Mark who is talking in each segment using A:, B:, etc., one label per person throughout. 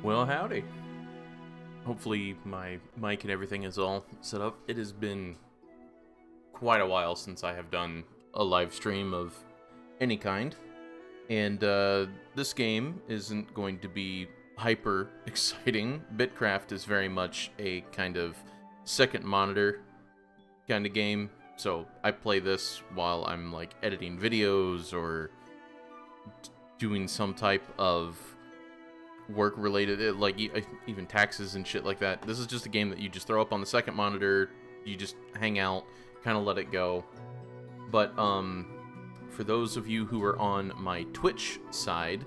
A: Well, howdy. Hopefully my mic and everything is all set up. It has been quite a while since I have done a live stream of any kind. And this game isn't going to be hyper exciting. Bitcraft is very much a kind of second monitor kind of game. So I play this while I'm like editing videos or doing some type of work related, like even taxes and shit like that. This is just a game that you just throw up on the second monitor, you just hang out, kind of let it go. But for those of you who are on my Twitch side,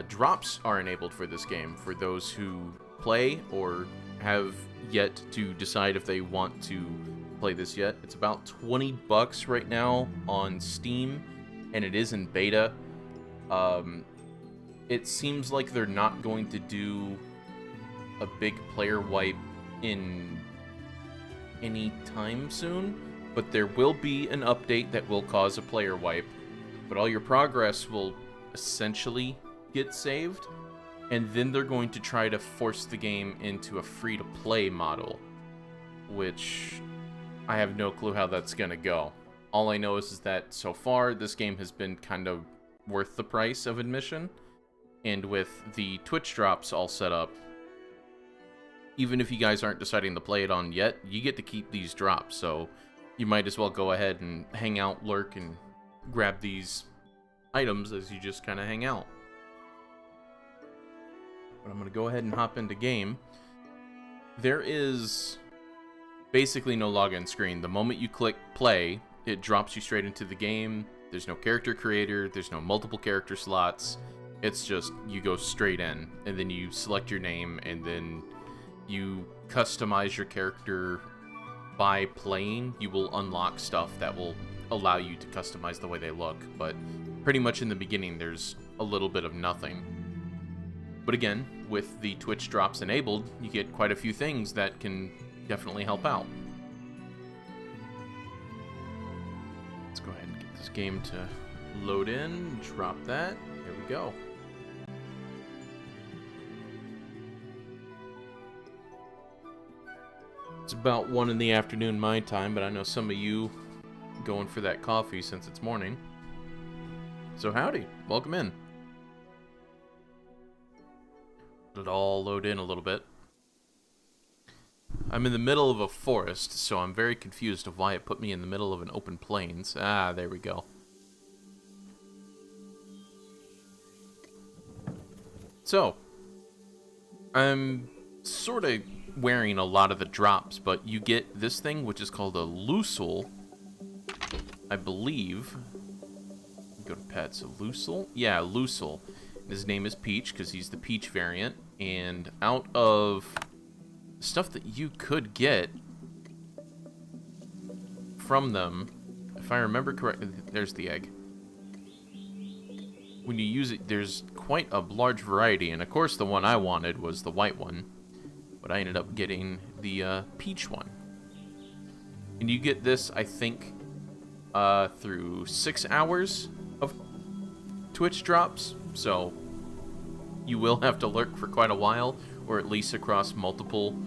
A: drops are enabled for this game for those who play or have yet to decide if they want to play this yet. It's about $20 right now on Steam, and it is in beta. It seems like they're not going to do a big player wipe in any time soon, but there will be an update that will cause a player wipe, but all your progress will essentially get saved, and then they're going to try to force the game into a free-to-play model, which I have no clue how that's going to go. All I know is that so far, this game has been kind of worth the price of admission. And with the Twitch drops all set up, even if you guys aren't deciding to play it on yet, you get to keep these drops. So you might as well go ahead and hang out, lurk, and grab these items as you just kind of hang out. But I'm going to go ahead and hop into game. There is basically no login screen. The moment you click play, it drops you straight into the game. There's no character creator. There's no multiple character slots. It's just, you go straight in, and then you select your name, and then you customize your character by playing. You will unlock stuff that will allow you to customize the way they look, but pretty much in the beginning, there's a little bit of nothing. But again, with the Twitch drops enabled, you get quite a few things that can definitely help out. Let's go ahead and get this game to load in, drop that, there we go. It's about 1 in the afternoon my time, but I know some of you going for that coffee since it's morning. So howdy, welcome in. Let it all load in a little bit. I'm in the middle of a forest, so I'm very confused of why it put me in the middle of an open plains. Ah, there we go. So, I'm sort of wearing a lot of the drops, but you get this thing, which is called a Lucil, I believe. Go to pets. Lucil? Yeah, Lucil. His name is Peach, because he's the Peach variant, and out of stuff that you could get from them, if I remember correctly, there's the egg. When you use it, there's quite a large variety, and of course the one I wanted was the white one. But I ended up getting the peach one. And you get this, I think, through 6 hours of Twitch drops. So you will have to lurk for quite a while, or at least across multiple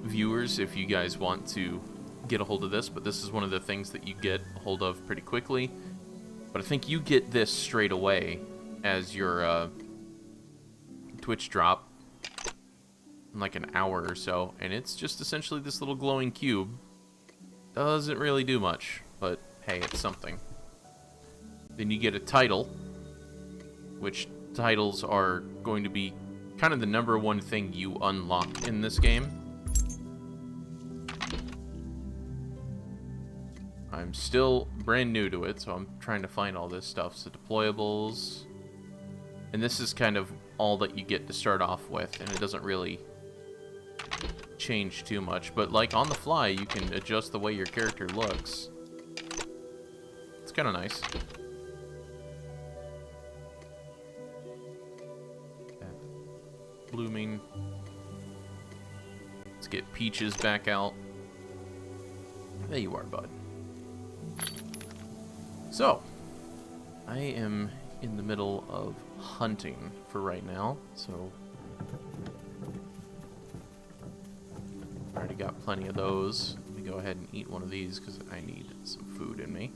A: viewers if you guys want to get a hold of this. But this is one of the things that you get a hold of pretty quickly. But I think you get this straight away as your Twitch drop. In like an hour or so, and it's just essentially this little glowing cube. Doesn't really do much, but hey, it's something. Then you get a title, which titles are going to be kind of the #1 thing you unlock in this game. I'm still brand new to it, so I'm trying to find all this stuff. So deployables, and this is kind of all that you get to start off with, and it doesn't really change too much, but like on the fly you can adjust the way your character looks. It's kind of nice. Blooming. Let's get Peaches back out. There you are, bud. So I am in the middle of hunting for right now, so already got plenty of those. Let me go ahead and eat one of these because I need some food in me.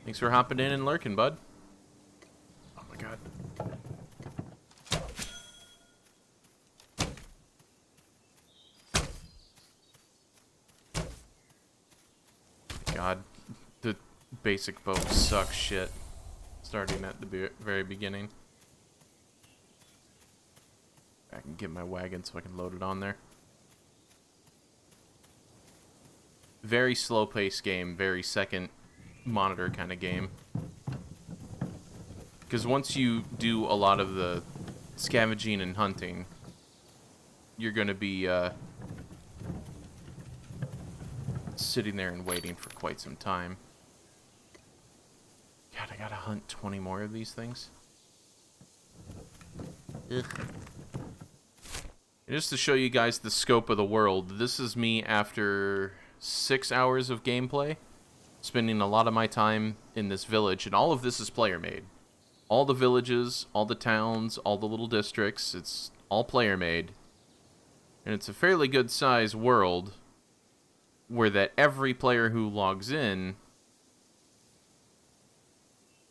A: Thanks for hopping in and lurking, bud. Oh my god. God, the basic boat sucks shit. Starting at the very beginning. I can get my wagon so I can load it on there. Very slow paced game, very second monitor kind of game. Because once you do a lot of the scavenging and hunting, you're going to be sitting there and waiting for quite some time. God, I gotta hunt 20 more of these things. Ugh. Just to show you guys the scope of the world, this is me after 6 hours of gameplay, spending a lot of my time in this village, and all of this is player-made. All the villages, all the towns, all the little districts, it's all player-made. And it's a fairly good-sized world, where that every player who logs in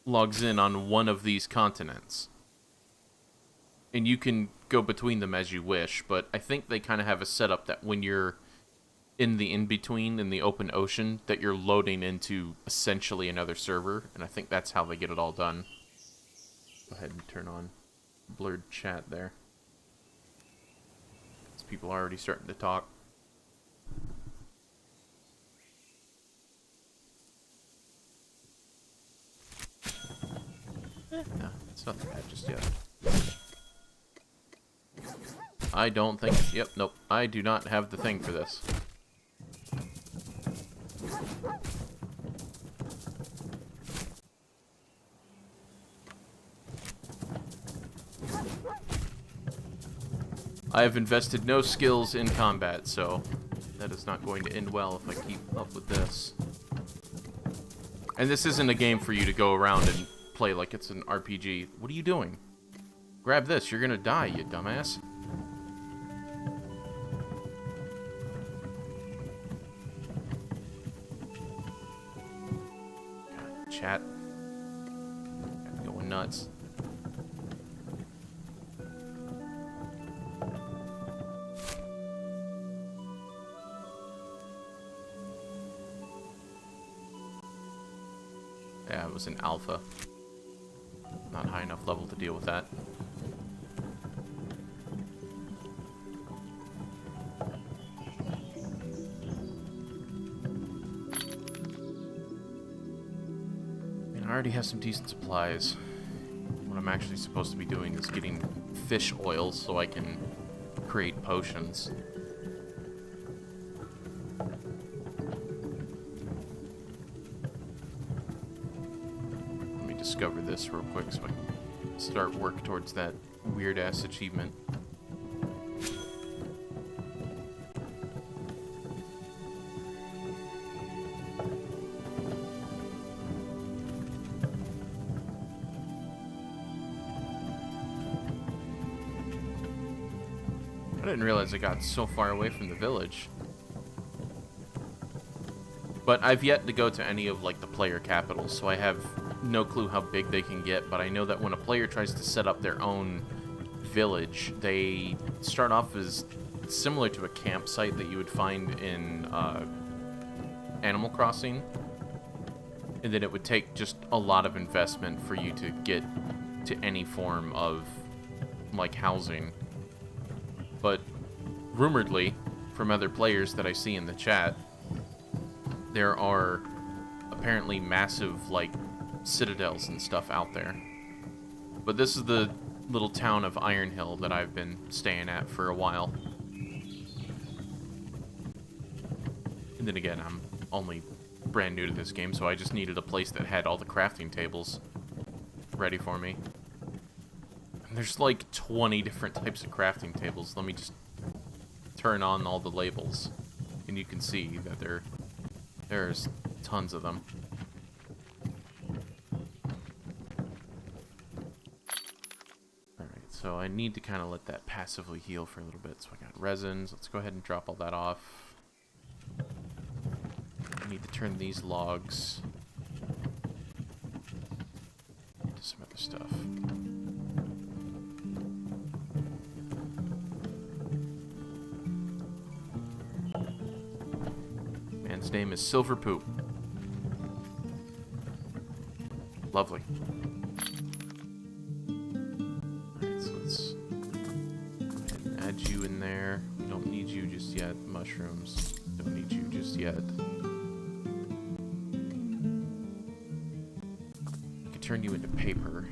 A: on one of these continents. And you can go between them as you wish, but I think they kind of have a setup that when you're in the in-between, in the open ocean, that you're loading into essentially another server, and I think that's how they get it all done. Go ahead and turn on blurred chat there. Because people are already starting to talk. No, it's not that bad just yet. I don't think... Yep, nope. I do not have the thing for this. I have invested no skills in combat, so that is not going to end well if I keep up with this. And this isn't a game for you to go around and play like it's an RPG. What are you doing? Grab this, you're gonna die, you dumbass. God, chat. I'm going nuts. Yeah, it was an alpha. Not high enough level to deal with that. I already have some decent supplies. What I'm actually supposed to be doing is getting fish oil so I can create potions. Let me discover this real quick so I can start work towards that weird-ass achievement. I didn't realize I got so far away from the village. But I've yet to go to any of, like, the player capitals, so I have no clue how big they can get, but I know that when a player tries to set up their own village, they start off as similar to a campsite that you would find in Animal Crossing, and then it would take just a lot of investment for you to get to any form of, like, housing. But rumoredly, from other players that I see in the chat, there are apparently massive, like, citadels and stuff out there. But this is the little town of Iron Hill that I've been staying at for a while. And then again, I'm only brand new to this game, so I just needed a place that had all the crafting tables ready for me. There's like 20 different types of crafting tables. Let me just turn on all the labels, and you can see that there's tons of them. So I need to kind of let that passively heal for a little bit. So I got resins. Let's go ahead and drop all that off. I need to turn these logs into some other stuff. Man's name is Silver Poop. Lovely. Alright, so let's go ahead and add you in there. We don't need you just yet. Mushrooms. Don't need you just yet. I could turn you into paper.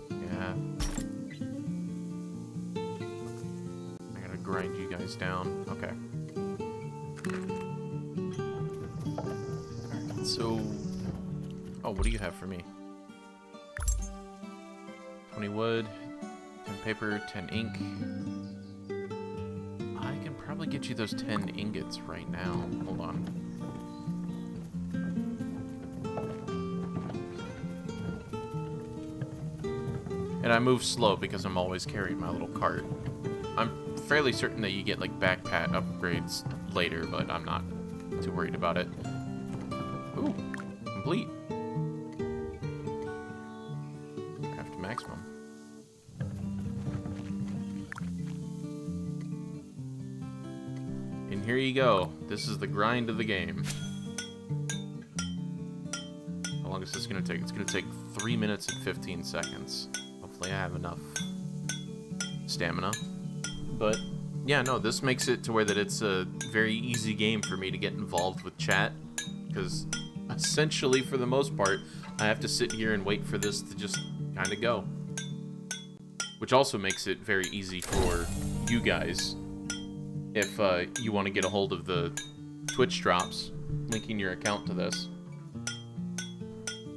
A: Yeah. I gotta grind you guys down. Okay. Alright, so... Oh, what do you have for me? 20 wood, 10 paper, 10 ink. I can probably get you those 10 ingots right now. Hold on. And I move slow because I'm always carrying my little cart. I'm fairly certain that you get like backpack upgrades later, but I'm not too worried about it. Ooh, complete. Maximum. And here you go. This is the grind of the game. How long is this going to take? It's going to take 3 minutes and 15 seconds. Hopefully I have enough stamina. But, yeah, no, this makes it to where that it's a very easy game for me to get involved with chat. Because, essentially, for the most part, I have to sit here and wait for this to just kind of go. Which also makes it very easy for you guys if you want to get a hold of the Twitch drops, linking your account to this.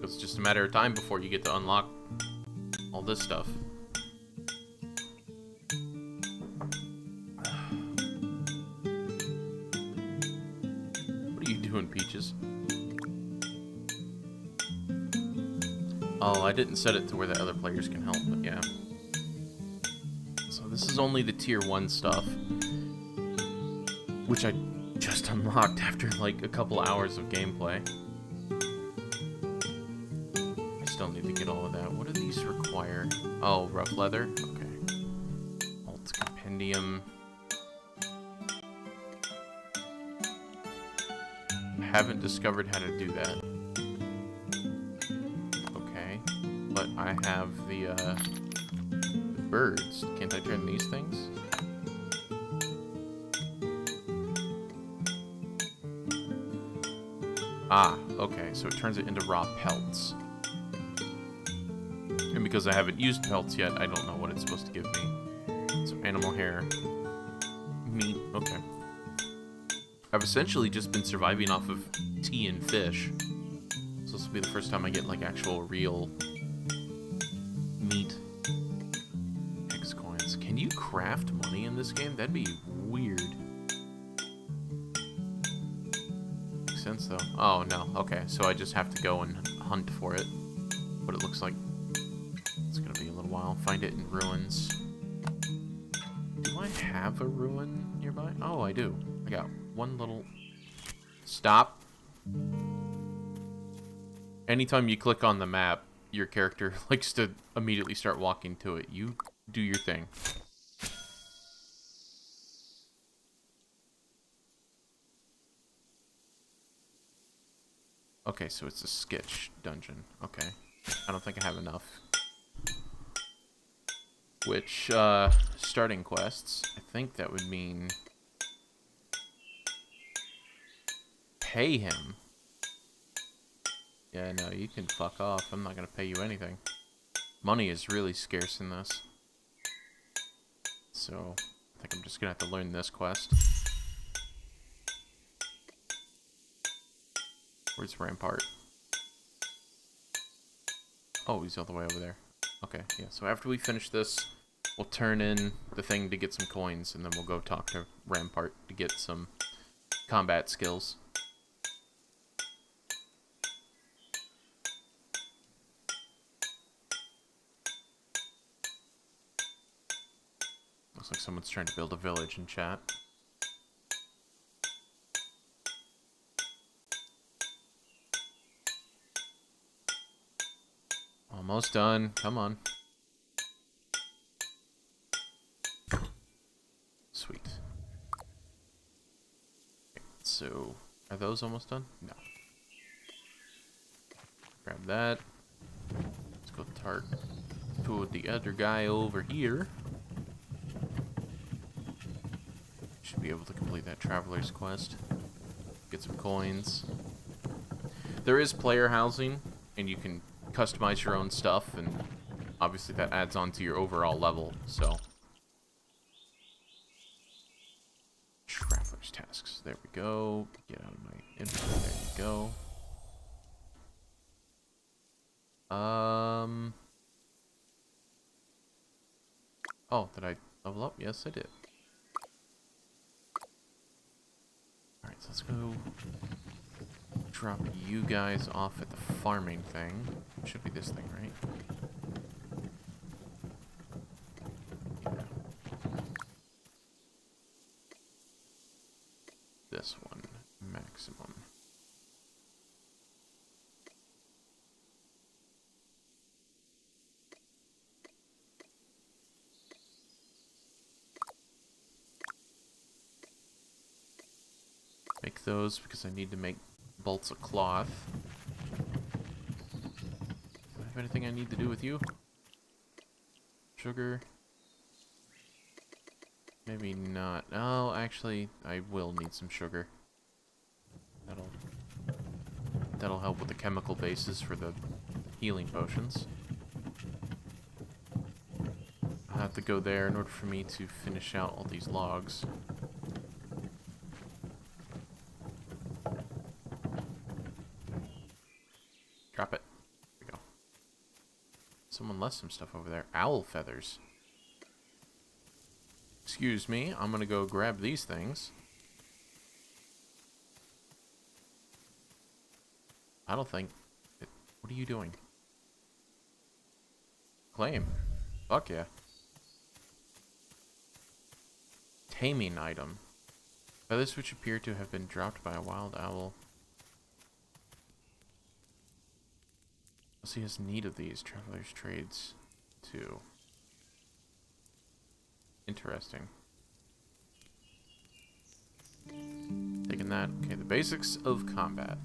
A: It's just a matter of time before you get to unlock all this stuff. What are you doing, Peaches? Oh, I didn't set it to where the other players can help, but yeah. So this is only the tier 1 stuff, which I just unlocked after like a couple hours of gameplay. I still need to get all of that. What do these require? Oh, rough leather? Okay. Alt compendium. Haven't discovered how to do that. But I have the birds. Can't I turn these things? Ah, okay, so it turns it into raw pelts. And because I haven't used pelts yet, I don't know what it's supposed to give me. So animal hair. Meat, okay. I've essentially just been surviving off of tea and fish. So this will be the first time I get like actual real meat. X coins. Can you craft money in this game? That'd be weird. Makes sense though. Oh no, okay, so I just have to go and hunt for it. But it looks like it's gonna be a little while. Find it in ruins. Do I have a ruin nearby? Oh, I do. I got one little... Stop. Anytime you click on the map, your character likes to immediately start walking to it. You do your thing. Okay, so it's a sketch dungeon. Okay. I don't think I have enough. Which, starting quests, I think that would mean... Pay him. Yeah, no, you can fuck off. I'm not gonna pay you anything. Money is really scarce in this. So, I think I'm just gonna have to learn this quest. Where's Rampart? Oh, he's all the way over there. Okay, yeah, so after we finish this, we'll turn in the thing to get some coins, and then we'll go talk to Rampart to get some combat skills. Looks like someone's trying to build a village in chat. Almost done. Come on. Sweet. Okay, so, are those almost done? No. Grab that. Let's go put the other guy over here. Should be able to complete that traveler's quest. Get some coins. There is player housing, and you can customize your own stuff, and obviously that adds on to your overall level, so. Traveler's tasks. There we go. Get out of my inventory. There you go. Oh, did I level up? Yes, I did. Alright, so let's go drop you guys off at the farming thing. Should be this thing, right? Yeah. This one, maximum. Make those because I need to make bolts of cloth. Do I have anything I need to do with you? Sugar? Maybe not. Oh, actually, I will need some sugar. That'll help with the chemical bases for the healing potions. I'll have to go there in order for me to finish out all these logs. Drop it. There we go. Someone left some stuff over there. Owl feathers. Excuse me, I'm gonna go grab these things. I don't think... What are you doing? Claim. Fuck yeah. Taming item. Feathers which appear to have been dropped by a wild owl. He has need of these. Traveler's trades, too. Interesting. Taking that. Okay, the basics of combat.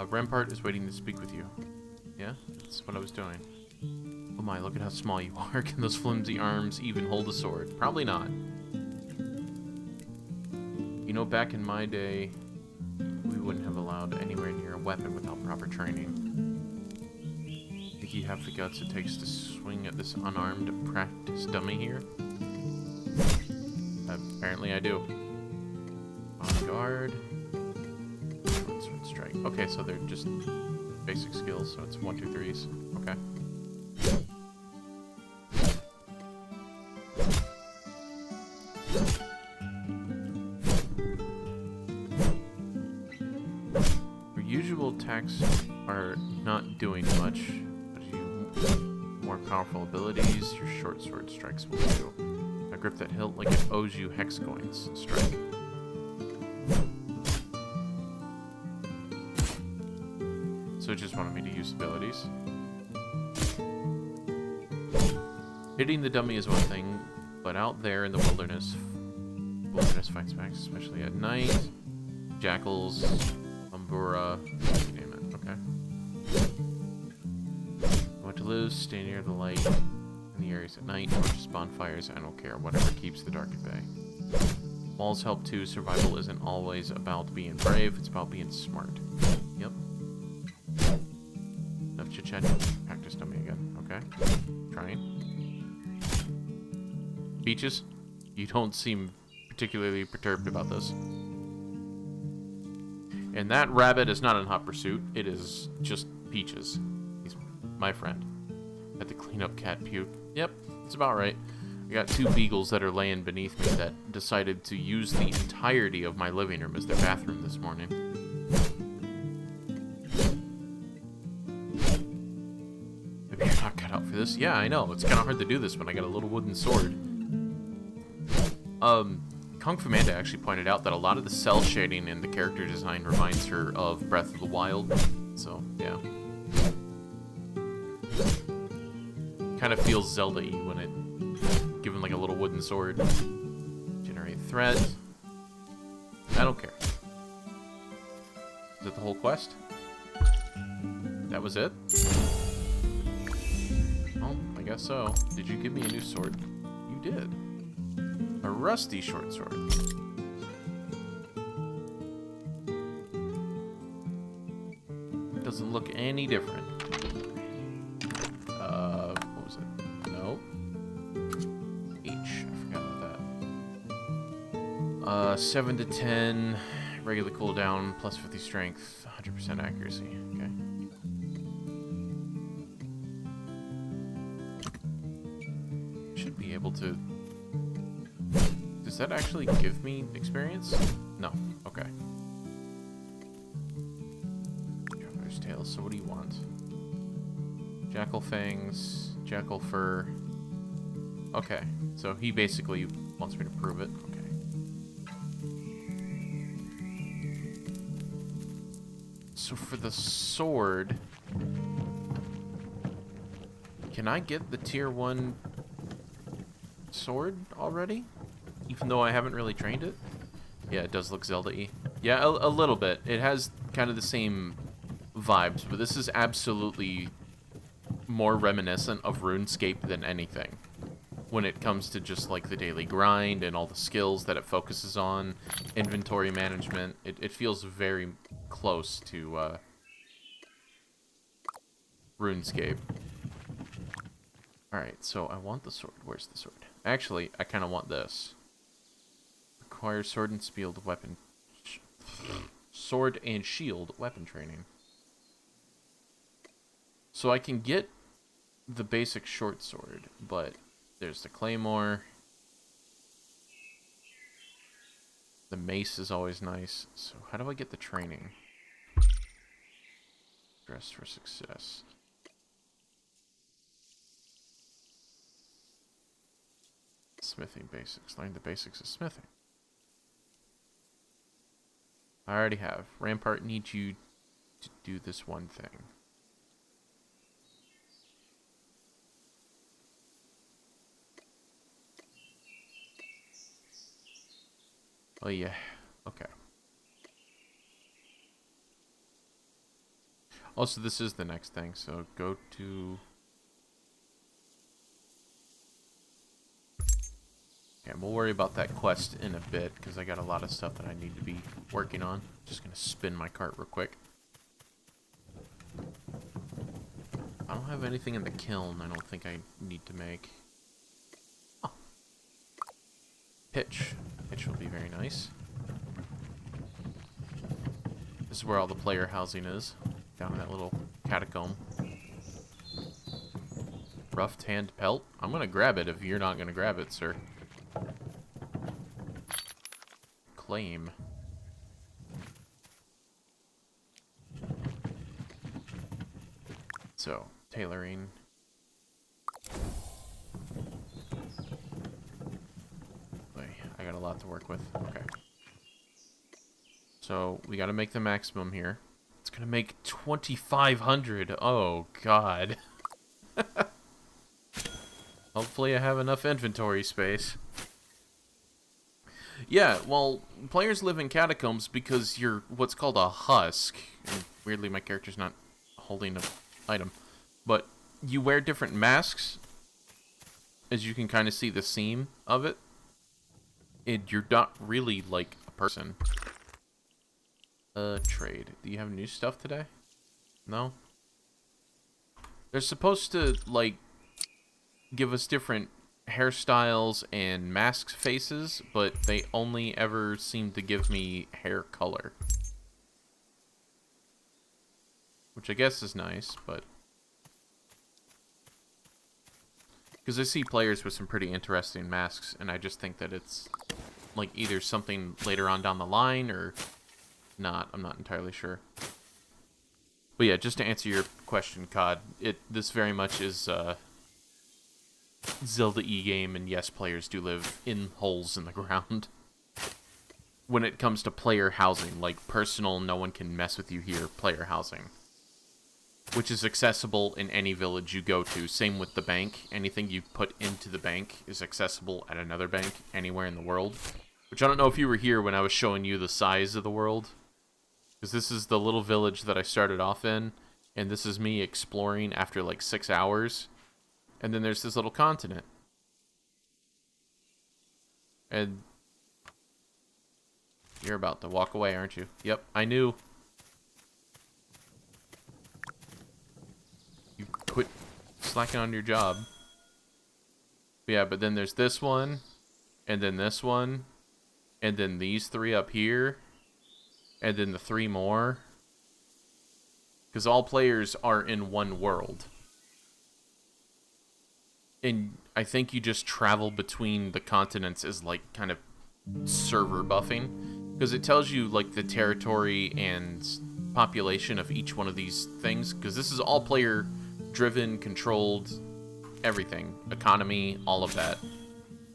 A: Rampart is waiting to speak with you. Yeah? That's what I was doing. Oh my, look at how small you are. Can those flimsy arms even hold a sword? Probably not. You know, back in my day, we wouldn't have allowed anywhere near a weapon without proper training. Think you have the guts it takes to swing at this unarmed practice dummy here? Apparently I do. On guard. Sword strike. Okay, so they're just basic skills, so it's 1, 2, 3s. Okay. Attacks are not doing much, but you more powerful abilities, your short sword strikes will do. I grip that hilt like it owes you hex coins. Strike. So it just wanted me to use abilities. Hitting the dummy is one thing, but out there in the wilderness fights back, especially at night. Jackals, Umbura, you name it, okay. I want to live, stay near the light in the areas at night, torches, bonfires, I don't care, whatever keeps the dark at bay. Walls help too, survival isn't always about being brave, it's about being smart. Yep. Enough chit-chat, practice dummy again, okay. Trying. Peaches, you don't seem particularly perturbed about this. And that rabbit is not in hot pursuit. It is just Peaches. He's my friend. Had to clean up cat puke. Yep, it's about right. I got 2 beagles that are laying beneath me that decided to use the entirety of my living room as their bathroom this morning. this. Yeah, I know. It's kind of hard to do this when I got a little wooden sword. Kung Fu Manda actually pointed out that a lot of the cell shading in the character design reminds her of Breath of the Wild. So, yeah. Kind of feels Zelda-y when it given like a little wooden sword. Generate threat. I don't care. Is that the whole quest? That was it? Well, I guess so. Did you give me a new sword? You did. A rusty short sword. Doesn't look any different. What was it? No. H. I forgot about that. 7 to 10. Regular cooldown, plus 50 strength, 100% accuracy. Okay. Should be able to... Does that actually give me experience? No. Okay. Traveler's Tail. So what do you want? Jackal Fangs, Jackal Fur. Okay. So he basically wants me to prove it. Okay. So for the sword, can I get the tier 1 sword already? Even though I haven't really trained it? Yeah, it does look Zelda-y. Yeah, a little bit. It has kind of the same vibes, but this is absolutely more reminiscent of RuneScape than anything. When it comes to just like the daily grind and all the skills that it focuses on, inventory management, it feels very close to RuneScape. Alright, so I want the sword. Where's the sword? Actually, I kind of want this. Requires sword and shield weapon. Sword and shield weapon training. So I can get the basic short sword, but there's the claymore. The mace is always nice. So how do I get the training? Dress for success. Smithing basics. Learn the basics of smithing. I already have. Rampart needs you to do this one thing. Oh yeah. Okay. Also, this is the next thing, so go to... Okay, we'll worry about that quest in a bit, because I got a lot of stuff that I need to be working on. Just gonna spin my cart real quick. I don't have anything in the kiln I don't think I need to make. Oh. Pitch. Pitch will be very nice. This is where all the player housing is. Down in that little catacomb. Rough hand pelt. I'm gonna grab it if you're not gonna grab it, sir. Claim. So, tailoring. Wait, I got a lot to work with. Okay. So, we gotta make the maximum here. It's gonna make 2,500. Oh, God. Hopefully I have enough inventory space. Yeah, well, players live in catacombs because you're what's called a husk. And weirdly, my character's not holding an item. But you wear different masks, as you can kind of see the seam of it. And you're not really like a person. Trade. Do you have new stuff today? No? They're supposed to, like, give us different hairstyles and mask faces, but they only ever seem to give me hair color. Which I guess is nice, but... Because I see players with some pretty interesting masks, and I just think that it's, like, either something later on down the line, or not. I'm not entirely sure. But yeah, just to answer your question, COD, this very much is, Zelda E-game, and yes, players do live in holes in the ground. When it comes to player housing, like personal, no one can mess with you here, player housing. Which is accessible in any village you go to. Same with the bank. Anything you put into the bank is accessible at another bank anywhere in the world. Which I don't know if you were here when I was showing you the size of the world. Because this is the little village that I started off in. And this is me exploring after like 6 hours. And then there's this little continent. And you're about to walk away, aren't you? Yep, I knew. You quit slacking on your job. Yeah, but then there's this one. And then this one. And then these 3 up here. And then the 3 more. Because all players are in one world. And I think you just travel between the continents as, like, kind of server buffing. Because it tells you, like, the territory and population of each one of these things. Because this is all player-driven, controlled, everything. Economy, all of that.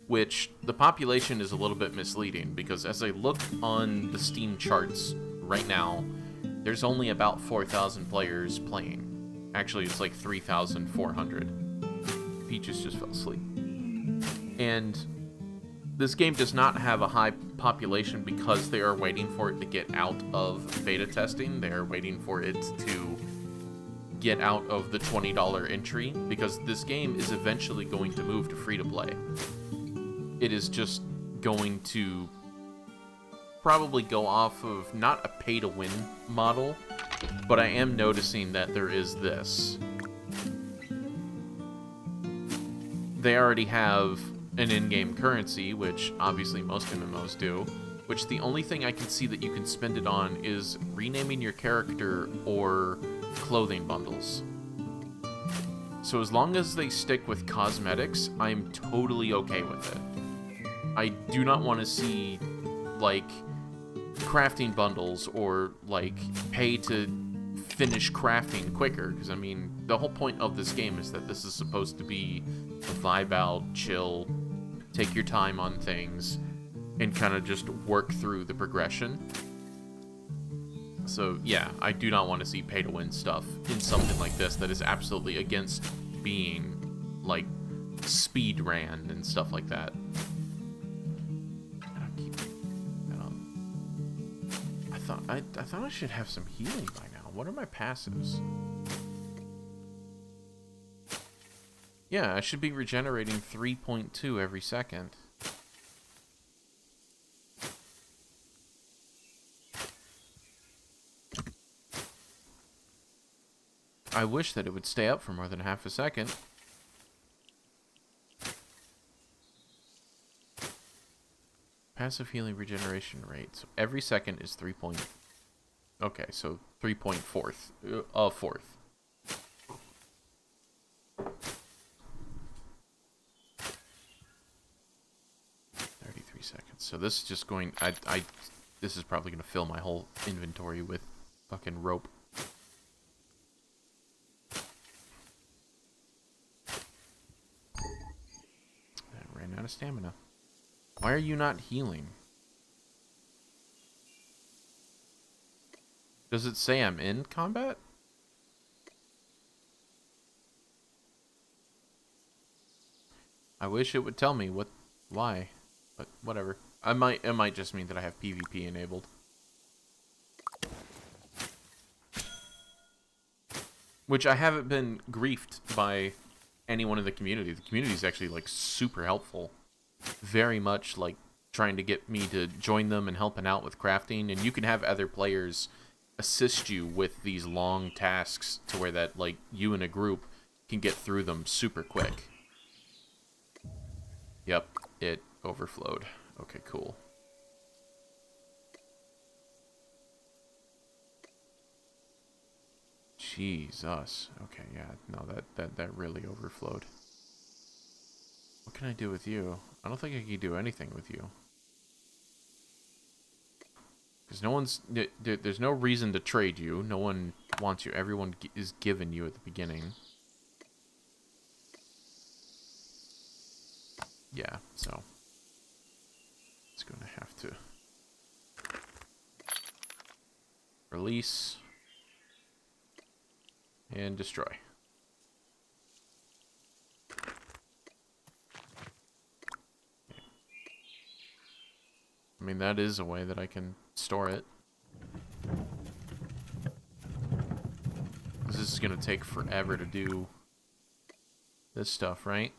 A: Which, the population is a little bit misleading. Because as I look on the Steam charts right now, there's only about 4,000 players playing. Actually, it's like 3,400. Peaches just fell asleep. And this game does not have a high population because they are waiting for it to get out of beta testing. They are waiting for it to get out of the $20 entry because this game is eventually going to move to free-to-play. It is just going to probably go off of not a pay-to-win model, but I am noticing that there is this. They already have an in-game currency, which obviously most MMOs do, which the only thing I can see that you can spend it on is renaming your character or clothing bundles. So as long as they stick with cosmetics, I'm totally okay with it. I do not want to see, like, crafting bundles or, like, pay to finish crafting quicker, because, I mean, the whole point of this game is that this is supposed to be a vibe out, chill, take your time on things, and kind of just work through the progression. So, yeah, I do not want to see pay-to-win stuff in something like this that is absolutely against being, like, speed ran and stuff like that. I thought I should have some healing by now. What are my passives? Yeah, I should be regenerating 3.2 every second. I wish that it would stay up for more than half a second. Passive healing regeneration rate. So every second is 3 point... Okay, so 3.4. Fourth. 33 seconds. So this is just going... This is probably going to fill my whole inventory with fucking rope. I ran out of stamina. Why are you not healing? Does it say I'm in combat? I wish it would tell me why, but whatever. It might just mean that I have PvP enabled. Which I haven't been griefed by anyone in the community. The community is actually, like, super helpful. Very much, like, trying to get me to join them and helping out with crafting. And you can have other players assist you with these long tasks to where that, like, you in a group can get through them super quick. Yep, it overflowed. Okay, cool. Jesus. Okay, yeah, no, that really overflowed. What can I do with you? I don't think I can do anything with you. Because no one's... There's no reason to trade you. No one wants you. Everyone is given you at the beginning. Yeah, so it's going to have to release and destroy. I mean, that is a way that I can store it. This is going to take forever to do this stuff, right?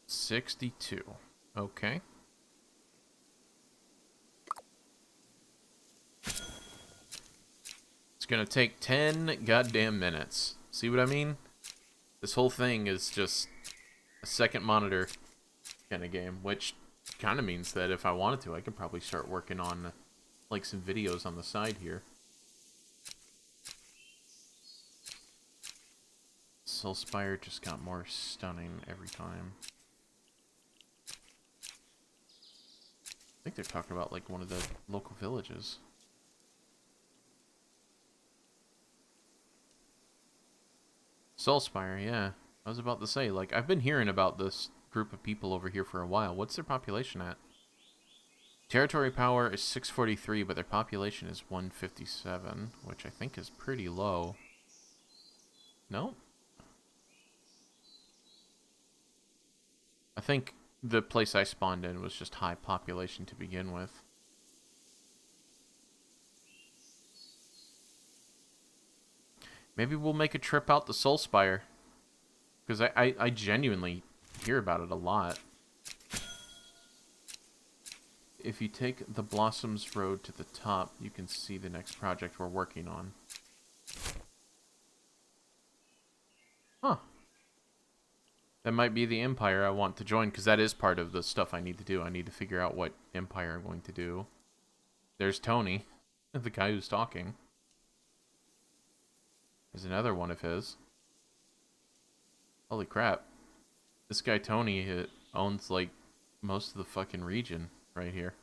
A: $62. Okay. It's going to take 10 goddamn minutes. See what I mean? This whole thing is just a second monitor kind of game, which kind of means that if I wanted to, I could probably start working on like some videos on the side here. Soulspire just got more stunning every time. I think they're talking about like one of the local villages. Soulspire, yeah. I was about to say, like, I've been hearing about this group of people over here for a while. What's their population at? Territory power is 643, but their population is 157, which I think is pretty low. No? I think the place I spawned in was just high population to begin with. Maybe we'll make a trip out to Soulspire. Because I genuinely hear about it a lot. If you take the Blossoms Road to the top, you can see the next project we're working on. Huh. That might be the Empire I want to join, because that is part of the stuff I need to do. I need to figure out what Empire I'm going to do. There's Tony, the guy who's talking. There's another one of his. Holy crap. This guy Tony owns like most of the fucking region right here.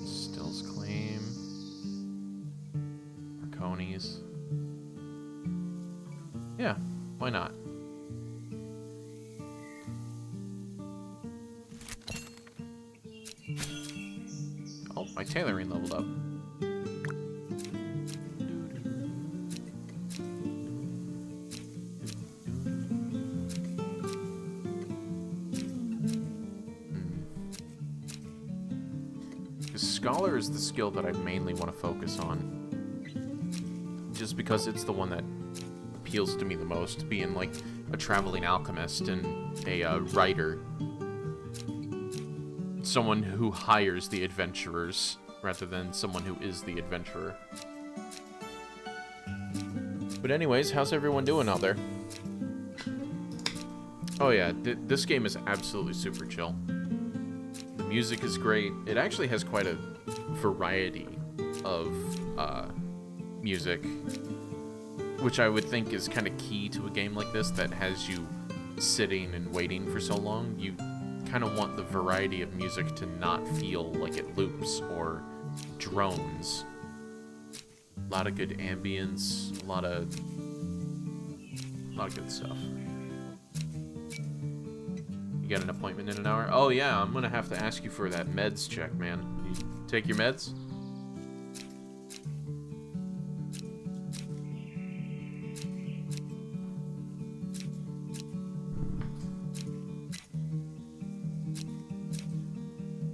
A: Stills Claim. Marconi's. Yeah, why not? Oh, my tailoring leveled up. Scholar is the skill that I mainly want to focus on. Just because it's the one that appeals to me the most, being like a traveling alchemist and a writer. Someone who hires the adventurers rather than someone who is the adventurer. But anyways, how's everyone doing out there? Oh yeah, this game is absolutely super chill. The music is great. It actually has quite a variety of music, which I would think is kind of key to a game like this that has you sitting and waiting for so long. You kind of want the variety of music to not feel like it loops or drones. A lot of good ambience, a lot of good stuff. You got an appointment in an hour? Oh yeah, I'm gonna have to ask you for that meds check, man. You take your meds?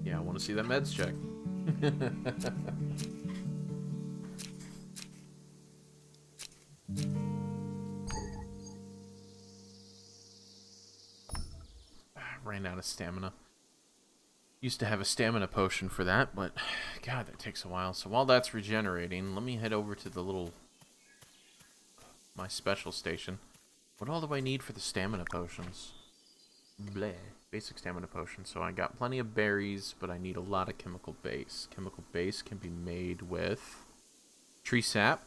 A: Yeah, I want to see that meds check. Ran out of stamina. Used to have a stamina potion for that, but God, that takes a while. So while that's regenerating, let me head over to the my special station. What all do I need for the stamina potions? Bleh. Basic stamina potion. So I got plenty of berries, but I need a lot of chemical base. Chemical base can be made with tree sap.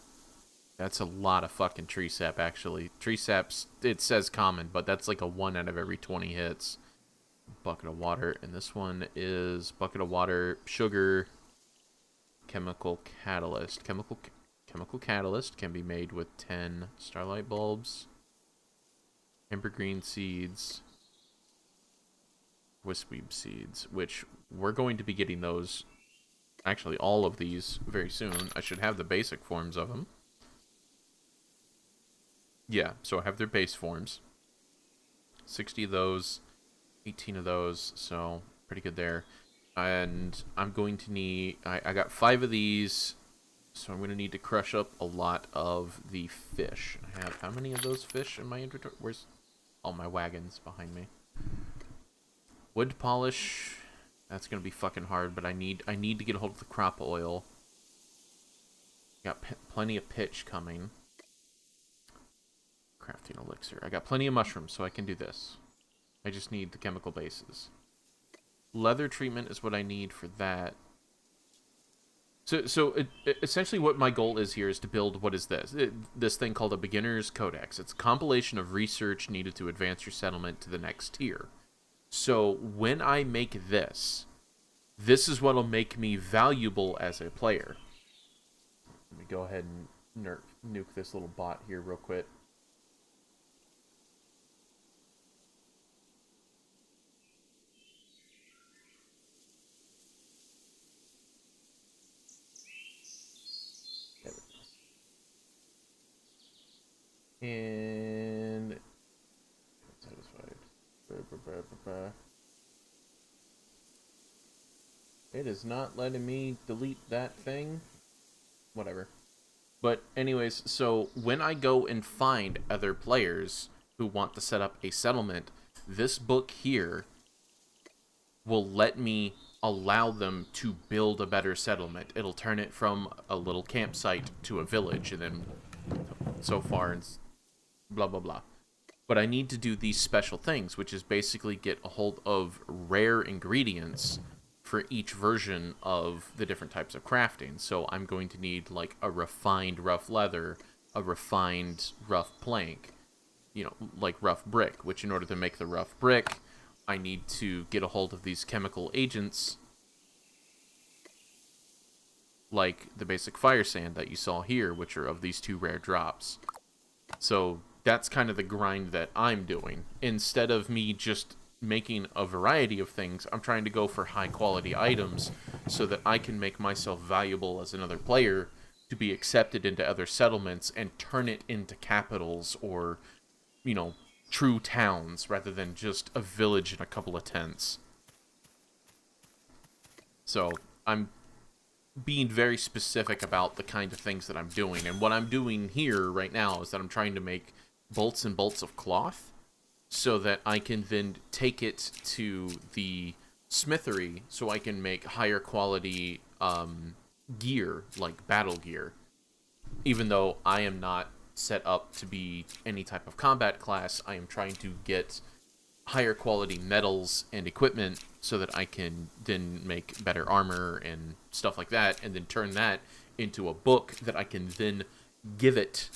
A: That's a lot of fucking tree sap, actually. Tree sap's, it says common, but that's like a 1 out of every 20 hits. bucket of water, and this one is bucket of water, sugar, chemical catalyst. Chemical catalyst can be made with 10 starlight bulbs, ambergreen seeds, wispweed seeds, which we're going to be getting those, actually all of these, very soon. I should have the basic forms of them. Yeah, so I have their base forms. 60 of those, 18 of those, so pretty good there. And I'm going to need, I got 5 of these, so I'm going to need to crush up a lot of the fish. I have how many of those fish in my inventory? Where's all my wagons behind me? Wood polish, that's going to be fucking hard, but I need to get a hold of the crop oil. Got plenty of pitch coming. Crafting elixir. I got plenty of mushrooms, so I can do this. I just need the chemical bases. Leather treatment is what I need for that. So essentially what my goal is here is to build, what is this? This thing called a beginner's codex. It's a compilation of research needed to advance your settlement to the next tier. So when I make this is what will make me valuable as a player. Let me go ahead and nuke this little bot here real quick. And satisfied. It is not letting me delete that thing. Whatever. But anyways, so when I go and find other players who want to set up a settlement, this book here will let me allow them to build a better settlement. It'll turn it from a little campsite to a village, and then so far and blah blah blah. But I need to do these special things, which is basically get a hold of rare ingredients for each version of the different types of crafting. So I'm going to need like a refined rough leather, a refined rough plank, you know, like rough brick, which in order to make the rough brick, I need to get a hold of these chemical agents like the basic fire sand that you saw here, which are of these 2 rare drops. So that's kind of the grind that I'm doing. Instead of me just making a variety of things, I'm trying to go for high quality items so that I can make myself valuable as another player to be accepted into other settlements and turn it into capitals or, you know, true towns rather than just a village and a couple of tents. So I'm being very specific about the kind of things that I'm doing. And what I'm doing here right now is that I'm trying to make bolts and bolts of cloth so that I can then take it to the smithery so I can make higher quality gear, like battle gear. Even though I am not set up to be any type of combat class, I am trying to get higher quality metals and equipment so that I can then make better armor and stuff like that, and then turn that into a book that I can then give it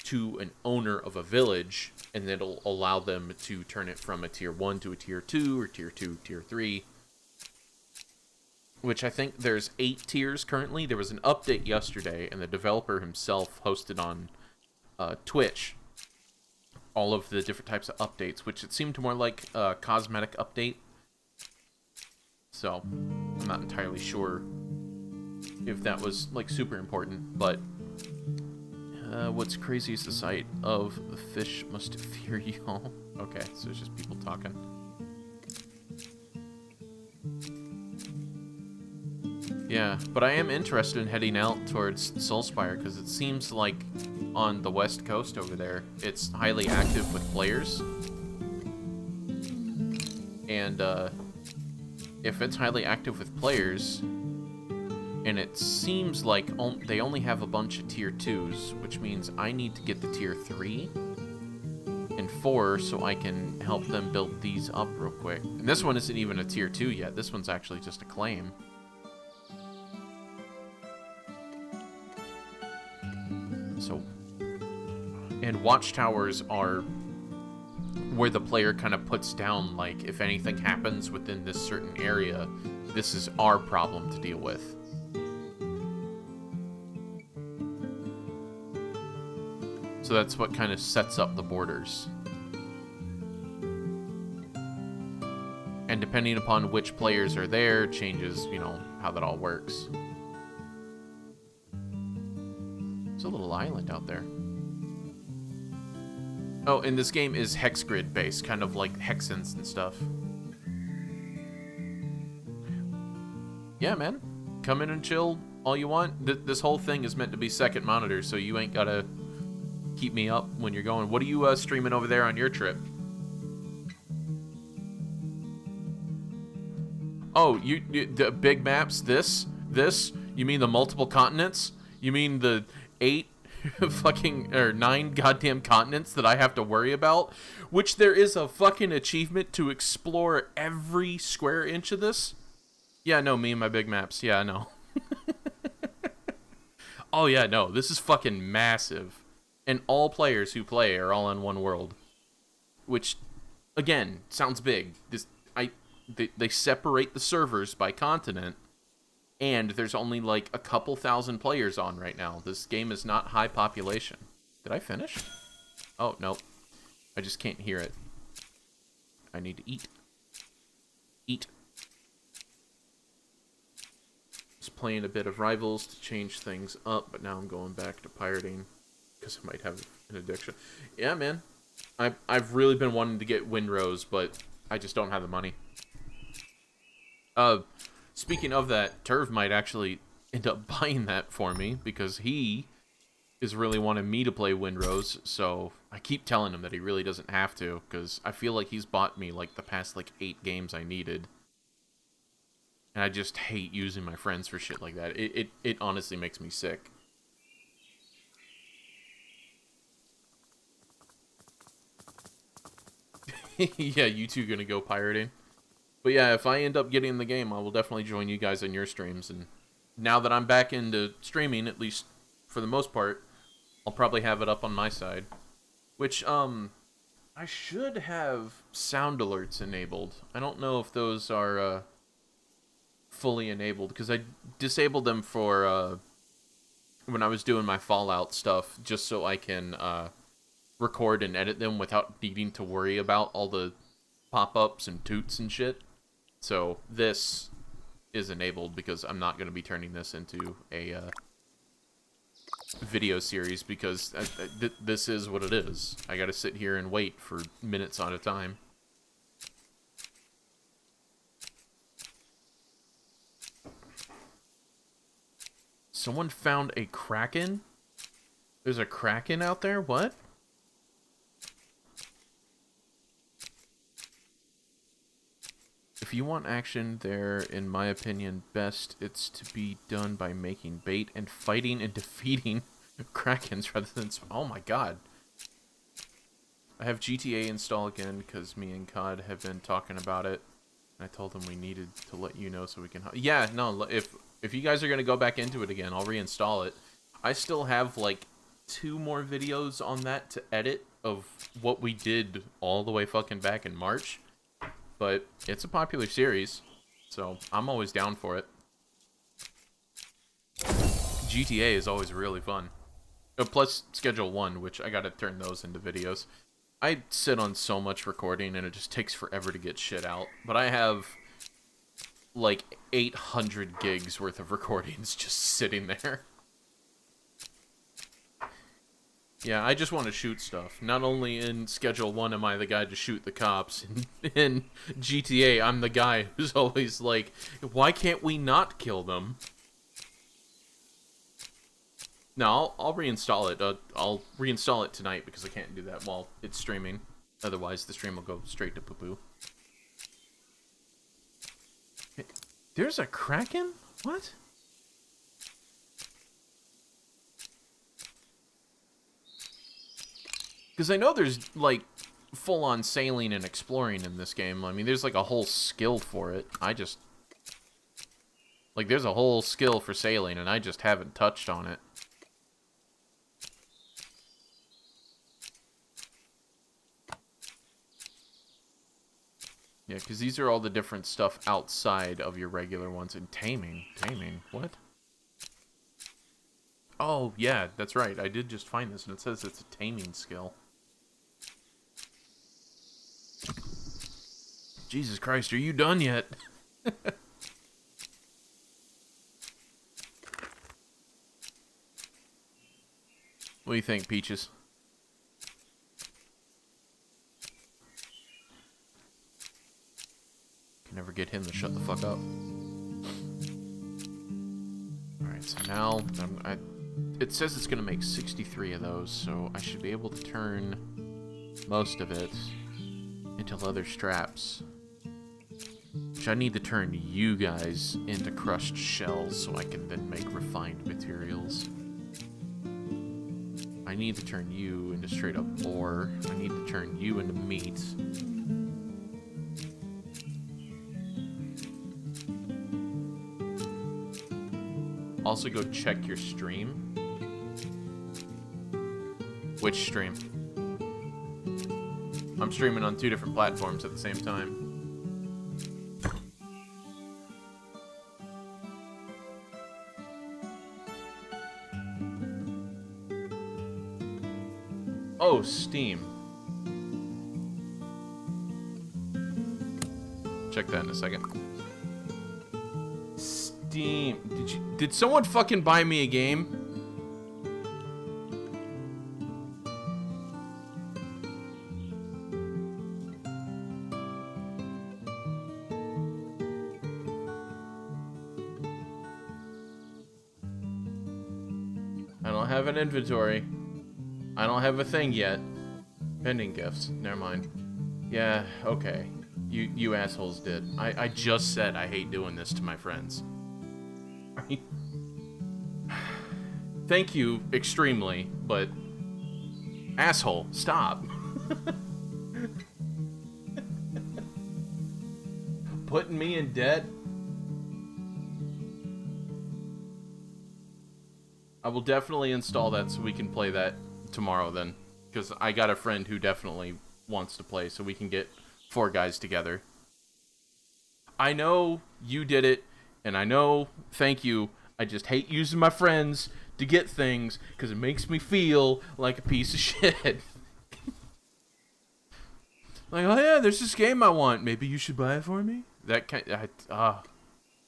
A: to an owner of a village, and it'll allow them to turn it from a tier 1 to a tier 2, or tier 2, tier 3. Which I think there's 8 tiers currently. There was an update yesterday, and the developer himself hosted on Twitch all of the different types of updates, which it seemed more like a cosmetic update. So, I'm not entirely sure if that was, like, super important, but what's crazy is the sight of the fish must fear you all. Okay, so it's just people talking. Yeah, but I am interested in heading out towards Soulspire, because it seems like on the west coast over there, it's highly active with players. And if it's highly active with players, and it seems like they only have a bunch of tier 2s, which means I need to get the tier 3 and 4 so I can help them build these up real quick. And this one isn't even a tier 2 yet. This one's actually just a claim. So, and watchtowers are where the player kind of puts down, like, if anything happens within this certain area, this is our problem to deal with. So that's what kind of sets up the borders. And depending upon which players are there, changes, you know, how that all works. There's a little island out there. Oh, and this game is hex grid based, kind of like hexens and stuff. Yeah, man. Come in and chill all you want. This whole thing is meant to be second monitor, so you ain't gotta keep me up when you're going. What are you streaming over there on your trip? Oh, the big maps, this? You mean the multiple continents? You mean the 8 fucking, or 9 goddamn continents that I have to worry about? Which there is a fucking achievement to explore every square inch of this? Yeah, no, me and my big maps. Yeah, I know. Oh yeah, no, this is fucking massive. And all players who play are all in one world. Which, again, sounds big. They separate the servers by continent, and there's only like a couple thousand players on right now. This game is not high population. Did I finish? Oh, no. I just can't hear it. I need to eat. Eat. Just playing a bit of Rivals to change things up, but now I'm going back to pirating because I might have an addiction. Yeah, man. I've really been wanting to get Windrose, but I just don't have the money. Speaking of that, Turv might actually end up buying that for me, because he is really wanting me to play Windrose, so I keep telling him that he really doesn't have to, because I feel like he's bought me, like, the past, like, 8 games I needed. And I just hate using my friends for shit like that. It honestly makes me sick. Yeah, you two gonna go pirating? But yeah, if I end up getting the game, I will definitely join you guys on your streams. And now that I'm back into streaming, at least for the most part, I'll probably have it up on my side. Which, I should have sound alerts enabled. I don't know if those are, fully enabled, because I disabled them for, when I was doing my Fallout stuff, just so I can, record and edit them without needing to worry about all the pop-ups and toots and shit. So this is enabled because I'm not going to be turning this into a video series, because this is what it is. I got to sit here and wait for minutes at a time. Someone found a Kraken? There's a Kraken out there? What? If you want action there, in my opinion, best it's to be done by making bait and fighting and defeating Krakens rather than... Oh my god. I have GTA installed again because me and COD have been talking about it. I told them we needed to let you know so we can... Yeah, no, if you guys are going to go back into it again, I'll reinstall it. I still have, like, 2 more videos on that to edit of what we did all the way fucking back in March. But it's a popular series, so I'm always down for it. GTA is always really fun. Plus Schedule 1, which I gotta turn those into videos. I sit on so much recording, and it just takes forever to get shit out. But I have, like, 800 gigs worth of recordings just sitting there. Yeah, I just want to shoot stuff. Not only in Schedule 1 am I the guy to shoot the cops. In GTA, I'm the guy who's always like, why can't we not kill them? No, I'll reinstall it. I'll reinstall it tonight because I can't do that while it's streaming. Otherwise, the stream will go straight to poo-poo. There's a Kraken? What? Because I know there's, like, full-on sailing and exploring in this game. I mean, there's, like, a whole skill for it. Like, there's a whole skill for sailing, and I just haven't touched on it. Yeah, because these are all the different stuff outside of your regular ones. And taming. Taming. What? Oh, yeah, that's right. I did just find this, and it says it's a taming skill. Jesus Christ, are you done yet? What do you think, Peaches? Can never get him to shut the fuck up. Alright, so now it says it's going to make 63 of those, so I should be able to turn most of it into leather straps. Which I need to turn you guys into crushed shells so I can then make refined materials. I need to turn you into straight up ore. I need to turn you into meat. Also go check your stream. Which stream? I'm streaming on 2 different platforms at the same time. Oh, Steam. Check that in a second. Steam. Did someone fucking buy me a game? I don't have an inventory. I don't have a thing yet. Pending gifts. Never mind. Yeah, okay. You assholes did. I just said I hate doing this to my friends. Thank you extremely, but... Asshole, stop. Putting me in debt? I will definitely install that so we can play that tomorrow then. Because I got a friend who definitely wants to play, so we can get 4 guys together. I know you did it, and I know, thank you, I just hate using my friends to get things, because it makes me feel like a piece of shit. Like, oh yeah, there's this game I want, maybe you should buy it for me? That kind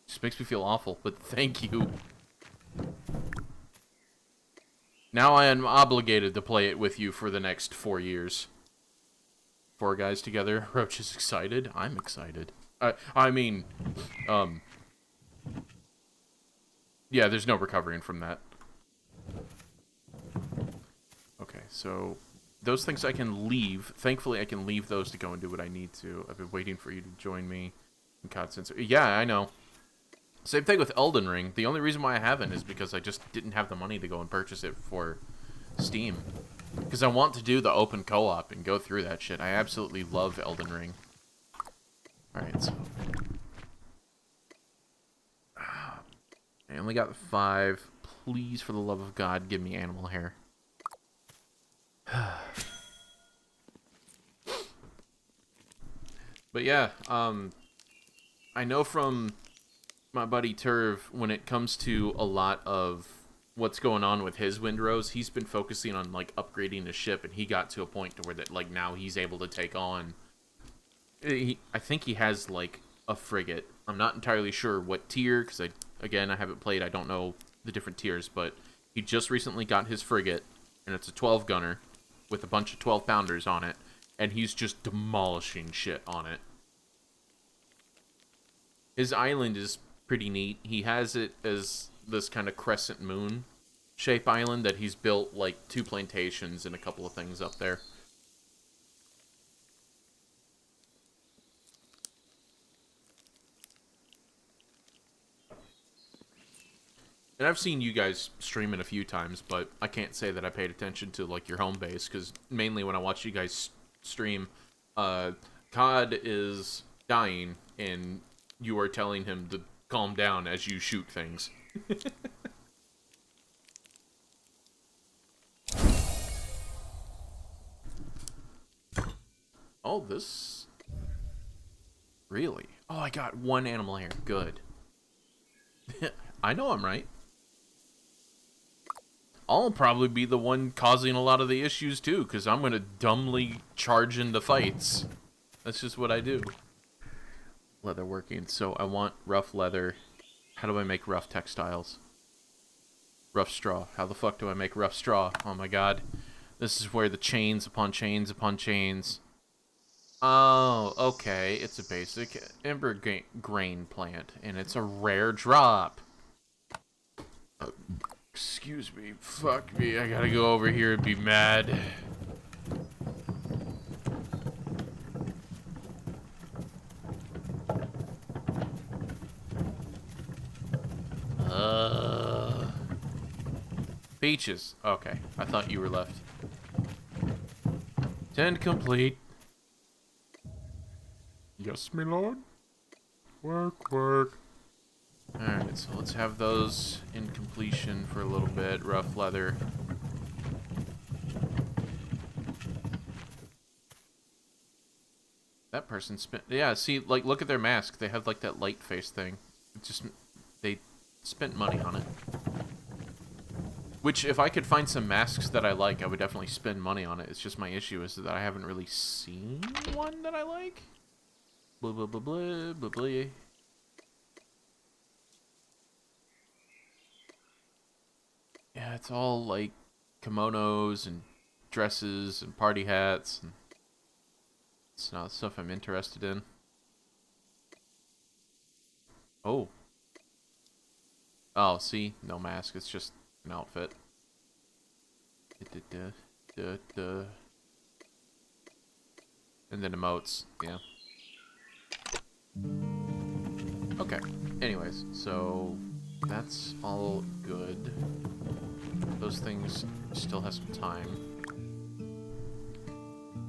A: just makes me feel awful, but thank you. Now I am obligated to play it with you for the next 4 years. 4 guys together. Roach is excited. I'm excited. I mean, yeah, there's no recovering from that. Okay, so those things I can leave. Thankfully, I can leave those to go and do what I need to. I've been waiting for you to join me in COD since... Yeah, I know. Same thing with Elden Ring. The only reason why I haven't is because I just didn't have the money to go and purchase it for Steam. Because I want to do the open co-op and go through that shit. I absolutely love Elden Ring. Alright, so... I only got 5. Please, for the love of God, give me animal hair. But yeah, I know from my buddy Turv, when it comes to a lot of what's going on with his windrows, he's been focusing on, like, upgrading his ship, and he got to a point to where, that, like, now he's able to take on... I think he has, like, a frigate. I'm not entirely sure what tier, because, again, I haven't played, I don't know the different tiers, but he just recently got his frigate, and it's a 12-gunner with a bunch of 12-pounders on it, and he's just demolishing shit on it. His island is pretty neat. He has it as this kind of crescent moon shape island that he's built, like, 2 plantations and a couple of things up there. And I've seen you guys stream it a few times, but I can't say that I paid attention to, like, your home base, because mainly when I watch you guys stream, COD is dying, and you are telling him to calm down as you shoot things. Oh, this... Really? Oh, I got one animal hair. Good. I know I'm right. I'll probably be the one causing a lot of the issues too, because I'm going to dumbly charge into fights. That's just what I do. Leather working. So I want rough leather. How do I make rough textiles? Rough straw. How the fuck do I make rough straw? Oh my god. This is where the chains upon chains upon chains. Oh, okay. It's a basic ember grain plant, and it's a rare drop. Excuse me. Fuck me. I gotta go over here and be mad. Peaches. Okay. I thought you were left. 10 complete. Yes, my lord. Work, work. Alright, so let's have those in completion for a little bit. Rough leather. That person spent... Yeah, see, like, look at their mask. They have, like, that light face thing. It's just... They spent money on it. Which, if I could find some masks that I like, I would definitely spend money on it. It's just my issue is that I haven't really seen one that I like. Blah, blah, blah, blah, blah, blah. Yeah, it's all, like, kimonos and dresses and party hats. And it's not stuff I'm interested in. Oh. Oh, see? No mask. It's just an outfit. And then emotes. Yeah. Okay. Anyways, so that's all good. Those things still have some time.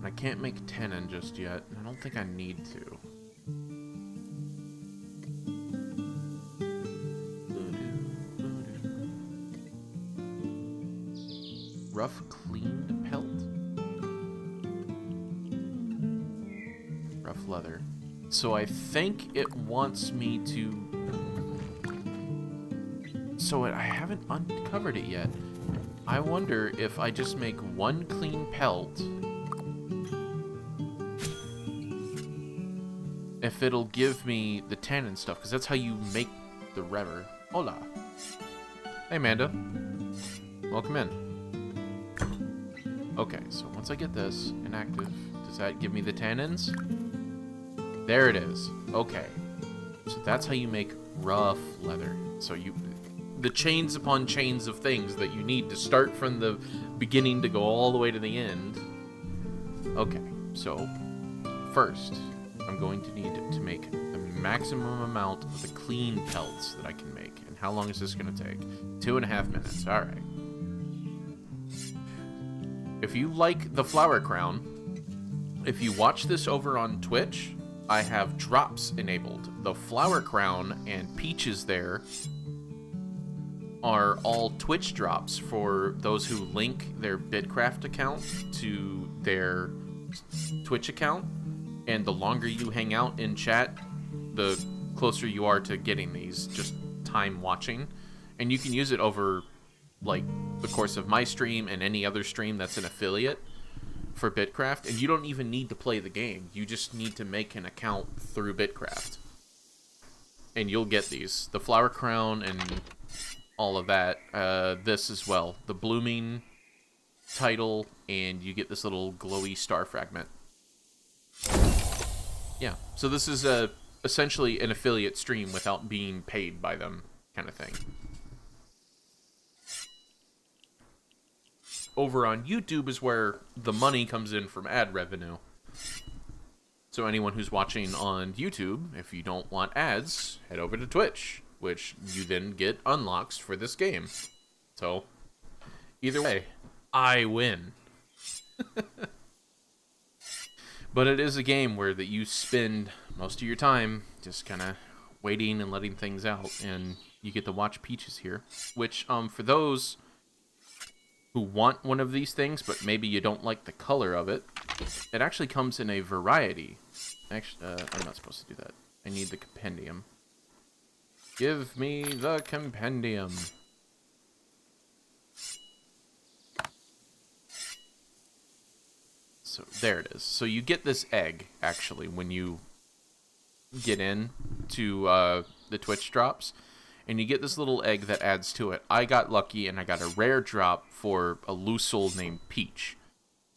A: I can't make tenon just yet. I don't think I need to. Rough cleaned pelt? Rough leather. So I think it wants me to... So I haven't uncovered it yet. I wonder if I just make one clean pelt, if it'll give me the tan and stuff, because that's how you make the rever. Hola. Hey, Amanda. Welcome in. Okay, so once I get this inactive, does that give me the tannins? There it is. Okay. So that's how you make rough leather. So the chains upon chains of things that you need to start from the beginning to go all the way to the end. Okay, so first, I'm going to need to make the maximum amount of the clean pelts that I can make. And how long is this going to take? 2.5 minutes. All right. If you like the flower crown, if you watch this over on Twitch, I have drops enabled. The flower crown and peaches there are all Twitch drops for those who link their Bitcraft account to their Twitch account. And the longer you hang out in chat, the closer you are to getting these, just time watching. And you can use it over, like, the course of my stream and any other stream that's an affiliate for Bitcraft. And you don't even need to play the game. You just need to make an account through Bitcraft. And you'll get these. The flower crown and all of that. This as well. The blooming title, and you get this little glowy star fragment. Yeah, so this is essentially an affiliate stream without being paid by them, kind of thing. Over on YouTube is where the money comes in from ad revenue. So anyone who's watching on YouTube, if you don't want ads, head over to Twitch, which you then get unlocks for this game. So, either way, I win. But it is a game where that you spend most of your time just kind of waiting and letting things out, and you get to watch Peaches here. Which, for those who want one of these things, but maybe you don't like the color of it, it actually comes in a variety. Actually, I'm not supposed to do that. I need the compendium. Give me the compendium. So there it is. So you get this egg, actually, when you get in to the Twitch drops. And you get this little egg that adds to it. I got lucky and I got a rare drop for a loose soul named Peach.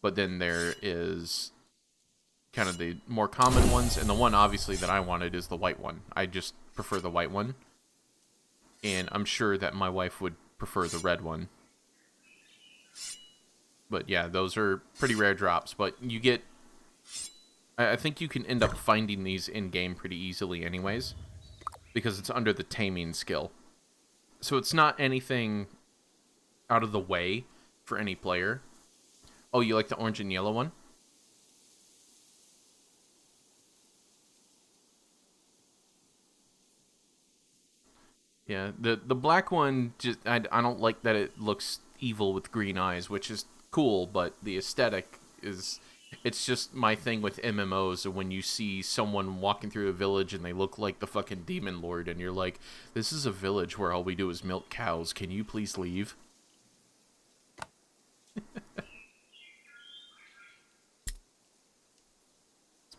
A: But then there is kind of the more common ones. And the one, obviously, that I wanted is the white one. I just prefer the white one. And I'm sure that my wife would prefer the red one. But yeah, those are pretty rare drops. But you get... I think you can end up finding these in-game pretty easily anyways. Because it's under the taming skill. So it's not anything out of the way for any player. Oh, you like the orange and yellow one? Yeah, the black one, just I don't like that it looks evil with green eyes, which is cool, but the aesthetic is... It's just my thing with MMOs, when you see someone walking through a village and they look like the fucking demon lord, and you're like, this is a village where all we do is milk cows. Can you please leave? Let's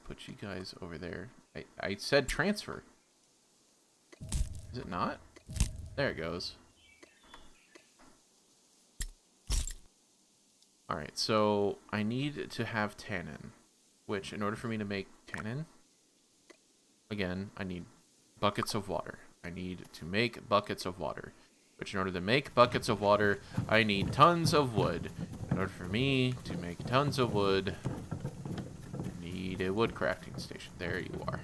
A: put you guys over there. I said transfer. Is it not? There it goes. Alright, so I need to have tannin, which in order for me to make tannin, again, I need buckets of water. I need to make buckets of water, which in order to make buckets of water, I need tons of wood. In order for me to make tons of wood, I need a wood crafting station. There you are.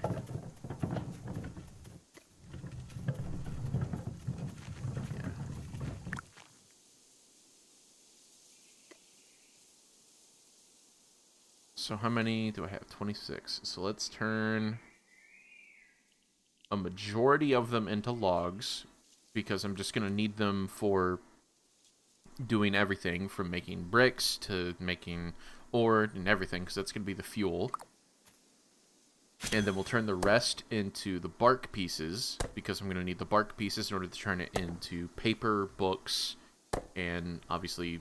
A: So how many do I have? 26. So let's turn a majority of them into logs, because I'm just going to need them for doing everything from making bricks to making ore and everything, because that's going to be the fuel. And then we'll turn the rest into the bark pieces, because I'm going to need the bark pieces in order to turn it into paper, books, and obviously,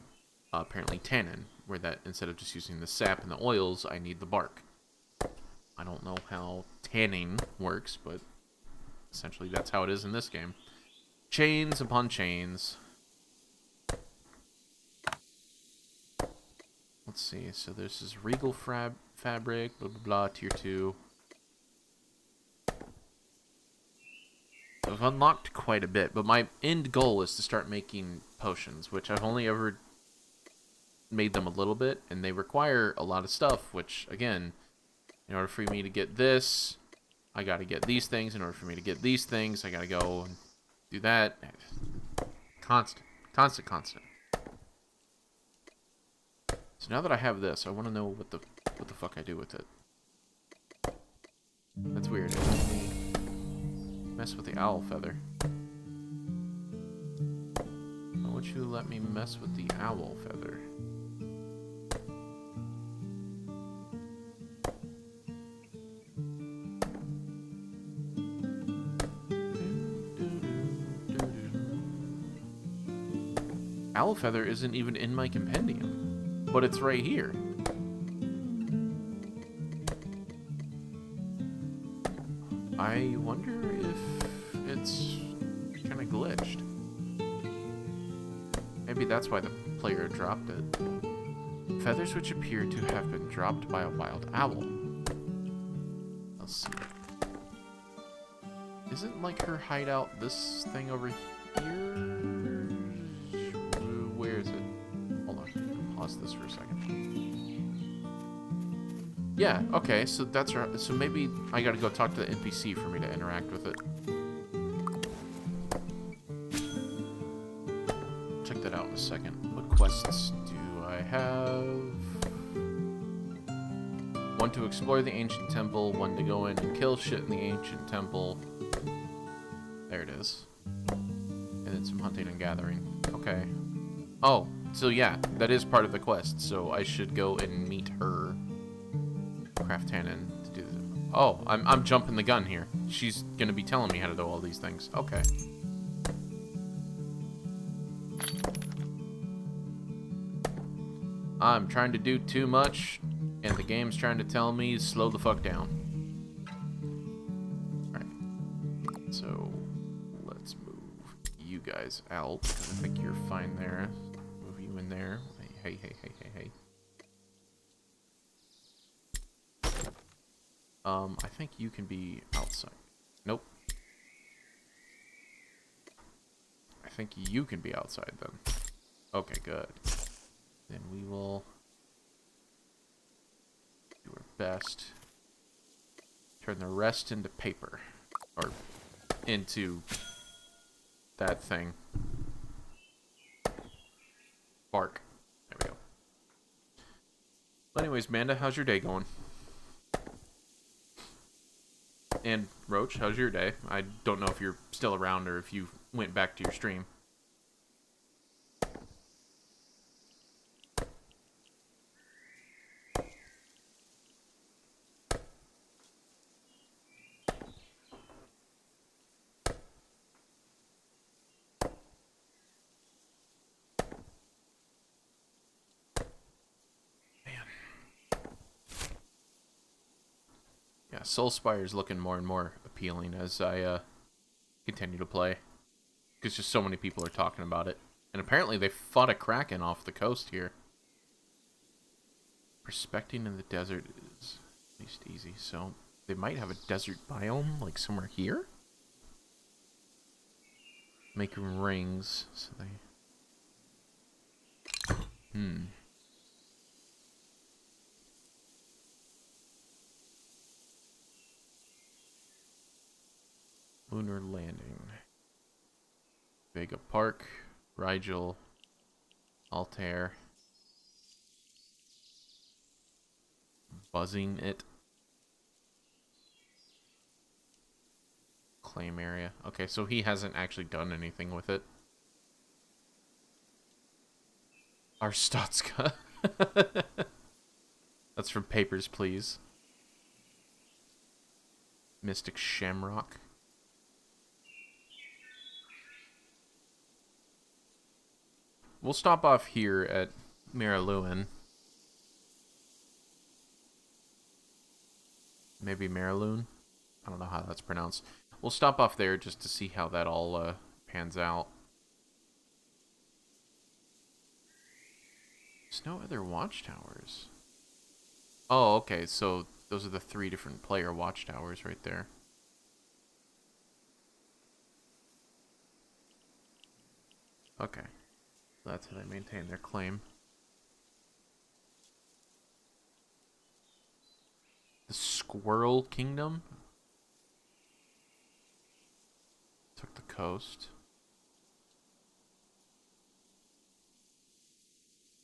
A: apparently tannin, where that instead of just using the sap and the oils, I need the bark. I don't know how tanning works, but essentially that's how it is in this game. Chains upon chains. Let's see, so this is regal fabric, blah blah blah, tier 2. I've unlocked quite a bit, but my end goal is to start making potions, which I've only ever made them a little bit, and they require a lot of stuff, which, again, in order for me to get this, I gotta get these things. In order for me to get these things, I gotta go and do that. Constant. So now that I have this, I want to know what the fuck I do with it. That's weird. Let me mess with the owl feather. Why would you let me mess with the owl feather? Owl feather isn't even in my compendium, but it's right here. I wonder if it's kind of glitched. Maybe that's why the player dropped it. Feathers which appear to have been dropped by a wild owl. Let's see. Isn't like her hideout this thing over here? Where is it? Hold on. Pause this for a second. Yeah, okay, so that's right. So maybe I gotta go talk to the NPC for me to interact with it. Check that out in a second. What quests do I have? One to explore the ancient temple, one to go in and kill shit in the ancient temple. There it is. And then some hunting and gathering. Okay. Oh, So yeah, that is part of the quest. So I should go and meet her. Craft Tannin to do this. Oh, I'm jumping the gun here. She's gonna be telling me how to do all these things. Okay. I'm trying to do too much, and the game's trying to tell me slow the fuck down. Alright. So, let's move you guys out. I think you're fine there. Move you in there. Hey. I think you can be outside. Nope. I think you can be outside then. Okay, good. Then we will do our best. Turn the rest into paper. Or into that thing. Bark. There we go. Well, anyways, Manda, how's your day going? And Roach, how's your day? I don't know if you're still around or if you went back to your stream. Yeah, Soulspire's looking more and more appealing as I continue to play. Because just so many people are talking about it. And apparently they fought a kraken off the coast here. Prospecting in the desert is at least easy, so they might have a desert biome, like somewhere here? Making rings, so they... Lunar Landing. Vega Park, Rigel, Altair. Buzzing it. Claim area. Okay, so he hasn't actually done anything with it. Arstotzka. That's from Papers, Please. Mystic Shamrock. We'll stop off here at Mariluin. Maybe Mariloon? I don't know how that's pronounced. We'll stop off there just to see how that all pans out. There's no other watchtowers. Oh, okay, so those are the 3 different player watchtowers right there. Okay. That's how they maintain their claim. The Squirrel Kingdom? Took the coast.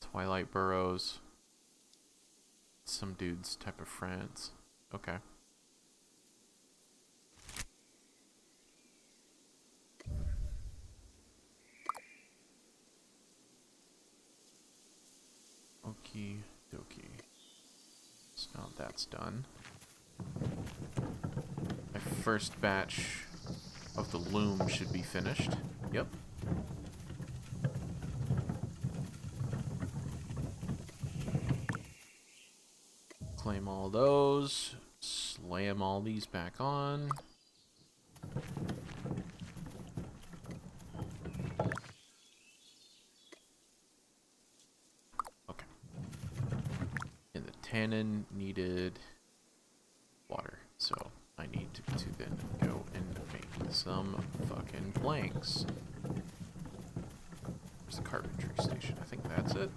A: Twilight Burrows. Some dude's type of France. Okay. Okie dokie. So now that's done. My first batch of the loom should be finished. Yep. Claim all those. Slam all these back on. Okay. And the tannin needed water, so I need to then go and make some fucking planks. There's the carpentry station. I think that's it.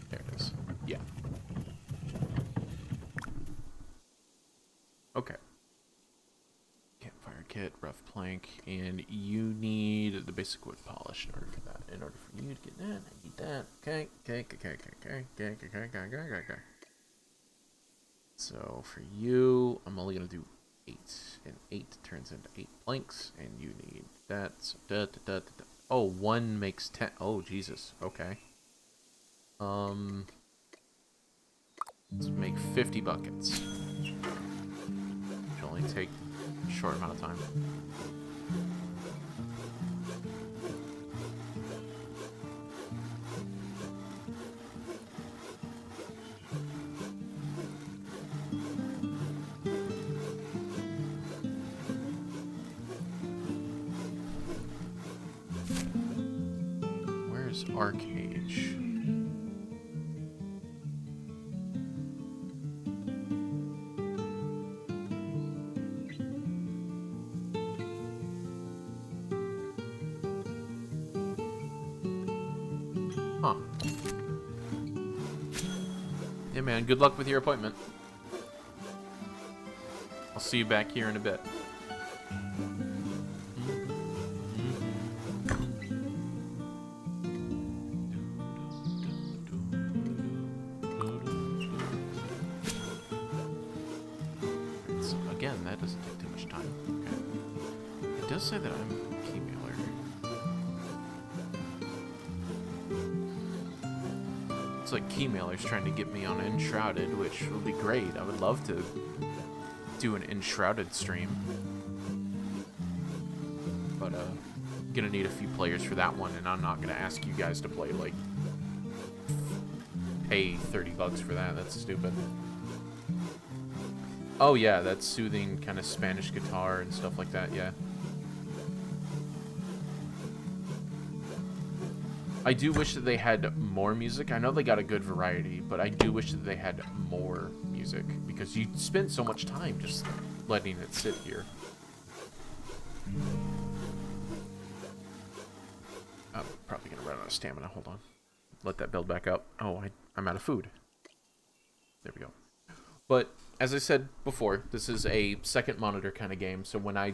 A: There it is. Yeah. Okay. Campfire kit, rough plank, and you need the basic wood polish in order for that. In order for you to get that, I need that. Okay. So for you, I'm only gonna do 8, and 8 turns into 8 planks, and you need that. So Oh, 1 makes 10. Oh, Jesus. Okay. Let's make 50 buckets. Should only take a short amount of time. Where's Arcage? Huh. Yeah, man, good luck with your appointment. I'll see you back here in a bit. So again, that doesn't take too much time. Okay. It does say that I'm Keymailer. It's like Keymailer's trying to get me on Enshrouded, which would be great. I would love to do an Enshrouded stream. But, gonna need a few players for that one, and I'm not gonna ask you guys to play, like, pay 30 bucks for that. That's stupid. Oh, yeah, that's soothing kind of Spanish guitar and stuff like that, yeah. I do wish that they had more music. I know they got a good variety, but I do wish that they had more music, because you spend so much time just letting it sit here. I'm probably going to run out of stamina. Hold on. Let that build back up. Oh, I'm out of food. There we go. But, as I said before, this is a second monitor kind of game, so when I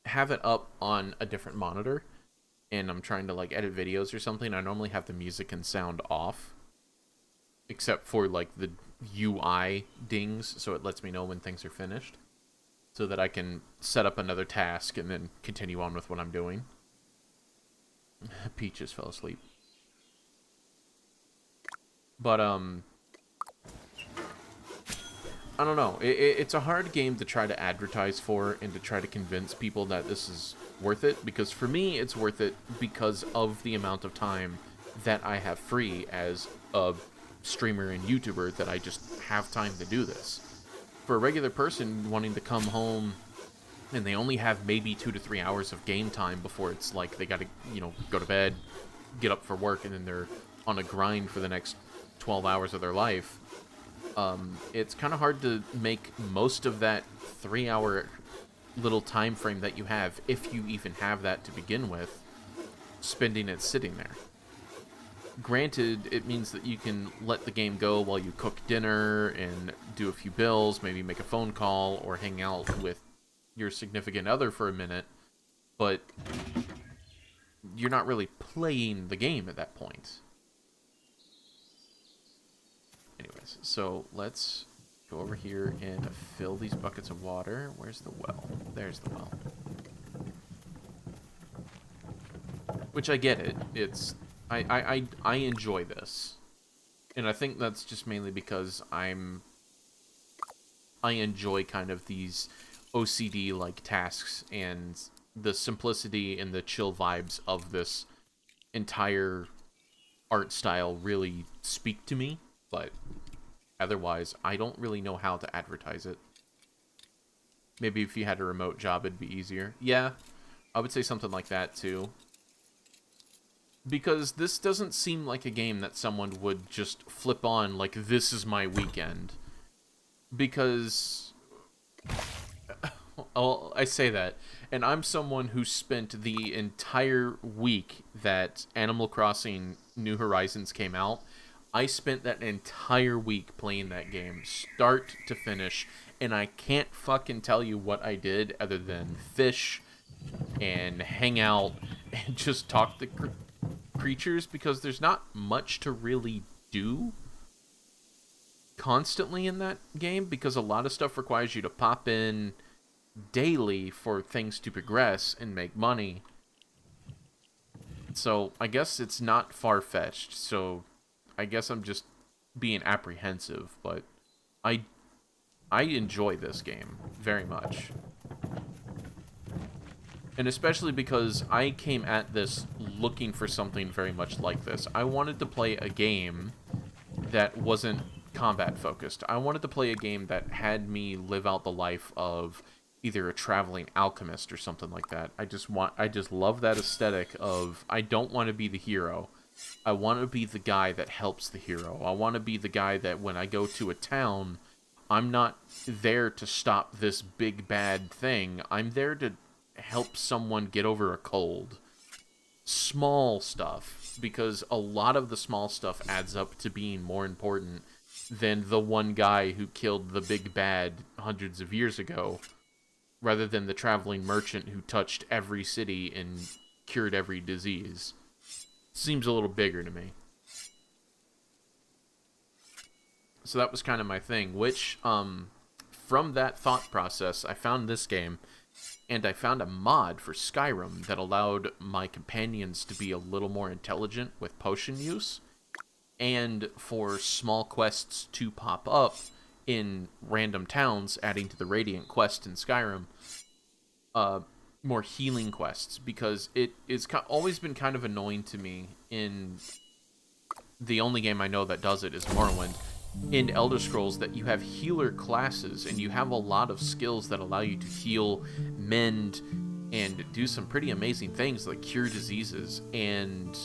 A: have it up on a different monitor, and I'm trying to, like, edit videos or something, I normally have the music and sound off. Except for, like, the UI dings, so it lets me know when things are finished. So that I can set up another task and then continue on with what I'm doing. Peaches fell asleep. But, I don't know. It's a hard game to try to advertise for and to try to convince people that this is worth it. Because for me, it's worth it because of the amount of time that I have free as a streamer and YouTuber, that I just have time to do this. For a regular person wanting to come home and they only have maybe 2 to 3 hours of game time before it's like they gotta, you know, go to bed, get up for work, and then they're on a grind for the next 12 hours of their life. It's kind of hard to make most of that 3-hour little time frame that you have, if you even have that to begin with, spending it sitting there. Granted, it means that you can let the game go while you cook dinner and do a few bills, maybe make a phone call or hang out with your significant other for a minute, but you're not really playing the game at that point. Anyways, so let's go over here and fill these buckets of water. Where's the well? There's the well. Which I get it. It's I enjoy this. And I think that's just mainly because I enjoy kind of these OCD like tasks, and the simplicity and the chill vibes of this entire art style really speak to me. But otherwise, I don't really know how to advertise it. Maybe if you had a remote job, it'd be easier. Yeah, I would say something like that, too. Because this doesn't seem like a game that someone would just flip on, like, this is my weekend. Because, well, I say that, and I'm someone who spent the entire week that Animal Crossing New Horizons came out. I spent that entire week playing that game, start to finish, and I can't fucking tell you what I did other than fish and hang out and just talk to creatures, because there's not much to really do constantly in that game, because a lot of stuff requires you to pop in daily for things to progress and make money. So I guess it's not far-fetched, so I guess I'm just being apprehensive, but I I enjoy this game very much. And especially because I came at this looking for something very much like this. I wanted to play a game that wasn't combat focused. I wanted to play a game that had me live out the life of either a traveling alchemist or something like that. I just love that aesthetic of, I don't want to be the hero. I want to be the guy that helps the hero. I want to be the guy that when I go to a town, I'm not there to stop this big bad thing. I'm there to help someone get over a cold. Small stuff, because a lot of the small stuff adds up to being more important than the one guy who killed the big bad hundreds of years ago, rather than the traveling merchant who touched every city and cured every disease. Seems a little bigger to me. So that was kind of my thing, which, from that thought process, I found this game, and I found a mod for Skyrim that allowed my companions to be a little more intelligent with potion use, and for small quests to pop up in random towns, adding to the Radiant quest in Skyrim, more healing quests, because it's always been kind of annoying to me in the only game I know that does it is Morrowind, in Elder Scrolls, that you have healer classes, and you have a lot of skills that allow you to heal, mend, and do some pretty amazing things like cure diseases, and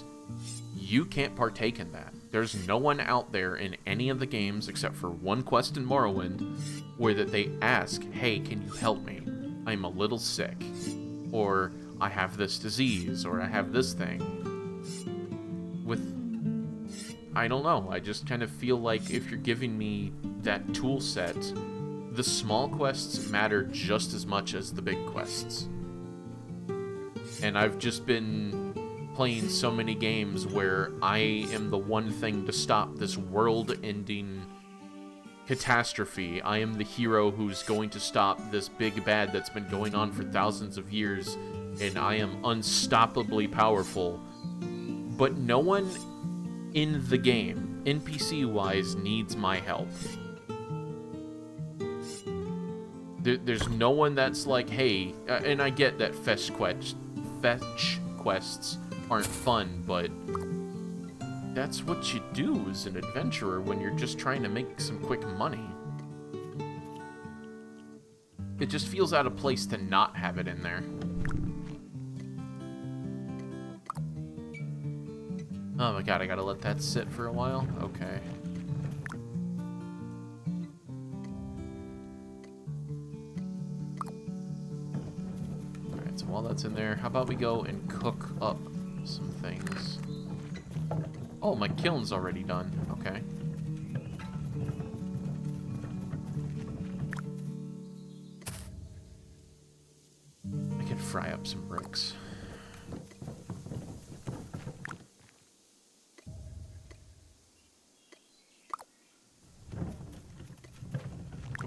A: you can't partake in that. There's no one out there in any of the games, except for one quest in Morrowind, where that they ask, hey, can you help me? I'm a little sick. Or, I have this disease, or I have this thing. I don't know, I just kind of feel like if you're giving me that tool set, the small quests matter just as much as the big quests. And I've just been playing so many games where I am the one thing to stop this world-ending catastrophe. I am the hero who's going to stop this big bad that's been going on for thousands of years, and I am unstoppably powerful. But no one in the game, NPC-wise, needs my help. There's no one that's like, hey, and I get that fetch quests aren't fun, but that's what you do as an adventurer when you're just trying to make some quick money. It just feels out of place to not have it in there. Oh my god, I gotta let that sit for a while? Okay. Alright, so while that's in there, how about we go and cook up some things? Oh, my kiln's already done. Okay. I can fry up some bricks.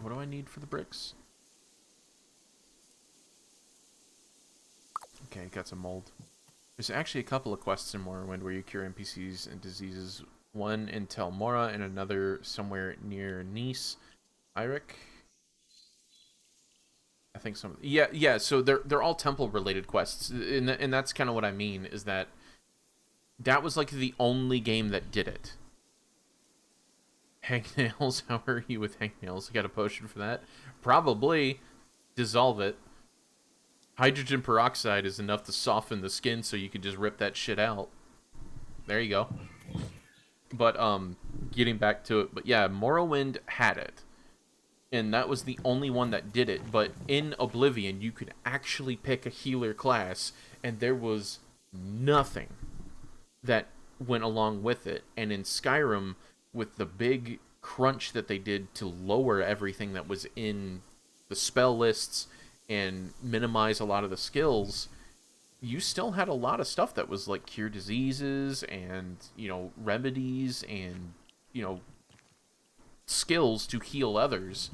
A: What do I need for the bricks? Okay, got some mold. There's actually a couple of quests in Morrowind where you cure NPCs and diseases. One in Tel Mora and another somewhere near Nice. Eirik? I think some... Yeah, so they're all temple-related quests. And that's kind of what I mean, is that was like the only game that did it. Hangnails? How are you with hangnails? You got a potion for that? Probably. Dissolve it. Hydrogen peroxide is enough to soften the skin so you can just rip that shit out. There you go. But, getting back to it. But yeah, Morrowind had it. And that was the only one that did it. But in Oblivion, you could actually pick a healer class, and there was nothing that went along with it. And in Skyrim, with the big crunch that they did to lower everything that was in the spell lists and minimize a lot of the skills, you still had a lot of stuff that was like cure diseases and, you know, remedies and, you know, skills to heal others.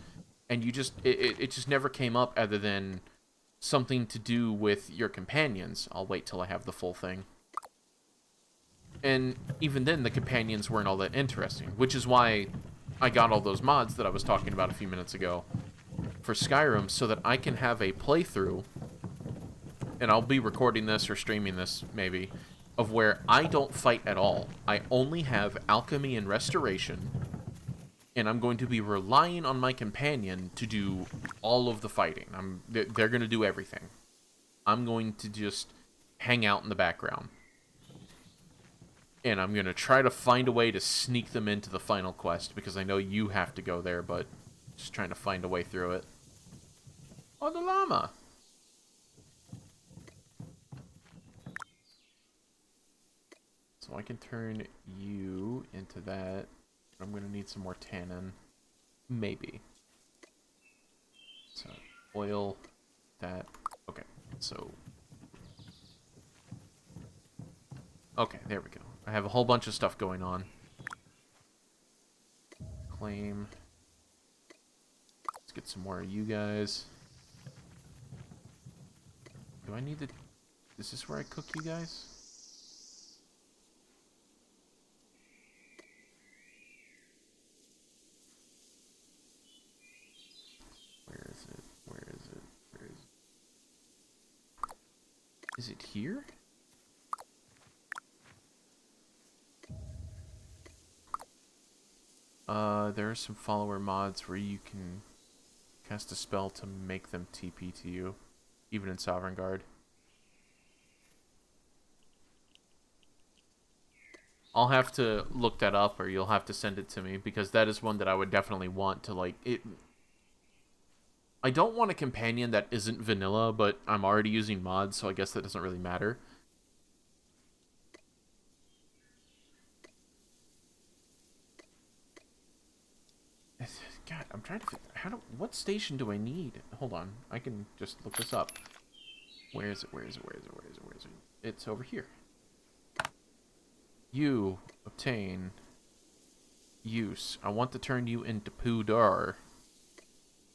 A: And you just, it just never came up other than something to do with your companions. I'll wait till I have the full thing. And even then, the companions weren't all that interesting, which is why I got all those mods that I was talking about a few minutes ago for Skyrim, so that I can have a playthrough, and I'll be recording this or streaming this, maybe, of where I don't fight at all. I only have alchemy and restoration, and I'm going to be relying on my companion to do all of the fighting. They're going to do everything. I'm going to just hang out in the background. And I'm going to try to find a way to sneak them into the final quest, because I know you have to go there, but just trying to find a way through it. Oh, the llama! So I can turn you into that. I'm going to need some more tannin. Maybe. So, oil, that. Okay, so... Okay, there we go. I have a whole bunch of stuff going on. Claim. Let's get some more of you guys. Do I need to... Is this where I cook you guys? Where is it? Where is it? Where is it? Is it here? There are some follower mods where you can cast a spell to make them TP to you, even in Sovereign Guard. I'll have to look that up, or you'll have to send it to me, because that is one that I would definitely want to, like, it... I don't want a companion that isn't vanilla, but I'm already using mods, so I guess that doesn't really matter. God, I'm trying to figure... What station do I need? Hold on, I can just look this up. Where is it? Where is it? Where is it? Where is it? Where is it? It's over here. You obtain use. I want to turn you into Pudar.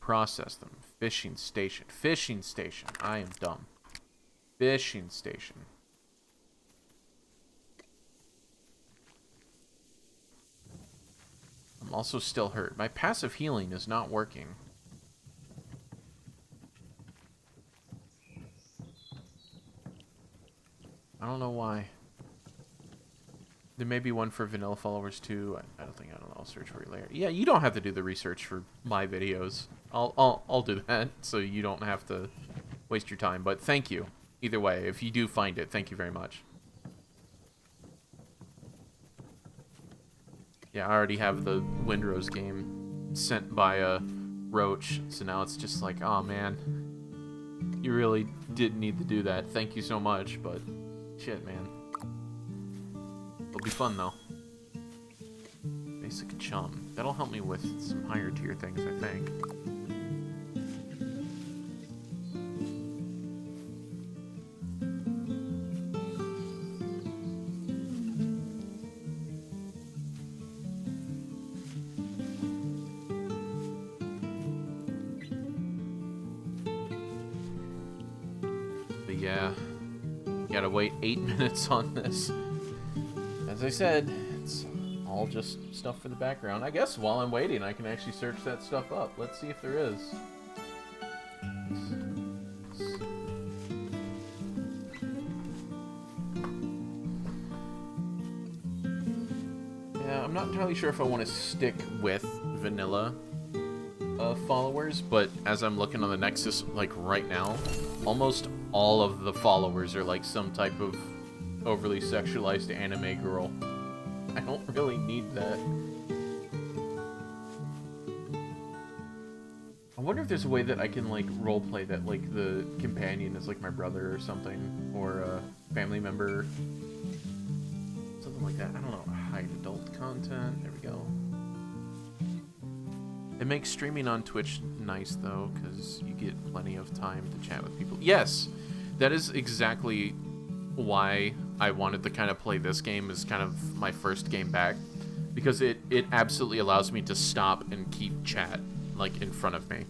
A: Process them. Fishing station. Fishing station. I am dumb. Fishing station. I'm also still hurt. My passive healing is not working. I don't know why. There may be one for vanilla followers too. I don't know. I'll search for you later. Yeah, you don't have to do the research for my videos. I'll do that so you don't have to waste your time. But thank you. Either way, if you do find it, thank you very much. Yeah, I already have the Windrose game sent by a Roach, so now it's just like, oh man, you really didn't need to do that. Thank you so much, but shit, man. It'll be fun though. Basic chum. That'll help me with some higher tier things, I think. Yeah, gotta wait 8 minutes on this. As I said, it's all just stuff for the background. I guess while I'm waiting, I can actually search that stuff up. Let's see if there is. Yeah, I'm not entirely sure if I want to stick with vanilla followers, but as I'm looking on the Nexus, like right now, almost all of the followers are like some type of overly sexualized anime girl. I don't really need that. I wonder if there's a way that I can like roleplay that like the companion is like my brother or something, or a family member, something like that. I don't know. Hide adult content. There we go. It makes streaming on Twitch nice, though, because you get plenty of time to chat with people. Yes, that is exactly why I wanted to kind of play this game as kind of my first game back, because it absolutely allows me to stop and keep chat, like, in front of me,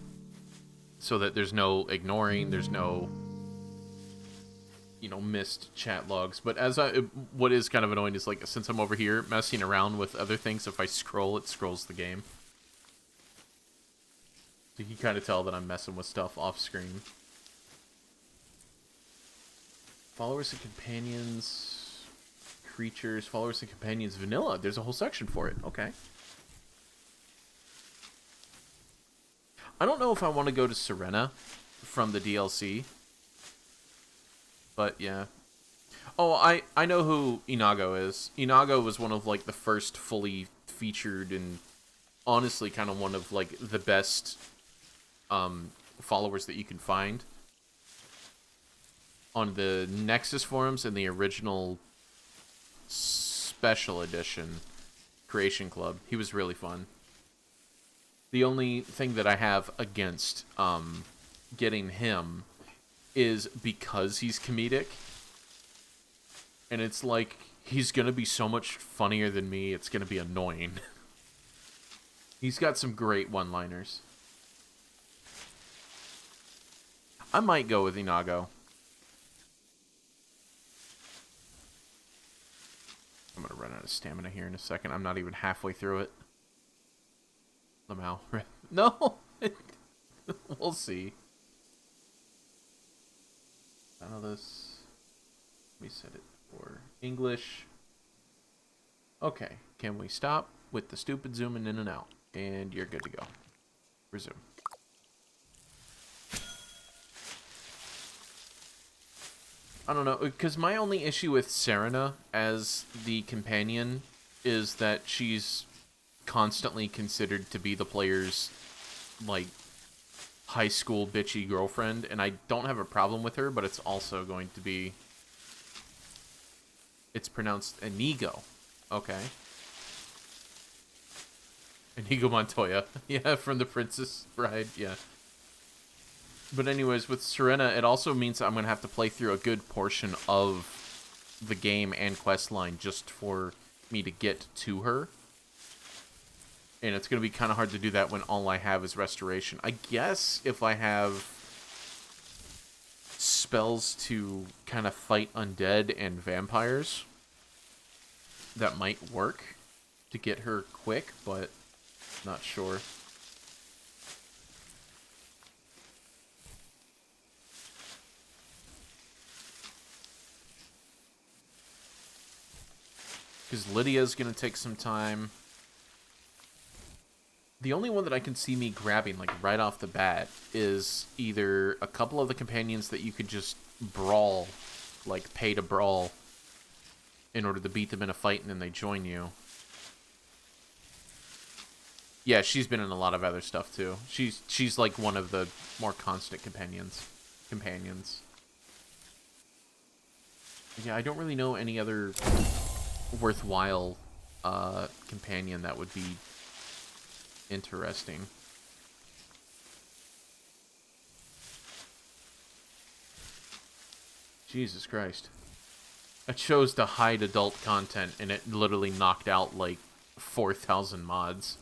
A: so that there's no ignoring, there's no... you know, missed chat logs. But what is kind of annoying is, like, since I'm over here messing around with other things, if I scroll, it scrolls the game. So you can kind of tell that I'm messing with stuff off screen. Followers and companions, creatures, followers and companions, vanilla. There's a whole section for it. Okay. I don't know if I want to go to Serena from the DLC. But, yeah. Oh, I know who Inago is. Inago was one of, like, the first fully featured and honestly kind of one of, like, the best followers that you can find on the Nexus forums and the original special edition Creation Club. He was really fun. The only thing that I have against getting him is because he's comedic. And it's like, he's gonna be so much funnier than me, it's gonna be annoying. He's got some great one-liners. I might go with Inago. I'm gonna run out of stamina here in a second. I'm not even halfway through it. Lamau. No! We'll see. None of this. Let me set it for English. Okay. Can we stop with the stupid zooming in and out? And you're good to go. Resume. I don't know, because my only issue with Serena as the companion is that she's constantly considered to be the player's, like, high school bitchy girlfriend, and I don't have a problem with her, but it's also going to be... It's pronounced Inigo. Okay. Inigo Montoya. Yeah, from The Princess Bride, yeah. But anyways, with Serena, it also means that I'm going to have to play through a good portion of the game and questline just for me to get to her. And it's going to be kind of hard to do that when all I have is restoration. I guess if I have spells to kind of fight undead and vampires, that might work to get her quick, but not sure. Because Lydia's going to take some time. The only one that I can see me grabbing, like, right off the bat is either a couple of the companions that you could just brawl, like, pay to brawl in order to beat them in a fight and then they join you. Yeah, she's been in a lot of other stuff, too. She's like, one of the more constant companions. Yeah, I don't really know any other worthwhile companion that would be interesting. Jesus Christ. I chose to hide adult content and it literally knocked out like 4,000 mods.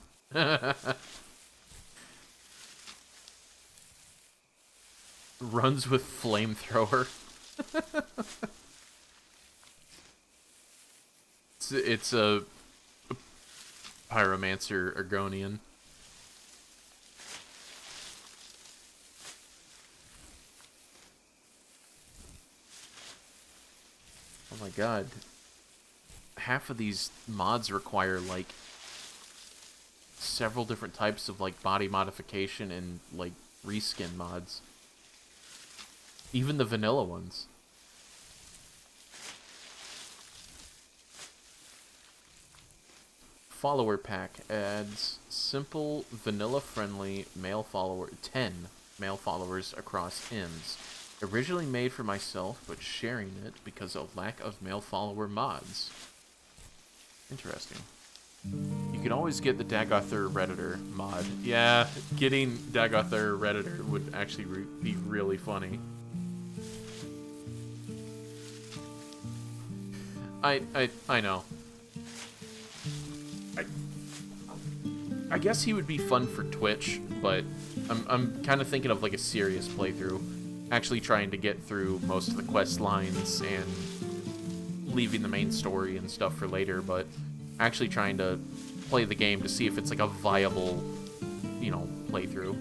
A: Runs with flamethrower. It's a pyromancer Argonian. Oh my god. Half of these mods require, like, several different types of, like, body modification and, like, reskin mods. Even the vanilla ones. Follower pack adds simple, vanilla-friendly male follower 10 male followers across ends. Originally made for myself, but sharing it because of lack of male follower mods. Interesting. You can always get the Dagothur Redditor mod. Yeah, getting Dagothur Redditor would actually be really funny. I know. I guess he would be fun for Twitch, but I'm kind of thinking of like a serious playthrough. actually trying to get through most of the quest lines and leaving the main story and stuff for later, but actually trying to play the game to see if it's like a viable, you know, playthrough,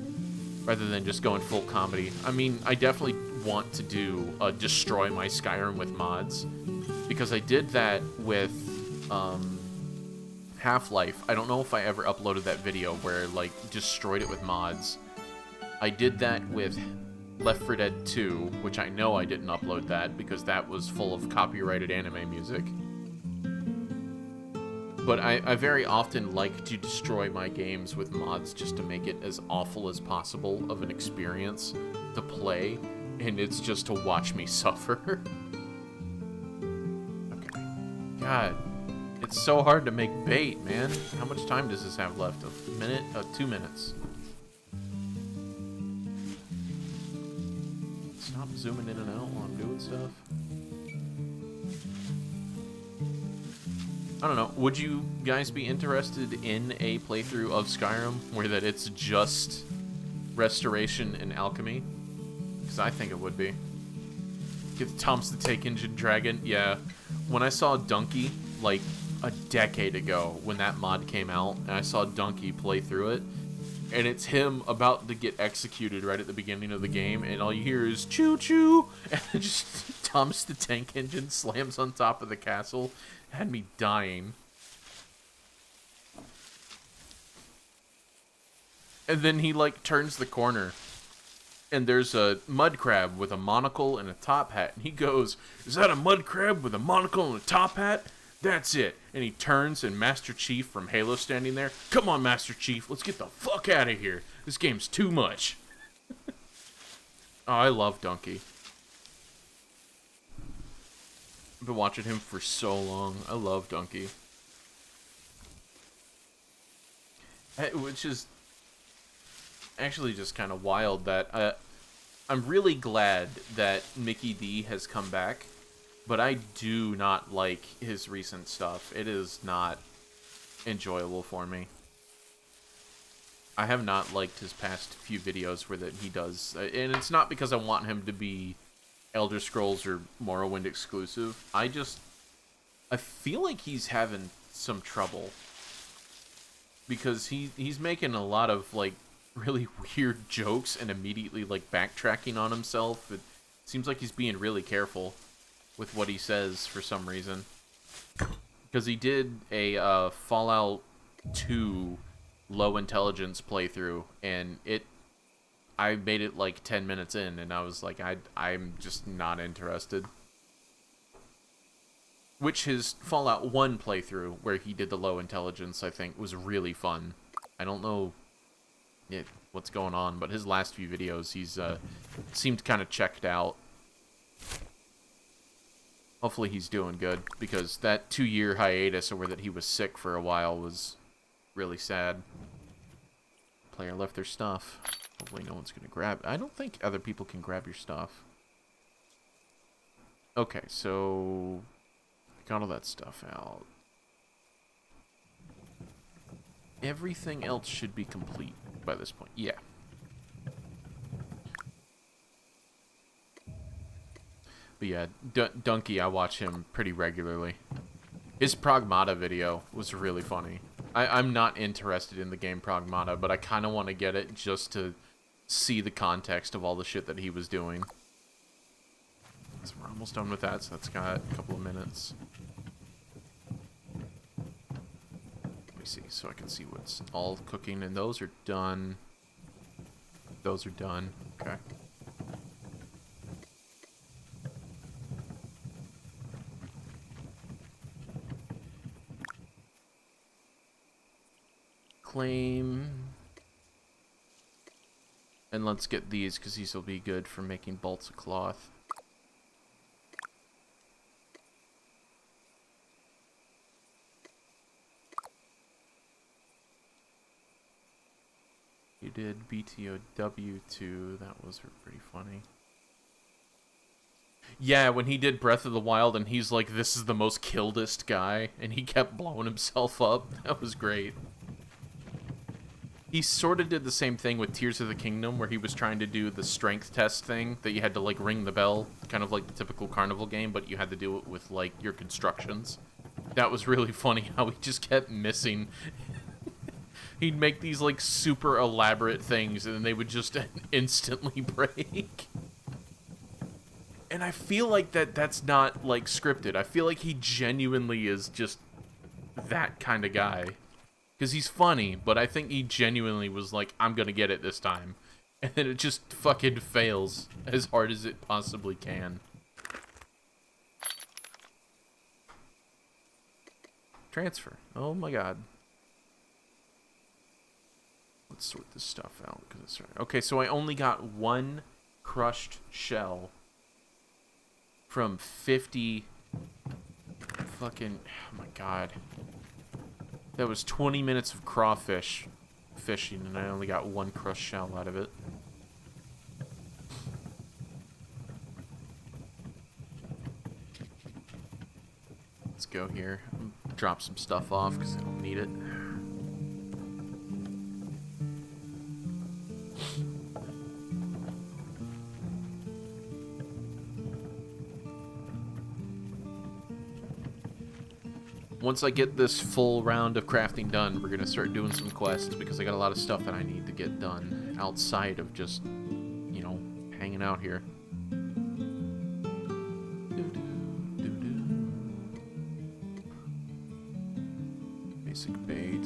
A: rather than just going full comedy. I mean, I definitely want to do a destroy my Skyrim with mods, because I did that with Half-Life. I don't know if I ever uploaded that video where, like, destroyed it with mods. I did that with Left 4 Dead 2, which I know I didn't upload that because that was full of copyrighted anime music. But I very often like to destroy my games with mods just to make it as awful as possible of an experience to play, and it's just to watch me suffer. Okay. God, it's so hard to make bait, man. How much time does this have left? A minute? 2 minutes. Stop zooming in and out while I'm doing stuff. I don't know. Would you guys be interested in a playthrough of Skyrim where that it's just restoration and alchemy? Because I think it would be. Get Tom's the Tank Engine Dragon. Yeah. When I saw Donkey, like, a decade ago, when that mod came out, and I saw Donkey play through it, and it's him about to get executed right at the beginning of the game, and all you hear is choo-choo, and then just Tom's the Tank Engine slams on top of the castle. It had me dying. And then he, like, turns the corner, and there's a mud crab with a monocle and a top hat, and he goes, "Is that a mud crab with a monocle and a top hat? That's it." And he turns, and Master Chief from Halo standing there. "Come on, Master Chief, let's get the fuck out of here. This game's too much." Oh, I love Donkey. I've been watching him for so long. I love Donkey. Which is actually just kind of wild that I'm really glad that Mickey D has come back, but I do not like his recent stuff. It is not enjoyable for me. I have not liked his past few videos where that he does, and it's not because I want him to be Elder Scrolls or Morrowind exclusive. I feel like he's having some trouble because he's making a lot of like really weird jokes and immediately like backtracking on himself. It seems like he's being really careful with what he says for some reason. Because he did a Fallout 2 low intelligence playthrough, and I made it like 10 minutes in, and I was like, I'm just not interested. Which his Fallout 1 playthrough, where he did the low intelligence, I think, was really fun. I don't know what's going on, but his last few videos, he's seemed kind of checked out. Hopefully he's doing good, because that 2-year hiatus, or where that he was sick for a while, was really sad. Player left their stuff. Hopefully no one's going to grab it. I don't think other people can grab your stuff. Okay, so got all that stuff out. Everything else should be complete by this point. Yeah. But yeah, Donkey, I watch him pretty regularly. His Pragmata video was really funny. I'm not interested in the game Pragmata, but I kind of want to get it just to see the context of all the shit that he was doing. So we're almost done with that, so that's got a couple of minutes. Let me see, so I can see what's all cooking, and those are done. Those are done. Okay. Claim. And let's get these, because these will be good for making bolts of cloth. You did BTOW too. That was pretty funny. Yeah, when he did Breath of the Wild and he's like, this is the most killedest guy, and he kept blowing himself up. That was great. He sort of did the same thing with Tears of the Kingdom, where he was trying to do the strength test thing, that you had to, like, ring the bell, kind of like the typical carnival game, but you had to do it with, like, your constructions. That was really funny, how he just kept missing. He'd make these, like, super elaborate things, and then they would just instantly break. And I feel like that's not, like, scripted. I feel like he genuinely is just that kind of guy. Because he's funny, but I think he genuinely was like, I'm gonna get it this time. And then it just fucking fails as hard as it possibly can. Transfer. Oh my god. Let's sort this stuff out. Cause it's right. Okay, so I only got one crushed shell from 50 fucking... Oh my god. That was 20 minutes of crawfish fishing, and I only got one crushed shell out of it. Let's go here. Drop some stuff off, because I don't need it. Once I get this full round of crafting done, we're going to start doing some quests, because I got a lot of stuff that I need to get done outside of just, you know, hanging out here. Basic bait.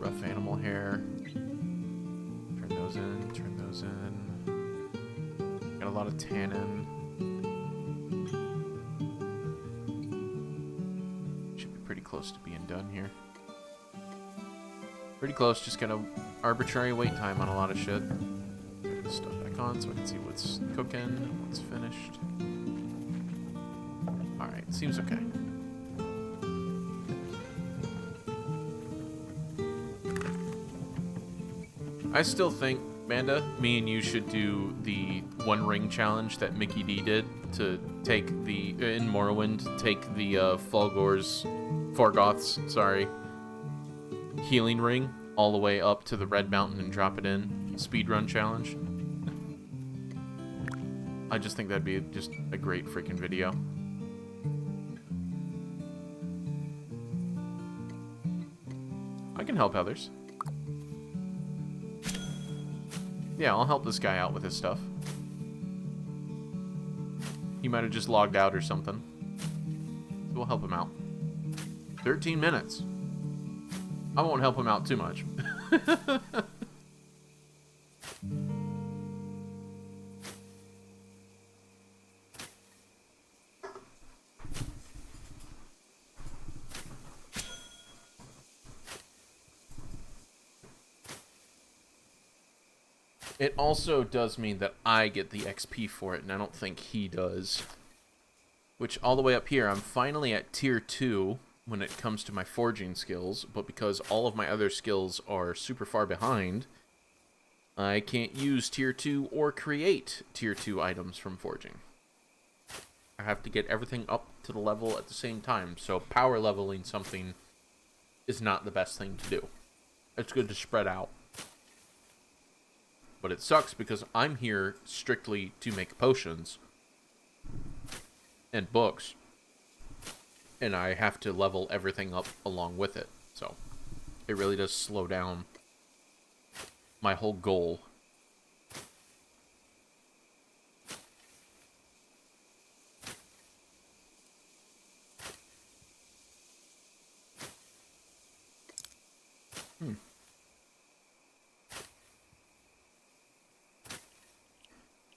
A: Rough animal hair. Turn those in, turn those in. Got a lot of tannin. Pretty close to being done here. Pretty close, just got a arbitrary wait time on a lot of shit. Put this stuff back on so I can see what's cooking, what's finished. Alright, seems okay. I still think, Manda, me and you should do the One Ring challenge that Mickey D did to take the, in Morrowind, take the Forgoth's, sorry, healing ring all the way up to the Red Mountain and drop it in. Speedrun challenge. I just think that'd be just a great freaking video. I can help others. Yeah, I'll help this guy out with his stuff. He might have just logged out or something. So we'll help him out. 13 minutes. I won't help him out too much. It also does mean that I get the XP for it, and I don't think he does. Which, all the way up here, I'm finally at tier 2 when it comes to my forging skills, but because all of my other skills are super far behind, I can't use tier 2 or create tier 2 items from forging. I have to get everything up to the level at the same time, so power leveling something is not the best thing to do. It's good to spread out. But it sucks because I'm here strictly to make potions and books, and I have to level everything up along with it. So it really does slow down my whole goal.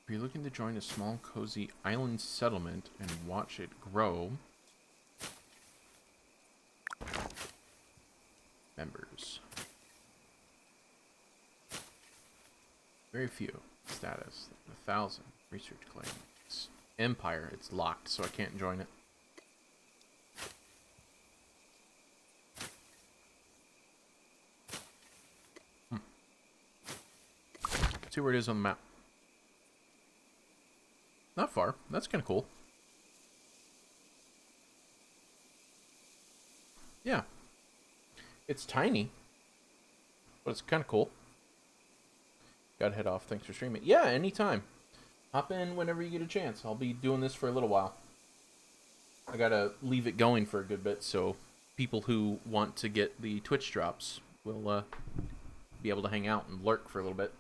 A: If you're looking to join a small, cozy island settlement and watch it grow, members. Very few. Status. 1,000. Research claims. Empire. It's locked, so I can't join it. See where it is on the map. Not far. That's kind of cool. Yeah. It's tiny. But it's kind of cool. Gotta head off. Thanks for streaming. Yeah, anytime. Hop in whenever you get a chance. I'll be doing this for a little while. I gotta leave it going for a good bit, so people who want to get the Twitch drops will be able to hang out and lurk for a little bit.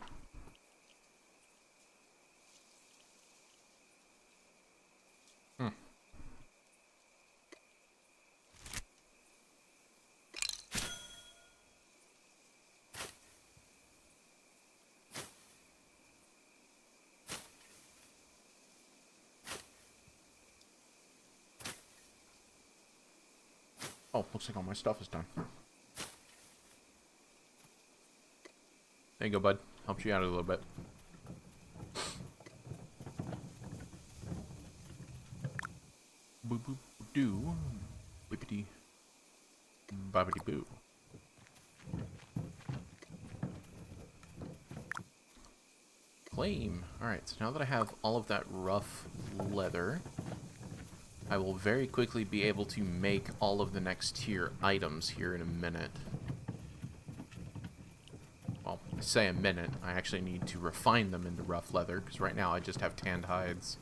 A: Oh, looks like all my stuff is done. There you go, bud. Helps you out a little bit. Boop boop doo. Whippity. Bobbity boo. Claim. Alright, so now that I have all of that rough leather, I will very quickly be able to make all of the next tier items here in a minute. Well, I say a minute. I actually need to refine them into rough leather, because right now I just have tanned hides.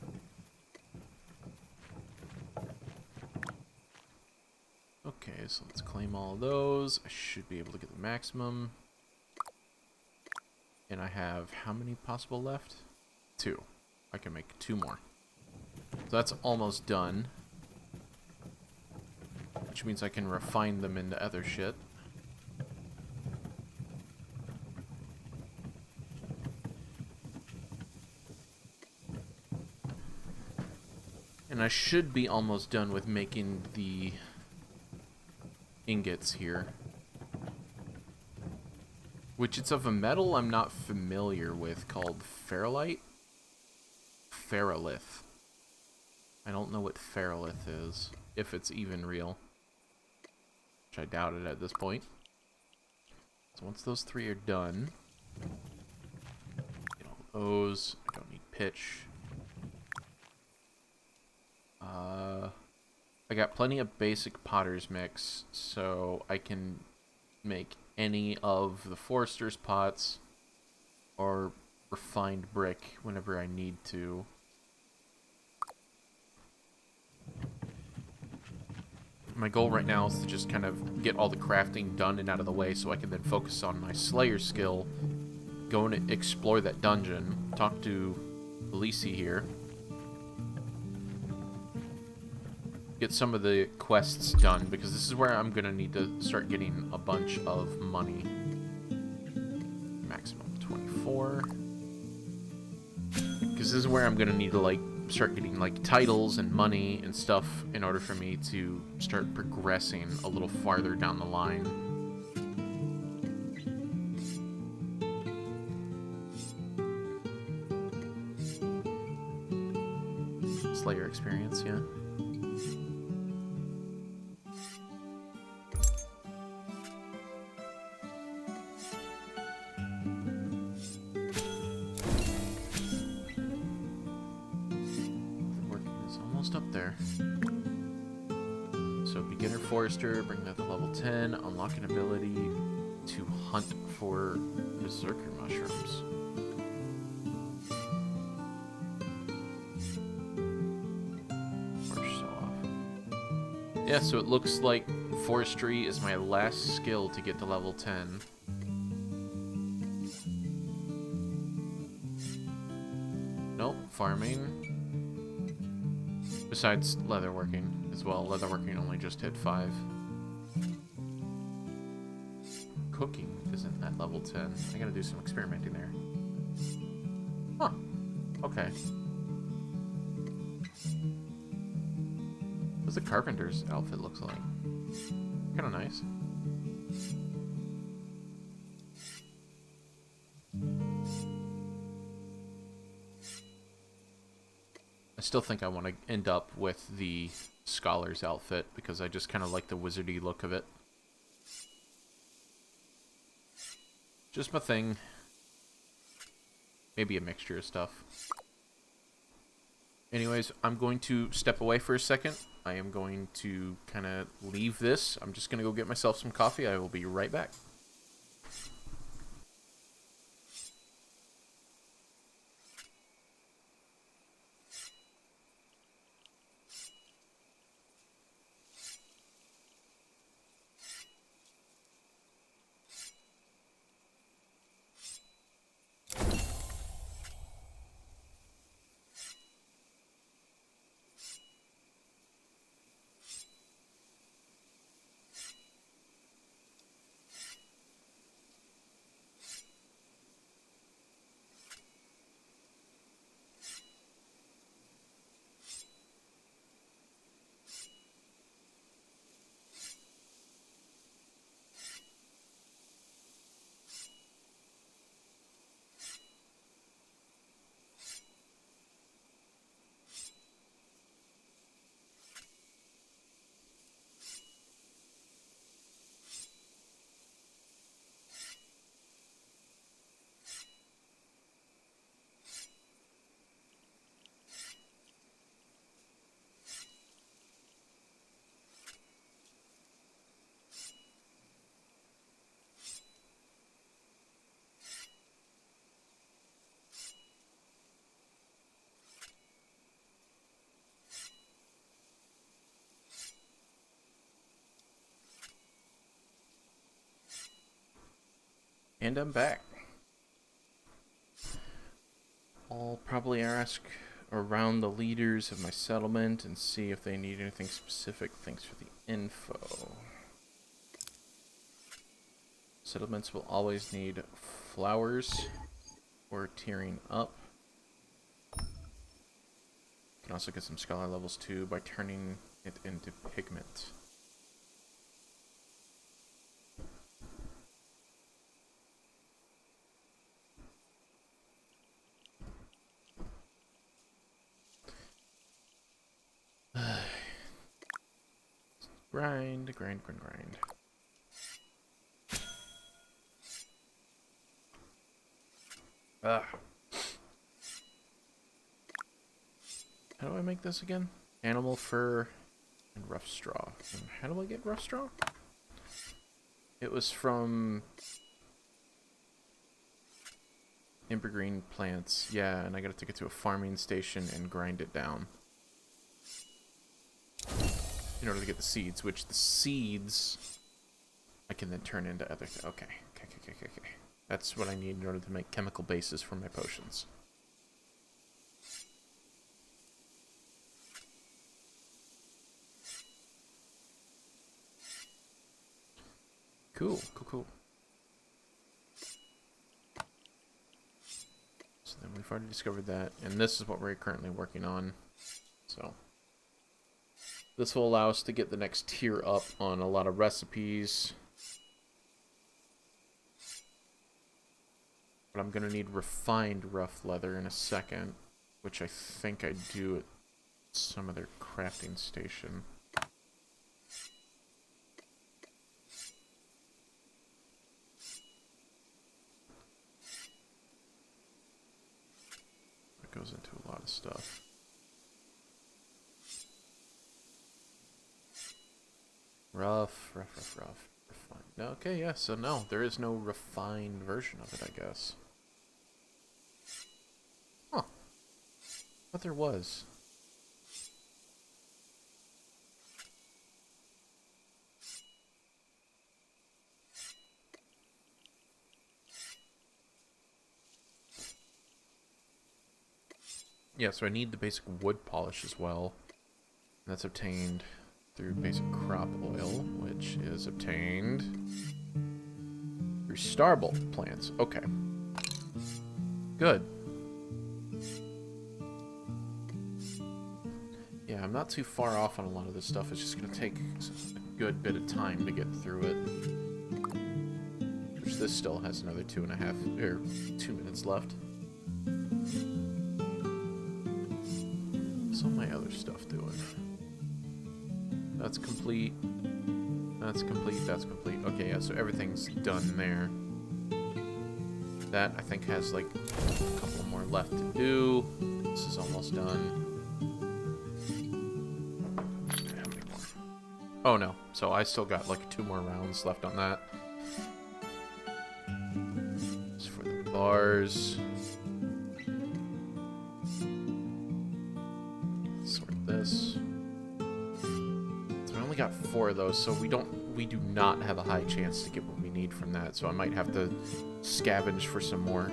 A: Okay, so let's claim all of those. I should be able to get the maximum. And I have how many possible left? 2. I can make 2 more. So that's almost done. Which means I can refine them into other shit. And I should be almost done with making the ingots here. Which it's of a metal I'm not familiar with called ferrolite? Ferrolith. I don't know what ferrolith is, if it's even real. Which I doubt it at this point. So once those 3 are done, get all those. I don't need pitch. I got plenty of basic potter's mix, so I can make any of the forester's pots or refined brick whenever I need to. My goal right now is to just kind of get all the crafting done and out of the way so I can then focus on my Slayer skill, go and explore that dungeon, talk to Elise here, get some of the quests done, because this is where I'm going to need to start getting a bunch of money. Maximum 24. Because this is where I'm going to need to, like, start getting, like, titles and money and stuff in order for me to start progressing a little farther down the line. Slayer experience, yeah. Forester, bring that to level 10, unlock an ability to hunt for berserker mushrooms. March so off. Yeah, so it looks like forestry is my last skill to get to level 10. Nope, farming. Besides leatherworking as well. Leatherworking only just hit 5. Cooking isn't at level 10. I gotta do some experimenting there. Huh. Okay. What's the carpenter's outfit looks like? Kinda nice. I still think I want to end up with the scholar's outfit because I just kind of like the wizardy look of it. Just my thing. Maybe a mixture of stuff. Anyways, I'm going to step away for a second. I am going to kind of leave this. I'm just going to go get myself some coffee. I will be right back. And I'm back. I'll probably ask around the leaders of my settlement and see if they need anything specific. Thanks for the info. Settlements will always need flowers or tearing up. You can also get some scholar levels too by turning it into pigment. Grind, grind, grind, grind. Ah. How do I make this again? Animal fur and rough straw. And how do I get rough straw? It was from Imbergreen plants. Yeah, and I gotta take it to a farming station and grind it down in order to get the seeds, which the seeds I can then turn into other things. Okay. That's what I need in order to make chemical bases for my potions. Cool. So then we've already discovered that, and this is what we're currently working on. So this will allow us to get the next tier up on a lot of recipes. But I'm going to need refined rough leather in a second, which I think I do at some other crafting station. It goes into a lot of stuff. Rough. Refined. Okay, yeah, so no, there is no refined version of it, I guess. Huh. But there was. Yeah, so I need the basic wood polish as well. And that's obtained through basic crop oil, which is obtained through starbolt plants. Okay. Good. Yeah, I'm not too far off on a lot of this stuff. It's just going to take a good bit of time to get through it. Which this still has another 2 minutes left. What's all my other stuff doing? That's complete. That's complete. That's complete. Okay, yeah, so everything's done there. That, I think, has, like, a couple more left to do. This is almost done. How many more? Oh, no. So I still got, like, 2 more rounds left on that. As for the bars... sort this. Got 4 of those, so we do not have a high chance to get what we need from that, so I might have to scavenge for some more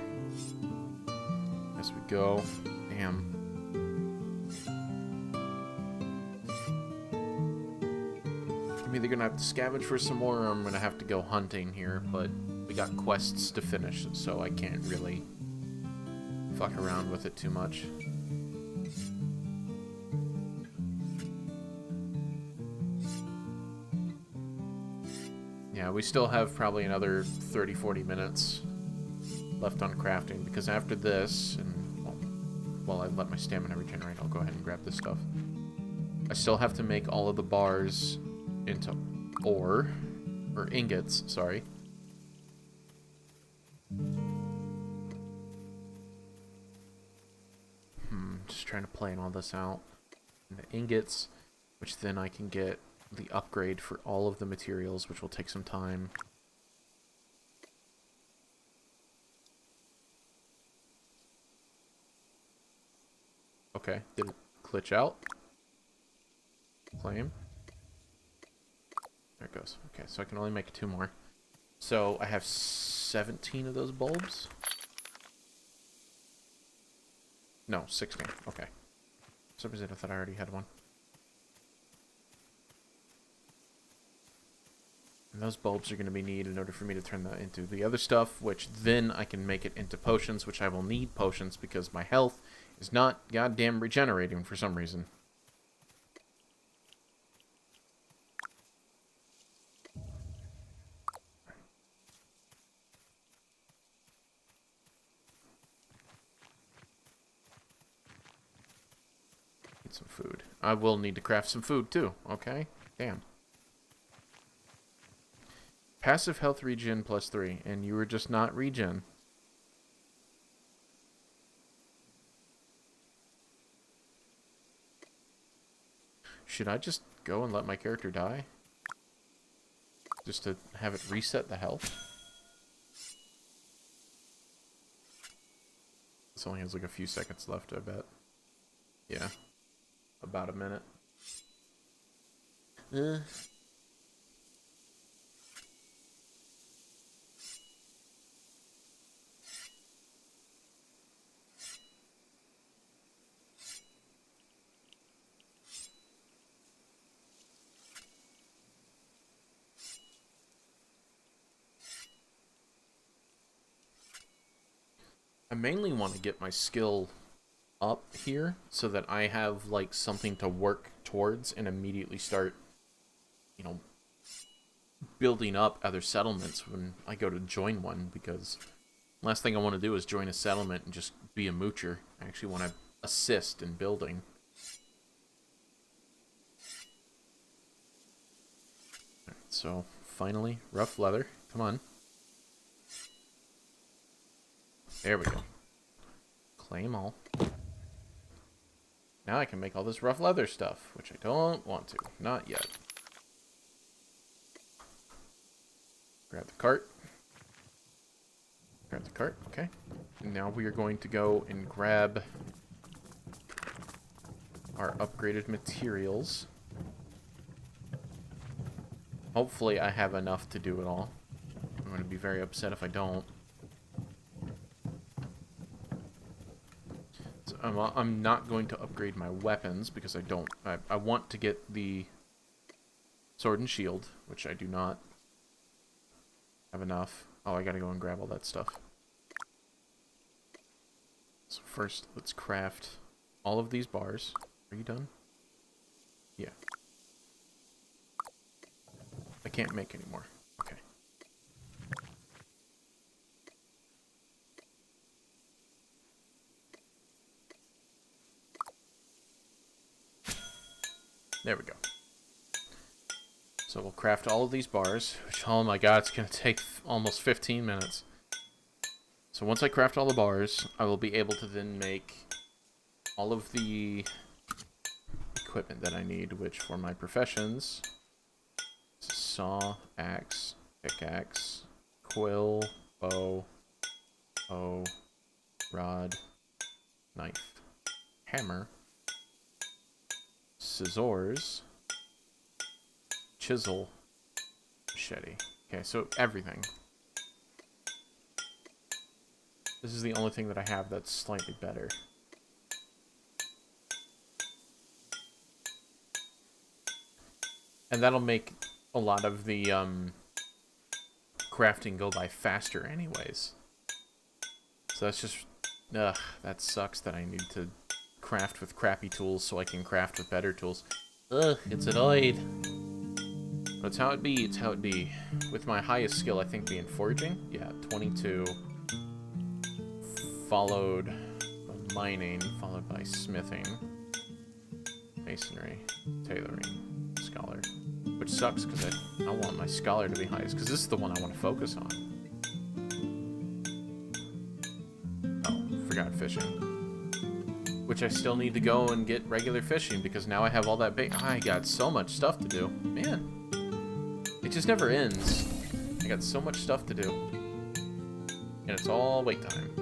A: as we go. Damn. I'm either gonna have to scavenge for some more or I'm gonna have to go hunting here, but we got quests to finish, so I can't really fuck around with it too much. Yeah, we still have probably another 30-40 minutes left on crafting, because after this, and well, while I let my stamina regenerate, I'll go ahead and grab this stuff. I still have to make all of the bars into ore, or ingots, sorry. Just trying to plan all this out. And the ingots, which then I can get the upgrade for all of the materials, which will take some time. Okay, did it glitch out? Claim. There it goes. Okay, so I can only make 2 more. So I have 17 of those bulbs? No, 16. Okay. For some reason I thought I already had one. And those bulbs are going to be needed in order for me to turn that into the other stuff, which then I can make it into potions, which I will need potions because my health is not goddamn regenerating for some reason. Need some food. I will need to craft some food too, okay? Damn. Passive health regen +3, and you were just not regen. Should I just go and let my character die? Just to have it reset the health? This only has like a few seconds left, I bet. Yeah. About a minute. I mainly want to get my skill up here so that I have like something to work towards and immediately start, you know, building up other settlements when I go to join one, because last thing I want to do is join a settlement and just be a moocher. I actually want to assist in building. So finally, rough leather. Come on. There we go. Claim all. Now I can make all this rough leather stuff, which I don't want to. Not yet. Grab the cart. Grab the cart, okay. And now we are going to go and grab our upgraded materials. Hopefully I have enough to do it all. I'm going to be very upset if I don't. I'm not going to upgrade my weapons because I don't. I want to get the sword and shield, which I do not have enough. Oh, I gotta go and grab all that stuff. So first, let's craft all of these bars. Are you done? Yeah. I can't make any more. Okay. There we go. So we'll craft all of these bars, which, oh my god, it's going to take almost 15 minutes. So once I craft all the bars, I will be able to then make all of the equipment that I need, which for my professions is saw, axe, pickaxe, quill, bow, rod, knife, hammer, scissors, chisel, machete. Okay, so everything. This is the only thing that I have that's slightly better. And that'll make a lot of the crafting go by faster anyways. So that's just... Ugh, that sucks that I need to craft with crappy tools so I can craft with better tools. Ugh, it's annoyed. But it's how it be, it's how it be. With my highest skill, I think, being foraging. Yeah, 22. Followed by mining, followed by smithing, masonry, tailoring, scholar. Which sucks, because I want my scholar to be highest, because this is the one I want to focus on. Oh, forgot fishing. Which I still need to go and get regular fishing, because now I have all that bait. I got so much stuff to do. Man. It just never ends. I got so much stuff to do. And it's all wait time.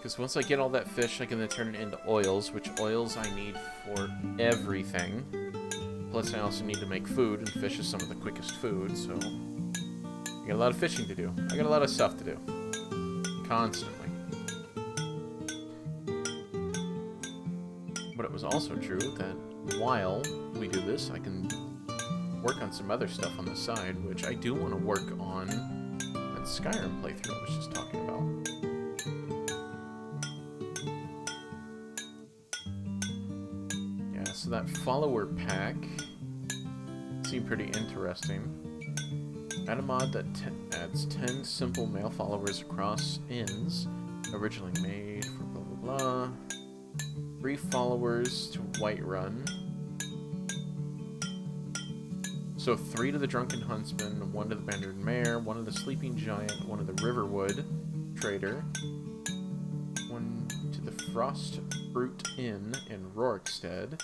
A: Because once I get all that fish, I can then turn it into oils, which oils I need for everything. Plus, I also need to make food, and fish is some of the quickest food, so... I got a lot of fishing to do. I got a lot of stuff to do. Constantly. But it was also true that while we do this, I can work on some other stuff on the side, which I do want to work on that Skyrim playthrough I was just talking about. Yeah, so that follower pack seemed pretty interesting. Add a mod that adds 10 simple male followers across inns, originally made for blah blah blah. 3 followers to Whiterun. So 3 to the Drunken Huntsman, 1 to the Bannered Mare, 1 to the Sleeping Giant, 1 to the Riverwood Trader, 1 to the Frost Fruit Inn in Rorikstead.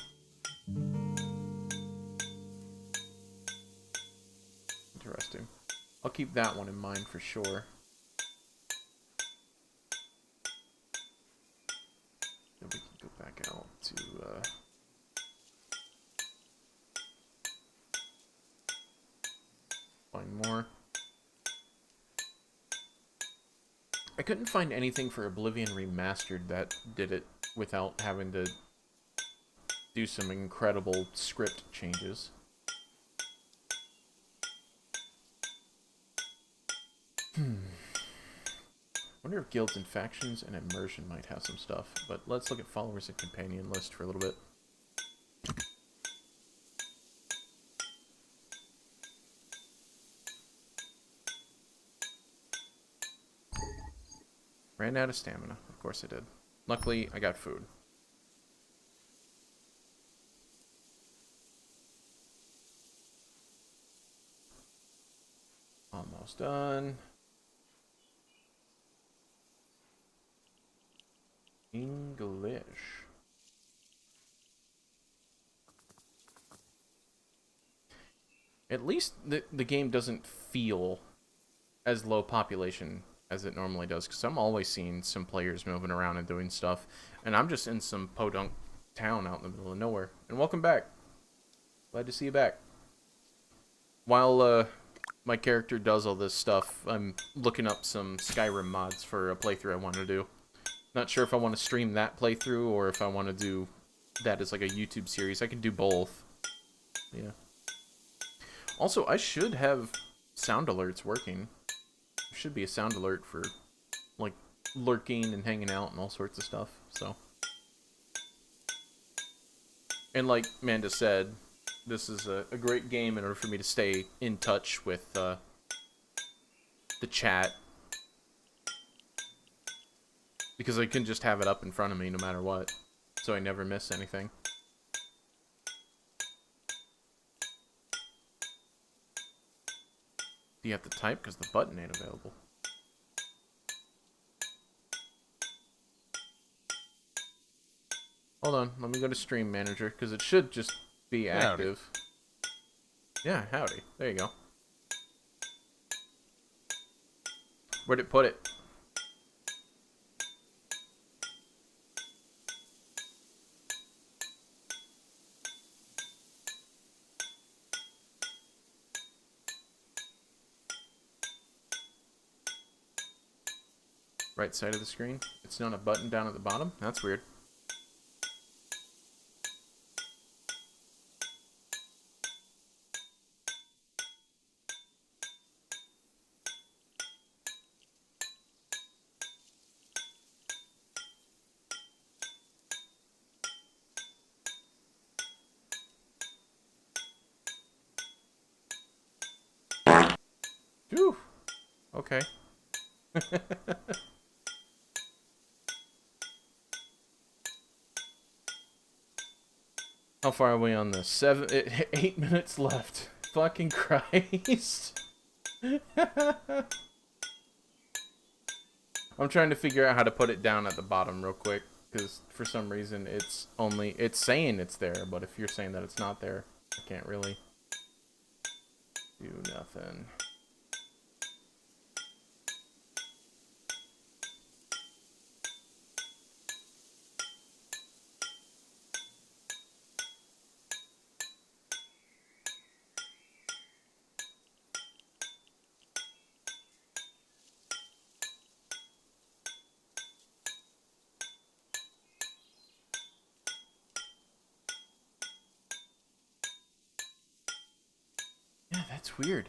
A: Interesting. I'll keep that one in mind for sure. Then we can go back out to find more. I couldn't find anything for Oblivion Remastered that did it without having to do some incredible script changes. Wonder if guilds and factions and immersion might have some stuff, but let's look at followers and companion list for a little bit. Ran out of stamina. Of course I did. Luckily, I got food. Almost done. English. At least the game doesn't feel as low population as it normally does, because I'm always seeing some players moving around and doing stuff, and I'm just in some podunk town out in the middle of nowhere. And welcome back. Glad to see you back. While my character does all this stuff, I'm looking up some Skyrim mods for a playthrough I want to do. Not sure if I want to stream that playthrough or if I want to do that as like a YouTube series. I can do both. Yeah. Also, I should have sound alerts working. There should be a sound alert for like lurking and hanging out and all sorts of stuff. So, and like Manda said, this is a great game in order for me to stay in touch with the chat. Because I can just have it up in front of me no matter what. So I never miss anything. Do you have to type? Because the button ain't available. Hold on. Let me go to Stream Manager. Because it should just be active. Howdy. Yeah, howdy. There you go. Where'd it put it? Right side of the screen. It's not a button down at the bottom. That's weird. Phew. Okay. How far are we on this? 8 minutes left. Fucking Christ. I'm trying to figure out how to put it down at the bottom real quick, because for some reason it's saying it's there, but if you're saying that it's not there, I can't really do nothing. Yeah, that's weird.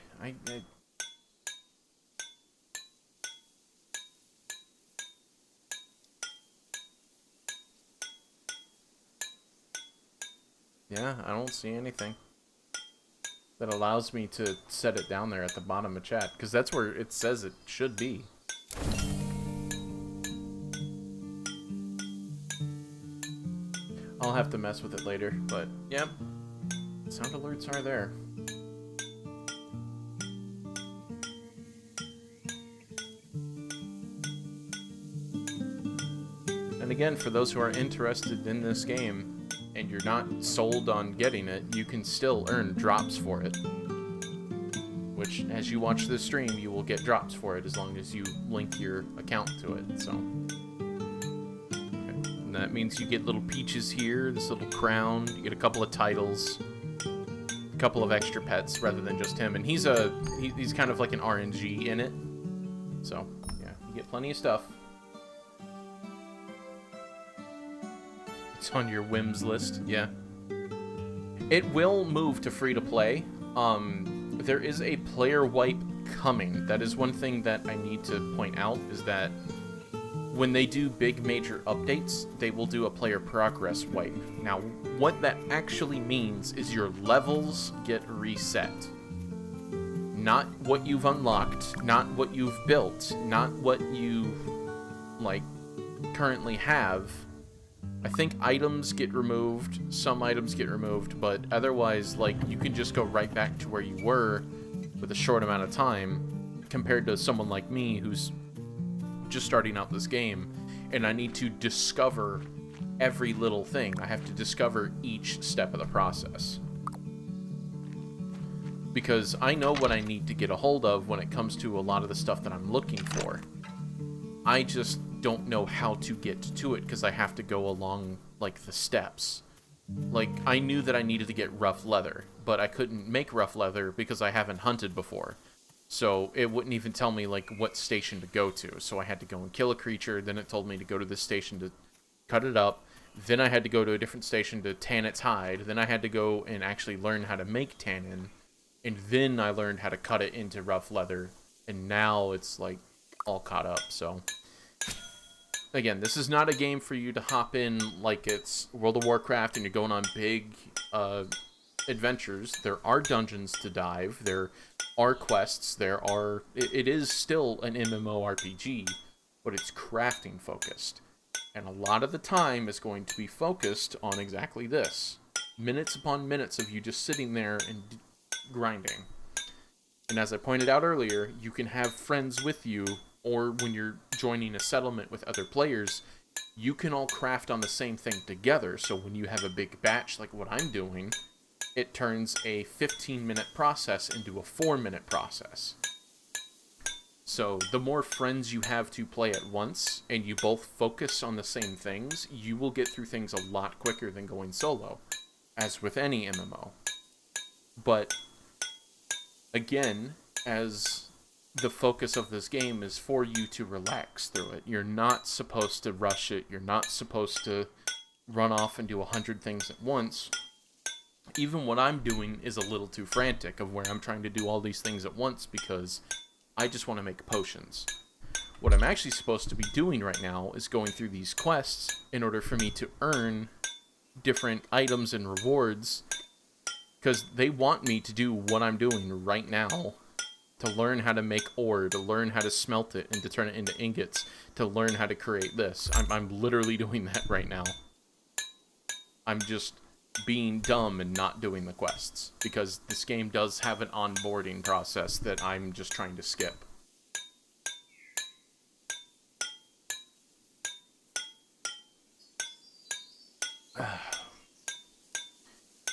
A: Yeah, I don't see anything that allows me to set it down there at the bottom of chat, because that's where it says it should be. I'll have to mess with it later, but yep, sound alerts are there. And again, for those who are interested in this game, and you're not sold on getting it, you can still earn drops for it. Which, as you watch this stream, you will get drops for it as long as you link your account to it, so. Okay. And that means you get little peaches here, this little crown, you get a couple of titles, a couple of extra pets rather than just him. And he's kind of like an RNG in it. So, yeah, you get plenty of stuff. It's on your whims list, yeah. It will move to free-to-play. There is a player wipe coming. That is one thing that I need to point out, is that when they do big major updates, they will do a player progress wipe. Now, what that actually means is your levels get reset. Not what you've unlocked, not what you've built, not what you, like, currently have. I think items get removed, some items get removed, but otherwise, like, you can just go right back to where you were with a short amount of time, compared to someone like me who's just starting out this game, and I need to discover every little thing. I have to discover each step of the process. Because I know what I need to get a hold of when it comes to a lot of the stuff that I'm looking for. I just don't know how to get to it because I have to go along, like, the steps. Like, I knew that I needed to get rough leather, but I couldn't make rough leather because I haven't hunted before. So it wouldn't even tell me, like, what station to go to. So I had to go and kill a creature, then it told me to go to this station to cut it up. Then I had to go to a different station to tan its hide. Then I had to go and actually learn how to make tannin. And then I learned how to cut it into rough leather. And now it's, like, all caught up, so. Again, this is not a game for you to hop in like it's World of Warcraft and you're going on big adventures. There are dungeons to dive. There are quests. There are... It is still an MMORPG, but it's crafting focused. And a lot of the time is going to be focused on exactly this. Minutes upon minutes of you just sitting there and grinding. And as I pointed out earlier, you can have friends with you, or when you're joining a settlement with other players, you can all craft on the same thing together. So when you have a big batch like what I'm doing, it turns a 15-minute process into a 4-minute process. So the more friends you have to play at once, and you both focus on the same things, you will get through things a lot quicker than going solo, as with any MMO. But again, as the focus of this game is for you to relax through it. You're not supposed to rush it. You're not supposed to run off and do 100 things at once. Even what I'm doing is a little too frantic, of where I'm trying to do all these things at once because I just want to make potions. What I'm actually supposed to be doing right now is going through these quests in order for me to earn different items and rewards, because they want me to do what I'm doing right now. To learn how to make ore, to learn how to smelt it, and to turn it into ingots, to learn how to create this. I'm literally doing that right now. I'm just being dumb and not doing the quests, because this game does have an onboarding process that I'm just trying to skip.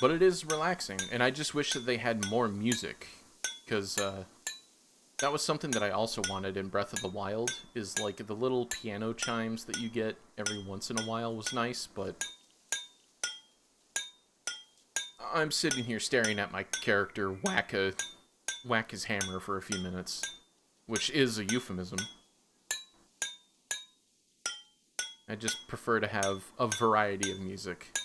A: But it is relaxing, and I just wish that they had more music, because, that was something that I also wanted in Breath of the Wild, is like the little piano chimes that you get every once in a while was nice, but I'm sitting here staring at my character whack his hammer for a few minutes, which is a euphemism. I just prefer to have a variety of music.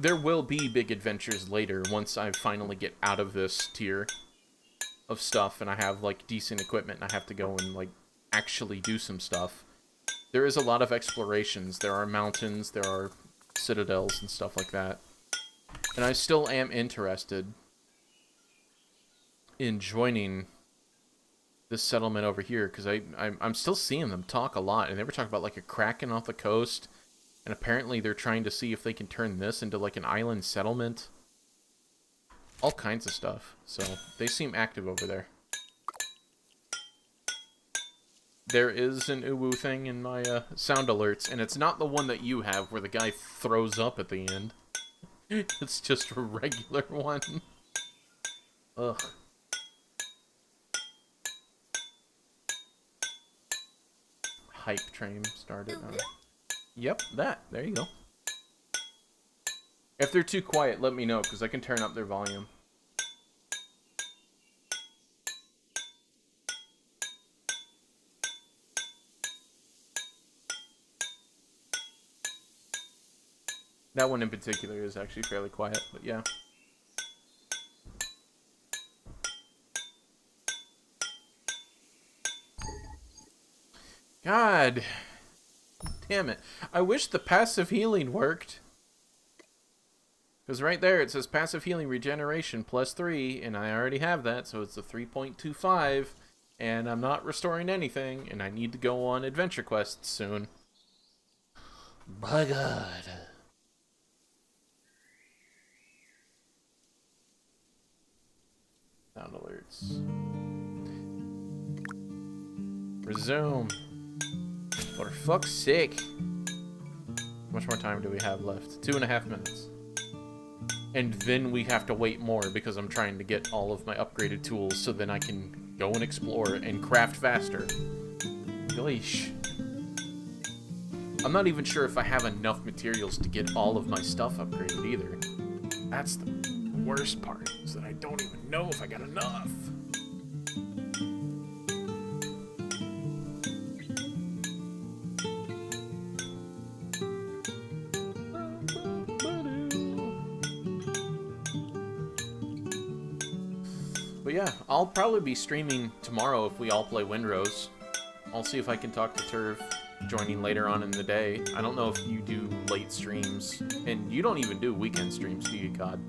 A: there will be big adventures later once I finally get out of this tier of stuff and I have, like, decent equipment and I have to go and, like, actually do some stuff. There is a lot of explorations. There are mountains, there are citadels and stuff like that. And I still am interested in joining this settlement over here, because I'm still seeing them talk a lot, and they were talking about, like, a kraken off the coast, and apparently they're trying to see if they can turn this into, like, an island settlement. All kinds of stuff. So, they seem active over there. There is an uwu thing in my sound alerts, and it's not the one that you have where the guy throws up at the end. It's just a regular one. Ugh. Hype train started. Yep, that. There you go. If they're too quiet, let me know, because I can turn up their volume. That one in particular is actually fairly quiet, but yeah. God damn it. I wish the passive healing worked. Because right there it says passive healing regeneration +3, and I already have that, so it's a 3.25, and I'm not restoring anything, and I need to go on adventure quests soon. My God. Sound alerts. Resume. For fuck's sake. How much more time do we have left? 2.5 minutes. And then we have to wait more because I'm trying to get all of my upgraded tools so then I can go and explore and craft faster. Gosh. I'm not even sure if I have enough materials to get all of my stuff upgraded either. That's the worst part, is that I don't even know if I got enough. But yeah, I'll probably be streaming tomorrow if we all play Windrose. I'll see if I can talk to Turv joining later on in the day. I don't know if you do late streams, and you don't even do weekend streams, do you, God?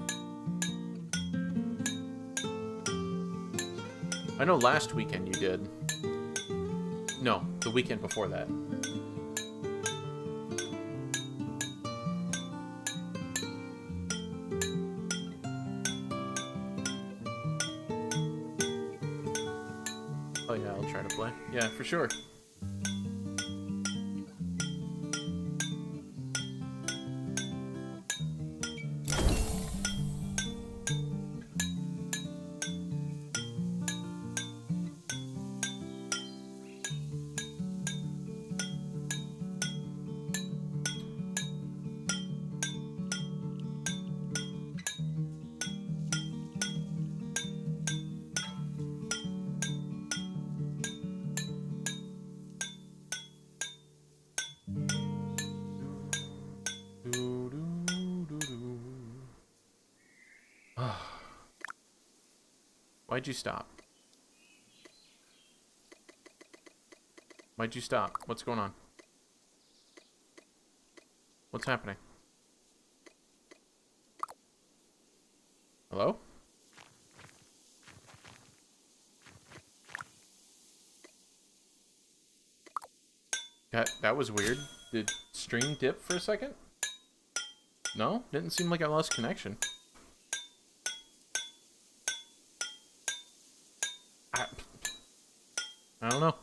A: I know last weekend you did. No, the weekend before that. Oh yeah, I'll try to play. Yeah, for sure. Why'd you stop? Why'd you stop? What's going on? What's happening? Hello? That was weird. Did stream dip for a second? No? Didn't seem like I lost connection. I don't know.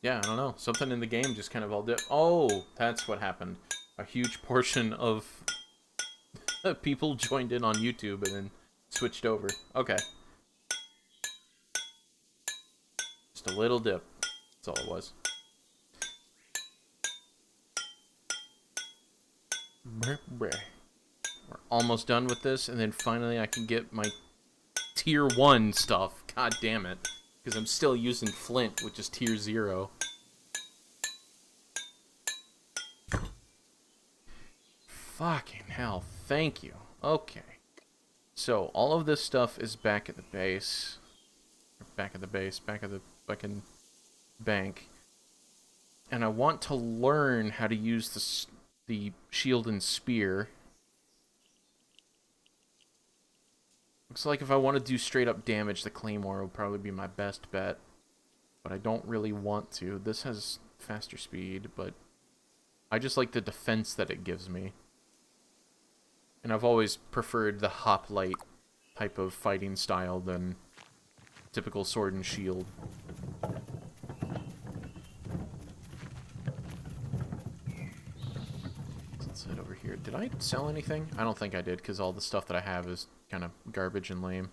A: Yeah, I don't know. Something in the game just kind of all dipped. Oh, that's what happened. A huge portion of people joined in on YouTube and then switched over. Okay. Just a little dip. That's all it was. We're almost done with this, and then finally I can get my tier 1 stuff, God damn it. Because I'm still using flint, which is tier 0. Fucking hell, thank you. Okay. So, all of this stuff is back at the base. Back at the base, back at the fucking bank. And I want to learn how to use the shield and spear. Looks like if I want to do straight up damage, the claymore will probably be my best bet. But I don't really want to. This has faster speed, but I just like the defense that it gives me. And I've always preferred the hoplite type of fighting style than typical sword and shield. Let's head over here. Did I sell anything? I don't think I did, because all the stuff that I have is kind of garbage and lame.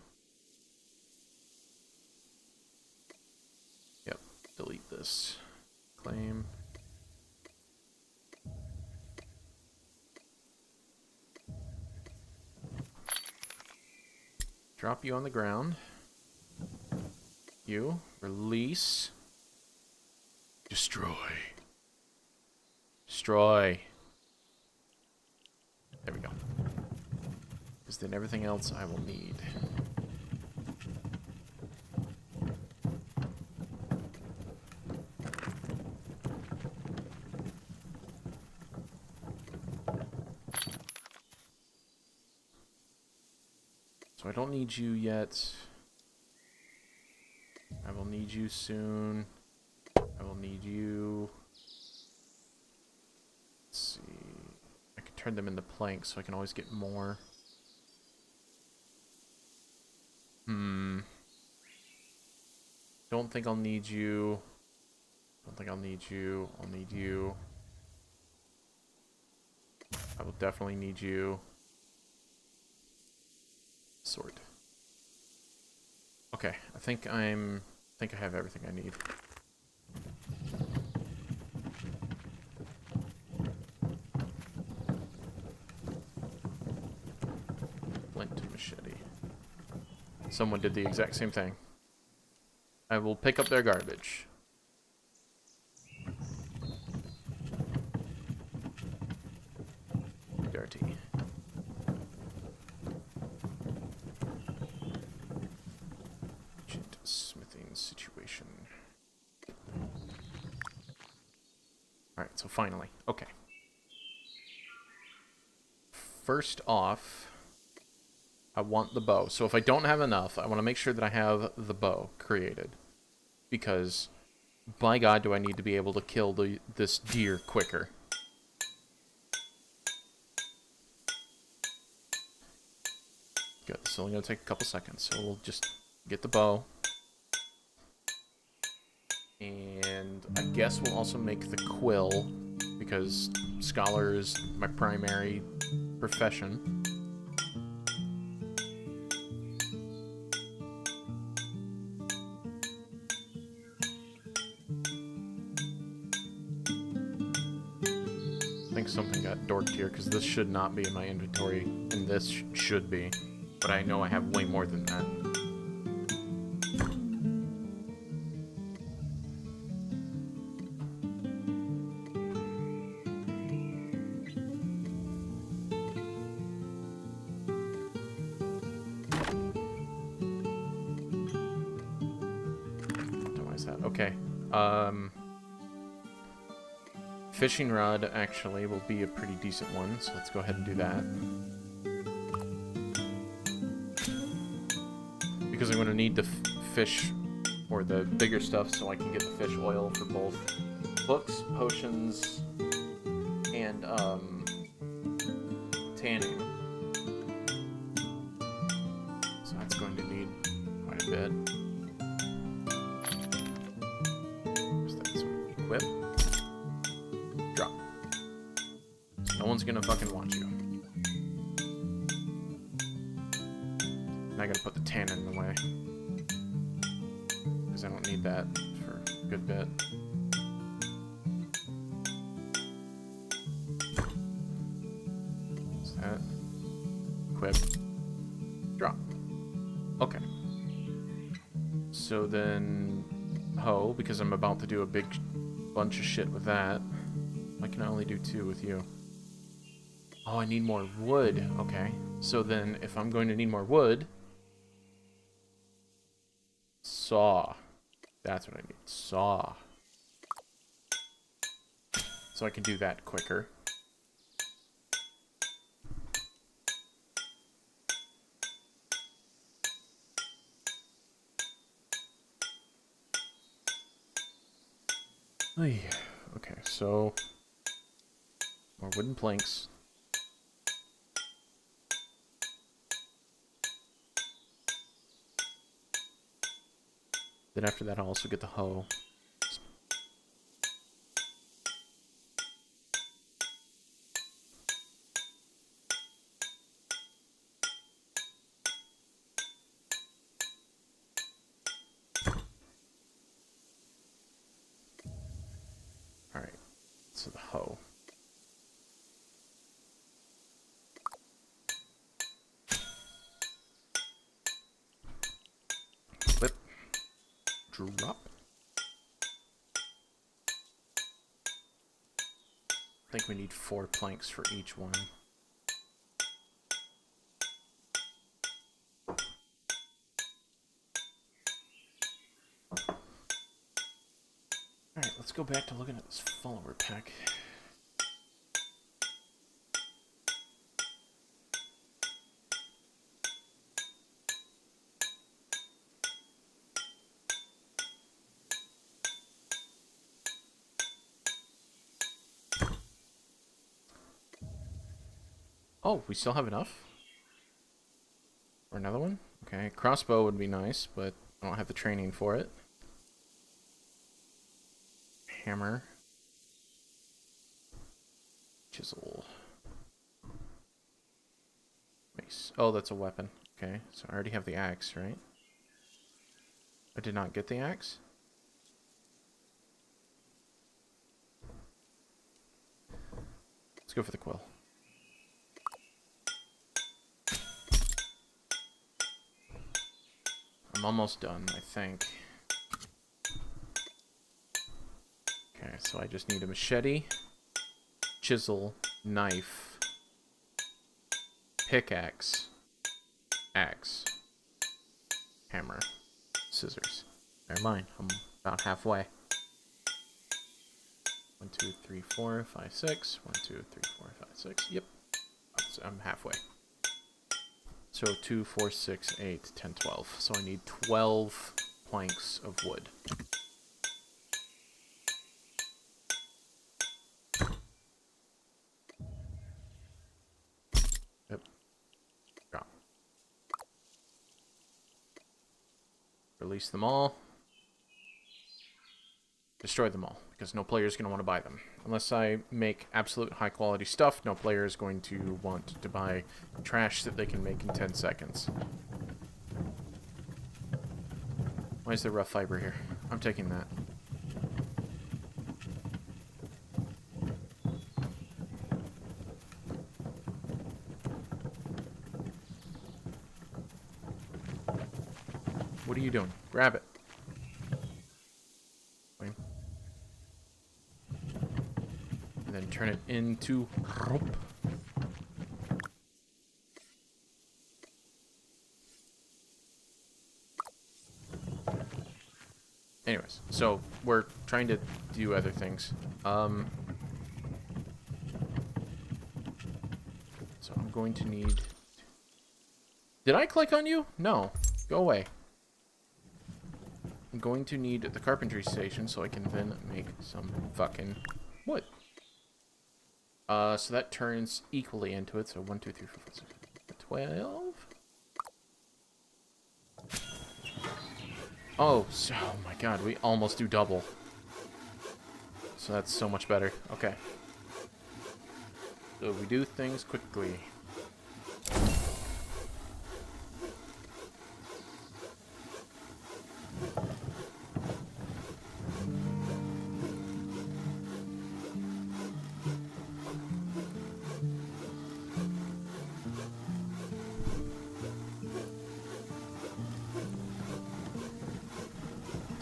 A: Yep, delete this. Claim. Drop you on the ground. You. Release. Destroy. Destroy. There we go. Because then everything else I will need. So I don't need you yet. I will need you soon. I will need you. Let's see. I can turn them into planks so I can always get more. Don't think I'll need you. Don't think I'll need you. I'll need you. I will definitely need you. Sword. Okay, I think I have everything I need. Flint machete. Someone did the exact same thing. I will pick up their garbage. Dirty. Smithing situation. Alright, so finally. Okay. First off, I want the bow. So if I don't have enough, I want to make sure that I have the bow created. Because, by God, do I need to be able to kill this deer quicker. Good. It's only going to take a couple seconds. So we'll just get the bow. And I guess we'll also make the quill, because scholar is my primary profession. I think something got dorked here, because this should not be in my inventory, and this should be. But I know I have way more than that. Okay. Fishing rod, actually, will be a pretty decent one, so let's go ahead and do that. Because I'm going to need the fish, or the bigger stuff, so I can get the fish oil for both books, potions, and, tanning. So that's going to need quite a bit. Equip. Drop. So no one's gonna fucking want you. Now I gotta put the tannin in the way. Because I don't need that for a good bit. What's that? Equip. Drop. Okay. So then, hoe, because I'm about to do a big bunch of shit with that. I can only do 2 with you. Oh, I need more wood. Okay. So then, if I'm going to need more wood... Saw. That's what I need. Saw. So I can do that quicker. Okay, so... more wooden planks. Then after that, I'll also get the hoe. Alright, so the hoe. Flip. Drop. I think we need 4 planks for each one. Alright, let's go back to looking at this follower pack. Oh, we still have enough? Or another one? Okay, crossbow would be nice, but I don't have the training for it. Hammer. Chisel. Mace. Oh, that's a weapon. Okay, so I already have the axe, right? I did not get the axe? Let's go for the quill. I'm almost done, I think. Okay, so I just need a machete, chisel, knife, pickaxe, axe, hammer, scissors. Never mind, I'm about halfway. 1, 2, 3, 4, 5, 6. 1, 2, 3, 4, 5, 6. Yep. So I'm halfway. So 2, 4, 6, 8, 10, 12. So I need 12 planks of wood. Yep. Drop. Release them all. Destroy them all, because no player is going to want to buy them. Unless I make absolute high quality stuff, no player is going to want to buy trash that they can make in 10 seconds. Why is there rough fiber here? I'm taking that. What are you doing? Grab it. Wait. And then turn it into rope. Anyways, so we're trying to do other things. So I'm going to need... Did I click on you? No. Go away. I'm going to need the carpentry station so I can then make some fucking wood. So that turns equally into it. So 1, 2, 3, 4, 5, 6, 12. Oh, so, oh my god, we almost do double. So that's so much better. Okay. So we do things quickly.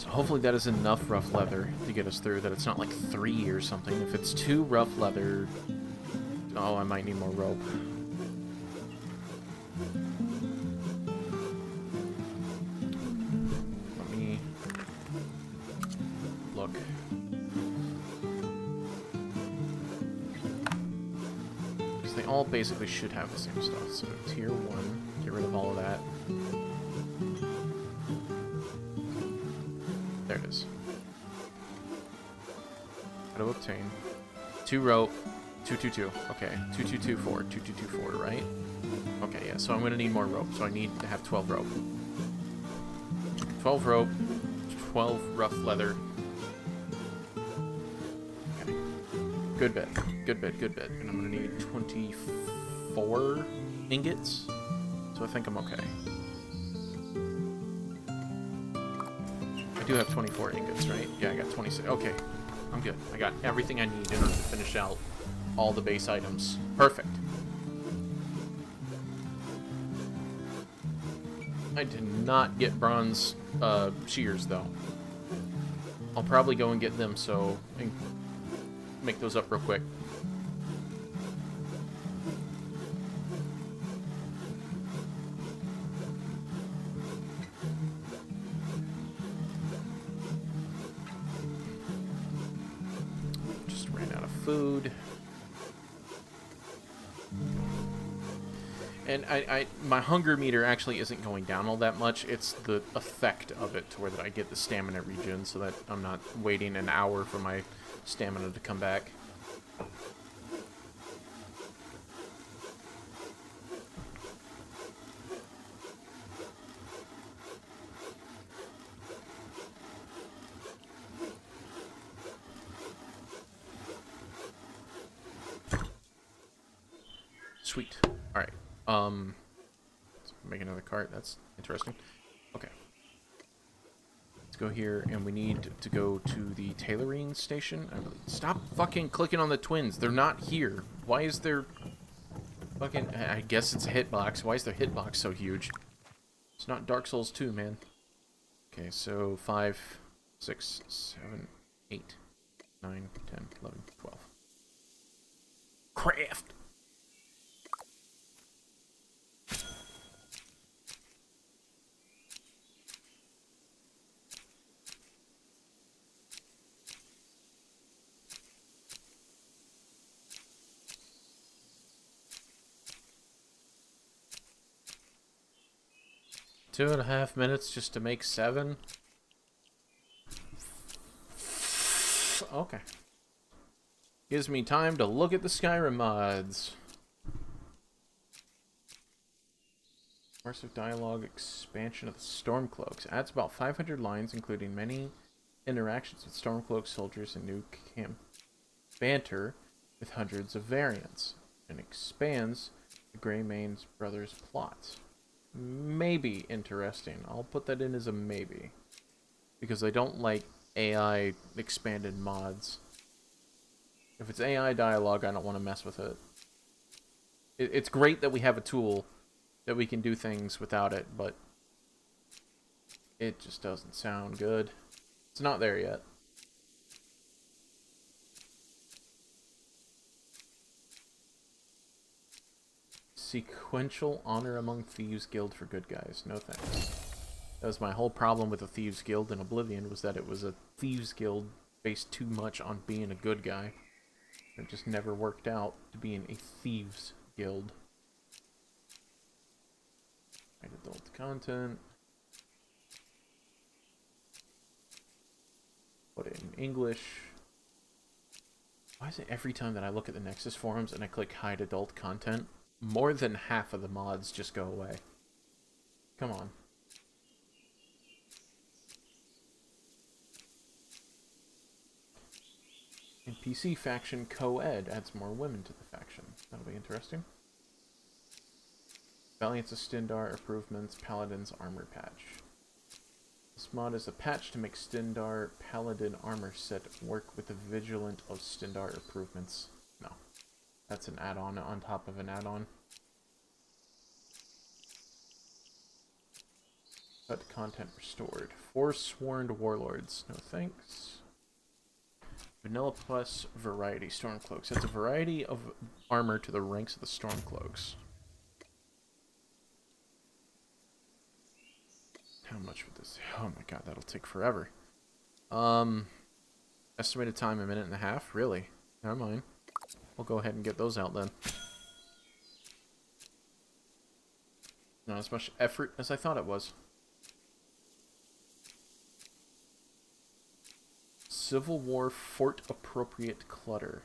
A: So hopefully that is enough rough leather to get us through, that it's not like 3 or something. If it's 2 rough leather... Oh, I might need more rope. Let me... look. Because they all basically should have the same stuff. So tier 1, get rid of all of that. There it is. How to obtain 2 rope, 222. Okay, 2224, 2224, right? Okay, yeah. So I'm gonna need more rope. So I need to have 12 rope. 12 rope, 12 rough leather. Okay. Good bit, good bit, good bit. And I'm gonna need 24 ingots. So I think I'm okay. I do have 24 ingots, right? Yeah, I got 26. Okay, I'm good. I got everything I need in order to finish out all the base items. Perfect. I did not get bronze shears, though. I'll probably go and get them, so I can make those up real quick. Just ran out of food. And my hunger meter actually isn't going down all that much. It's the effect of it to where that I get the stamina regen, so that I'm not waiting an hour for my stamina to come back. Sweet. All right. Let's make another cart. That's interesting. Okay. Let's go here, and we need to go to the tailoring station. Stop fucking clicking on the twins. They're not here. Why is there fucking... I guess it's a hitbox. Why is their hitbox so huge? It's not Dark Souls 2, man. Okay, so 5, 6, 7, 8, 9, 10, 11, 12. Craft! Two and a half minutes just to make 7? Okay. Gives me time to look at the Skyrim mods. Immersive dialogue expansion of the Stormcloaks. Adds about 500 lines, including many interactions with Stormcloak soldiers and new camp banter with hundreds of variants. And expands the Greymane's brothers' plots. Maybe interesting. I'll put that in as a maybe. Because I don't like AI expanded mods. If it's AI dialogue, I don't want to mess with it. It's great that we have a tool that we can do things without it, but it just doesn't sound good. It's not there yet. Sequential honor among Thieves Guild for good guys. No thanks. That was my whole problem with the Thieves Guild in Oblivion, was that it was a Thieves Guild based too much on being a good guy. It just never worked out to being a Thieves Guild. Right, adult content. Put it in English. Why is it every time that I look at the Nexus forums and I click hide adult content, more than half of the mods just go away? Come on. NPC faction co-ed adds more women to the faction. That'll be interesting. Valiance of Stindar improvements, Paladin's armor patch. This mod is a patch to make Stindar Paladin armor set work with the Vigilant of Stindar improvements. No. That's an add-on on top of an add-on. Cut content restored. Forsworn warlords. No thanks. Vanilla plus variety stormcloaks. Adds a variety of armor to the ranks of the stormcloaks. How much would this? Oh my god, that'll take forever. Estimated time 1.5 minutes. Really? Never mind. We'll go ahead and get those out then. Not as much effort as I thought it was. Civil War Fort Appropriate Clutter.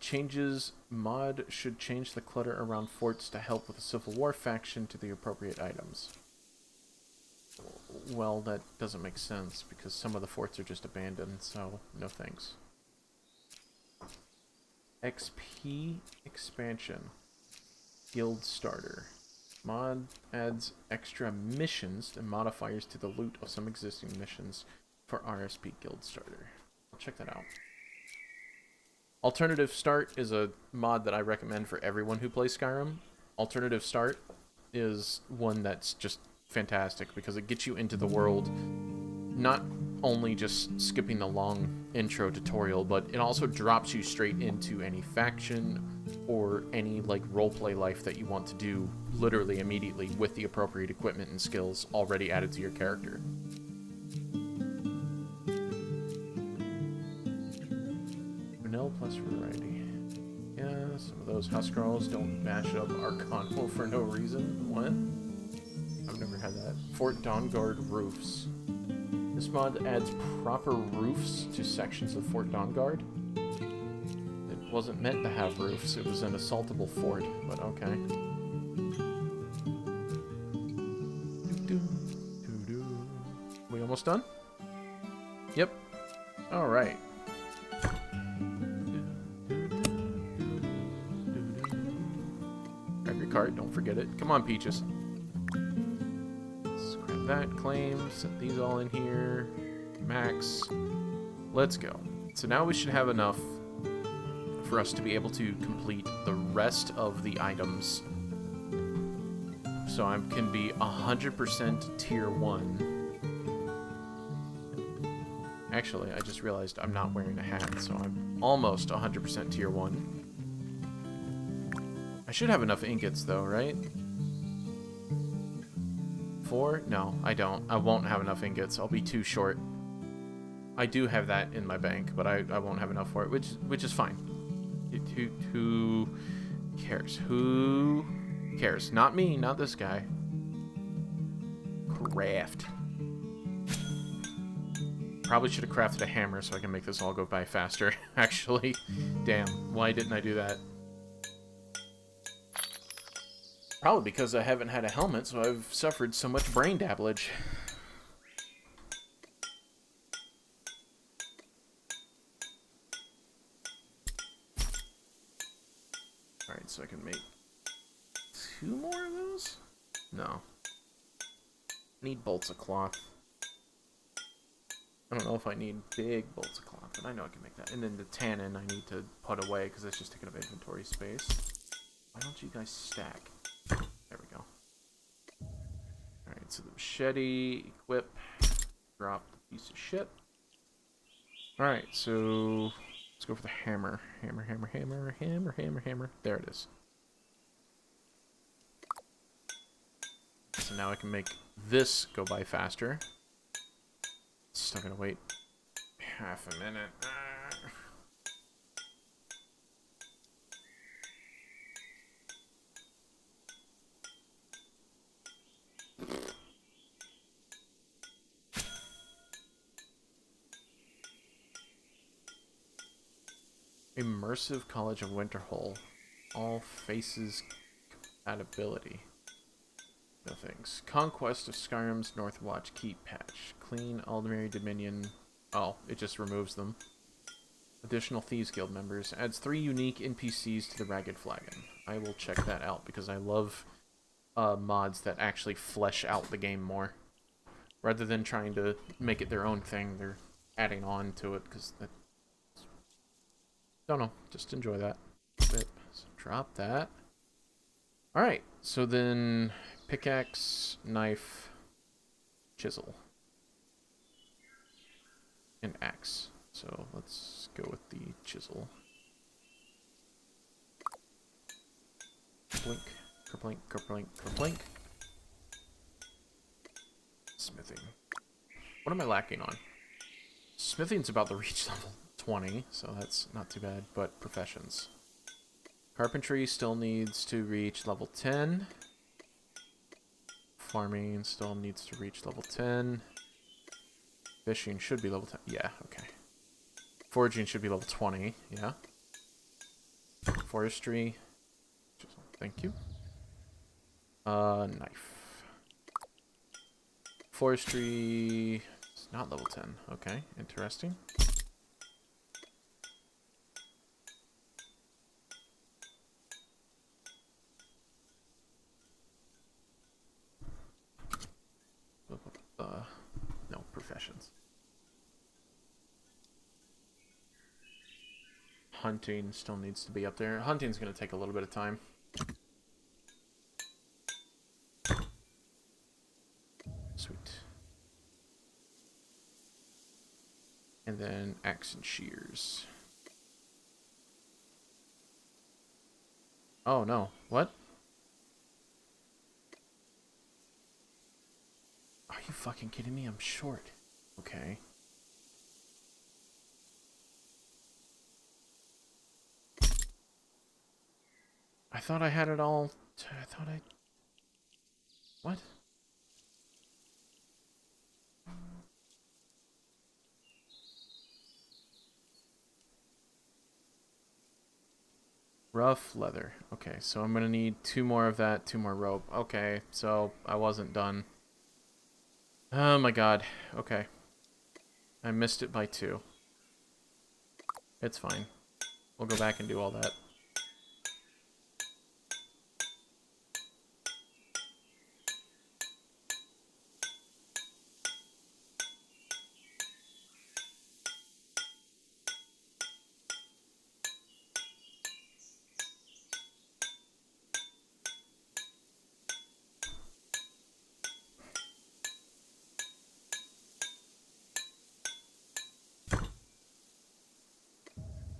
A: Changes mod should change the clutter around forts to help with the Civil War faction to the appropriate items. Well, that doesn't make sense because some of the forts are just abandoned, so no thanks. XP expansion. Guild starter. Mod adds extra missions and modifiers to the loot of some existing missions for RSP Guild starter. I'll check that out. Alternative Start is a mod that I recommend for everyone who plays Skyrim. Alternative Start is one that's just fantastic because it gets you into the world, not only just skipping the long intro tutorial, but it also drops you straight into any faction or any like roleplay life that you want to do literally immediately with the appropriate equipment and skills already added to your character. Vanilla plus variety. Yeah, some of those Huskarls don't bash up Arcano for no reason. What? I've never had that. Fort Dawnguard roofs. This mod adds proper roofs to sections of Fort Dawnguard. It wasn't meant to have roofs, it was an assaultable fort, but okay. We almost done? Yep. Alright. Grab your cart, don't forget it. Come on, Peaches. Let's grab that, claim, set these all in here. Max. Let's go. So now we should have enough for us to be able to complete the rest of the items. So I can be 100% tier 1. Actually, I just realized I'm not wearing a hat, so I'm almost 100% tier 1. I should have enough ingots though, right? 4? No, I don't. I won't have enough ingots. I'll be too short. I do have that in my bank, but I won't have enough for it, which is fine. Who cares? Who cares? Not me, not this guy. Craft. Probably should have crafted a hammer so I can make this all go by faster, actually. Damn, why didn't I do that? Probably because I haven't had a helmet, so I've suffered so much brain damage. Alright, so I can make 2 more of those? No. Need bolts of cloth. I don't know if I need big bolts of cloth, but I know I can make that. And then the tannin I need to put away because that's just taking up inventory space. Why don't you guys stack? There we go. Alright, so the machete, equip, drop the piece of shit. Alright, so let's go for the hammer. Hammer, hammer, hammer, hammer, hammer, hammer. There it is. So now I can make this go by faster. Still gonna wait half a minute. Immersive College of Winterhold. All faces compatibility. No thanks. Conquest of Skyrim's Northwatch Keep patch. Clean Aldmeri Dominion. Oh, it just removes them. Additional Thieves Guild members. Adds 3 unique NPCs to the Ragged Flagon. I will check that out because I love mods that actually flesh out the game more. Rather than trying to make it their own thing, they're adding on to it because that... Don't know. Just enjoy that. So drop that. Alright, so then Pickaxe, knife, chisel, and axe. So let's go with the chisel. Blink, kerplink, kerplink, kerplink. Smithing. What am I lacking on? Smithing's about to reach level 20, so that's not too bad, but professions. Carpentry still needs to reach level 10. Farming still needs to reach level 10. Fishing should be level 10. Yeah, okay. Foraging should be level 20, yeah. Forestry. Thank you. Knife. Forestry is not level 10. Okay, interesting. No, professions. Hunting still needs to be up there. Hunting's going to take a little bit of time. Sweet. And then axe and shears. Oh no, what? Are you fucking kidding me? I'm short. Okay. I thought I had it all. I thought I... What? Rough leather. Okay, so I'm gonna need 2 more of that, 2 more rope. Okay, so I wasn't done. Oh my god. Okay. I missed it by 2. It's fine. We'll go back and do all that.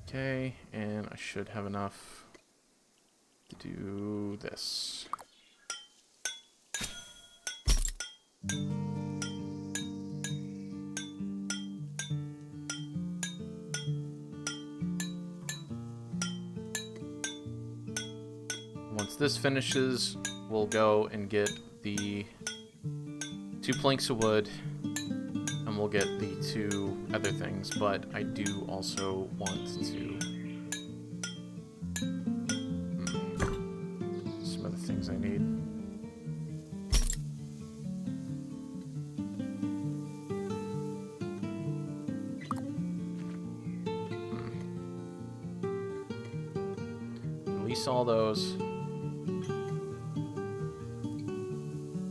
A: Okay, and I should have enough to do this. Once this finishes, we'll go and get the 2 planks of wood, and we'll get the 2 other things, but I do also want to... some other things I need. Release all those.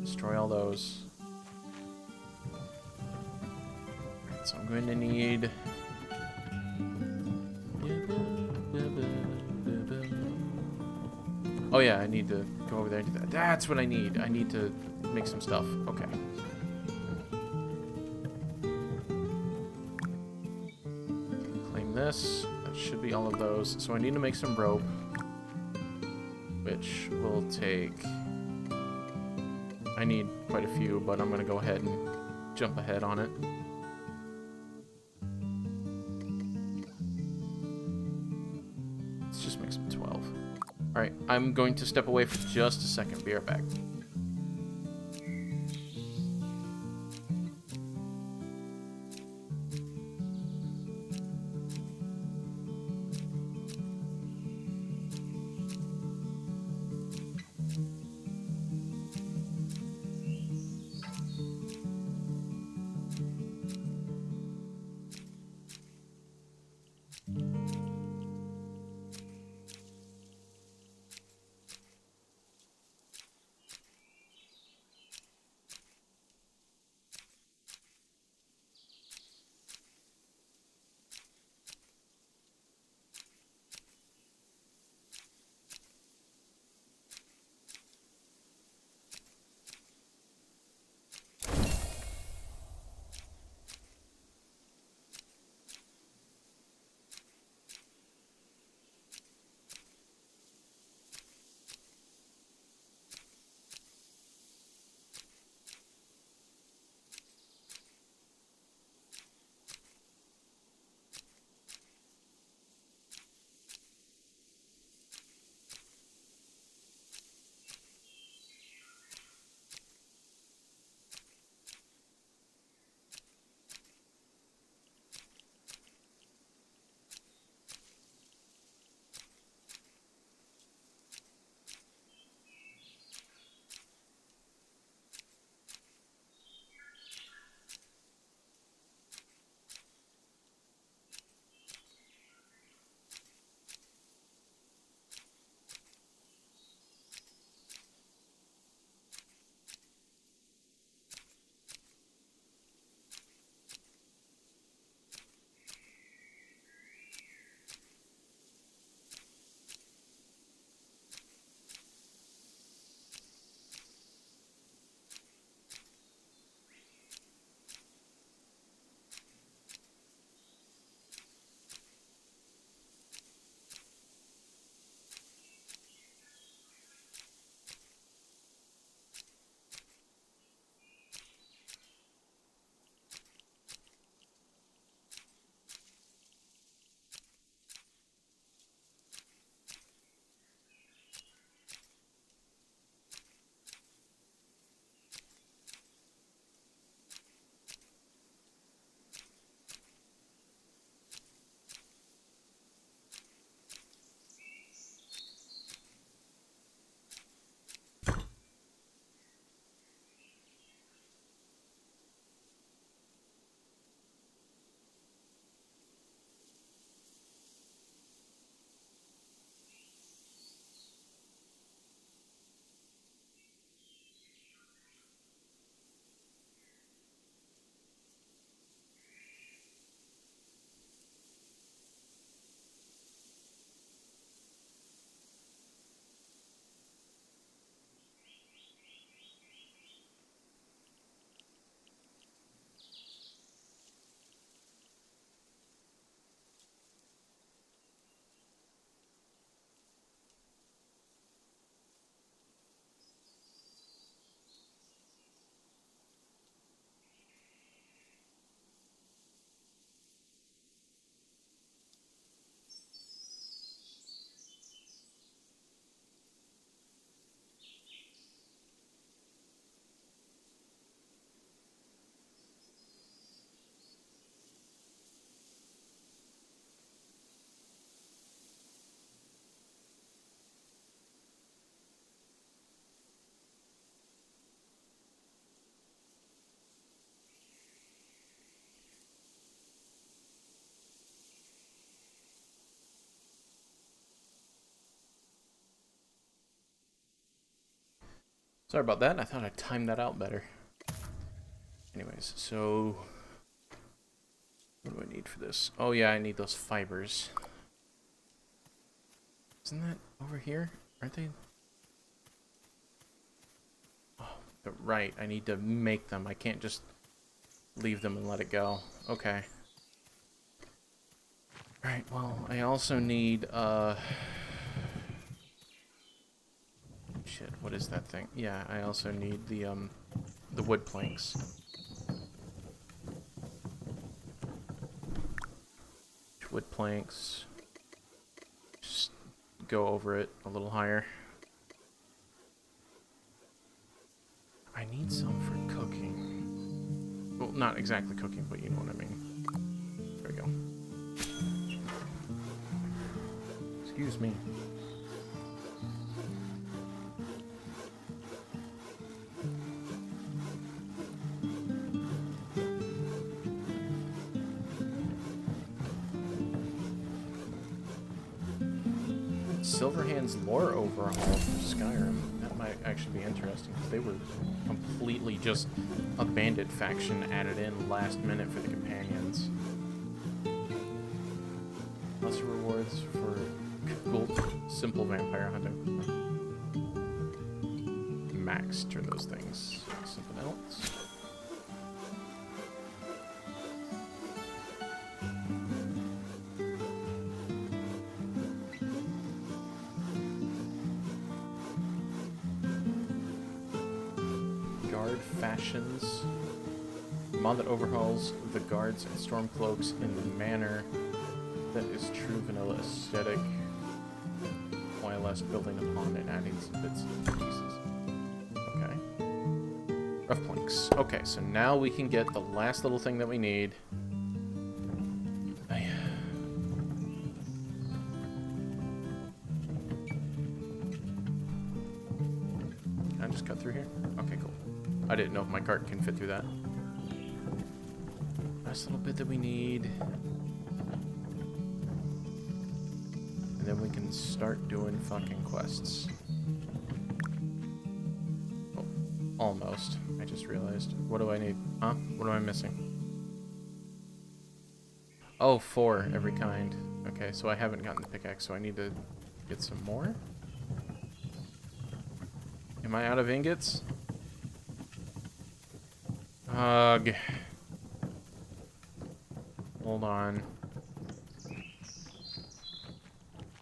A: Destroy all those. Right, so I'm going to need... Oh yeah, I need to go over there and do that. That's what I need. I need to make some stuff. Okay. Claim this. That should be all of those. So I need to make some rope, which will take... I need quite a few, but I'm going to go ahead and jump ahead on it. Let's just make some 12. Alright, I'm going to step away for just a second. Be right back. Sorry about that. I thought I timed that out better. Anyways, so what do I need for this? Oh yeah, I need those fibers. Isn't that over here? Aren't they? Oh, right. I need to make them. I can't just leave them and let it go. Okay. Alright, well, I also need, shit, what is that thing? Yeah, I also need the wood planks. Wood planks. Just go over it a little higher. I need some for cooking. Well, not exactly cooking, but you know what I mean. There we go. Excuse me. Silverhand's lore overhaul from Skyrim. That might actually be interesting, because they were completely just a bandit faction added in last minute for the companions. Plus rewards for cool, simple vampire hunting. Maxed are those things. Something else. Fashions. Mod that overhauls the guards and stormcloaks in the manner that is true vanilla aesthetic, while less building upon and adding some bits and pieces. Okay. Rough planks. Okay, so now we can get the last little thing that we need. Can I just cut through here? Okay, cool. I didn't know if my cart can fit through that. Last little bit that we need. And then we can start doing fucking quests. Oh, almost. I just realized. What do I need? Huh? What am I missing? Oh, 4 every kind. Okay, so I haven't gotten the pickaxe, so I need to get some more. Am I out of ingots? Ugh. Hold on.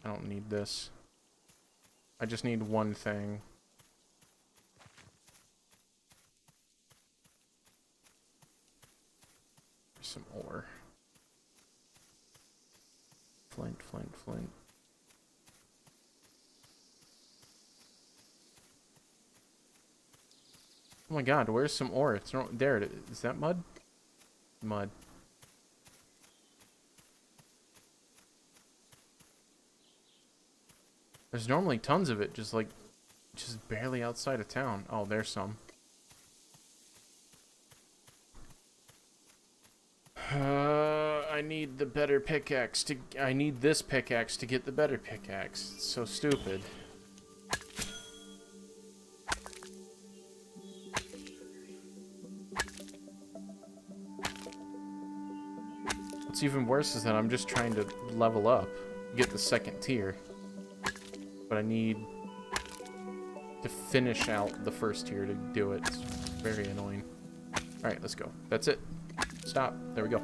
A: I don't need this. I just need one thing. Some ore. Flint, flint, flint. Oh my god, where's some ore? It's not there. Is that mud? Mud. There's normally tons of it, just barely outside of town. Oh, there's some. I need the better pickaxe to... I need this pickaxe to get the better pickaxe. It's so stupid. What's even worse is that I'm just trying to level up, get the second tier. But I need to finish out the first tier to do it. It's very annoying. Alright, let's go. That's it. Stop. There we go.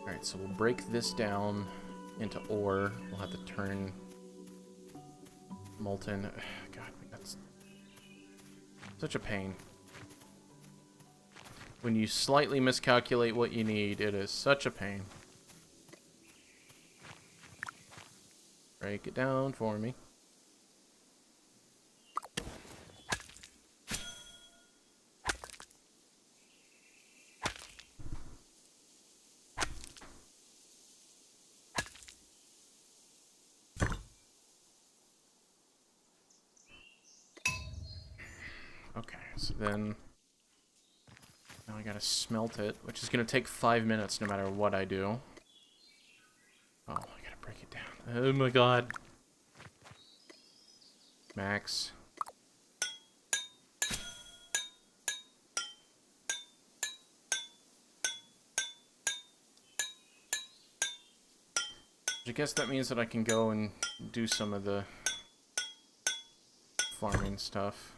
A: Alright, so we'll break this down into ore. We'll have to turn molten. God, that's such a pain. When you slightly miscalculate what you need, it is such a pain. Break it down for me. Okay, so then now I gotta smelt it, which is gonna take 5 minutes no matter what I do. Oh, I gotta break it down. Oh my god. Max. I guess that means that I can go and do some of the farming stuff.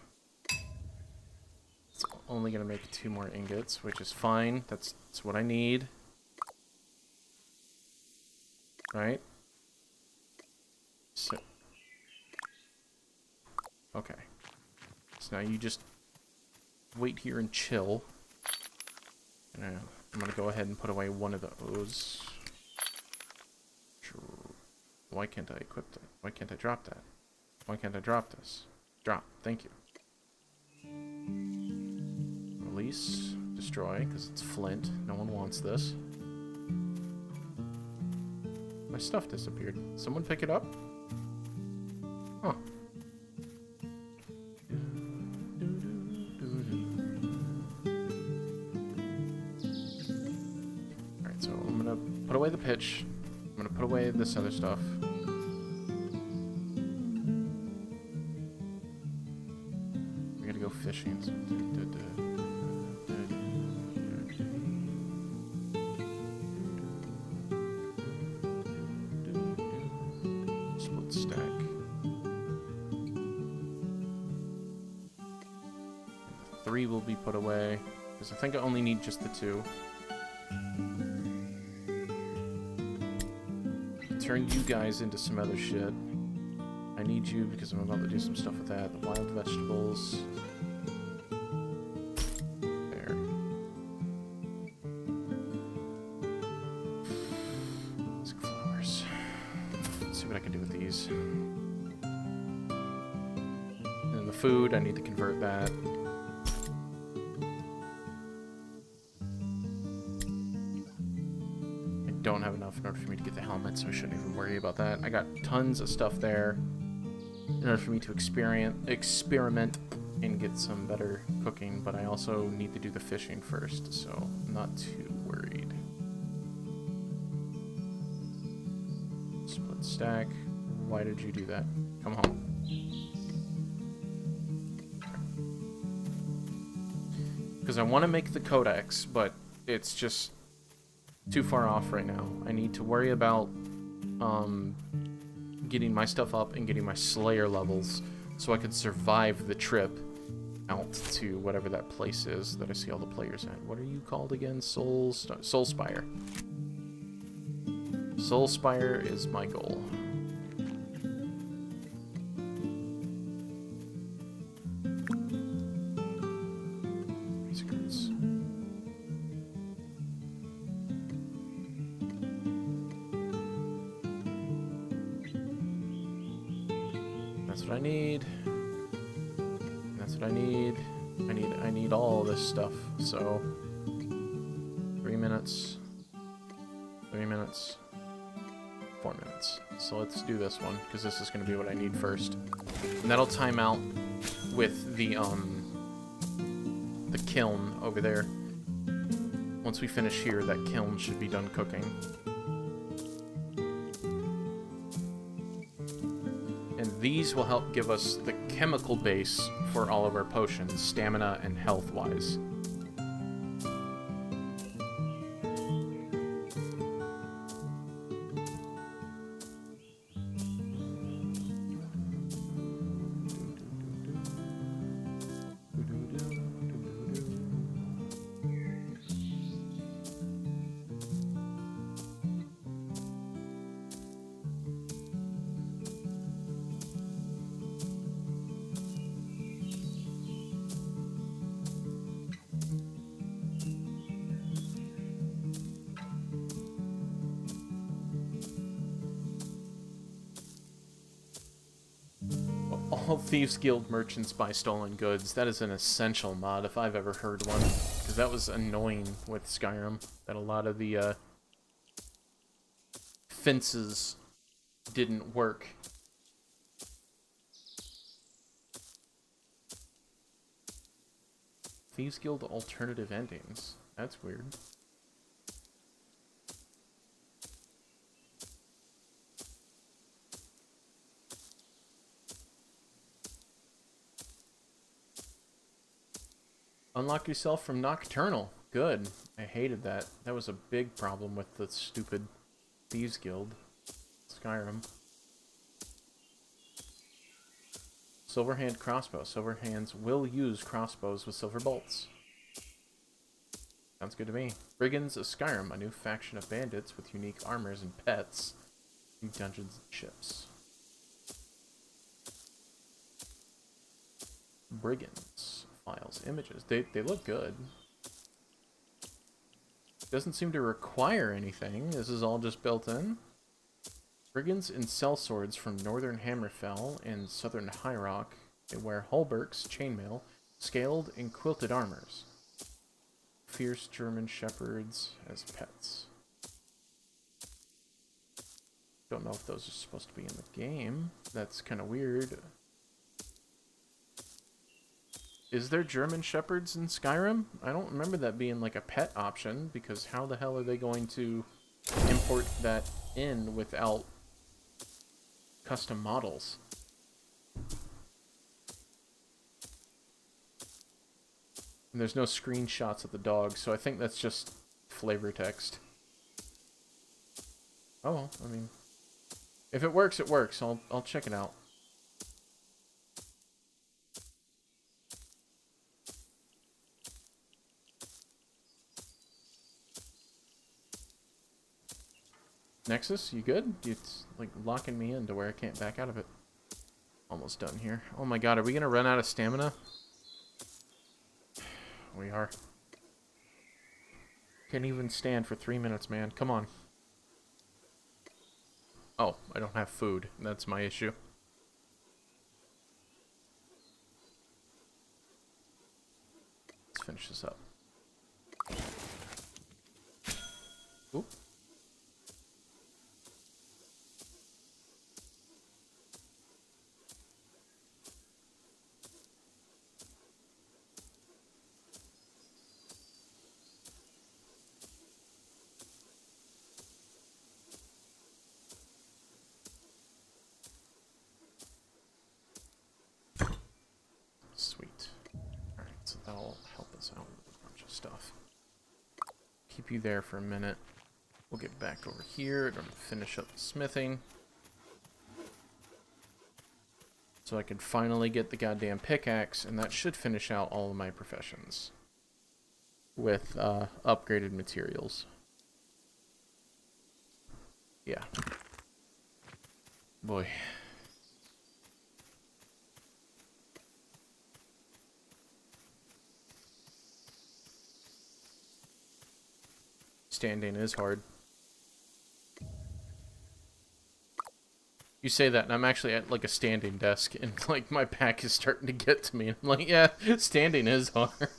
A: It's only gonna make 2 more ingots, which is fine. That's what I need. Right? So, okay. So now you just wait here and chill. And I'm gonna go ahead and put away one of those. Sure. Why can't I equip that? Why can't I drop that? Why can't I drop this? Drop. Thank you. Release. Destroy, because it's flint. No one wants this. My stuff disappeared. Someone pick it up? Huh. Alright, so I'm gonna put away the pitch. I'm gonna put away this other stuff. We're gonna go fishing. Split stack. The 3 will be put away, because I think I only need just the 2. Turn you guys into some other shit. I need you because I'm about to do some stuff with that. The wild vegetables. There. These flowers. Let's see what I can do with these. And then the food, I need to convert that. Don't have enough in order for me to get the helmet, so I shouldn't even worry about that. I got tons of stuff there in order for me to experiment and get some better cooking, but I also need to do the fishing first, so I'm not too worried. Split stack. Why did you do that? Come home. Because I want to make the codex, but it's just too far off right now. I need to worry about getting my stuff up and getting my Slayer levels so I can survive the trip out to whatever that place is that I see all the players at. What are you called again? Soulspire. Soulspire is my goal. Secrets. That's what I need. That's what I need. I need all this stuff. So 3 minutes. 3 minutes. 4 minutes. So let's do this one, because this is going to be what I need first. And that'll time out with the kiln over there. Once we finish here, that kiln should be done cooking. And these will help give us the chemical base for all of our potions, stamina and health-wise. All Thieves Guild merchants buy stolen goods. That is an essential mod if I've ever heard one. Because that was annoying with Skyrim. That a lot of the fences didn't work. Thieves Guild alternative endings. That's weird. Unlock yourself from Nocturnal. Good. I hated that. That was a big problem with the stupid Thieves Guild. Skyrim. Silverhand crossbow. Silverhands will use crossbows with silver bolts. Sounds good to me. Brigands of Skyrim, a new faction of bandits with unique armors and pets. New dungeons and ships. Brigands. Files. Images. They look good. Doesn't seem to require anything. This is all just built in. Brigands in sellswords from northern Hammerfell and southern High Rock. They wear halberks, chainmail, scaled and quilted armors. Fierce German shepherds as pets. Don't know if those are supposed to be in the game. That's kind of weird. Is there German shepherds in Skyrim? I don't remember that being like a pet option, because how the hell are they going to import that in without custom models? And there's no screenshots of the dog, so I think that's just flavor text. Oh, well, I mean, if it works, it works. I'll check it out. Nexus, you good? It's like locking me in to where I can't back out of it. Almost done here. Oh my god, are we gonna run out of stamina? We are. Can't even stand for 3 minutes, man. Come on. Oh, I don't have food. That's my issue. Let's finish this up. Oop. Sweet. Alright, so that'll help us out with a bunch of stuff. Keep you there for a minute. We'll get back over here and finish up the smithing. So I can finally get the goddamn pickaxe, and that should finish out all of my professions. With upgraded materials. Yeah. Boy. Standing is hard. You say that, and I'm actually at like a standing desk, and like my back is starting to get to me. And I'm like, yeah, standing is hard.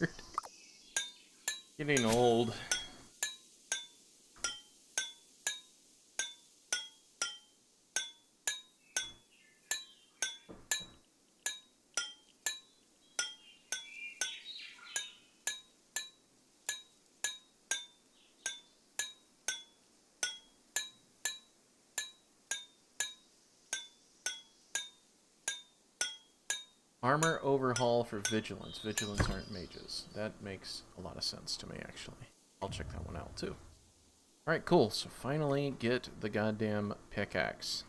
A: Getting old. Armor overhaul for vigilance. Vigilance aren't mages. That makes a lot of sense to me, actually. I'll check that one out, too. Alright, cool. So finally get the goddamn pickaxe.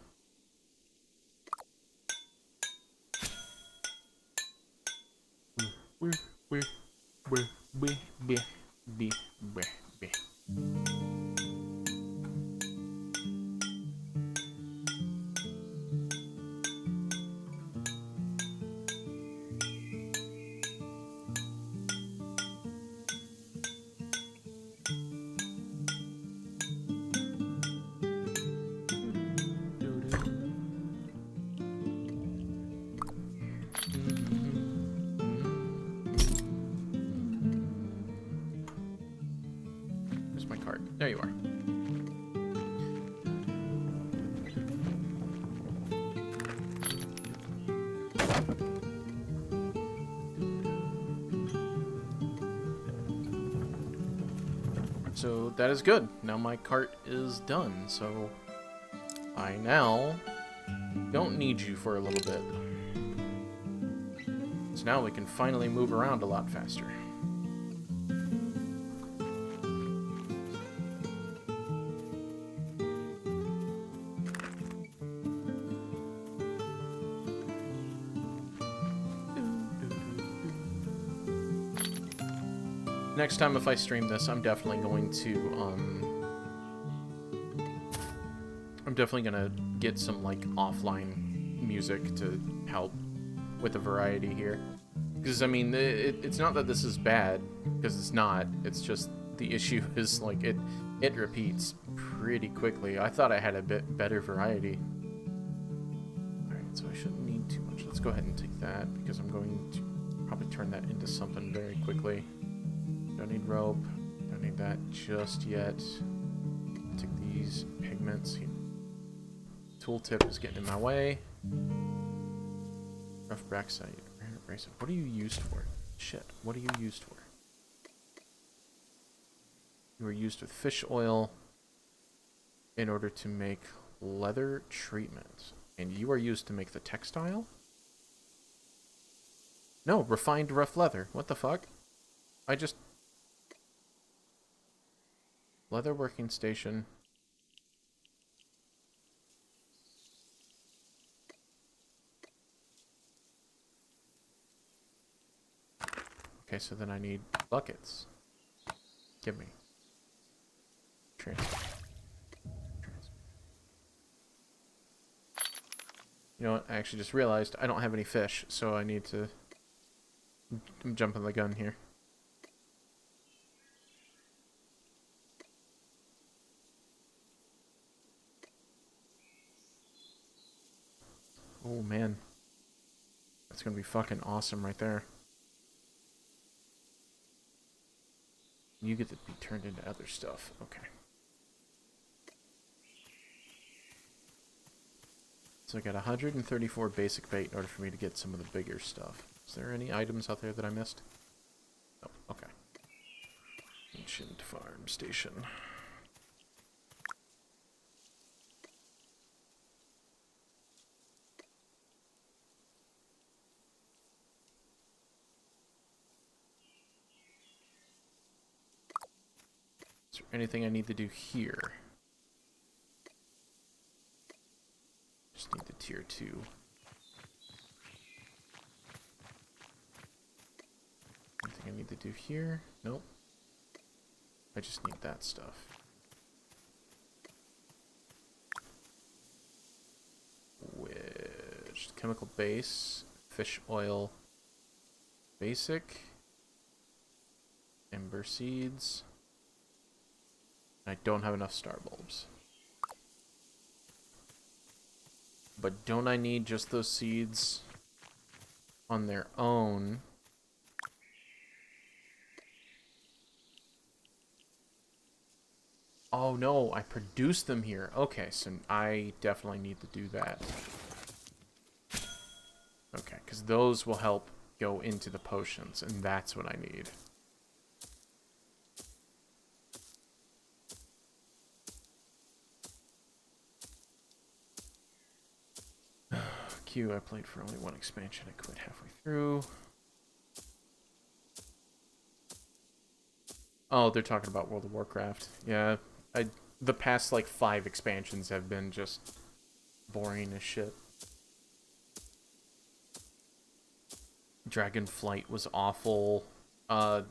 A: There you are. So that is good. Now my cart is done, so I now don't need you for a little bit. So now we can finally move around a lot faster. Next time if I stream this, I'm definitely going to get some like offline music to help with the variety here. Because I mean, it's not that this is bad, because it's not. It's just the issue is like it repeats pretty quickly. I thought I had a bit better variety. All right, so I shouldn't need too much. Let's go ahead and take that because I'm going to probably turn that into something very quickly. Don't need rope. Don't need that just yet. Take these pigments. Tooltip is getting in my way. Rough braxite. What are you used for? Shit. What are you used for? You are used with fish oil in order to make leather treatment. And you are used to make the textile? No, refined rough leather. What the fuck? I just... Leather working station. Okay, so then I need buckets. Give me. Transfer. You know what? I actually just realized I don't have any fish, so I need to... I'm jumping the gun here. Oh, man. That's gonna be fucking awesome right there. You get to be turned into other stuff. Okay. So I got 134 basic bait in order for me to get some of the bigger stuff. Is there any items out there that I missed? Oh, okay. Ancient farm station. Is there anything I need to do here? Just need the tier 2. Anything I need to do here? Nope. I just need that stuff. Which chemical base, fish oil, basic, ember seeds. I don't have enough star bulbs. But don't I need just those seeds on their own? Oh no, I produced them here. Okay, so I definitely need to do that. Okay, because those will help go into the potions, and that's what I need. Q, I played for only one expansion. I quit halfway through. Oh, they're talking about World of Warcraft. Yeah, the past like 5 expansions have been just boring as shit. Dragonflight was awful. That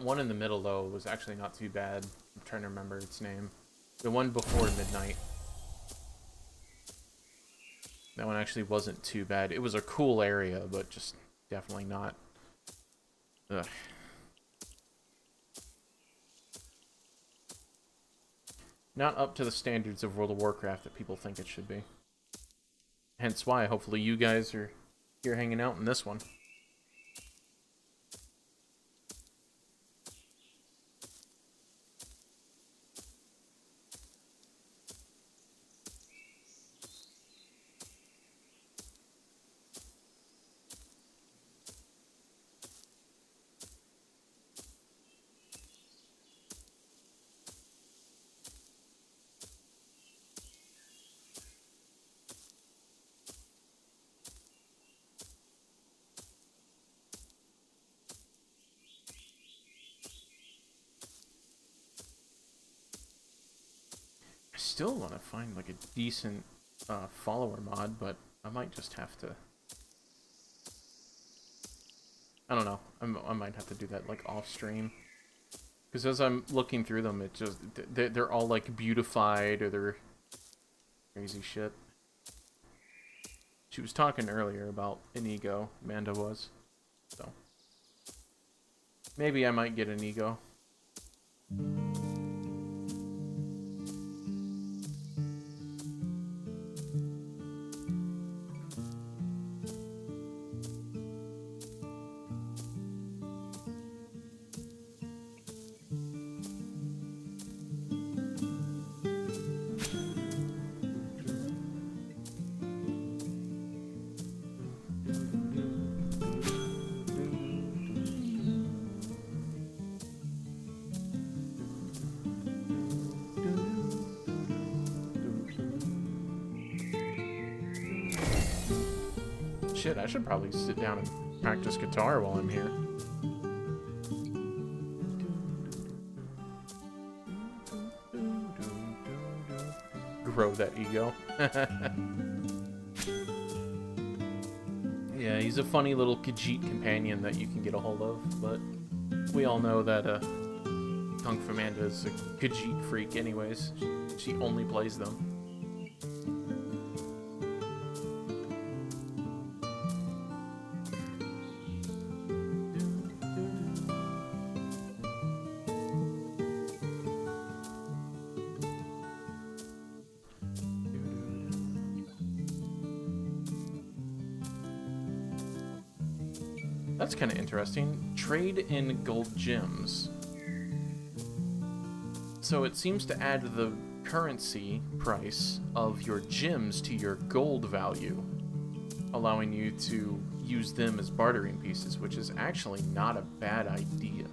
A: one in the middle though was actually not too bad. I'm trying to remember its name. The one before midnight. That one actually wasn't too bad. It was a cool area, but just definitely not. Ugh. Not up to the standards of World of Warcraft that people think it should be. Hence why, hopefully, you guys are here hanging out in this one. I still want to find like a decent follower mod, but I might just have to. I don't know. I might have to do that like off stream. Because as I'm looking through them, it just they're all like beautified or they're crazy shit. She was talking earlier about an ego. Amanda was, so maybe I might get an ego. Shit, I should probably sit down and practice guitar while I'm here. Grow that ego. Yeah, he's a funny little Khajiit companion that you can get a hold of, but we all know that Kung Fu Amanda is a Khajiit freak anyways. She only plays them. That's kind of interesting. Trade in gold gems. So it seems to add the currency price of your gems to your gold value, allowing you to use them as bartering pieces, which is actually not a bad idea.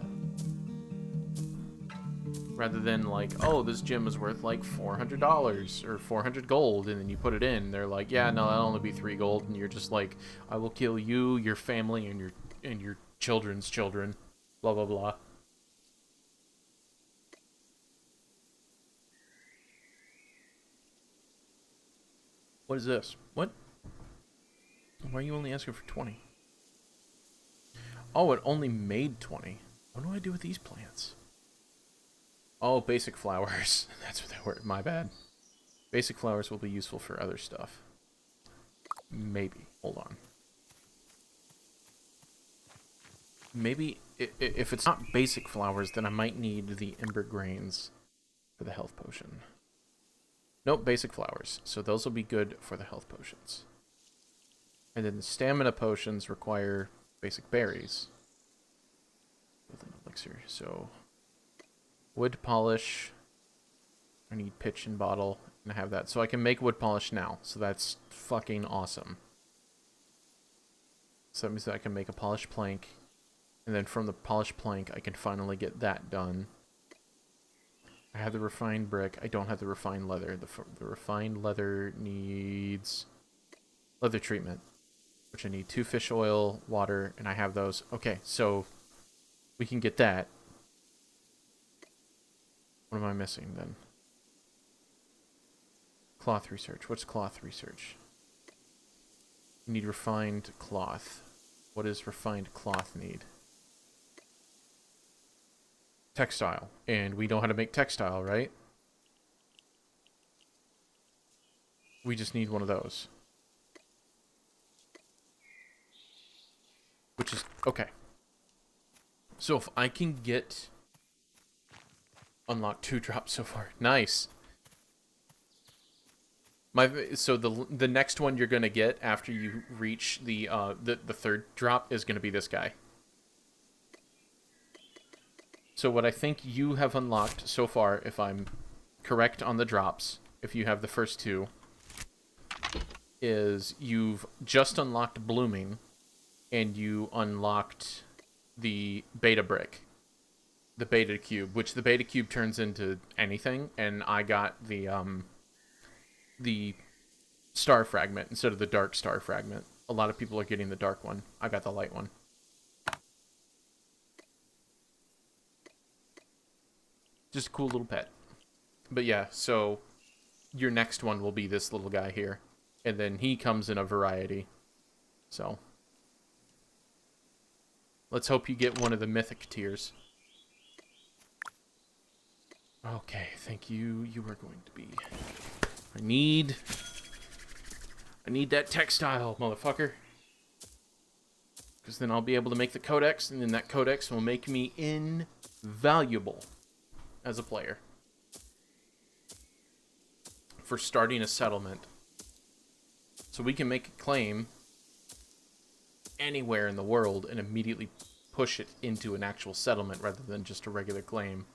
A: Rather than like, oh, this gem is worth like $400 or 400 gold, and then you put it in, they're like, yeah, no, that'll only be 3 gold, and you're just like, I will kill you, your family, and your children's children, blah blah blah. What is this? What? Why are you only asking for 20? Oh, it only made 20. What do I do with these plants? Oh, basic flowers. That's what they were. My bad. Basic flowers will be useful for other stuff. Maybe. Hold on. Maybe if it's not basic flowers, then I might need the ember grains for the health potion. Nope, basic flowers. So those will be good for the health potions. And then the stamina potions require basic berries. With an elixir. So wood polish. I need pitch and bottle. And I have that. So I can make wood polish now. So that's fucking awesome. So that means that I can make a polished plank. And then from the polished plank, I can finally get that done. I have the refined brick. I don't have the refined leather. The refined leather needs leather treatment, which I need 2 fish oil, water, and I have those. Okay, so we can get that. What am I missing then? Cloth research. What's cloth research? You need refined cloth. What does refined cloth need? Textile. And we know how to make textile, right? We just need one of those. Which is... okay. So if I can get... unlocked 2 drops so far. Nice. So the next one you're gonna get after you reach the 3rd drop is gonna be this guy. So what I think you have unlocked so far, if I'm correct on the drops, if you have the first 2, is you've just unlocked blooming, and you unlocked the beta brick, the beta cube, which the beta cube turns into anything, and I got the star fragment instead of the dark star fragment. A lot of people are getting the dark one. I got the light one. Just a cool little pet. But yeah, so your next one will be this little guy here. And then he comes in a variety. So let's hope you get one of the mythic tiers. Okay, thank you. You are going to be... I need that textile, motherfucker. Because then I'll be able to make the codex, and then that codex will make me invaluable as a player. For starting a settlement. So we can make a claim anywhere in the world and immediately push it into an actual settlement rather than just a regular claim.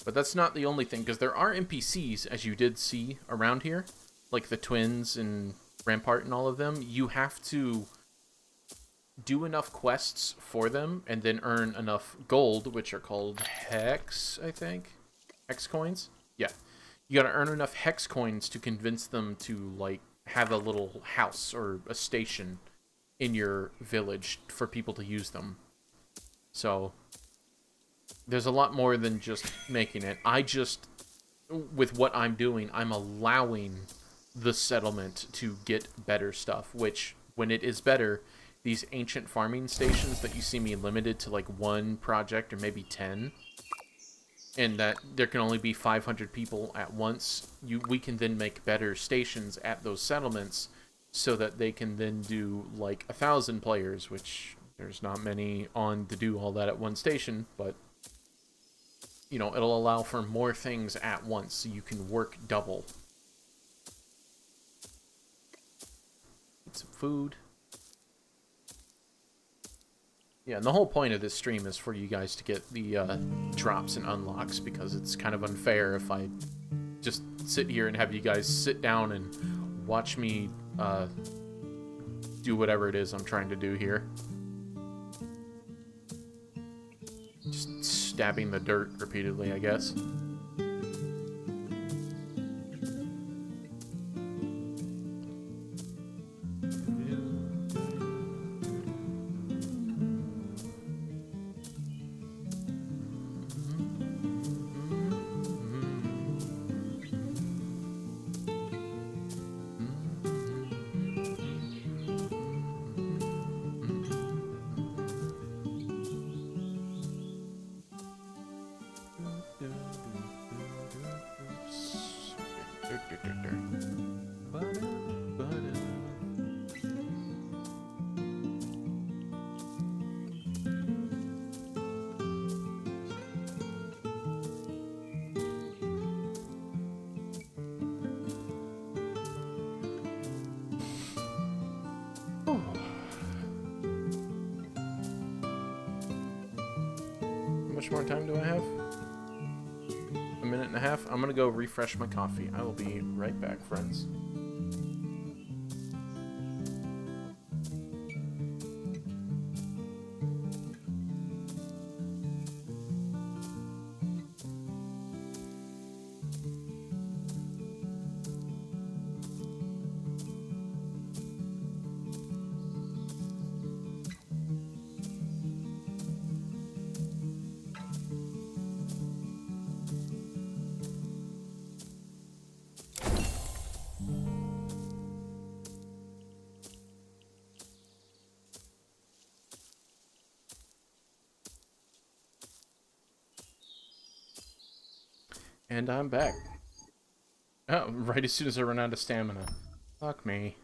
A: But that's not the only thing, because there are NPCs, as you did see around here, like the twins and Rampart and all of them. You have to do enough quests for them and then earn enough gold, which are called hex, I think? Hex coins? Yeah. You gotta earn enough hex coins to convince them to, like, have a little house or a station in your village for people to use them. So, there's a lot more than just making it. With what I'm doing, I'm allowing the settlement to get better stuff, which, when it is better, these ancient farming stations that you see me limited to, like, 1 project or maybe 10, and that there can only be 500 people at once, we can then make better stations at those settlements so that they can then do, like, 1,000 players, which there's not many on to do all that at one station, but, you know, it'll allow for more things at once, so you can work double. Eat some food. Yeah, and the whole point of this stream is for you guys to get the drops and unlocks, because it's kind of unfair if I just sit here and have you guys sit down and watch me do whatever it is I'm trying to do here. Just stabbing the dirt repeatedly, I guess. How much more time do I have? A minute and a half? I'm gonna go refresh my coffee. I will be right back, friends. And I'm back. Oh, right as soon as I run out of stamina. Fuck me.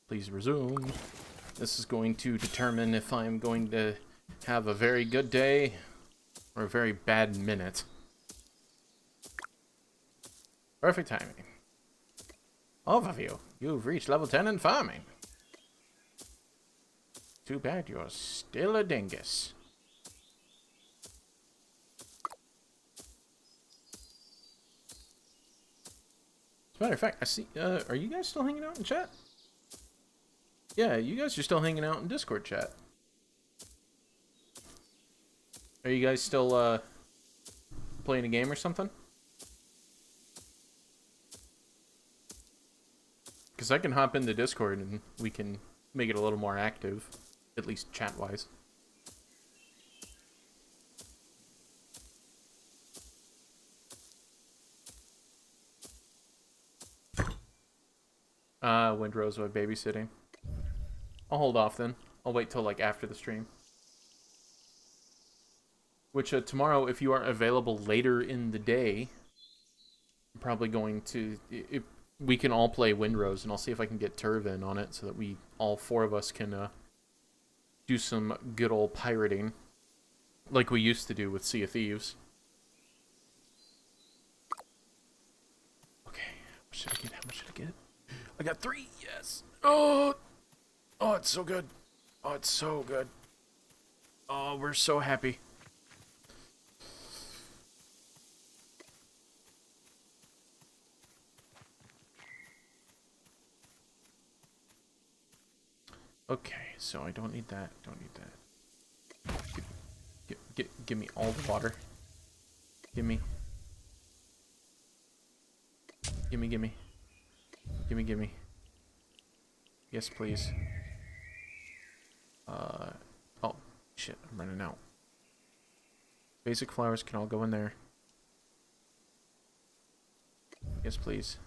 A: Please resume. This is going to determine if I'm going to have a very good day or a very bad minute. Perfect timing. Overview. You've reached level 10 in farming. Too bad you're still a dingus. a matter of fact, I see. Are you guys still hanging out in chat? Yeah, you guys are still hanging out in Discord chat. Are you guys still playing a game or something? Because I can hop into Discord and we can make it a little more active, at least chat-wise. Windrose while babysitting. I'll hold off then. I'll wait till like after the stream. Which tomorrow, if you are available later in the day, I'm probably going to... we can all play Windrose, and I'll see if I can get Turvin on it so that we, all four of us, can do some good old pirating like we used to do with Sea of Thieves. Okay, how much should I get? How much should I get? I got 3, yes! Oh, it's so good. Oh, it's so good. Oh, we're so happy. Okay, so I don't need that. Don't need that. Give me all the water. Gimme. Gimme. Yes, please. Oh, shit, I'm running out. Basic flowers can all go in there. Yes, please.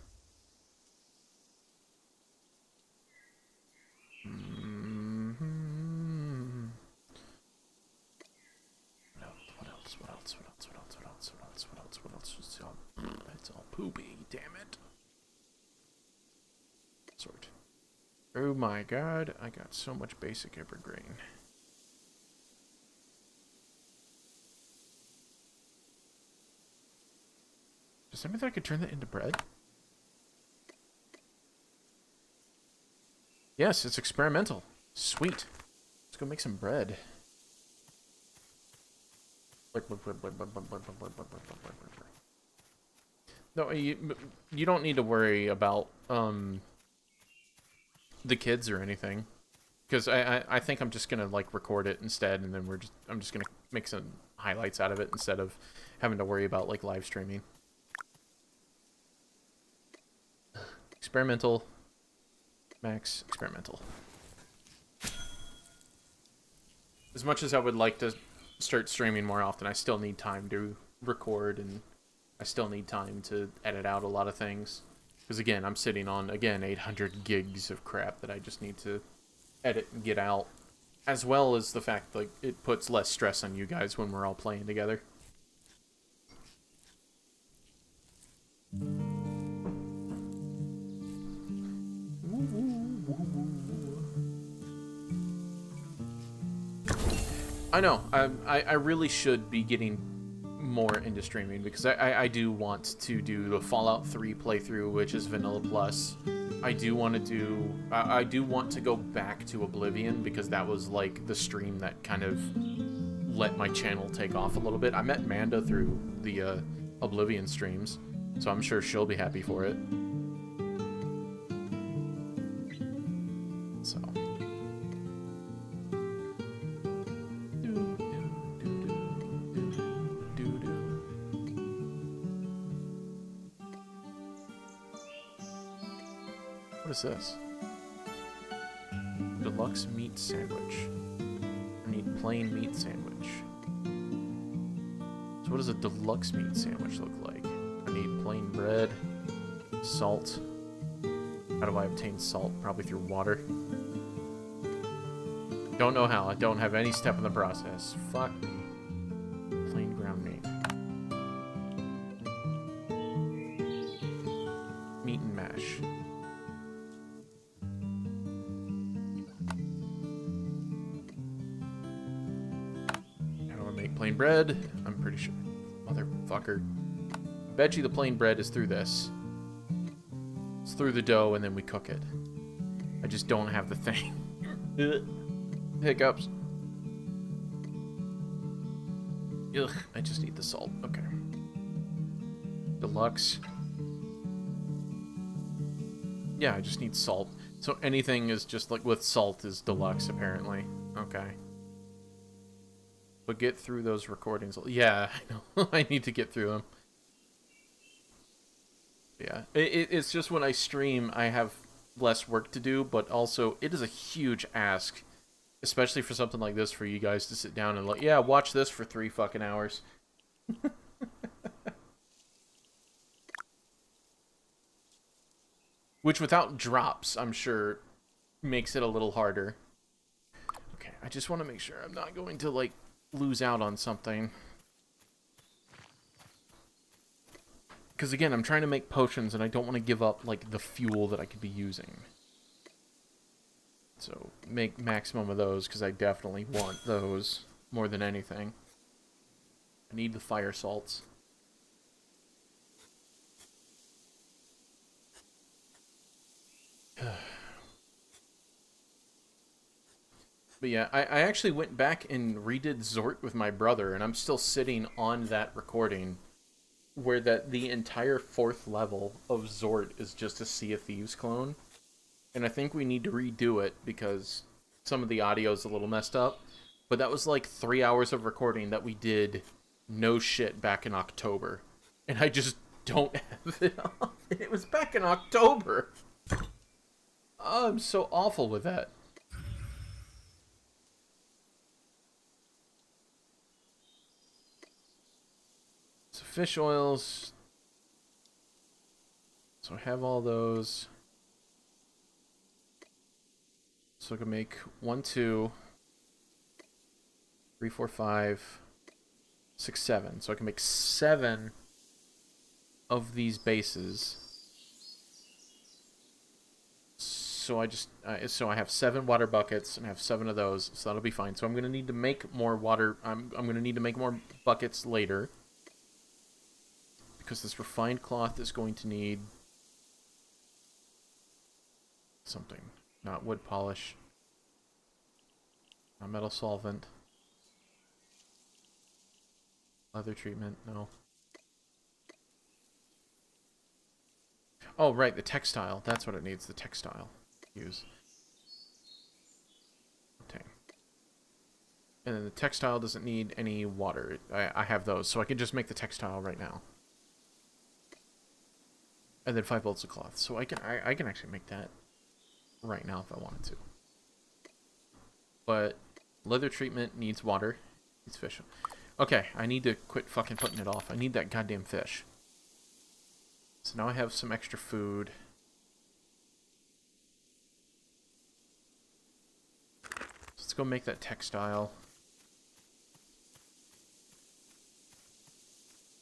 A: What else? It's all poopy, damn it. Sort. Oh my god, I got so much basic evergreen. Does that mean that I could turn that into bread? Yes, it's experimental. Sweet. Let's go make some bread. No, you don't need to worry about the kids or anything, because I think I'm just gonna like record it instead, and then I'm just gonna make some highlights out of it instead of having to worry about like live streaming. Experimental. Max experimental. As much as I would like to start streaming more often, I still need time to record, and I still need time to edit out a lot of things. Because again, I'm sitting on, 800 gigs of crap that I just need to edit and get out. As well as the fact, like, it puts less stress on you guys when we're all playing together. I know, I really should be getting more into streaming, because I do want to do the Fallout 3 playthrough, which is Vanilla Plus. I do want to go back to Oblivion, because that was like the stream that kind of let my channel take off a little bit. I met Manda through the Oblivion streams, so I'm sure she'll be happy for it. So... What is this? Deluxe meat sandwich. I need plain meat sandwich. So what does a deluxe meat sandwich look like? I need plain bread, salt. How do I obtain salt? Probably through water. Don't know how. I don't have any step in the process. Fuck me. Plain ground meat. Meat and mash. Plain bread, I'm pretty sure. Motherfucker. I bet you the plain bread is through this. It's through the dough and then we cook it. I just don't have the thing. Hiccups. Ugh, I just need the salt. Okay. Deluxe. Yeah, I just need salt. So anything is just like with salt is deluxe, apparently. Okay. But get through those recordings. Yeah, I know. I need to get through them. Yeah. It's just when I stream, I have less work to do, but also it is a huge ask, especially for something like this, for you guys to sit down and like, yeah, watch this for 3 fucking hours. Which without drops, I'm sure, makes it a little harder. Okay, I just want to make sure I'm not going to, like, lose out on something. Because, again, I'm trying to make potions, and I don't want to give up, like, the fuel that I could be using. So, make maximum of those, because I definitely want those more than anything. I need the fire salts. But yeah, I actually went back and redid Zort with my brother, and I'm still sitting on that recording where the entire 4th level of Zort is just a Sea of Thieves clone. And I think we need to redo it because some of the audio is a little messed up. But that was like 3 hours of recording that we did no shit back in October. And I just don't have it on. It was back in October. Oh, I'm so awful with that. So fish oils. So I have all those. So I can make 1, 2, 3, 4, 5, 6, 7. So I can make 7 of these bases. So I have 7 water buckets and I have 7 of those, so that'll be fine. So I'm gonna need to make more water. I'm gonna need to make more buckets later because this refined cloth is going to need something, not wood polish, not metal solvent, leather treatment. No. Oh right, the textile. That's what it needs. The textile. Use. Okay. And then the textile doesn't need any water. I have those, so I can just make the textile right now. And then 5 bolts of cloth. So I can actually make that right now if I wanted to. But leather treatment needs water. Needs fish. Okay, I need to quit fucking putting it off. I need that goddamn fish. So now I have some extra food. Let's go make that textile.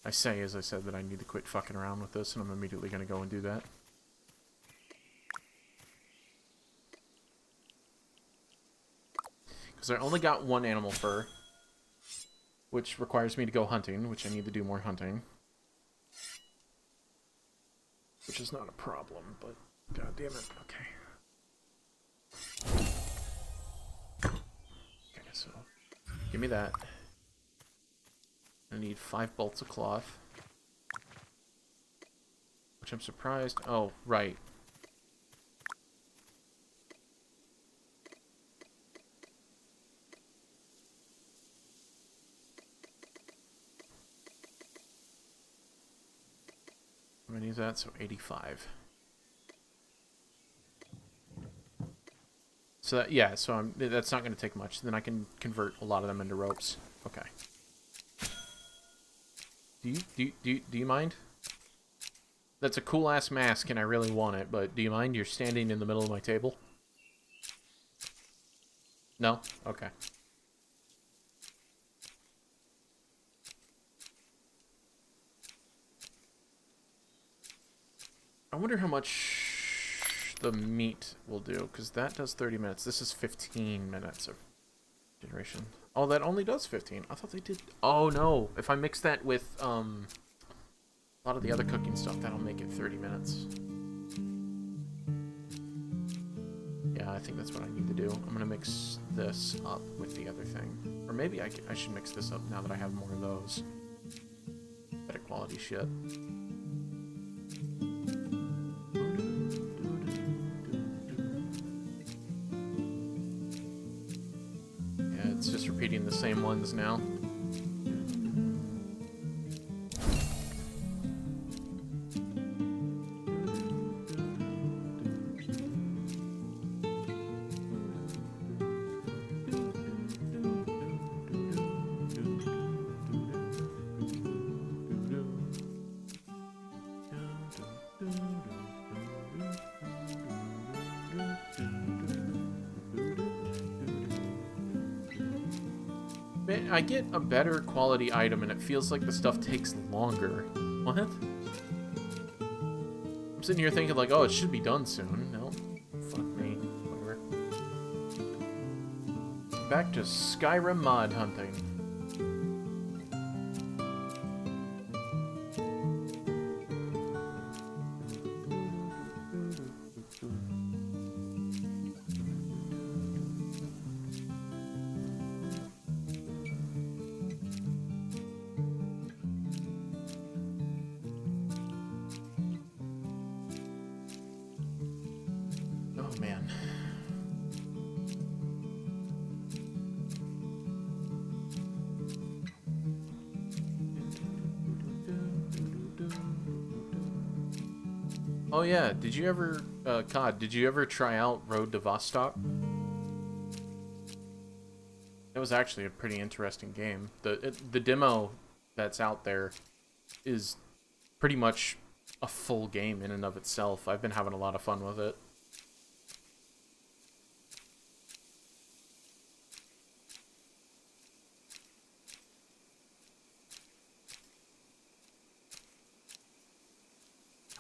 A: I say, as I said, that I need to quit fucking around with this, and I'm immediately going to go and do that. Because I only got 1 animal fur, which requires me to go hunting, which I need to do more hunting. Which is not a problem, but god damn it. Okay. Okay, so give me that. I need 5 bolts of cloth. Which I'm surprised. Oh, right. How many is that? So 85. So that, yeah, so that's not going to take much. Then I can convert a lot of them into ropes. Okay. Do you mind? That's a cool ass mask, and I really want it. But do you mind? You're standing in the middle of my table. No? Okay. I wonder how much the meat will do, because that does 30 minutes. This is 15 minutes of generation. Oh, that only does 15. I thought they did... Oh, no. If I mix that with a lot of the other cooking stuff, that'll make it 30 minutes. Yeah, I think that's what I need to do. I'm going to mix this up with the other thing. Or maybe I should mix this up now that I have more of those. Better quality shit. fun ones now. I get a better quality item and it feels like the stuff takes longer. What? I'm sitting here thinking like, oh, it should be done soon. No. Fuck me. Whatever. Back to Skyrim mod hunting. Oh yeah, did you ever, COD, did you ever try out Road to Vostok? It was actually a pretty interesting game. The demo that's out there is pretty much a full game in and of itself. I've been having a lot of fun with it.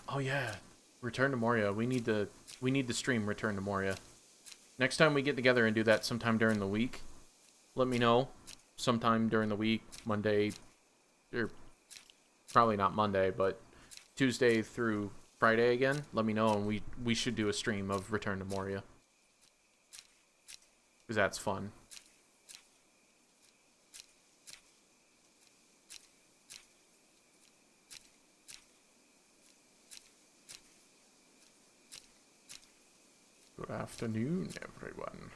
A: Oh yeah. Return to Moria. We need to stream Return to Moria. Next time we get together and do that sometime during the week, let me know. Sometime during the week, Monday, or probably not Monday, but Tuesday through Friday again, let me know, and we should do a stream of Return to Moria. Because that's fun. Good afternoon, everyone.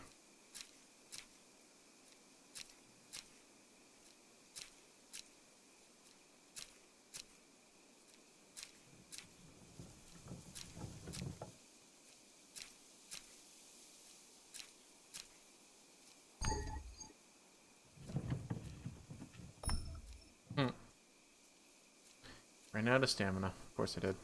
A: Ran out of stamina. Of course I did.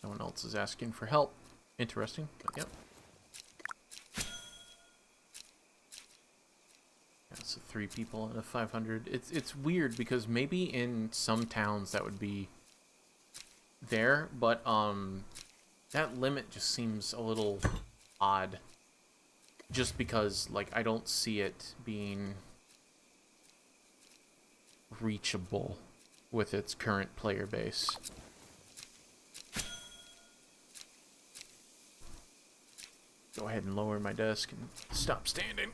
A: No one else is asking for help. Interesting, but yep. Yeah, so 3 people out of 500. It's weird because maybe in some towns that would be there, but that limit just seems a little odd. Just because, like, I don't see it being reachable with its current player base. Go ahead and lower my desk and stop standing.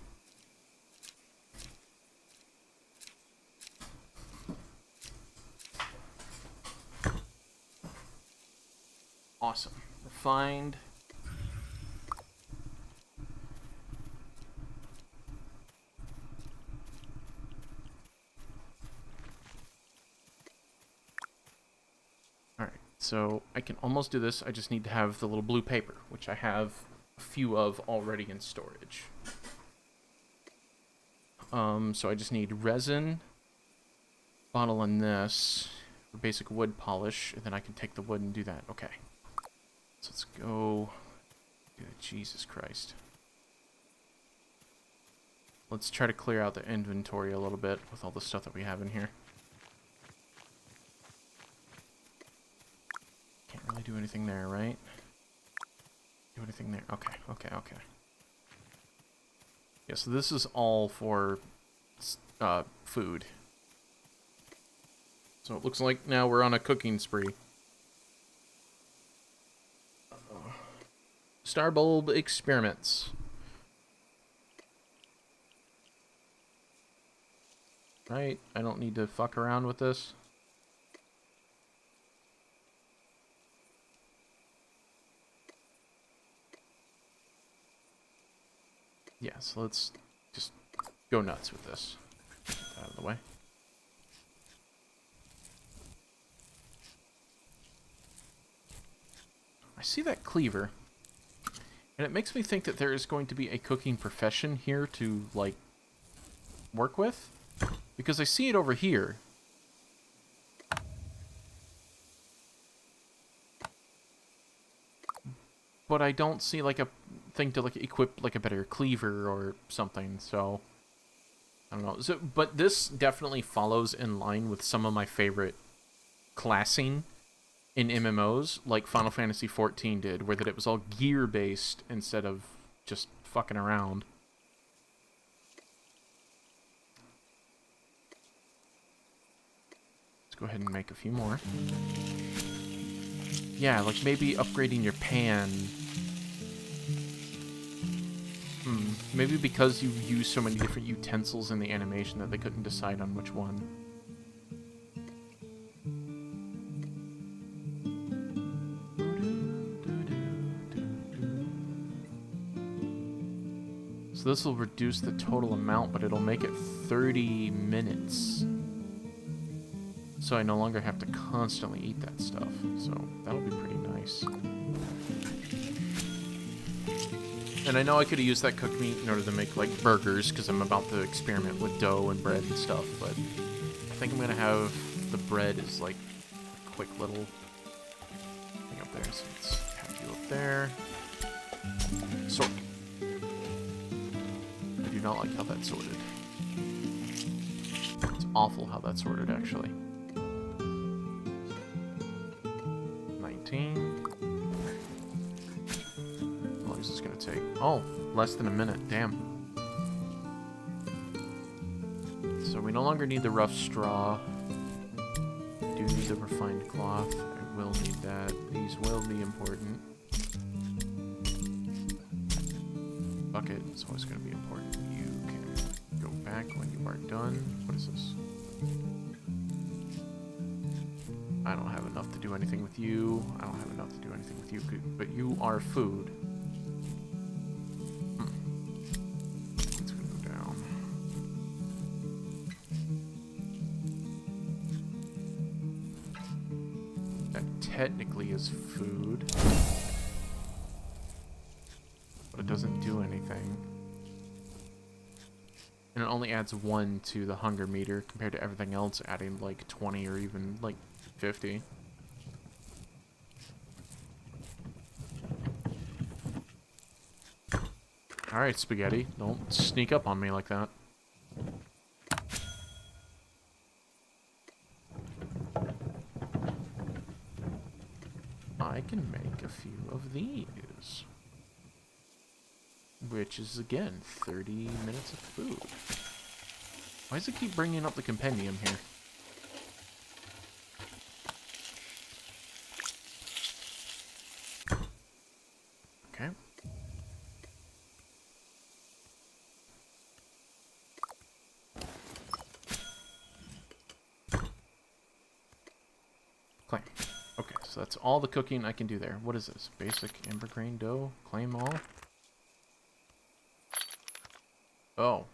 A: Awesome. Refined. Alright, so I can almost do this. I just need to have the little blue paper, which I have a few of already in storage. So I just need resin, bottle in this, for basic wood polish, and then I can take the wood and do that. Okay. So let's go. Good Jesus Christ. Let's try to clear out the inventory a little bit with all the stuff that we have in here. Can't really do anything there, right? Do anything there. Okay, okay, okay. Yeah, so this is all for food. So it looks like now we're on a cooking spree. Starbulb experiments. right? I don't need to fuck around with this. Yeah, so let's just go nuts with this. Get that out of the way. I see that cleaver, and it makes me think that there is going to be a cooking profession here to, like, work with, because I see it over here. But I don't see, like, a thing to, like, equip, like, a better cleaver or something, so I don't know. So, but this definitely follows in line with some of my favorite classing in MMOs, like Final Fantasy XIV did, where that it was all gear-based instead of just fucking around. Let's go ahead and make a few more. Yeah, like maybe upgrading your pan. Maybe because you use so many different utensils in the animation that they couldn't decide on which one. So this will reduce the total amount, but it'll make it 30 minutes. So I no longer have to constantly eat that stuff. So that'll be pretty nice. And I know I could have used that cooked meat in order to make, like, burgers, because I'm about to experiment with dough and bread and stuff, but I think I'm going to have the bread as, like, a quick little thing up there. So let's have you up there. Sort. I do not like how that's sorted. It's awful how that's sorted, actually. 19. How long is this going to take? Oh, less than a minute. Damn. So we no longer need the rough straw. We do need the refined cloth. I will need that. These will be important. Bucket is always going to be important. You can go back when you are done. What is this? I don't have enough to do anything with you. I don't have enough to do anything with you, but you are food. Let's go down. That technically is food, but it doesn't do anything. And it only adds 1 to the hunger meter compared to everything else adding like 20 or even like 50. Alright, spaghetti. Don't sneak up on me like that. I can make a few of these. Which is, again, 30 minutes of food. Why does it keep bringing up the compendium here? Okay. Claim. Okay, so that's all the cooking I can do there. What is this? Basic amber grain dough? Claim all? Oh.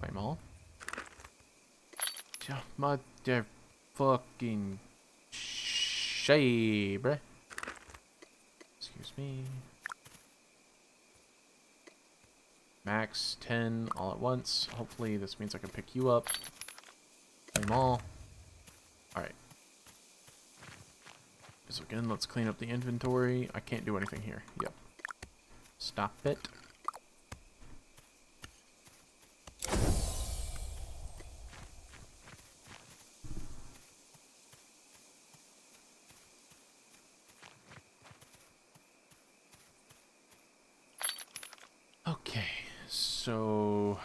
A: Claim all? Yeah, mother fucking shade, bruh. Excuse me. Max 10 all at once. Hopefully this means I can pick you up. Claim all. Alright. So again, let's clean up the inventory. I can't do anything here. Yep. Stop it. Okay, so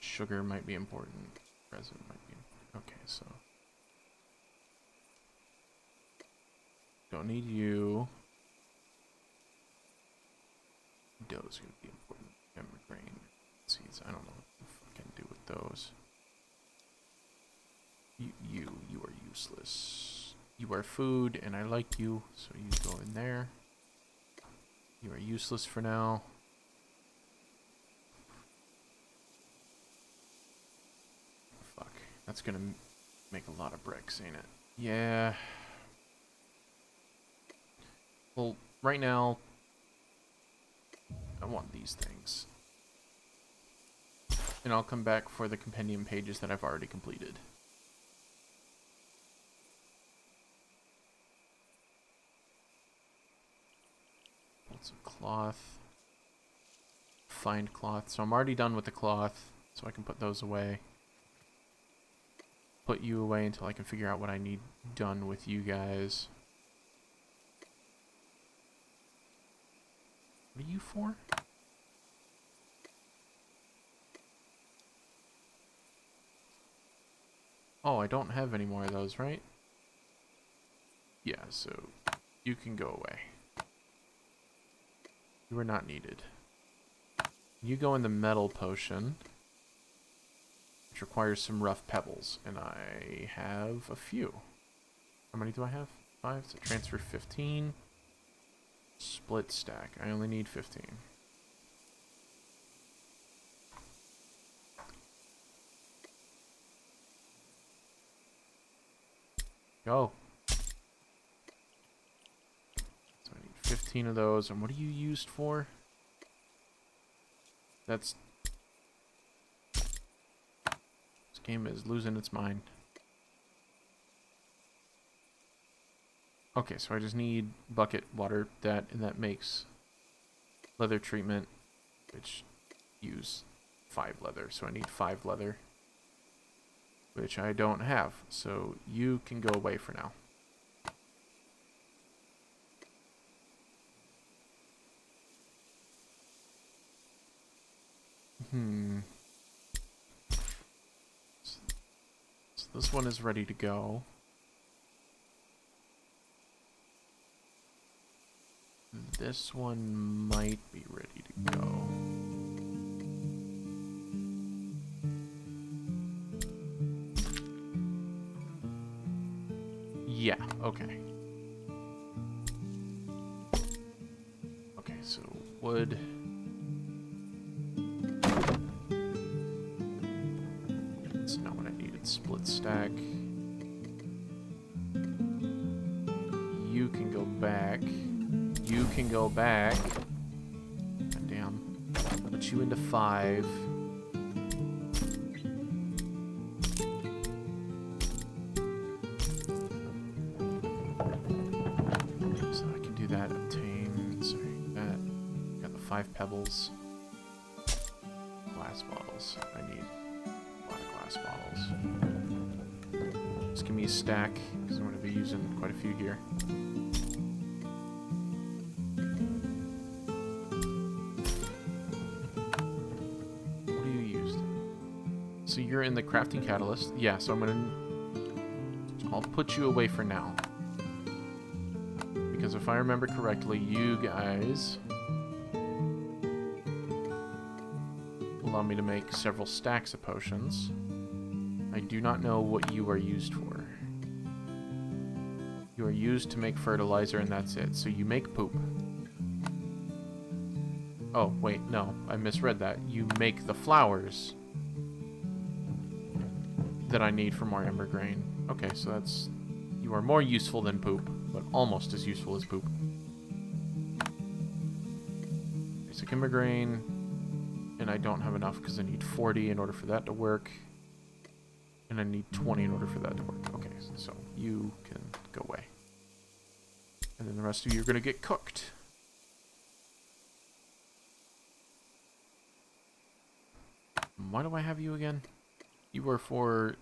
A: sugar might be important. Resin might be. Okay, so don't need you. those are going to be important. Ember grain seeds. I don't know what the fuck I can do with those. You are useless. You are food, and I like you, so you go in there. You are useless for now. Fuck. That's gonna make a lot of bricks, ain't it? Yeah. Well, right now, I want these things. And I'll come back for the compendium pages that I've already completed. Lots of cloth. Find cloth. So I'm already done with the cloth, so I can put those away. Put you away until I can figure out what I need done with you guys. What are you for? Oh, I don't have any more of those, right? Yeah, so you can go away. You are not needed. You go in the metal potion, which requires some rough pebbles, and I have a few. How many do I have? 5. So transfer 15. Split stack. I only need 15. Go. So I need 15 of those. And what are you used for? That's... This game is losing its mind. Okay, so I just need bucket water, and that makes leather treatment, which use 5 leather. So I need 5 leather, which I don't have. So you can go away for now. So this one is ready to go. This one might be ready to go. Yeah, okay. Okay, so wood. That's not what I needed. Split stack. You can go back. You can go back. God damn. Put you into 5. So I can do that. Obtain. Sorry, that. Got the 5 pebbles. Glass bottles. I need a lot of glass bottles. Just give me a stack, because I'm going to be using quite a few here. So you're in the crafting catalyst. Yeah, so I'll put you away for now. Because if I remember correctly, you guys allow me to make several stacks of potions. I do not know what you are used for. You are used to make fertilizer and that's it. So you make poop. Oh, wait, no, I misread that. You make the flowers that I need for more ember grain. Okay, so that's... You are more useful than poop, but almost as useful as poop. Basic ember grain, and I don't have enough because I need 40 in order for that to work. And I need 20 in order for that to work. Okay, so you can go away. And then the rest of you are going to get cooked. Why do I have you again? You were for...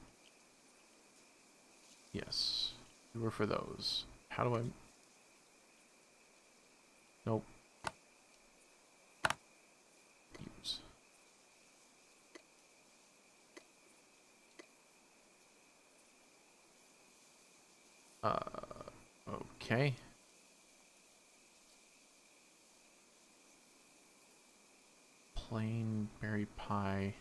A: Yes. You were for those. How do I... Nope. Use. Okay. plain berry pie.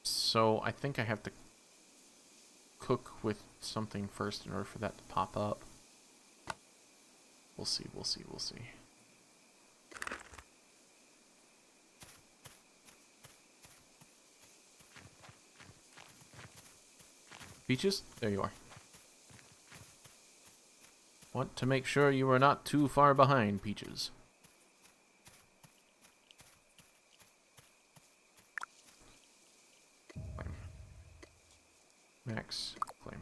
A: So I think I have to cook with something first in order for that to pop up. We'll see, we'll see, we'll see. Peaches? There you are. Want to make sure you are not too far behind, Peaches. Flame. Max. Flame.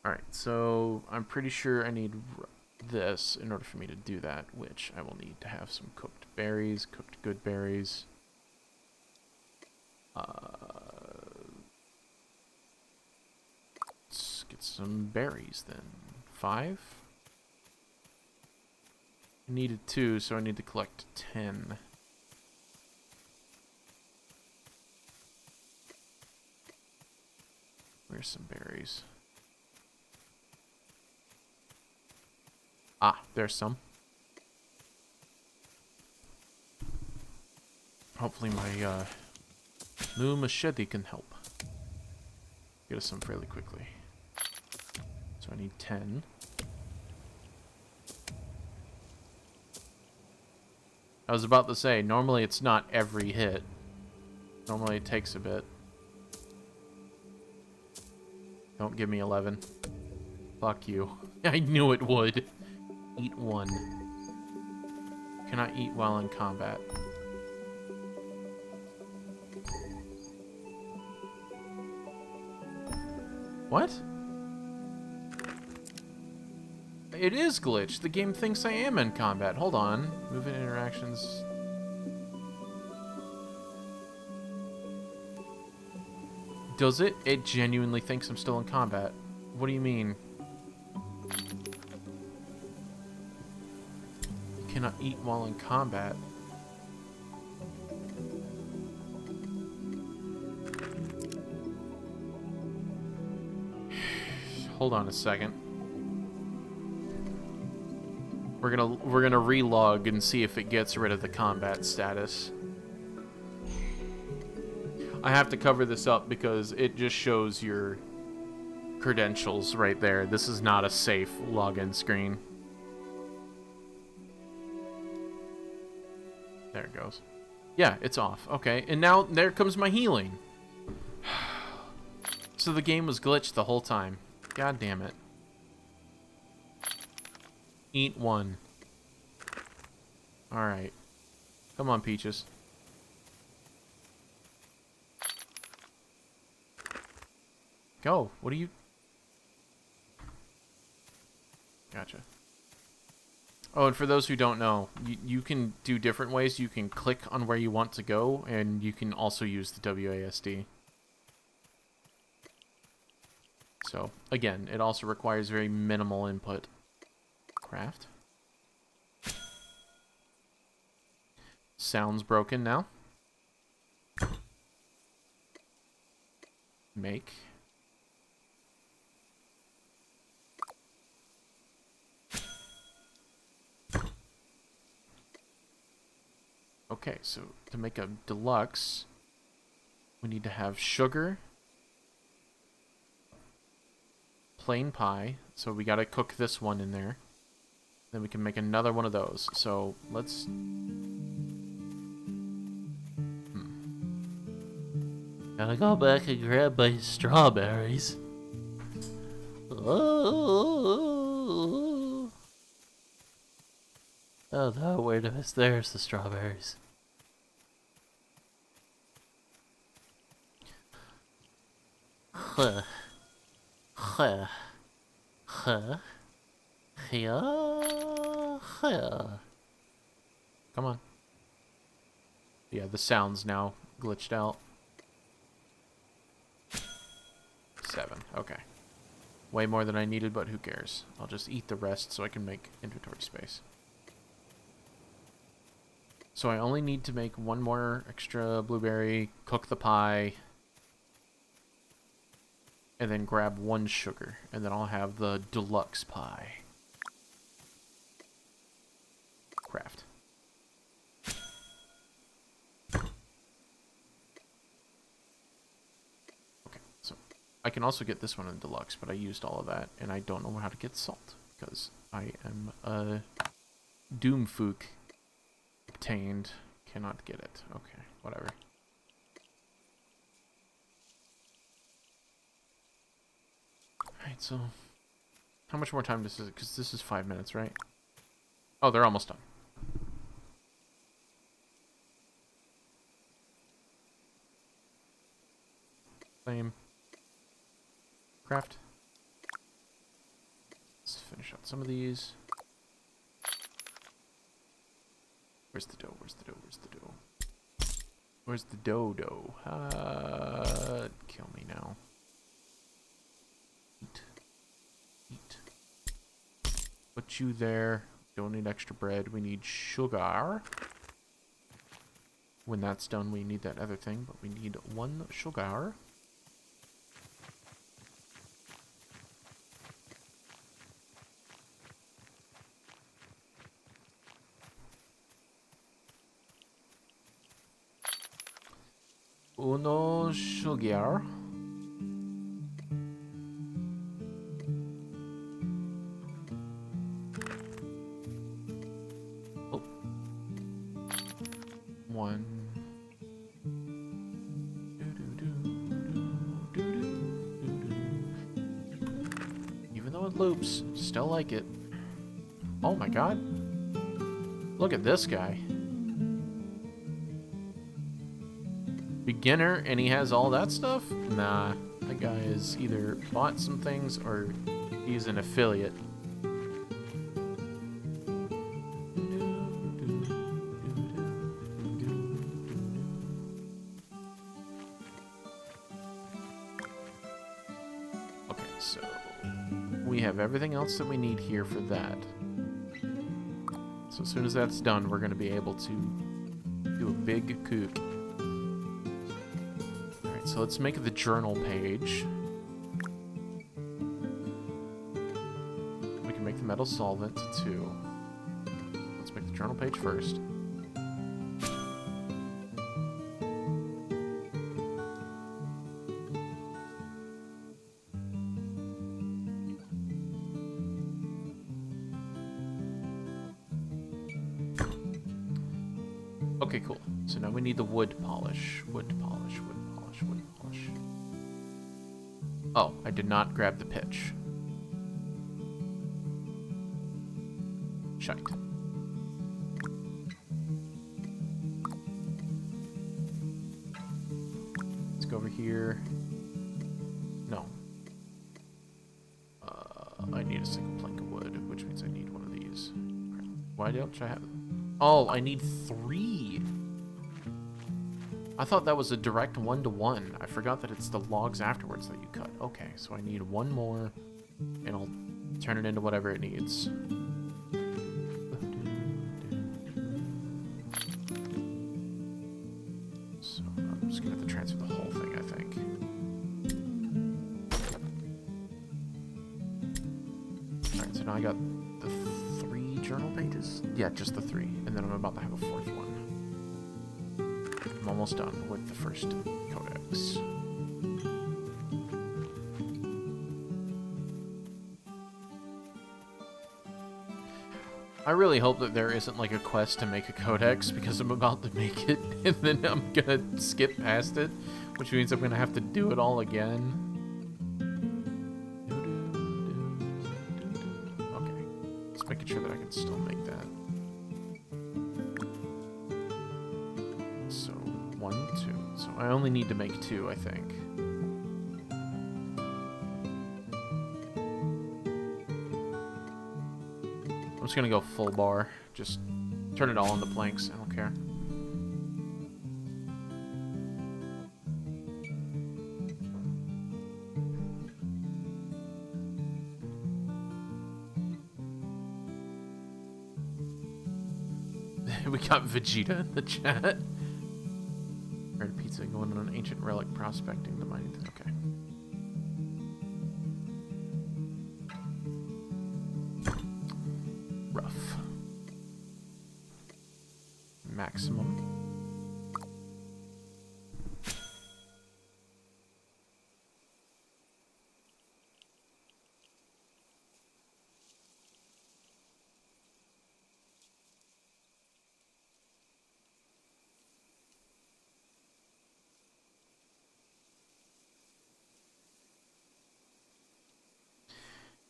A: Alright, so I'm pretty sure I need this in order for me to do that, which I will need to have some cooked berries, cooked good berries. Let's get some berries then. 5? I needed 2, so I need to collect 10. Where's some berries? Ah, there's some. Hopefully my new machete can help. Get us some fairly quickly. So I need 10. I was about to say, normally it's not every hit. Normally it takes a bit. Don't give me 11. Fuck you. I knew it would. Eat 1. Cannot eat while in combat. What? It is glitched. The game thinks I am in combat. Hold on. Movement interactions. Does it? It genuinely thinks I'm still in combat. What do you mean? You cannot eat while in combat. Hold on a second. We're gonna relog and see if it gets rid of the combat status. I have to cover this up because it just shows your credentials right there. This is not a safe login screen. There it goes. Yeah, it's off. Okay, and now there comes my healing. So the game was glitched the whole time. God damn it. Eat 1. Alright. Come on, Peaches. Go. What are you... Gotcha. Oh, and for those who don't know, you can do different ways. You can click on where you want to go, and you can also use the WASD. So, again, it also requires very minimal input. Craft. Sounds broken now. Make. Okay, so to make a deluxe, we need to have sugar, plain pie, so we gotta cook this one in there. Then we can make another one of those. So let's...
B: Gotta go back and grab my strawberries. Oh no, wait a minute. There's the strawberries. Huh. Huh. Huh. Yeah. Huh.
A: Come on. Yeah, the sound's now glitched out. 7. Okay. Way more than I needed, but who cares? I'll just eat the rest so I can make inventory space. So I only need to make 1 more extra blueberry, cook the pie, and then grab 1 sugar, and then I'll have the deluxe pie. Craft. Okay, so I can also get this one in deluxe, but I used all of that, and I don't know how to get salt, because I am a doomfook. Obtained. Cannot get it. Okay, whatever. Alright, so how much more time this is? Because this is 5 minutes, right? Oh, they're almost done. Flame. Craft. Let's finish out some of these. Where's the dough? Where's the dough? Where's the dough? Where's the dough? Kill me now. Eat. Eat. Put you there. Don't need extra bread. We need sugar. When that's done, we need that other thing, but we need 1 sugar. Uno sugar. Oh. 1. Even though it loops, still like it. Oh my god. Look at this guy. Beginner and he has all that stuff? Nah, that guy has either bought some things or he's an affiliate. Okay, so we have everything else that we need here for that. So as soon as that's done, we're going to be able to do a big cook. So let's make the journal page. We can make the metal solvent too. Let's make the journal page first. Okay, cool. So now we need the wood polish. Wood polish, wood polish, wood polish. Oh, I did not grab the pitch. Shite. Let's go over here. No. I need a single plank of wood, which means I need one of these. Why don't I have... Oh, I need 3. I thought that was a direct 1-to-1. I forgot that it's the logs afterwards that you cut. Okay, so I need 1 more, and I'll turn it into whatever it needs. So I'm just gonna have to transfer the whole thing, I think. Alright, so now I got the 3 journal pages? Yeah, just the 3. And then I'm about to have a 4th one. I'm almost done with the first codex. I really hope that there isn't like a quest to make a codex because I'm about to make it and then I'm gonna skip past it, which means I'm gonna have to do it all again. Okay, just making sure that I can still make that. So 1, 2. So I only need to make 2, I think. I'm just gonna go full bar. Just turn it all into planks. I don't care. We got Vegeta in the chat. Heard pizza going on an ancient relic prospecting the mining. Okay.
C: stuff. Maximum.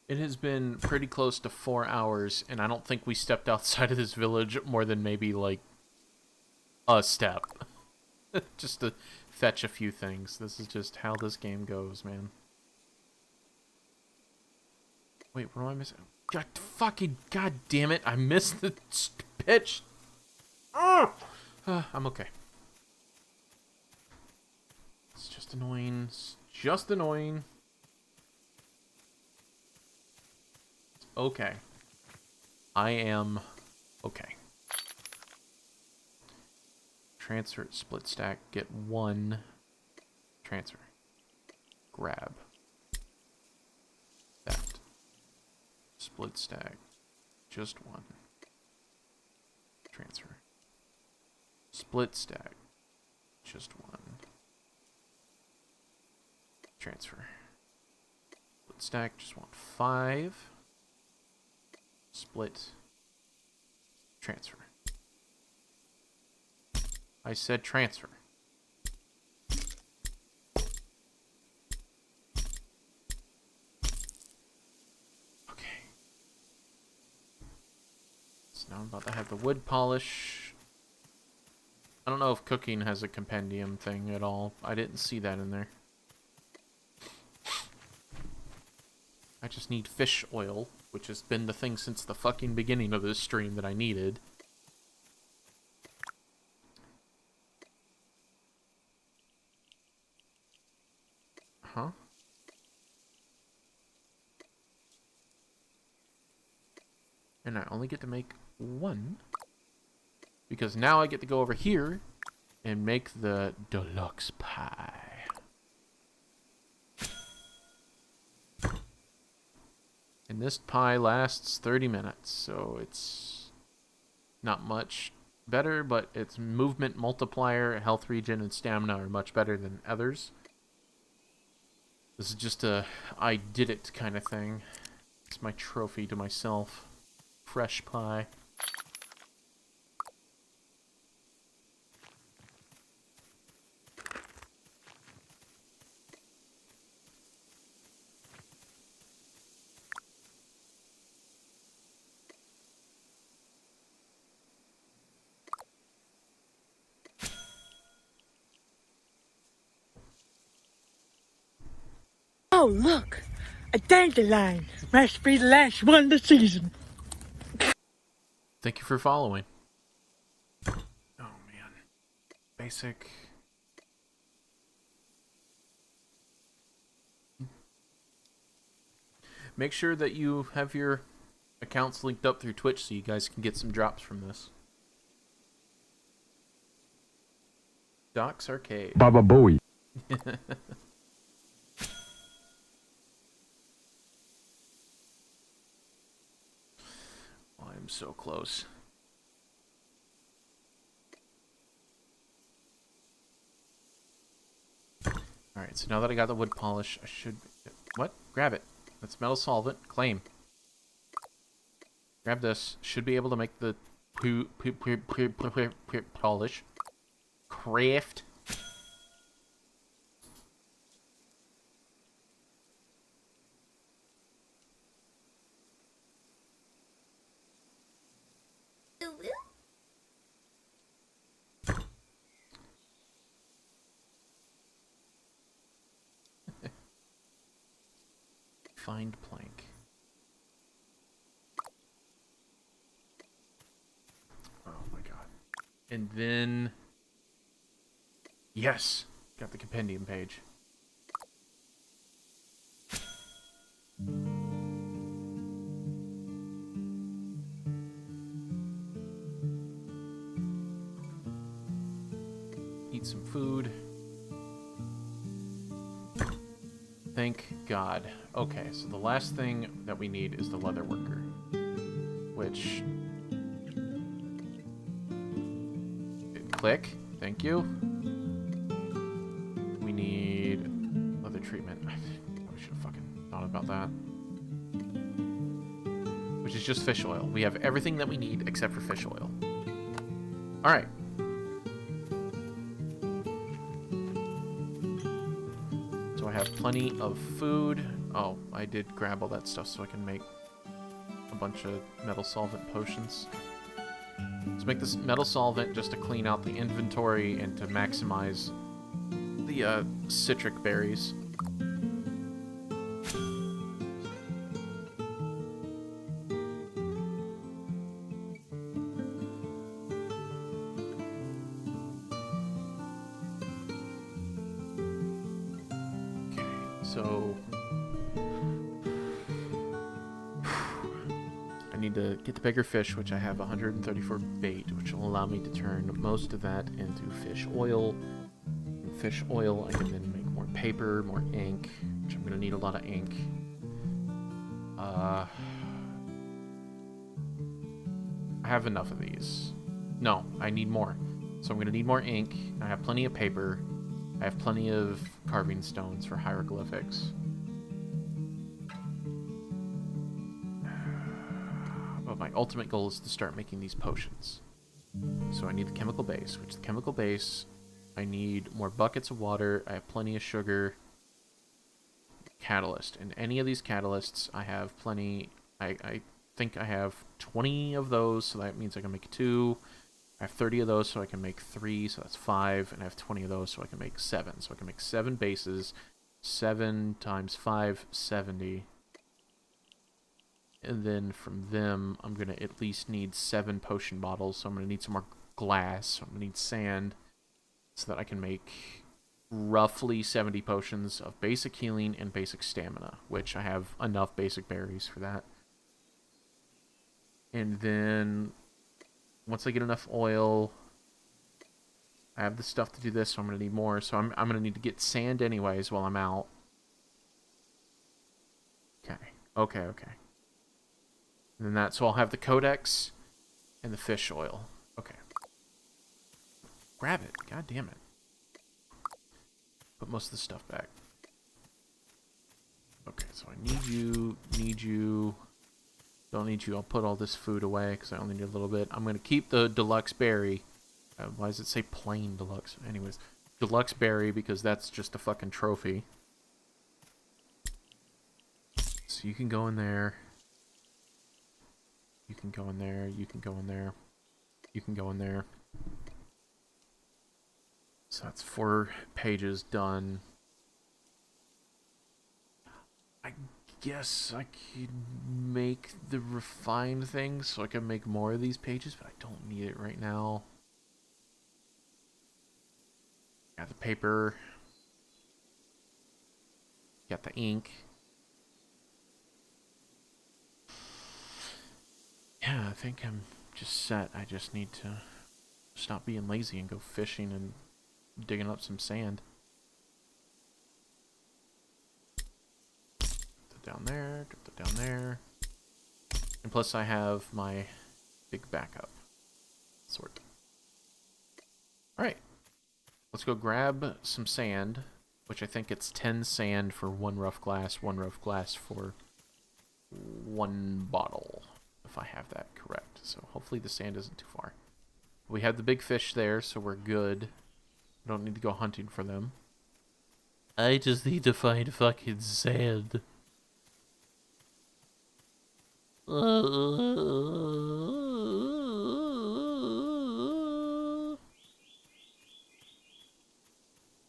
C: It has been pretty close to 4 hours, and I don't think we stepped outside of this village more than maybe, like, a step. Just to fetch a few things. This is just how this game goes, man. Wait, what am I missing? God fucking god damn it! I missed the pitch. I'm okay. It's just annoying. It's just annoying. Okay. I am okay. Transfer, split stack, get one. Transfer. Grab. That. Split stack. Just one. Transfer. Split stack. Just one. Transfer. Split stack, just want 5. Split. Transfer. I said transfer. Okay. So now I'm about to have the wood polish. I don't know if cooking has a compendium thing at all. I didn't see that in there. I just need fish oil, which has been the thing since the fucking beginning of this stream that I needed. Huh? And I only get to make one. Because now I get to go over here and make the deluxe pie. And this pie lasts 30 minutes, so it's not much better, but its movement multiplier, health regen, and stamina are much better than others. This is just a I did it kind of thing. It's my trophy to myself. Fresh pie.
D: Oh, look! A dandelion! Must be the last one of the season.
C: Thank you for following. Oh, man. Basic. Make sure that you have your accounts linked up through Twitch so you guys can get some drops from this. Doc's Arcade.
E: Baba Booey.
C: I'm so close. Alright, so now that I got the wood polish, I should... What? Grab it. That's metal solvent. Claim. Grab this. Should be able to make the polish. Craft. Find plank. Oh my god. And then... Yes! Got the compendium page. Eat some food. Thank God. Okay, so the last thing that we need is the leather worker. which... Click. Thank you. We need other treatment. I probably should have fucking thought about that. Which is just fish oil. We have everything that we need except for fish oil. Alright. So I have plenty of food. Oh, I did grab all that stuff so I can make a bunch of metal solvent potions. Let's make this metal solvent just to clean out the inventory and to maximize the citric berries. So I need to get the bigger fish, which I have 134 bait, which will allow me to turn most of that into fish oil. And fish oil, I can then make more paper, more ink, which I'm going to need a lot of ink. I have enough of these. No, I need more. So I'm going to need more ink. I have plenty of paper. I have plenty of carving stones for hieroglyphics. But my ultimate goal is to start making these potions. So I need the chemical base, which the chemical base, I need more buckets of water. I have plenty of sugar. Catalyst. And any of these catalysts, I have plenty. I think I have 20 of those, so that means I can make 2. I have 30 of those, so I can make 3, so that's 5, and I have 20 of those, so I can make 7. So I can make 7 bases. 7 times 5, 70. And then from them, I'm going to at least need 7 potion bottles, so I'm going to need some more glass, so I'm going to need sand, so that I can make roughly 70 potions of basic healing and basic stamina, which I have enough basic berries for that. And then once I get enough oil, I have the stuff to do this, so I'm going to need more. So I'm going to need to get sand anyways while I'm out. Okay. And then so I'll have the codex and the fish oil. Okay. Grab it. God damn it. Put most of the stuff back. Okay, so I need you. Don't need you. I'll put all this food away because I only need a little bit. I'm going to keep the deluxe berry. Why does it say plain deluxe? Anyways, deluxe berry because that's just a fucking trophy. So you can go in there. You can go in there. You can go in there. You can go in there. So that's 4 pages done. I guess I could make the refined thing so I can make more of these pages, but I don't need it right now. Got the paper. Got the ink. Yeah, I think I'm just set. I just need to stop being lazy and go fishing and digging up some sand. Down there, drop that down there. And plus I have my big backup. Sort. Alright. Let's go grab some sand, which I think it's 10 sand for 1 rough glass for 1 bottle, if I have that correct. So hopefully the sand isn't too far. We have the big fish there, so we're good. We don't need to go hunting for them.
B: I just need to find fucking sand.
C: Oh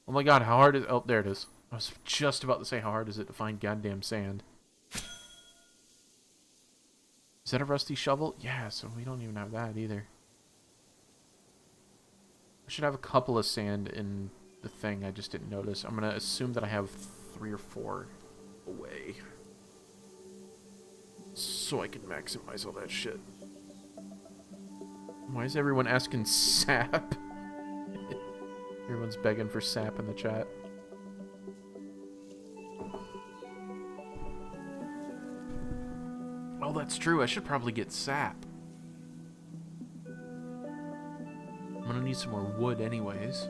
C: my god, how hard is... Oh, there it is. I was just about to say how hard is it to find goddamn sand. Is that a rusty shovel? Yeah, so we don't even have that either. I should have a couple of sand in the thing, I just didn't notice. I'm going to assume that I have 3 or 4 away. So I can maximize all that shit. Why is everyone asking sap? Everyone's begging for sap in the chat. Oh, that's true. I should probably get sap. I'm gonna need some more wood anyways.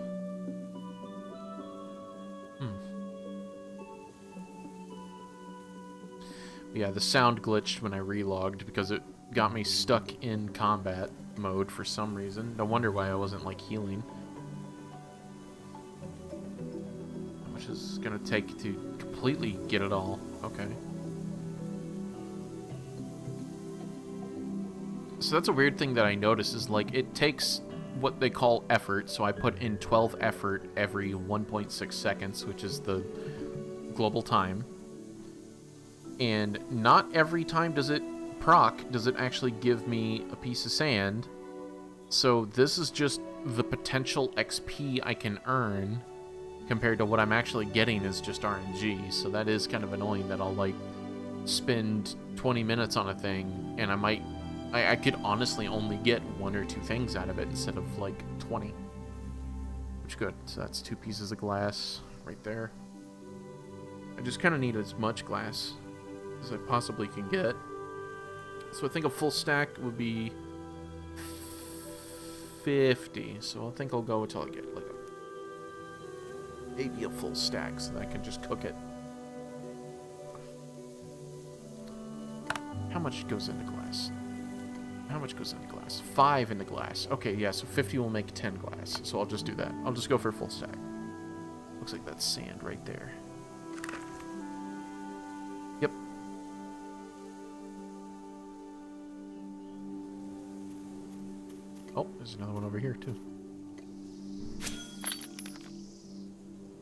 C: Yeah, the sound glitched when I relogged because it got me stuck in combat mode for some reason. No wonder why I wasn't, like, healing. How much is it gonna take to completely get it all? Okay. So that's a weird thing that I noticed is, like, it takes what they call effort, so I put in 12 effort every 1.6 seconds, which is the global time. And not every time does it actually give me a piece of sand. So this is just the potential XP I can earn compared to what I'm actually getting is just RNG. So that is kind of annoying that I'll, like, spend 20 minutes on a thing and I could honestly only get 1 or 2 things out of it instead of, like, 20. Which is good. So that's 2 pieces of glass right there. I just kind of need as much glass as I possibly can get. So I think a full stack would be 50. So I think I'll go until I get, like, maybe a full stack so that I can just cook it. How much goes into glass? How much goes into glass? 5 into glass. Okay, yeah, so 50 will make 10 glass. So I'll just do that. I'll just go for a full stack. Looks like that's sand right there. Yep. Oh, there's another one over here, too.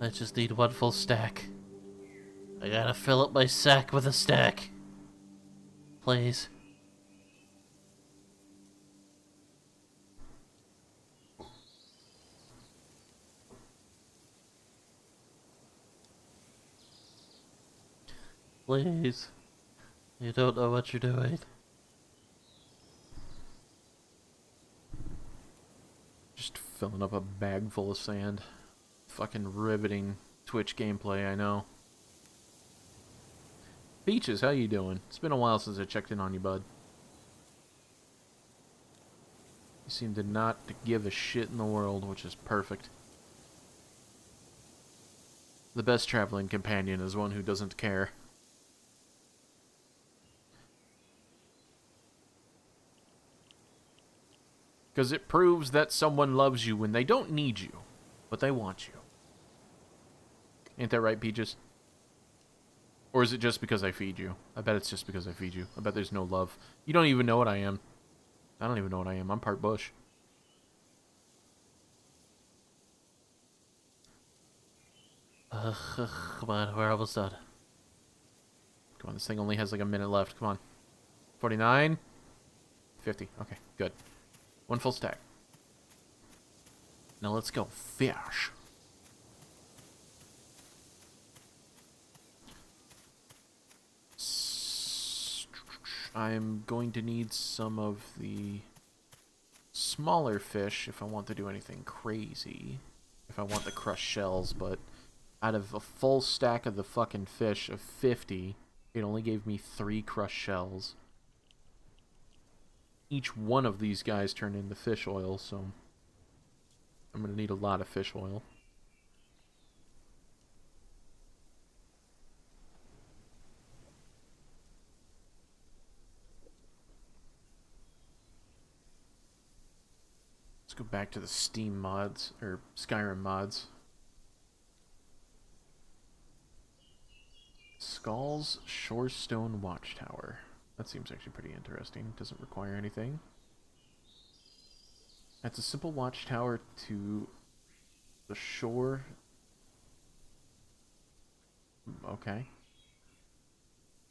B: I just need 1 full stack. I gotta fill up my sack with a stack. Please. Please. You don't know what you're doing.
C: Just filling up a bag full of sand. Fucking riveting Twitch gameplay, I know. Peaches, how you doing? It's been a while since I checked in on you, bud. You seem to not give a shit in the world, which is perfect. The best traveling companion is one who doesn't care. Because it proves that someone loves you when they don't need you, but they want you. Ain't that right, Peaches? Or is it just because I feed you? I bet it's just because I feed you. I bet there's no love. You don't even know what I am. I don't even know what I am. I'm part bush.
B: Come on, we're almost done.
C: Come on, this thing only has like a minute left. Come on. 49. 50. Okay, good. 1 full stack. Now let's go fish. I'm going to need some of the smaller fish if I want to do anything crazy. If I want the crushed shells, but out of a full stack of the fucking fish of 50, it only gave me 3 crushed shells. Each one of these guys turned into fish oil, so I'm going to need a lot of fish oil. Let's go back to the Steam mods, or Skyrim mods. Skull's Shorestone Watchtower. That seems actually pretty interesting. Doesn't require anything. It's a simple watchtower to the shore. Okay.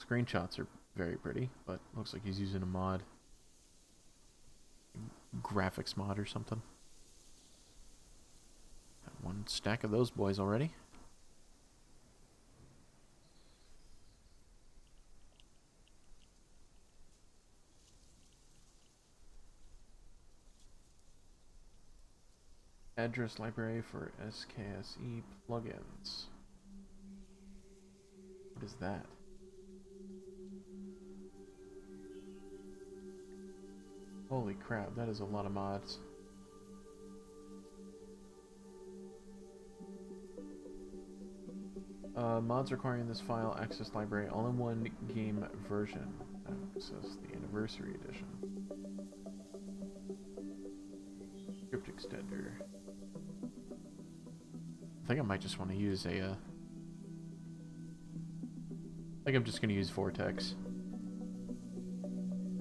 C: Screenshots are very pretty, but looks like he's using a mod. Graphics mod or something. Got 1 stack of those boys already. Address library for SKSE plugins. What is that? Holy crap, that is a lot of mods. Mods requiring this file access library all in one game version. Access the anniversary edition. Script extender. I think I might just want to use a. I think I'm just going to use Vortex.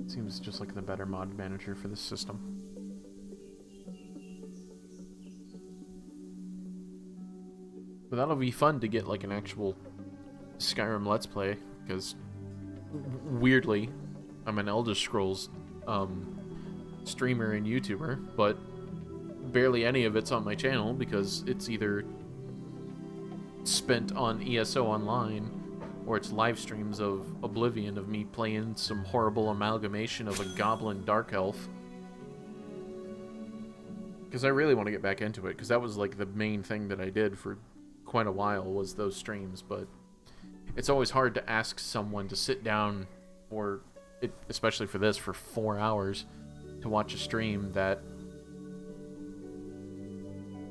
C: Seems just like the better mod manager for this system. But that'll be fun to get like an actual Skyrim Let's Play, because weirdly, I'm an Elder Scrolls streamer and YouTuber, but barely any of it's on my channel because it's either spent on ESO Online or it's live streams of Oblivion of me playing some horrible amalgamation of a goblin dark elf. Because I really want to get back into it, because that was like the main thing that I did for quite a while was those streams, but it's always hard to ask someone to sit down for it, especially for this, for 4 hours to watch a stream that,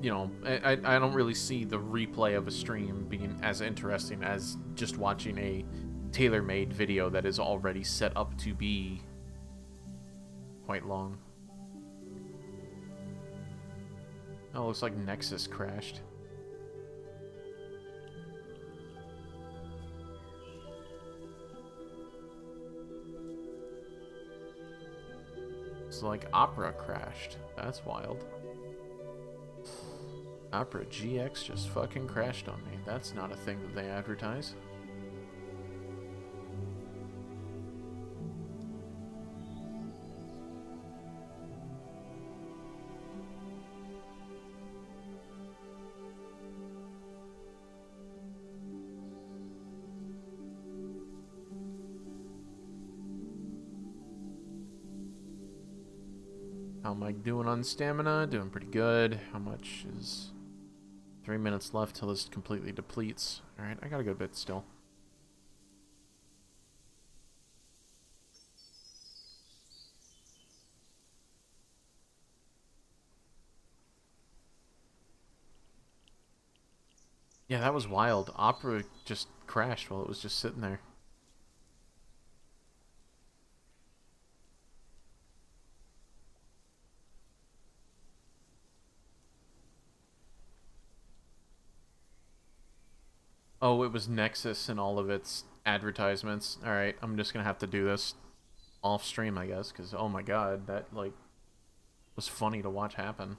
C: you know, I don't really see the replay of a stream being as interesting as just watching a tailor-made video that is already set up to be quite long. Oh, looks like Nexus crashed. It's like Opera crashed. That's wild. Opera GX just fucking crashed on me. That's not a thing that they advertise. How am I doing on stamina? Doing pretty good. How much is... 3 minutes left till this completely depletes. Alright, I got a good bit still. Yeah, that was wild. Opera just crashed while it was just sitting there. Oh, it was Nexus and all of its advertisements. Alright, I'm just gonna have to do this off stream, I guess, because, oh my god, that, like, was funny to watch happen.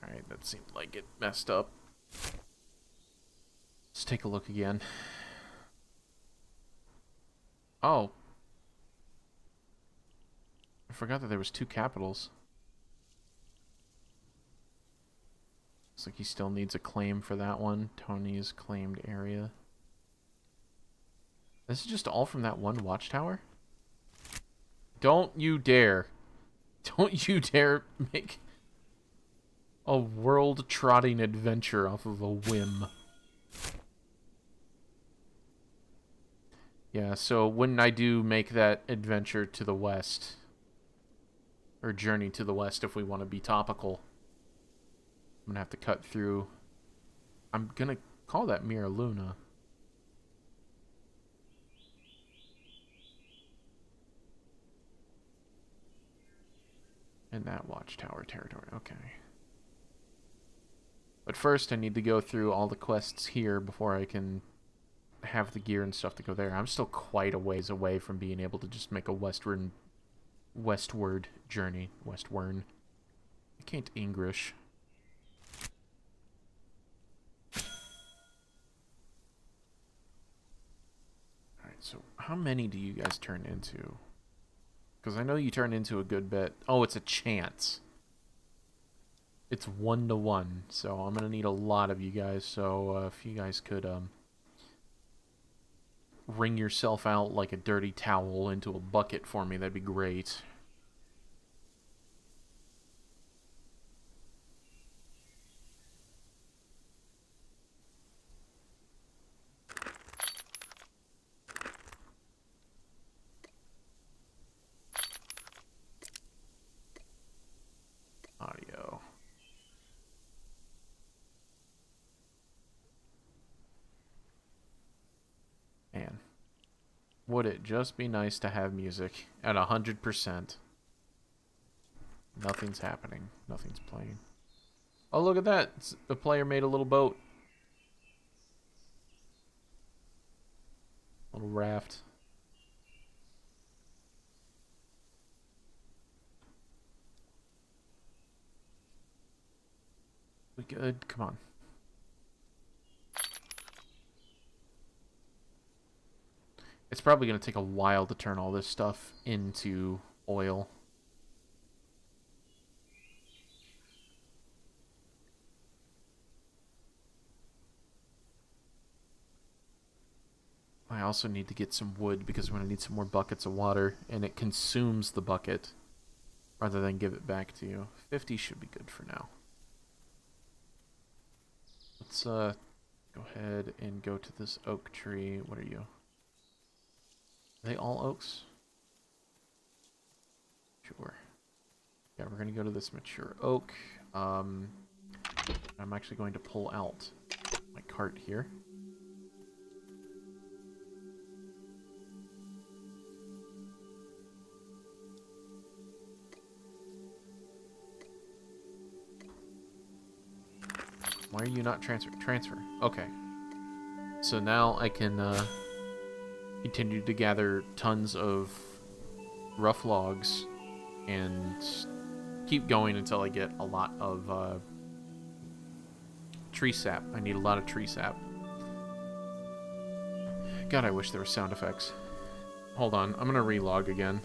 C: Alright, that seemed like it messed up. Let's take a look again. Oh. I forgot that there was 2 capitals. Looks like he still needs a claim for that one. Tony's claimed area. This is just all from that one watchtower? Don't you dare. Don't you dare make a world-trotting adventure off of a whim. Yeah, so when I do make that adventure to the west, or journey to the west if we want to be topical, I'm gonna have to cut through... I'm gonna call that Mira Luna. In that watchtower territory, okay. But first, I need to go through all the quests here before I can have the gear and stuff to go there. I'm still quite a ways away from being able to just make a westward journey. Westward. I can't English. Alright, so how many do you guys turn into? Because I know you turn into a good bit. Oh, it's a chance. It's 1-to-1, so I'm gonna need a lot of you guys. So if you guys could wring yourself out like a dirty towel into a bucket for me, that'd be great. Audio. Man, would it just be nice to have music at 100%? Nothing's happening. Nothing's playing. Oh, look at that. The player made a little boat. Little raft. We good? Come on. It's probably going to take a while to turn all this stuff into oil. I also need to get some wood because we're going to need some more buckets of water, and it consumes the bucket rather than give it back to you. 50 should be good for now. Let's go ahead and go to this oak tree. What are you? Are they all oaks? Sure. Yeah, we're going to go to this mature oak. I'm actually going to pull out my cart here. Why are you not transfer? Okay. So now I can continue to gather tons of rough logs and keep going until I get a lot of tree sap. I need a lot of tree sap. God, I wish there were sound effects. Hold on, I'm gonna relog again.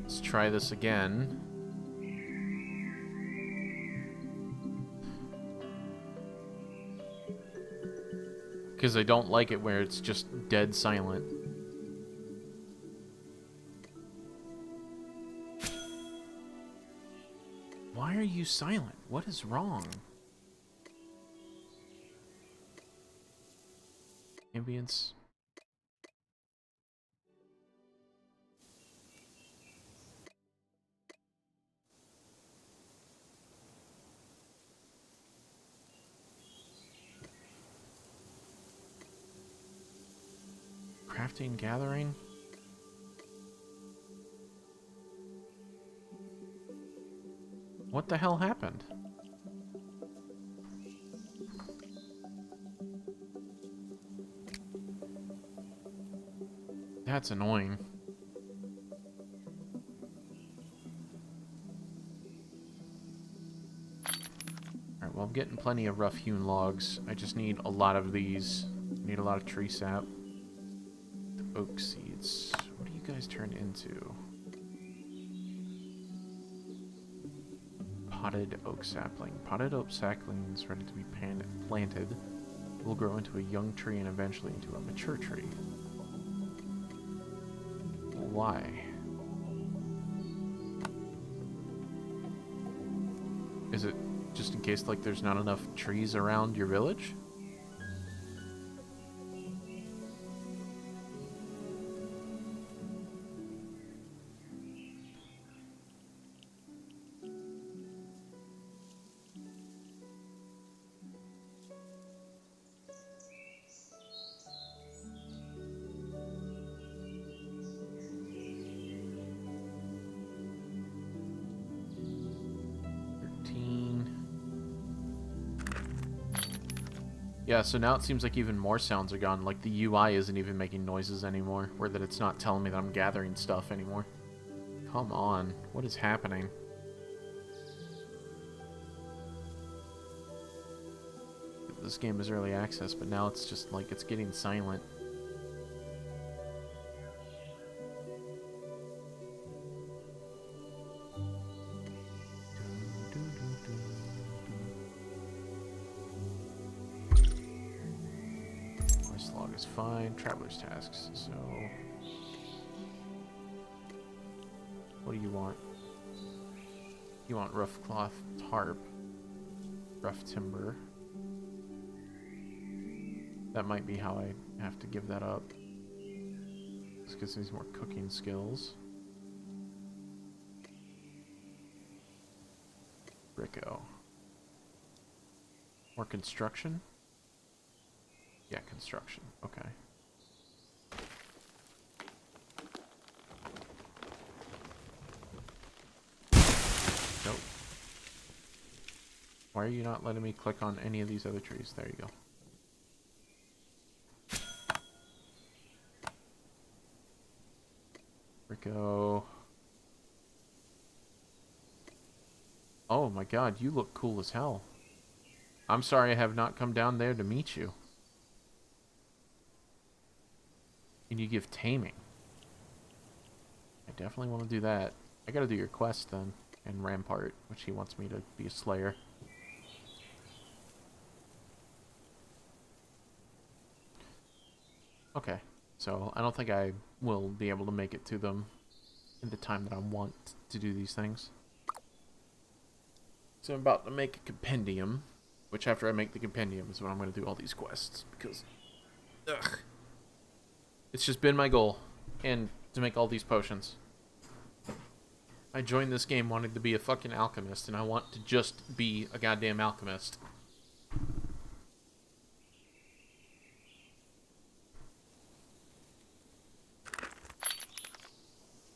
C: Let's try this again. Because I don't like it where it's just dead silent. Why are you silent? What is wrong? Ambience. Crafting, gathering. What the hell happened? That's annoying. Alright, well, I'm getting plenty of rough hewn logs. I just need a lot of these. Need a lot of tree sap. Oak seeds. What do you guys turn into? Potted oak sapling. Potted oak saplings ready to be planted will grow into a young tree and eventually into a mature tree. Why? Is it just in case like there's not enough trees around your village? Yeah, so now it seems like even more sounds are gone. Like the UI isn't even making noises anymore, or that it's not telling me that I'm gathering stuff anymore. Come on, what is happening? this game as early access, but now it's just like it's getting silent. Quest log is fine. Traveler's tasks. So, what do you want? You want rough cloth tarp, rough timber. That might be how I have to give that up. This gives me more cooking skills. Bricko. More construction? Yeah, construction. Okay. Nope. Why are you not letting me click on any of these other trees? There you go. Bricko. Oh my god, you look cool as hell. I'm sorry I have not come down there to meet you. And you give taming. I definitely want to do that. I gotta do your quest then. And Rampart, which he wants me to be a slayer. Okay. So, I don't think I will be able to make it to them in the time that I want to do these things. So I'm about to make a compendium, which after I make the compendium is when I'm going to do all these quests, because ugh, it's just been my goal, and to make all these potions. I joined this game wanting to be a fucking alchemist, and I want to just be a goddamn alchemist.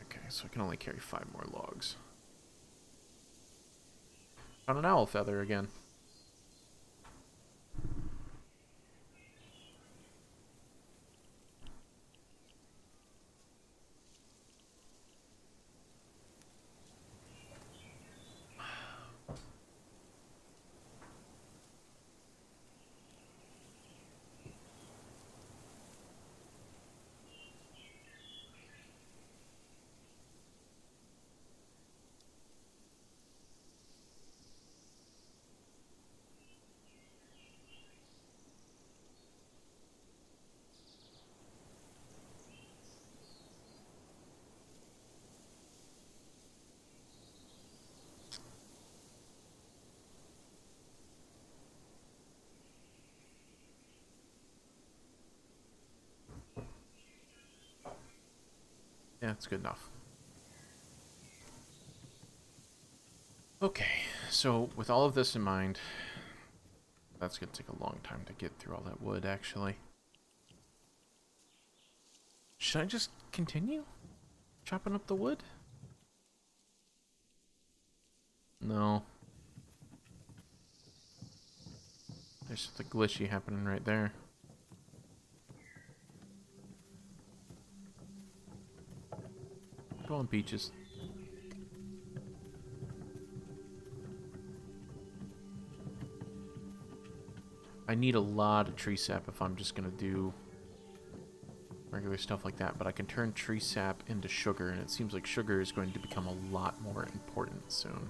C: Okay, so I can only carry 5 more logs. Found an owl feather again. Yeah, it's good enough. Okay, so with all of this in mind, that's going to take a long time to get through all that wood, actually. Should I just continue chopping up the wood? No. There's something glitchy happening right there. Go on, Peaches. I need a lot of tree sap if I'm just gonna do regular stuff like that, but I can turn tree sap into sugar, and it seems like sugar is going to become a lot more important soon.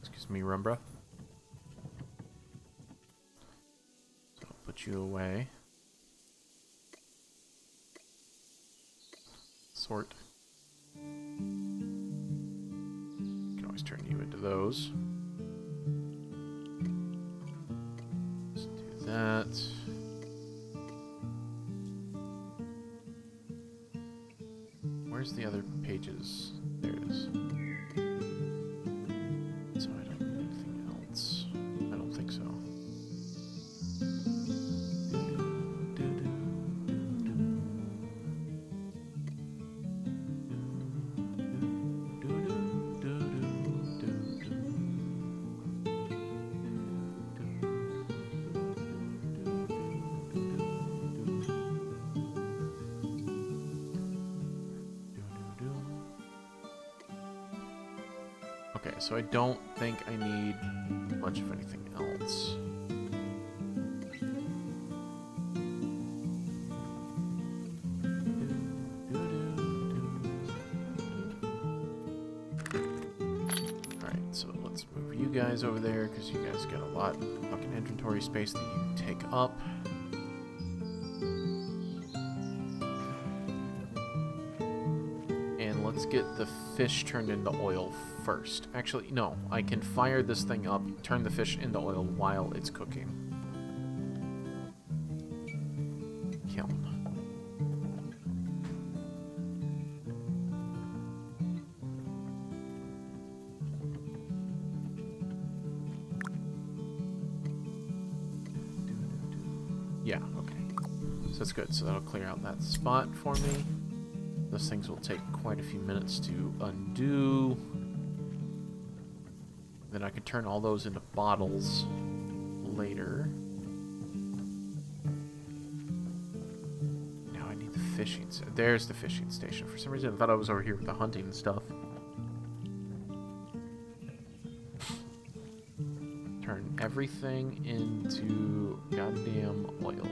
C: Excuse me, Rumbra. So I'll put you away. Sort. Can always turn you into those. Let's do that. Where's the other pages? There it is. So I don't need anything else. I don't think so. Okay, so I don't think I need, much of anything else. Alright, so let's move you guys over there, because you guys got a lot of fucking inventory space that you can take up. And let's get the fish turned into oil first. Actually, no, I can fire this thing up, turn the fish into oil while it's cooking. Kiln. Yeah, okay. So that's good. So that'll clear out that spot for me. Those things will take quite a few minutes to undo. Then I can turn all those into bottles later. Now I need the fishing. There's the fishing station. For some reason I thought I was over here with the hunting stuff. Turn everything into goddamn oil.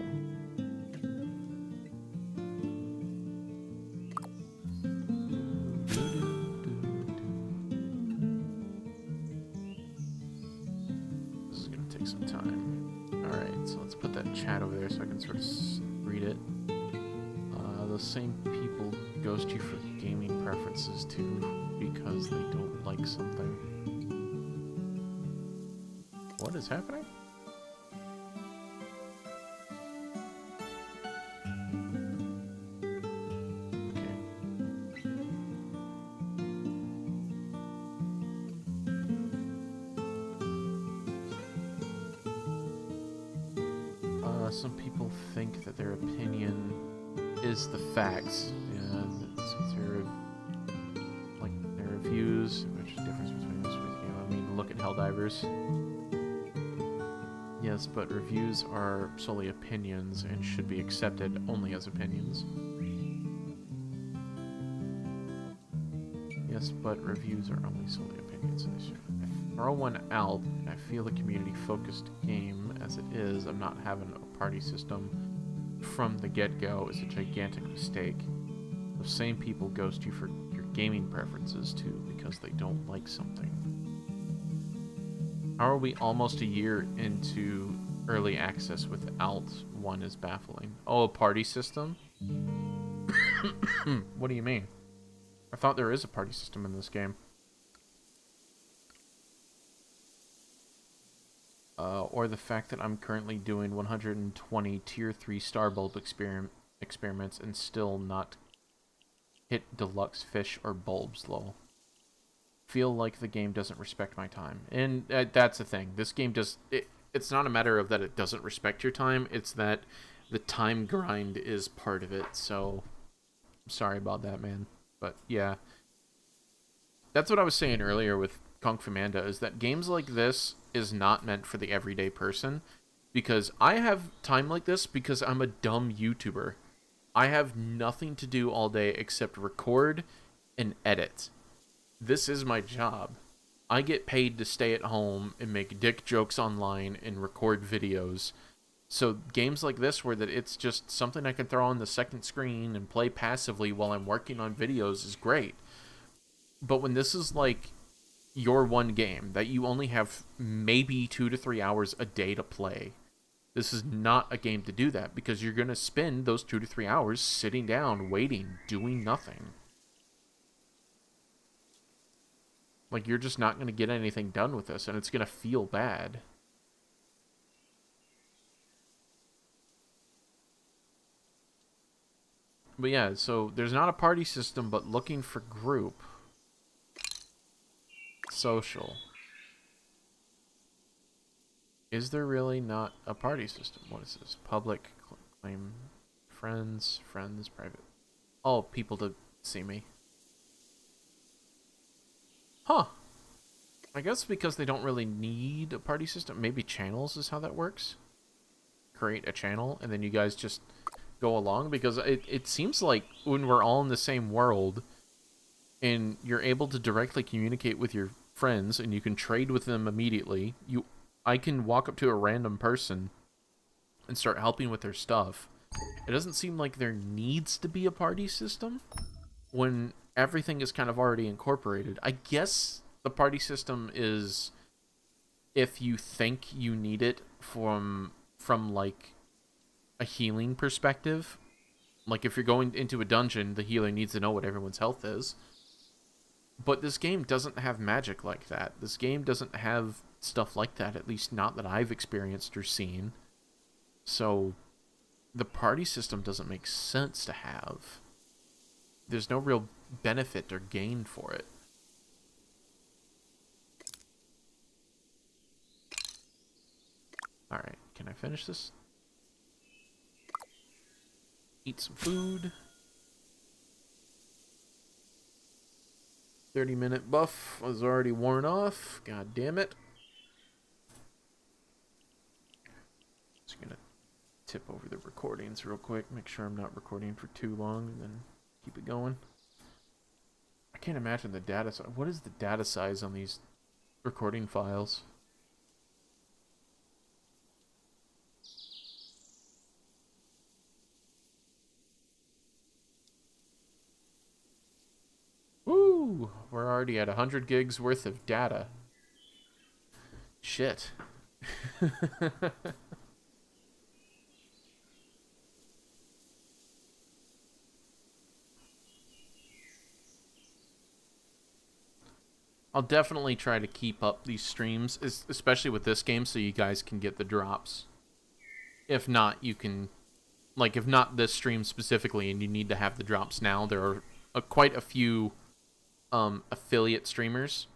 C: This is going to take some time. Alright, so let's put that chat over there so I can sort of read it. Those same people ghost you for gaming preferences too because they don't like something. What is happening? Some people think that their opinion is the facts, and since they're like their reviews, which is the difference between this with you. I mean, look at Helldivers. Yes, but reviews are solely opinions and should be accepted only as opinions. Yes, but reviews are only solely opinions. So they should. I throw one out. I feel a community-focused game as it is. I'm not having a party system from the get-go is a gigantic mistake. Those same people ghost you for your gaming preferences too because they don't like something. How are we almost a year into early access without one is baffling? Oh, a party system? What do you mean? I thought there is a party system in this game. Or the fact that I'm currently doing 120 tier 3 star bulb experiments and still not hit deluxe fish or bulbs, lol. Feel like the game doesn't respect my time. And that's the thing. This game does... It's not a matter of that it doesn't respect your time. It's that the time grind is part of it. So, sorry about that, man. But, yeah. That's what I was saying earlier with Kung Fu Manda, is that games like this is not meant for the everyday person. Because I have time like this because I'm a dumb YouTuber. I have nothing to do all day except record and edit. This is my job. I get paid to stay at home and make dick jokes online and record videos. So games like this where that it's just something I can throw on the second screen and play passively while I'm working on videos is great. But when this is like your one game that you only have maybe 2 to 3 hours a day to play, this is not a game to do that because you're going to spend those 2 to 3 hours sitting down, waiting, doing nothing. Like, you're just not going to get anything done with this, and it's going to feel bad. But yeah, so there's not a party system, but looking for group. Social. Is there really not a party system? What is this? Public, claim, friends, private. Oh, people to see me. Huh. I guess because they don't really need a party system. Maybe channels is how that works. Create a channel, and then you guys just go along. Because it seems like when we're all in the same world, and you're able to directly communicate with your friends, and you can trade with them immediately, you I can walk up to a random person and start helping with their stuff. It doesn't seem like there needs to be a party system when everything is kind of already incorporated. I guess the party system is if you think you need it from like a healing perspective. Like if you're going into a dungeon, the healer needs to know what everyone's health is. But this game doesn't have magic like that. This game doesn't have stuff like that, at least not that I've experienced or seen. So the party system doesn't make sense to have. There's no real benefit or gain for it. Alright, can I finish this? Eat some food. 30-minute buff was already worn off. God damn it. Just gonna tip over the recordings real quick. Make sure I'm not recording for too long and then keep it going. I can't imagine the data size. What is the data size on these recording files? Woo! We're already at 100 gigs worth of data. Shit. I'll definitely try to keep up these streams, especially with this game, so you guys can get the drops. If not, you can... Like, if not this stream specifically, and you need to have the drops now, there are quite a few affiliate streamers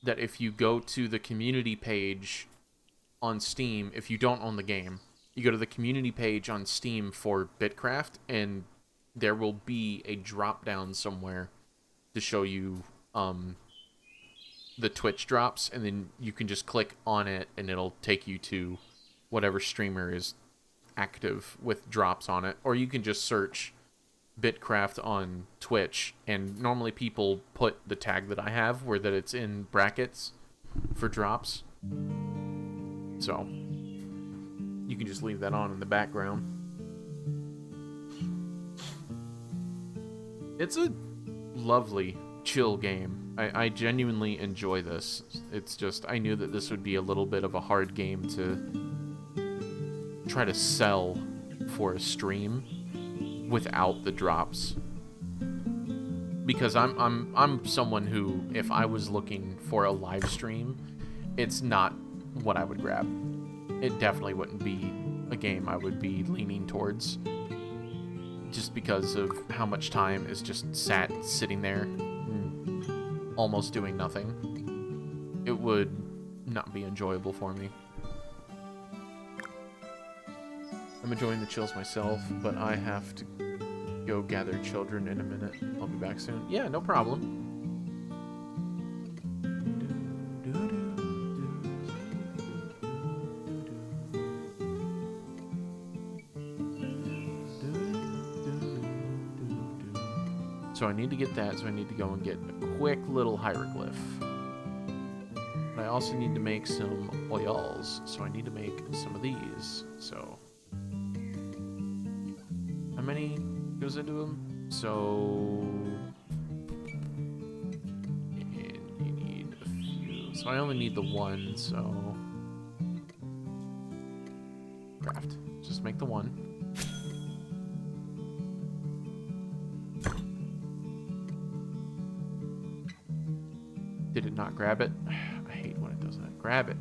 C: that if you go to the community page on Steam, if you don't own the game, you go to the community page on Steam for Bitcraft, and there will be a drop down somewhere to show you the Twitch drops, and then you can just click on it and it'll take you to whatever streamer is active with drops on it. Or you can just search Bitcraft on Twitch, and normally people put the tag that I have where that it's in brackets for drops. So you can just leave that on in the background. It's a lovely, chill game. I genuinely enjoy this. It's just, I knew that this would be a little bit of a hard game to try to sell for a stream without the drops. Because I'm someone who, if I was looking for a live stream, it's not what I would grab. It definitely wouldn't be a game I would be leaning towards. Just because of how much time is just sitting there almost doing nothing. It would not be enjoyable for me. I'm enjoying the chills myself, but I have to go gather children in a minute. I'll be back soon. Yeah, no problem. So I need to get that, so I need to go and get a quick little hieroglyph. But I also need to make some oils, so I need to make some of these. So how many goes into them? So you need a few. So I only need the one, so craft. Just make the one. Did it not grab it? I hate when it does that. Grab it.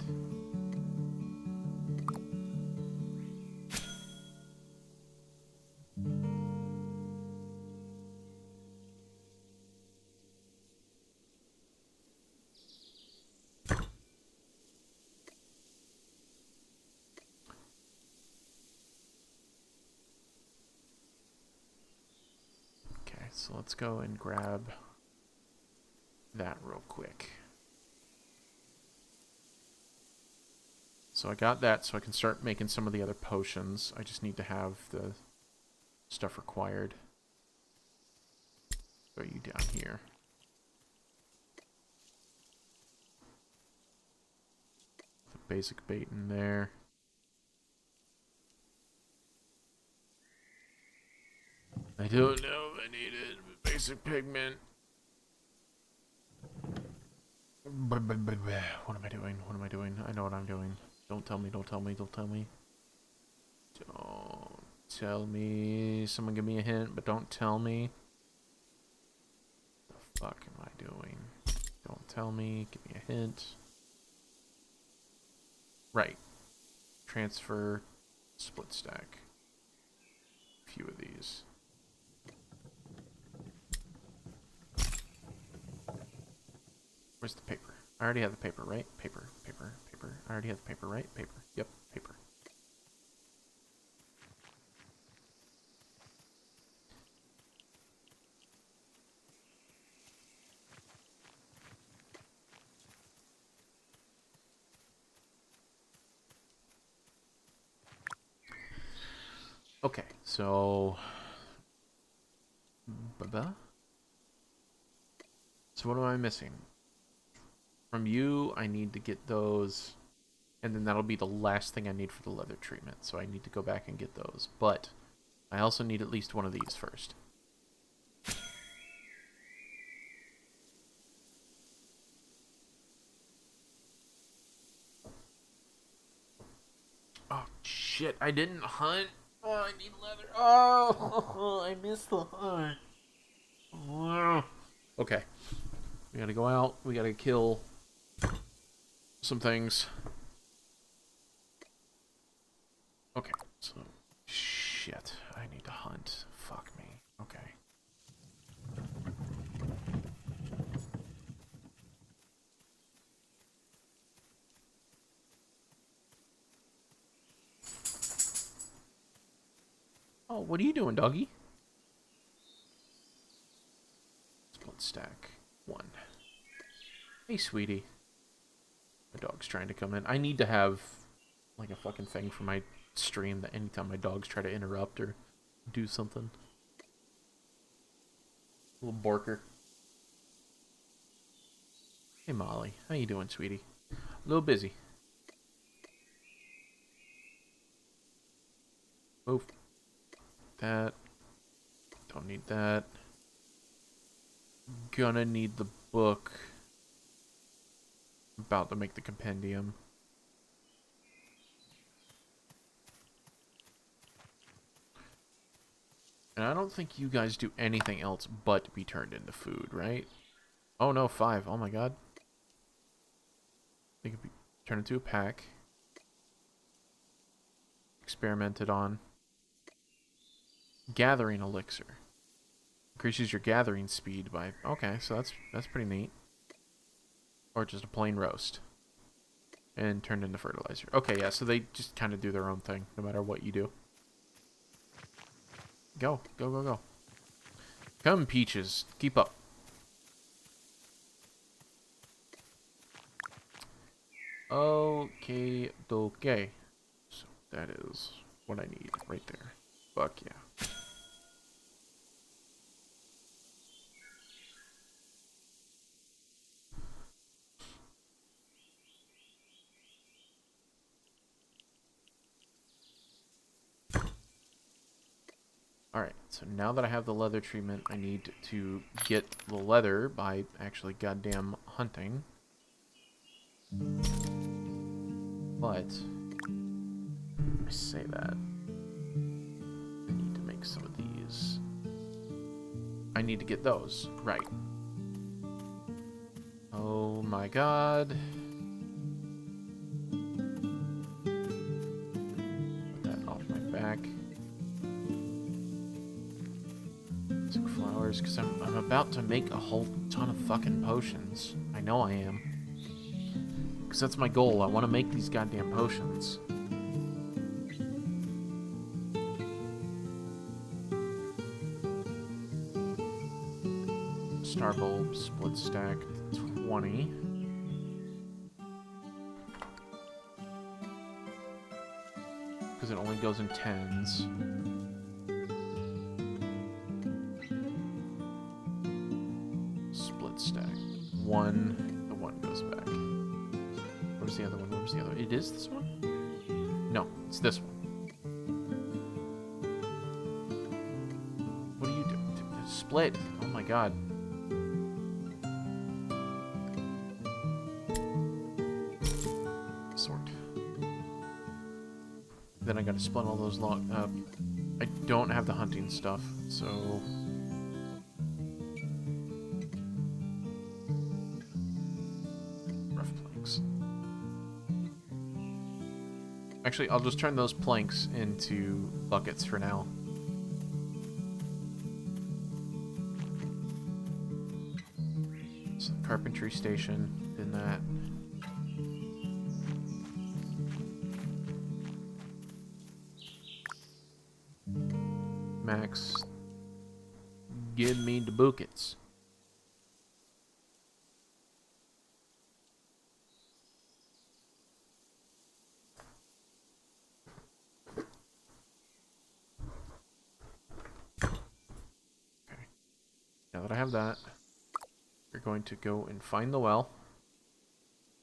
C: Okay, so let's go and grab that real quick. So I got that, so I can start making some of the other potions. I just need to have the stuff required. Throw you down here. The basic bait in there. I don't know if I need it. Basic pigment. What am I doing? What am I doing? I know what I'm doing. Don't tell me, don't tell me, don't tell me. Don't tell me. Someone give me a hint, but don't tell me. What the fuck am I doing? Don't tell me. Give me a hint. Right. Transfer. Split stack. A few of these. Where's the paper? I already have the paper, right? Paper, paper, paper. I already have the paper, right? Paper. Yep, paper. Okay, so... So what am I missing? From you, I need to get those, and then that'll be the last thing I need for the leather treatment, so I need to go back and get those. But I also need at least one of these first. Oh, shit, I didn't hunt. Oh, I need leather. Oh, I missed the hunt. Oh. Okay. We gotta go out. We gotta kill some things. Okay, so... Shit. I need to hunt. Fuck me. Okay. Oh, what are you doing, doggy? Split stack. 1. Hey, sweetie. My dog's trying to come in. I need to have, like, a fucking thing for my stream that anytime my dogs try to interrupt or do something. Little Borker. Hey, Molly. How you doing, sweetie? A little busy. Move. That. Don't need that. Gonna need the book. About to make the compendium. And I don't think you guys do anything else but be turned into food, right? Oh no, 5. Oh my god. They could be turned into a pack. Experimented on. Gathering elixir. Increases your gathering speed by... Okay, so that's pretty neat. Or just a plain roast. And turned into fertilizer. Okay, yeah, so they just kind of do their own thing, no matter what you do. Go, go, go, go. Come, Peaches. Keep up. Okay, okay. So that is what I need right there. Fuck yeah. Alright, so now that I have the leather treatment, I need to get the leather by actually goddamn hunting. But, I say that. I need to make some of these. I need to get those. Right. Oh my god. Put that off my back. Some flowers, because I'm about to make a whole ton of fucking potions. I know I am. Because that's my goal. I want to make these goddamn potions. Star bulb, split stack, 20. Because it only goes in 10s. Split stack. 1. The 1 goes back. What was the other one? Where was the other one? It is this one? No, it's this one. What do you do? Split. Oh my god. Sort. Then I gotta split all those log. I don't have the hunting stuff, so. Rough planks. Actually, I'll just turn those planks into buckets for now. So, carpentry station, did that. Max, give me the buckets. Okay. Now that I have that, we're going to go and find the well.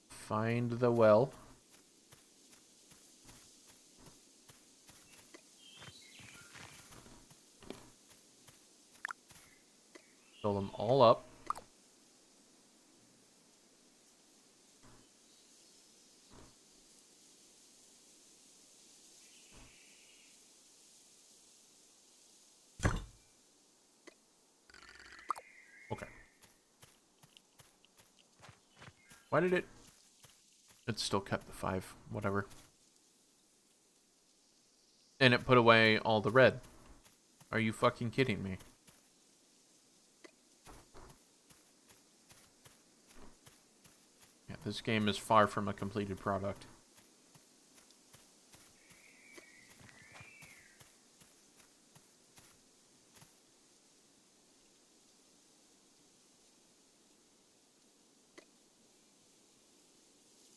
C: Find the well. Fill them all up. Okay. Why did it... It still kept the 5, whatever. And it put away all the red. Are you fucking kidding me? Yeah, this game is far from a completed product.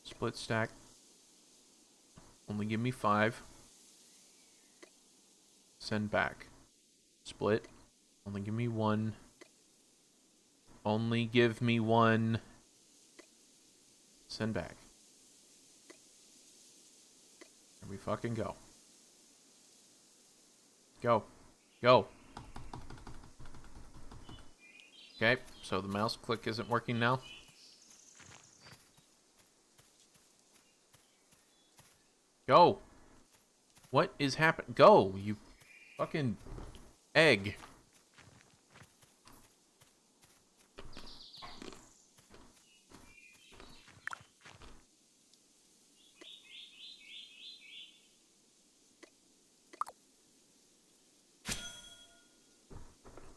C: Split stack. Only give me 5. Send back. Split. Only give me 1. Only give me 1. Send back. Here we fucking go. Go. Go. Okay, so the mouse click isn't working now. Go. What is happening? Go, you fucking egg.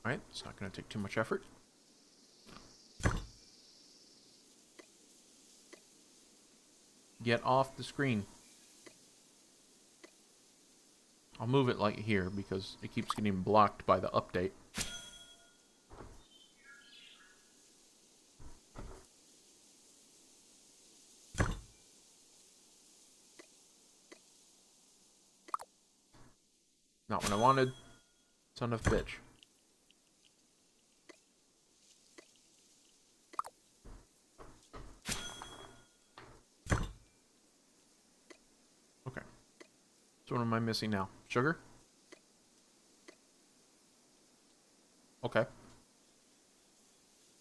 C: Alright, it's not going to take too much effort. Get off the screen. I'll move it like here because it keeps getting blocked by the update. Not what I wanted. Son of a bitch. Okay. So what am I missing now? Sugar? Okay.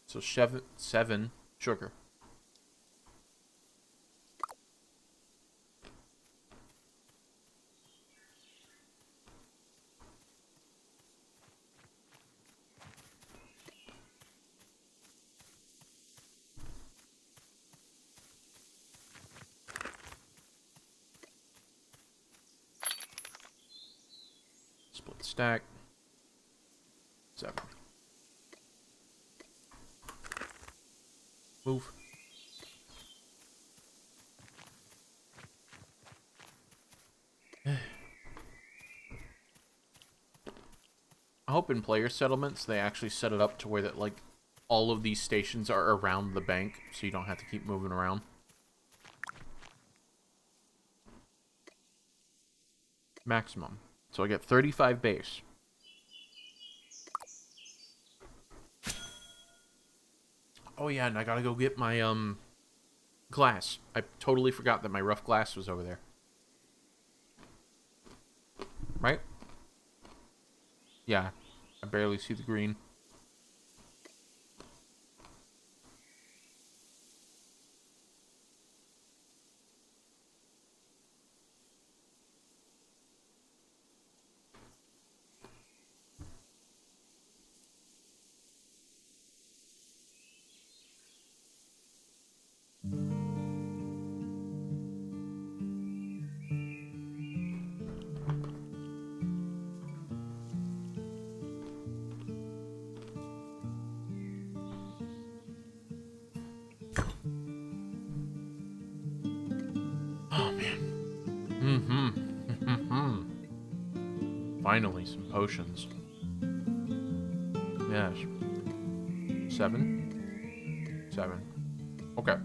C: So 7 sugar. Split stack. 7. Move. I hope in player settlements they actually set it up to where that like all of these stations are around the bank so you don't have to keep moving around. Maximum. So I get 35 base. Oh yeah, and I gotta go get my glass. I totally forgot that my rough glass was over there. Right? Yeah. I barely see the green. Oh, man. Finally, some potions. Yes. 7? 7. Okay.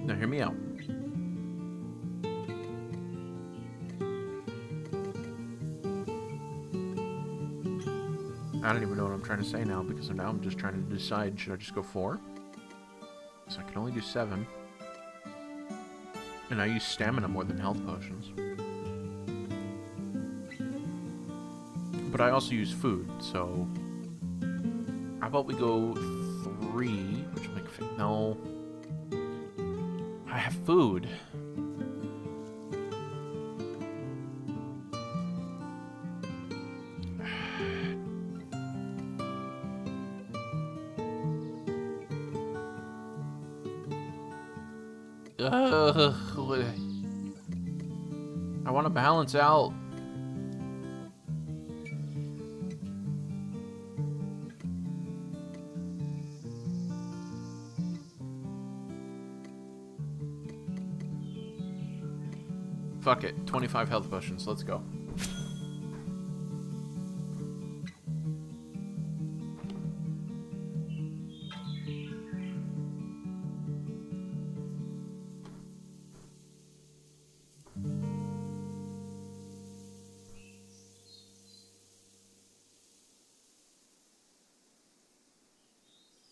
C: Now hear me out. I don't even know what I'm trying to say now, because now I'm just trying to decide, should I just go 4? So I can only do 7. And I use stamina more than health potions. But I also use food, so... How about we go 3, which will make... No. I have food. I want to balance out. Fuck it. 25 health potions. Let's go.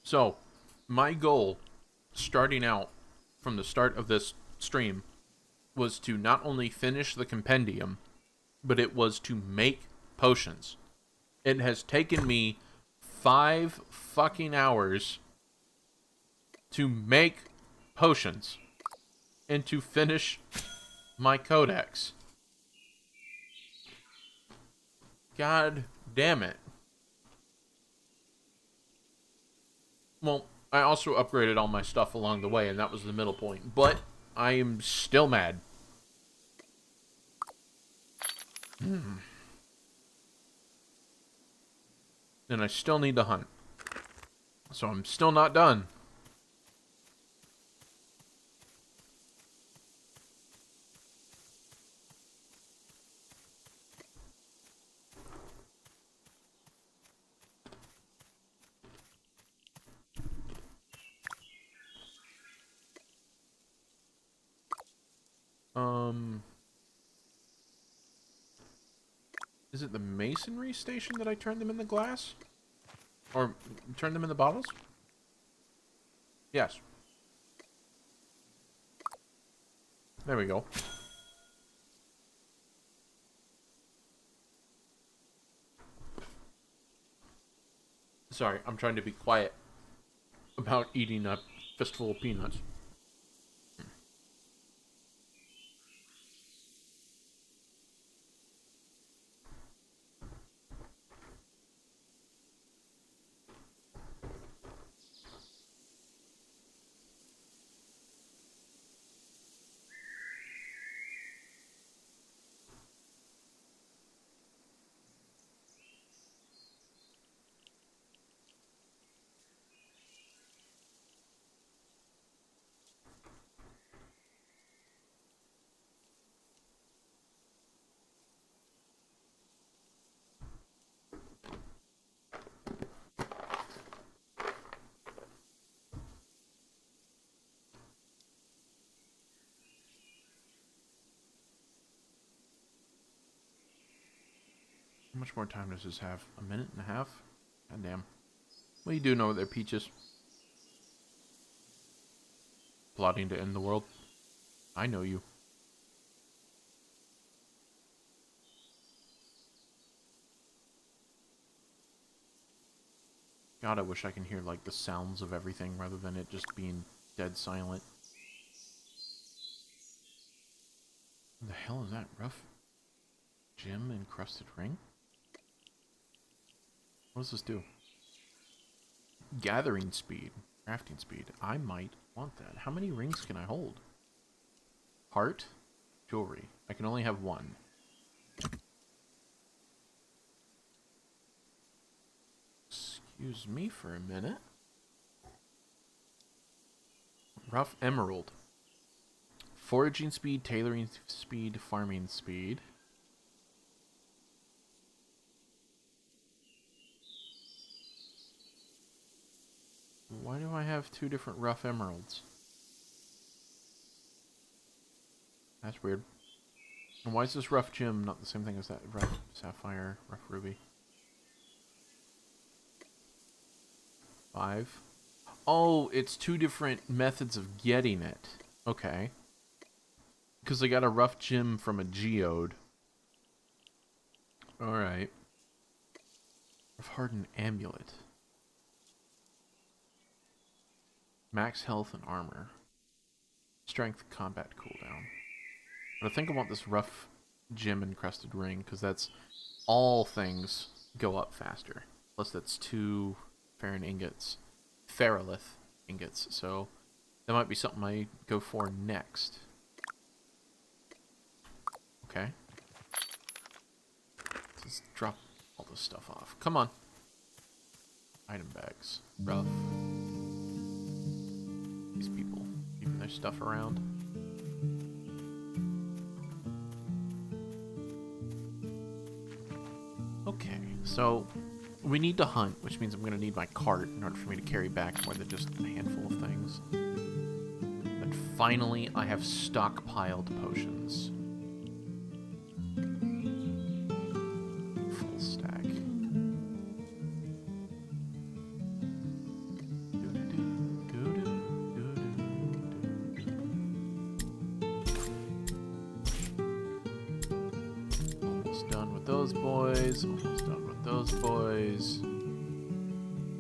C: So, my goal, starting out from the start of this stream, was to not only finish the compendium, but it was to make potions. It has taken me 5 fucking hours to make potions and to finish my codex. God damn it. Well, I also upgraded all my stuff along the way, and that was the middle point. But I am still mad. And I still need to hunt. So I'm still not done. Is it the masonry station that I turned them in the glass? Or turned them in the bottles? Yes. There we go. Sorry, I'm trying to be quiet about eating a fistful of peanuts. How much more time does this have? A minute and a half? God damn. What are you doing over there, Peaches? plotting to end the world. I know you. God, I wish I can hear, like, the sounds of everything rather than it just being dead silent. What the hell is that? Rough gem encrusted ring? What does this do? Gathering speed. Crafting speed. I might want that. How many rings can I hold? Heart? Jewelry. I can only have one. Excuse me for a minute. Rough emerald. Foraging speed, tailoring speed, farming speed. Why do I have two different rough emeralds? That's weird. And why is this rough gem not the same thing as that rough sapphire, rough ruby? 5. Oh, it's two different methods of getting it. Okay. Because I got a rough gem from a geode. Alright. Rough hardened amulet. Max health and armor. Strength, combat cooldown. But I think I want this rough gem encrusted ring, because that's all things go up faster. Plus that's 2 Farron ingots. Ferrolith ingots. So that might be something I go for next. Okay. Let's drop all this stuff off. Come on. Item bags. Rough. These people keeping their stuff around. Okay, so we need to hunt, which means I'm going to need my cart in order for me to carry back more than just a handful of things. But finally, I have stockpiled potions. Full stack. Almost done with those boys. Almost done with those boys.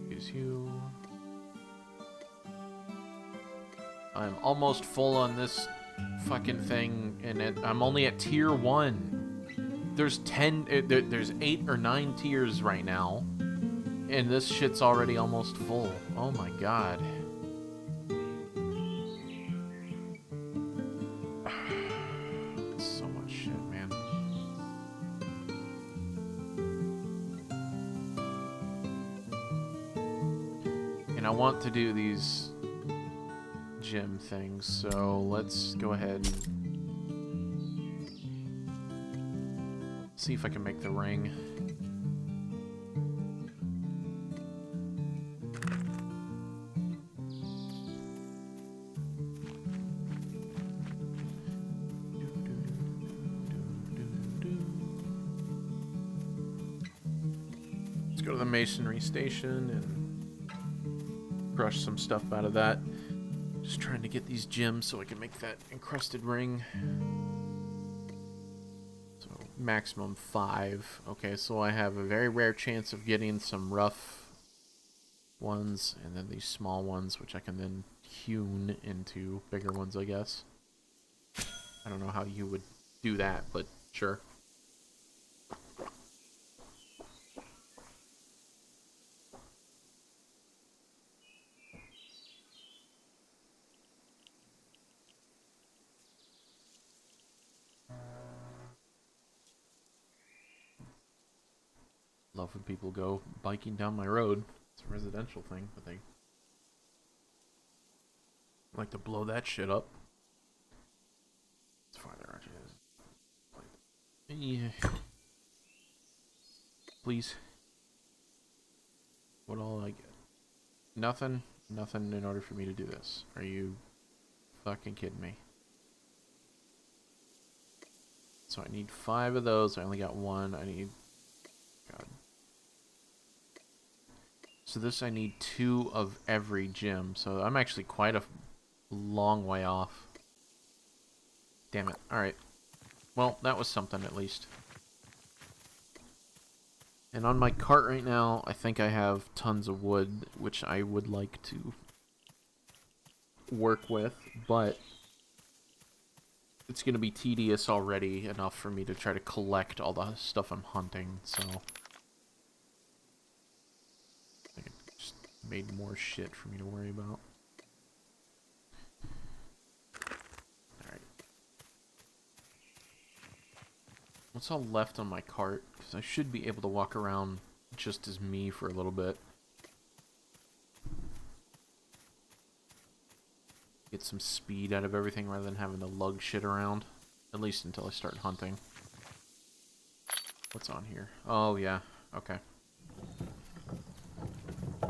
C: Use you. I'm almost full on this fucking thing, and I'm only at tier 1. There's 10. There's 8 or 9 tiers right now, and this shit's already almost full. Oh my god. So much shit, man. And I want to do these gem things, so let's go ahead and see if I can make the ring. Let's go to the masonry station and crush some stuff out of that. Just trying to get these gems so I can make that encrusted ring. So maximum 5. Okay, so I have a very rare chance of getting some rough ones, and then these small ones, which I can then hewn into bigger ones, I guess. I don't know how you would do that, but sure. Love when people go biking down my road. It's a residential thing, but they like to blow that shit up. It's farther, aren't you? Yeah. Please. What all I get? Nothing. Nothing in order for me to do this. Are you fucking kidding me? So I need 5 of those. I only got 1. I need... God. So this I need 2 of every gem. So I'm actually quite a long way off. Damn it. Alright. Well, that was something at least. And on my cart right now, I think I have tons of wood, which I would like to work with, but it's going to be tedious already enough for me to try to collect all the stuff I'm hunting, so I think it just made more shit for me to worry about. Alright. What's all left on my cart? Because I should be able to walk around just as me for a little bit. Get some speed out of everything rather than having to lug shit around. At least until I start hunting. What's on here? Oh, yeah. Okay. I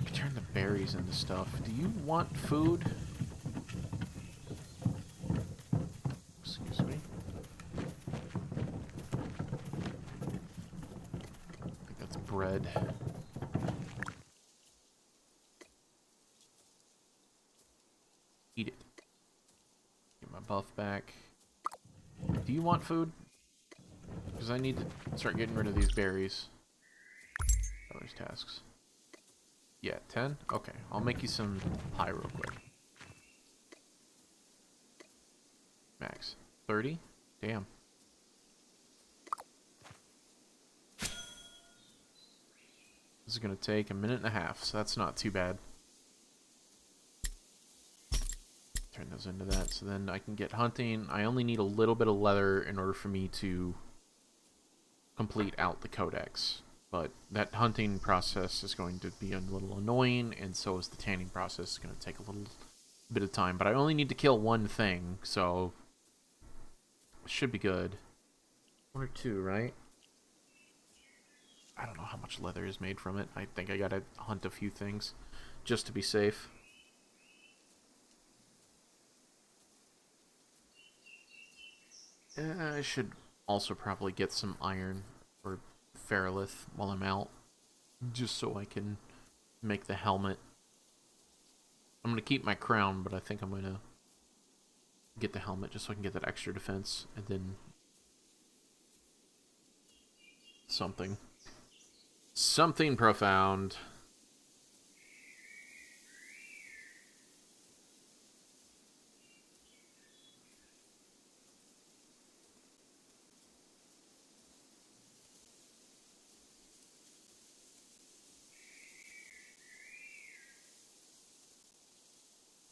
C: can turn the berries into stuff. Do you want food? Excuse me. I think that's bread. Eat it. Get my buff back. Do you want food? Because I need to start getting rid of these berries. Oh, there's tasks. Yeah, 10? Okay, I'll make you some pie real quick. Max. 30? Damn. This is going to take a minute and a half, so that's not too bad. Turn those into that, so then I can get hunting. I only need a little bit of leather in order for me to complete out the codex. But that hunting process is going to be a little annoying, and so is the tanning process. It's going to take a little bit of time. But I only need to kill one thing, so it should be good. One or two, right? I don't know how much leather is made from it. I think I gotta hunt a few things just to be safe. I should also probably get some iron or ferrolith while I'm out, just so I can make the helmet. I'm going to keep my crown, but I think I'm going to get the helmet just so I can get that extra defense, and then something profound.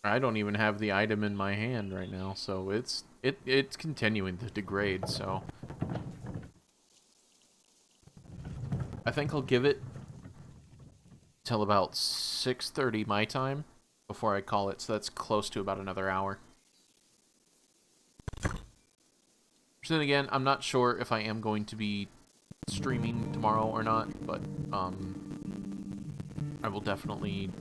C: I don't even have the item in my hand right now, so it's continuing to degrade, so I think I'll give it till about 6:30 my time before I call it, so that's close to about another hour. So then again, I'm not sure if I am going to be streaming tomorrow or not, but I will definitely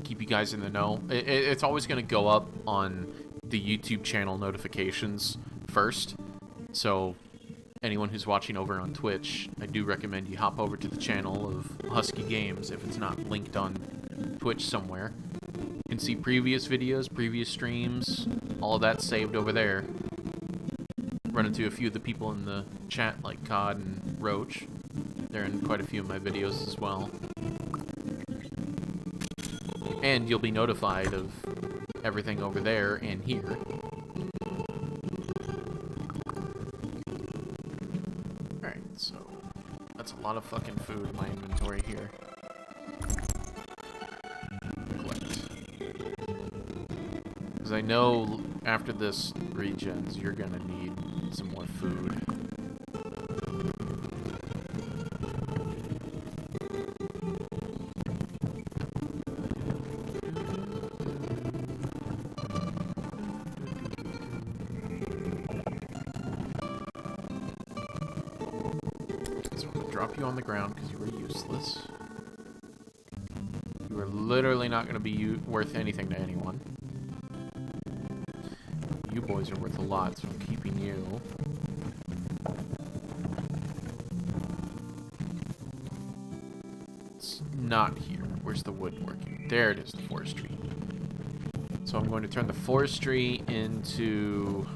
C: keep you guys in the know. It's always going to go up on the YouTube channel notifications first, so anyone who's watching over on Twitch, I do recommend you hop over to the channel of Huskey Games if it's not linked on Twitch somewhere. You can see previous videos, previous streams, all of that saved over there. Run into a few of the people in the chat like Cod and Roach. They're in quite a few of my videos as well. And you'll be notified of everything over there and here. Alright, so that's a lot of fucking food in my inventory here. Collect. Because I know after this regens, you're gonna need some more food. You on the ground because you were useless. You are literally not going to be worth anything to anyone. You boys are worth a lot, so I'm keeping you. It's not here. Where's the woodworking? There it is, the forestry. So I'm going to turn the forestry into...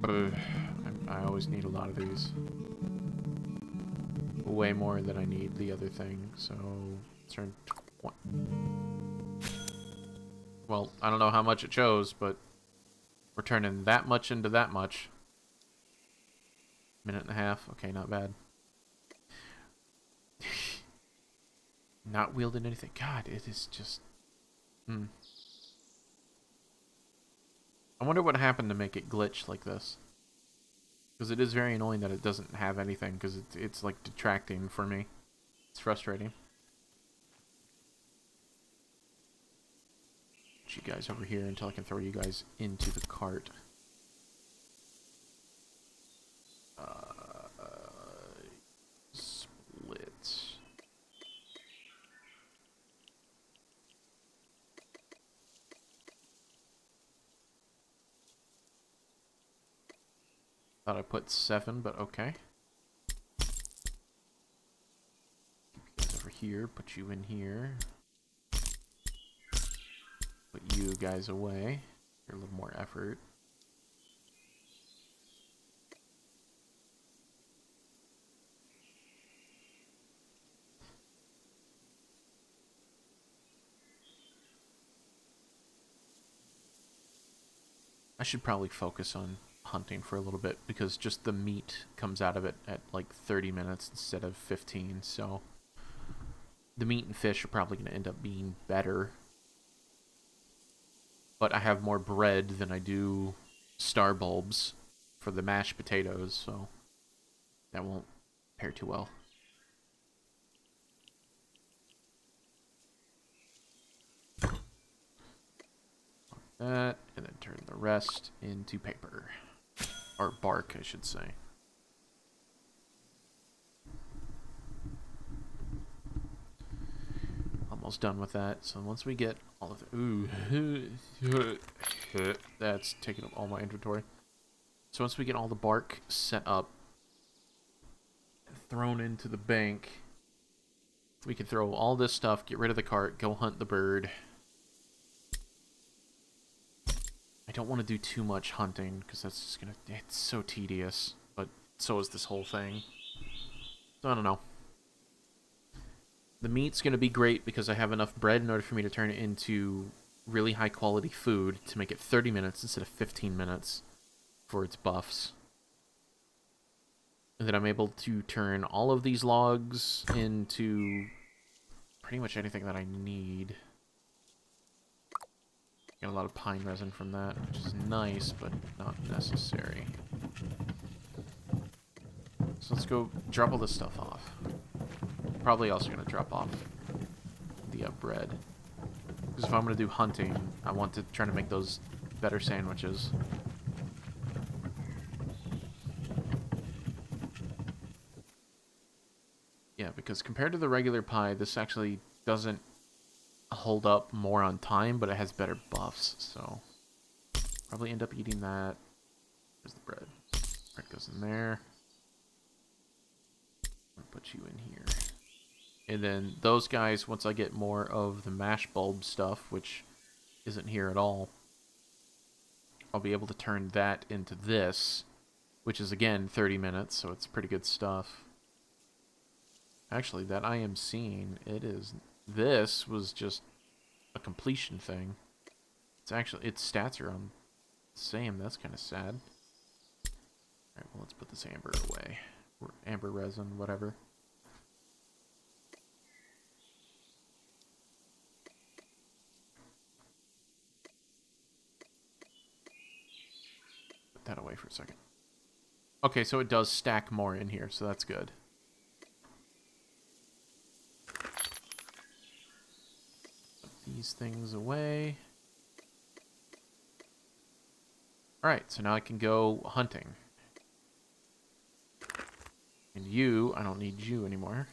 C: I always need a lot of these. Way more than I need the other thing, so... turn... Well, I don't know how much it chose, but... we're turning that much into that much. Minute and a half. Okay, not bad. Not wielding anything. God, it is just... I wonder what happened to make it glitch like this. Because it is very annoying that it doesn't have anything, because it's like detracting for me. It's frustrating. Put you guys over here until I can throw you guys into the cart. Split. Thought I put 7, but okay. Keep you guys over here, put you in here. Put you guys away. Here, a little more effort. I should probably focus on hunting for a little bit, because just the meat comes out of it at like 30 minutes instead of 15, so the meat and fish are probably going to end up being better. But I have more bread than I do star bulbs for the mashed potatoes, so that won't pair too well. That, and then turn the rest into paper. Or bark, I should say. Almost done with that. So once we get all of the... Ooh. That's taking up all my inventory. So once we get all the bark set up, thrown into the bank, we can throw all this stuff, get rid of the cart, go hunt the bird. I don't want to do too much hunting, because that's just gonna... it's so tedious, but so is this whole thing. So I don't know. The meat's gonna be great because I have enough bread in order for me to turn it into really high quality food to make it 30 minutes instead of 15 minutes for its buffs. And then I'm able to turn all of these logs into pretty much anything that I need. Get a lot of pine resin from that, which is nice, but not necessary. So let's go drop all this stuff off. Probably also going to drop off the bread. Because if I'm going to do hunting, I want to try to make those better sandwiches. Yeah, because compared to the regular pie, this actually doesn't hold up more on time, but it has better buffs, so probably end up eating that. There's the bread. Bread goes in there. I'll put you in here. And then those guys, once I get more of the mash bulb stuff, which isn't here at all, I'll be able to turn that into this, which is again 30 minutes, so it's pretty good stuff. Actually, that I am seeing, it is... this was just a completion thing. It's actually... its stats are on the same. That's kind of sad. Alright, well, let's put this amber away. Or amber resin, whatever. Put that away for a second. Okay, so it does stack more in here, so that's good. These things away. Alright, so now I can go hunting. And you, I don't need you anymore.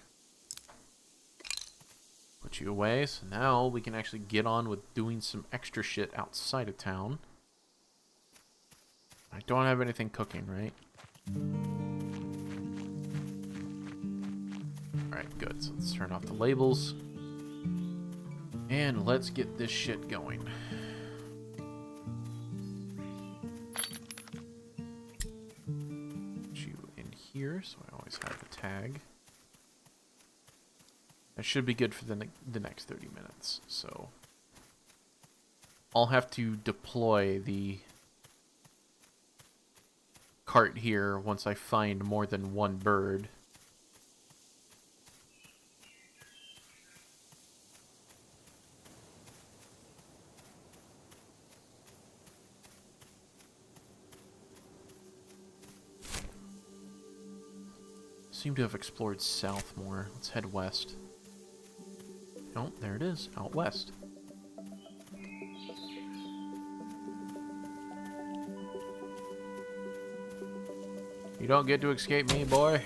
C: Put you away, so now we can actually get on with doing some extra shit outside of town. I don't have anything cooking, right? Alright, good. So let's turn off the labels. And let's get this shit going. Put you in here, so I always have the tag. That should be good for the next 30 minutes, so... I'll have to deploy the cart here once I find more than one bird. Seem to have explored south more. Let's head west. Oh, there it is, out west. You don't get to escape me, boy.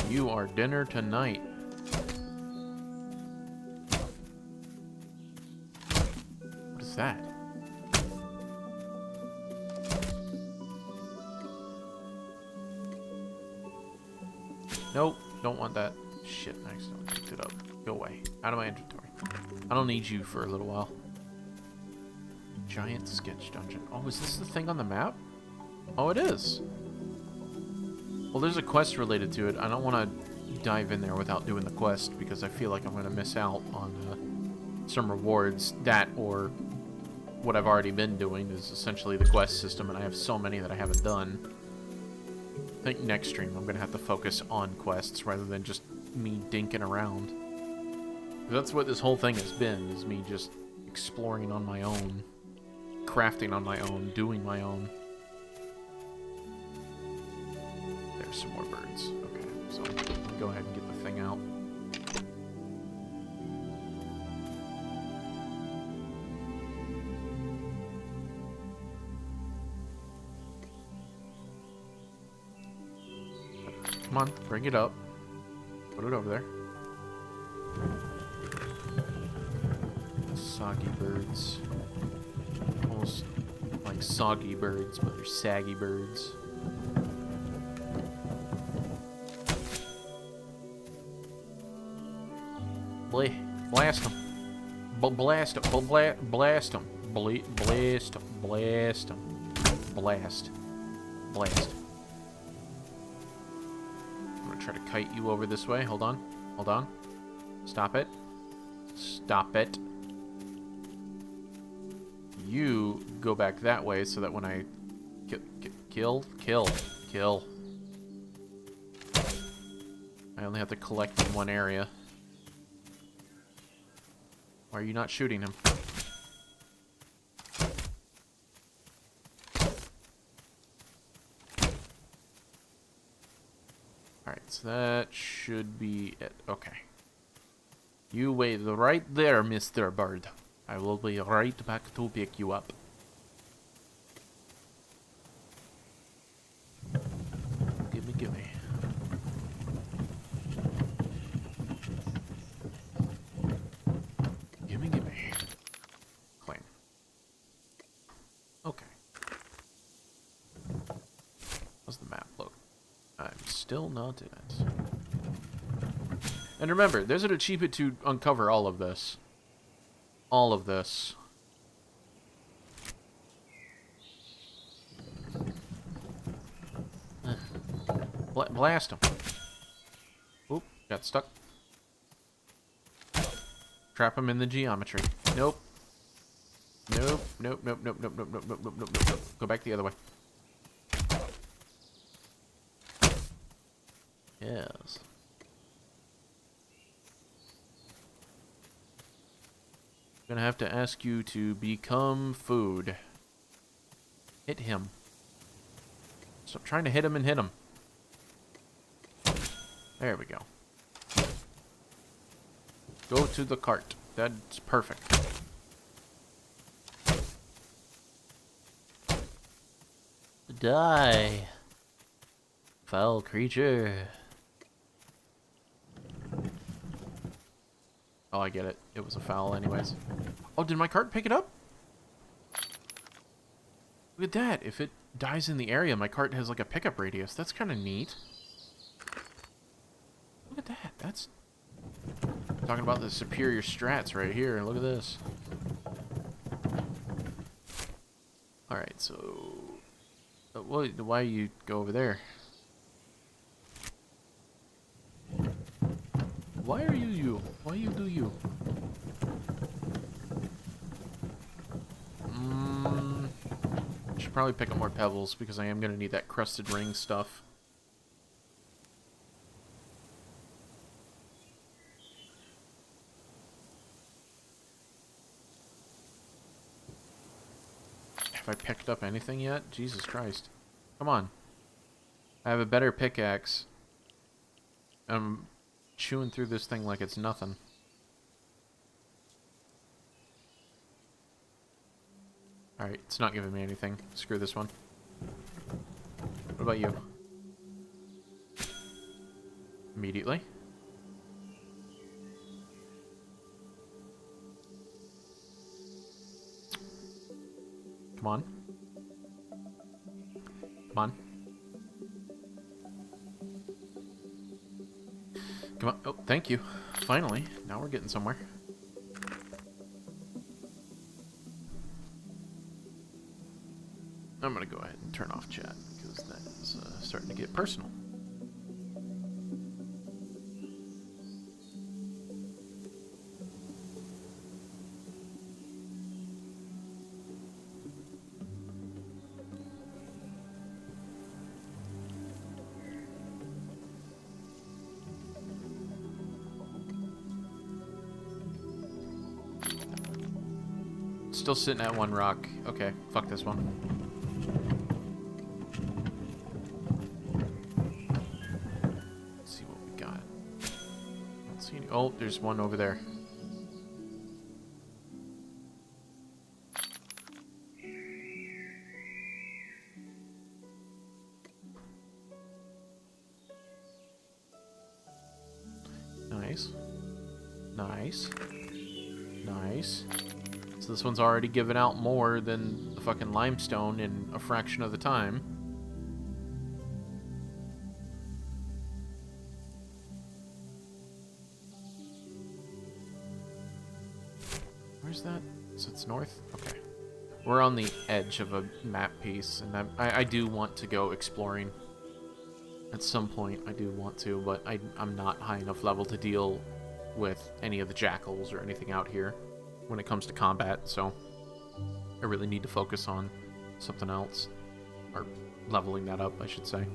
C: You are dinner tonight. What is that? Nope, don't want that. Shit, I accidentally picked it up. Go away. Out of my inventory. I don't need you for a little while. Giant sketch dungeon. Oh, is this the thing on the map? Oh, it is. Well, there's a quest related to it. I don't want to dive in there without doing the quest because I feel like I'm going to miss out on some rewards. That or what I've already been doing is essentially the quest system, and I have so many that I haven't done. I think next stream I'm going to have to focus on quests rather than just me dinking around. That's what this whole thing has been, is me just exploring on my own, crafting on my own, doing my own. There's some more birds. Okay, so go ahead and get the thing out. Come on, bring it up. Put it over there. Soggy birds. Almost like soggy birds, but they're saggy birds. Blast them. Blast them. Blast them. Blast them. Blast them. Blast. Blast. I'm gonna try to kite you over this way. Hold on. Hold on. Stop it. Stop it. You go back that way so that when I kill. I only have to collect in one area. Why are you not shooting him? Alright, so that should be it. Okay. You wait right there, Mr. Bird. I will be right back to pick you up. Gimme, gimme. Gimme, gimme. Claim. Okay. How's the map look? I'm still not in it. And remember, there's an achievement to uncover all of this. All of this. Blast him. Oop, got stuck. Trap him in the geometry. Nope. Nope, nope, nope, nope, nope, nope, nope, nope, nope, nope, nope. Go back the other way. Yes. I'm gonna have to ask you to become food. Hit him. Stop trying to hit him and hit him. There we go. Go to the cart. That's perfect.
B: Die, foul creature.
C: Oh, I get it. It was a foul anyways. Oh, did my cart pick it up? Look at that. If it dies in the area, my cart has like a pickup radius. That's kind of neat. Look at that. That's talking about the superior strats right here. Look at this. Alright, so... why you go over there? Why are you? Why you do you? Should probably pick up more pebbles because I am going to need that crusted ring stuff. Have I picked up anything yet? Jesus Christ. Come on. I have a better pickaxe. I'm chewing through this thing like it's nothing. Alright, it's not giving me anything. Screw this one. What about you? Immediately. Come on. Come on. Come on. Oh, thank you. Finally. Now we're getting somewhere. I'm gonna go ahead and turn off chat because that is starting to get personal. Still sitting at one rock. Okay, fuck this one. Let's see what we got. I don't see any. Oh, there's one over there. Nice. Nice. Nice. So this one's already given out more than the fucking limestone in a fraction of the time. Where's that? So it's north? Okay. We're on the edge of a map piece, and I do want to go exploring. At some point, I do want to, but I'm not high enough level to deal with any of the jackals or anything out here when it comes to combat, so I really need to focus on something else, or leveling that up, I should say.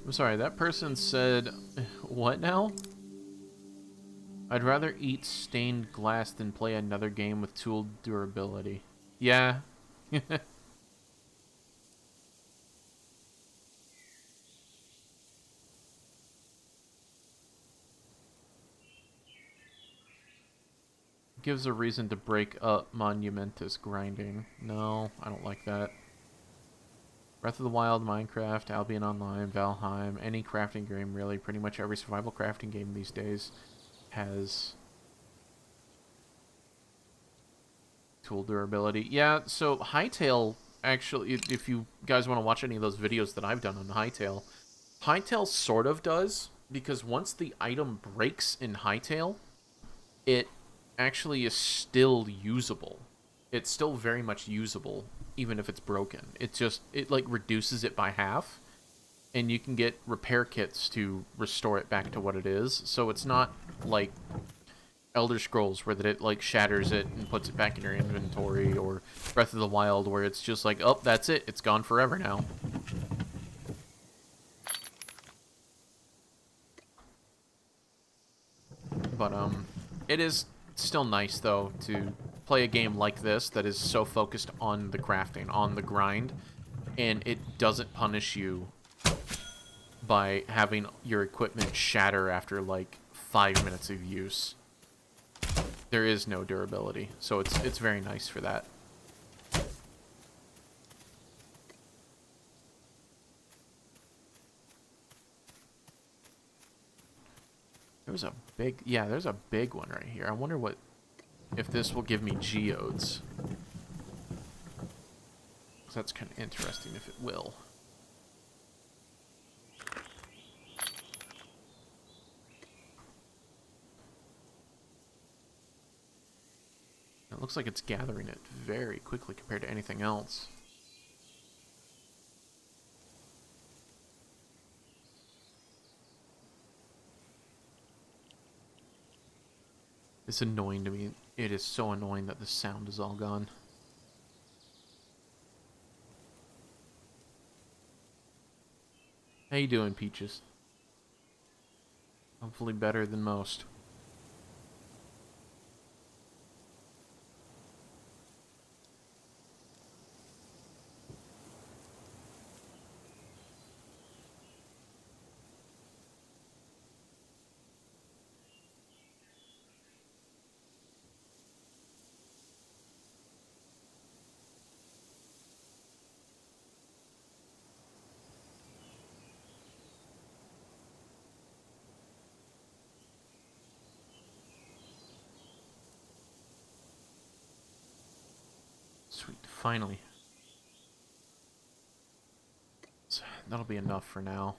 C: I'm sorry, that person said, what now? I'd rather eat stained glass than play another game with tool durability. Yeah. Gives a reason to break up monumentous grinding. No, I don't like that. Breath of the Wild, Minecraft, Albion Online, Valheim, any crafting game really, pretty much every survival crafting game these days has tool durability. Yeah, so Hightail, actually, if you guys want to watch any of those videos that I've done on Hightail, Hightail sort of does, because once the item breaks in Hightail, it actually is still usable. It's still very much usable, even if it's broken. It like reduces it by half, and you can get repair kits to restore it back to what it is. So it's not like Elder Scrolls where that it like shatters it and puts it back in your inventory, or Breath of the Wild where it's just like, oh, that's it, it's gone forever now. But it is still nice though to play a game like this that is so focused on the crafting, on the grind, and it doesn't punish you by having your equipment shatter after like 5 minutes of use. There is no durability, so it's very nice for that. There's a big... Yeah, there's a big one right here. I wonder what... if this will give me geodes. That's kind of interesting if it will. It looks like it's gathering it very quickly compared to anything else. It's annoying to me. It is so annoying that the sound is all gone. How you doing, Peaches? Hopefully better than most. Sweet, finally. So that'll be enough for now.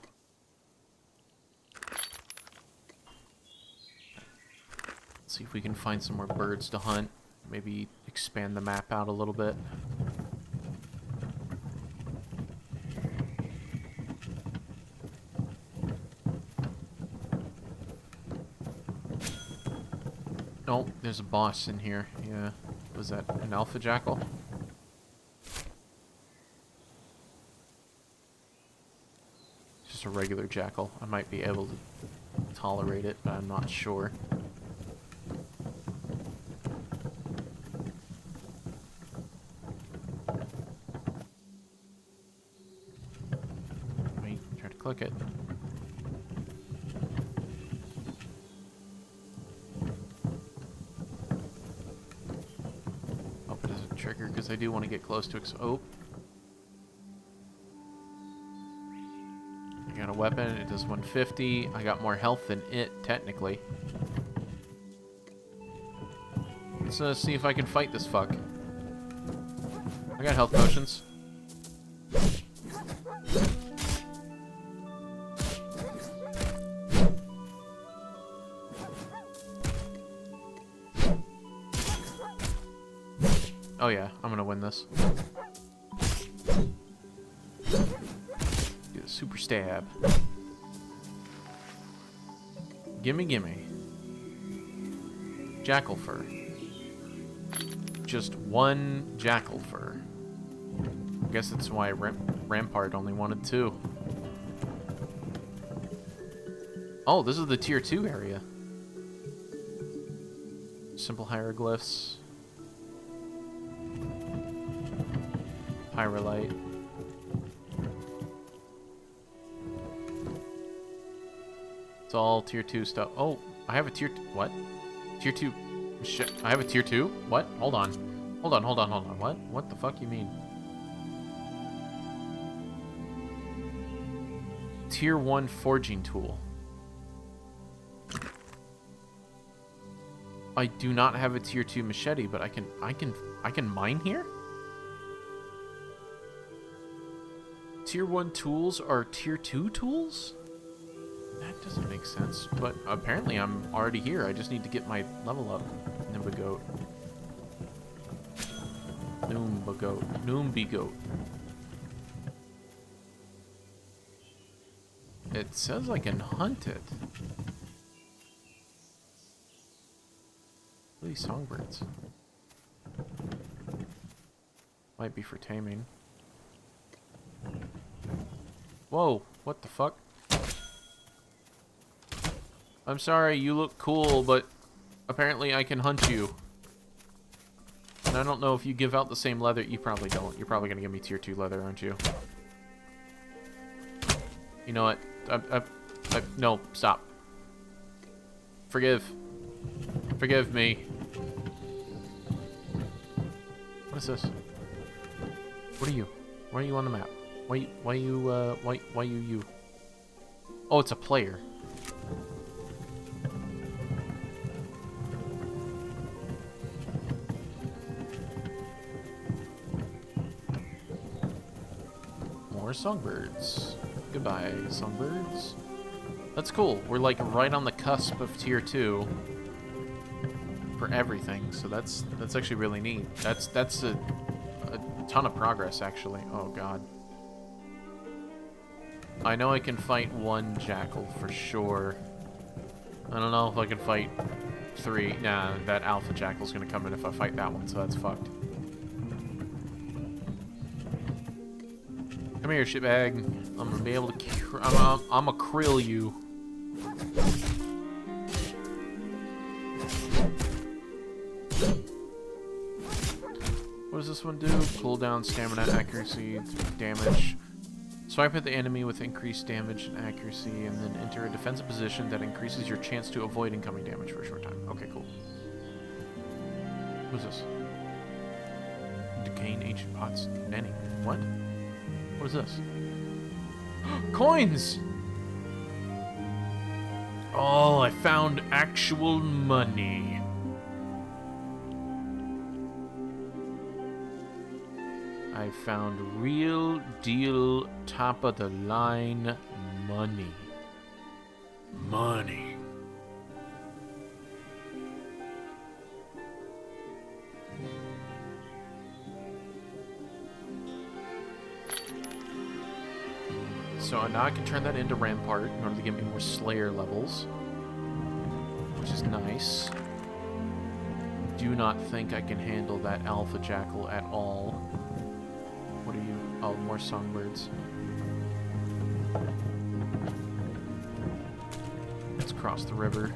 C: Let's see if we can find some more birds to hunt. Maybe expand the map out a little bit. Oh, there's a boss in here. Yeah. Was that an alpha jackal? Just a regular jackal. I might be able to tolerate it, but I'm not sure. Wait, try to click it. Trigger because I do want to get close to oh. I got a weapon, it does 150. I got more health than it, technically. Let's see if I can fight this fuck. I got health potions. Oh yeah, I'm gonna win this. Do a super stab. Gimme, gimme. Jackal fur. Just one jackal fur. I guess that's why Rampart only wanted 2. Oh, this is the tier 2 area. Simple hieroglyphs. Pyrolite. It's all tier 2 stuff. Oh, I have a tier... What? Tier 2... Shit. I have a tier 2? What? Hold on. Hold on. What? What the fuck you mean? Tier 1 forging tool. I do not have a tier 2 machete, but I can mine here? Tier 1 tools are tier 2 tools? That doesn't make sense, but apparently I'm already here. I just need to get my level up. Nimba goat. Noomba goat. Noomby goat. It says I can hunt it. What are these songbirds? Might be for taming. Whoa, what the fuck? I'm sorry, you look cool, but apparently I can hunt you. And I don't know if you give out the same leather. You probably don't. You're probably gonna give me tier 2 leather, aren't you? You know what? No, stop. Forgive me. What is this? What are you? Why are you on the map? Why you? Oh, it's a player. more songbirds. Goodbye, songbirds. That's cool. We're like right on the cusp of tier 2 for everything, so that's actually really neat. That's a ton of progress, actually. Oh god. I know I can fight one jackal for sure. I don't know if I can fight 3. Nah, that alpha jackal's gonna come in if I fight that one, so that's fucked. Come here, shitbag. I'm gonna be able to. I'm gonna krill you. What does this one do? Cooldown, stamina, accuracy, damage. Swipe at the enemy with increased damage and accuracy, and then enter a defensive position that increases your chance to avoid incoming damage for a short time. Okay, cool. What's this? Decaying ancient pots. Nanny. What? What is this? Coins! Oh, I found actual money. I found real deal top of the line money. Money. So now I can turn that into Rampart in order to get me more Slayer levels, which is nice. Do not think I can handle that Alpha Jackal at all. What are you? Oh, more songbirds. Let's cross the river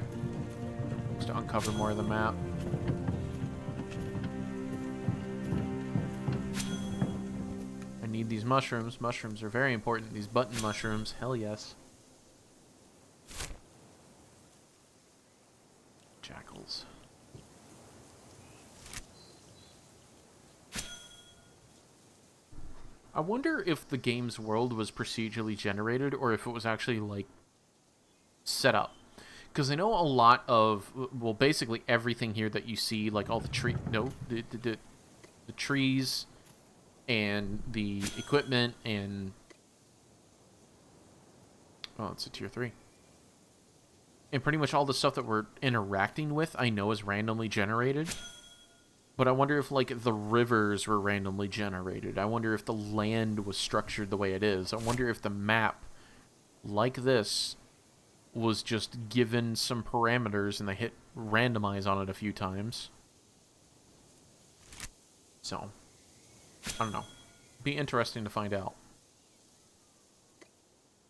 C: just to uncover more of the map. Need these mushrooms. Mushrooms are very important. These button mushrooms. Hell yes. Jackals. I wonder if the game's world was procedurally generated or if it was actually, like, set up. Because I know a lot of, well, basically everything here that you see, like all the the trees and the equipment and... Oh, it's a tier 3. And pretty much all the stuff that we're interacting with, I know is randomly generated. But I wonder if, like, the rivers were randomly generated. I wonder if the land was structured the way it is. I wonder if the map, like this, was just given some parameters and they hit randomize on it a few times. So... I don't know. Be interesting to find out.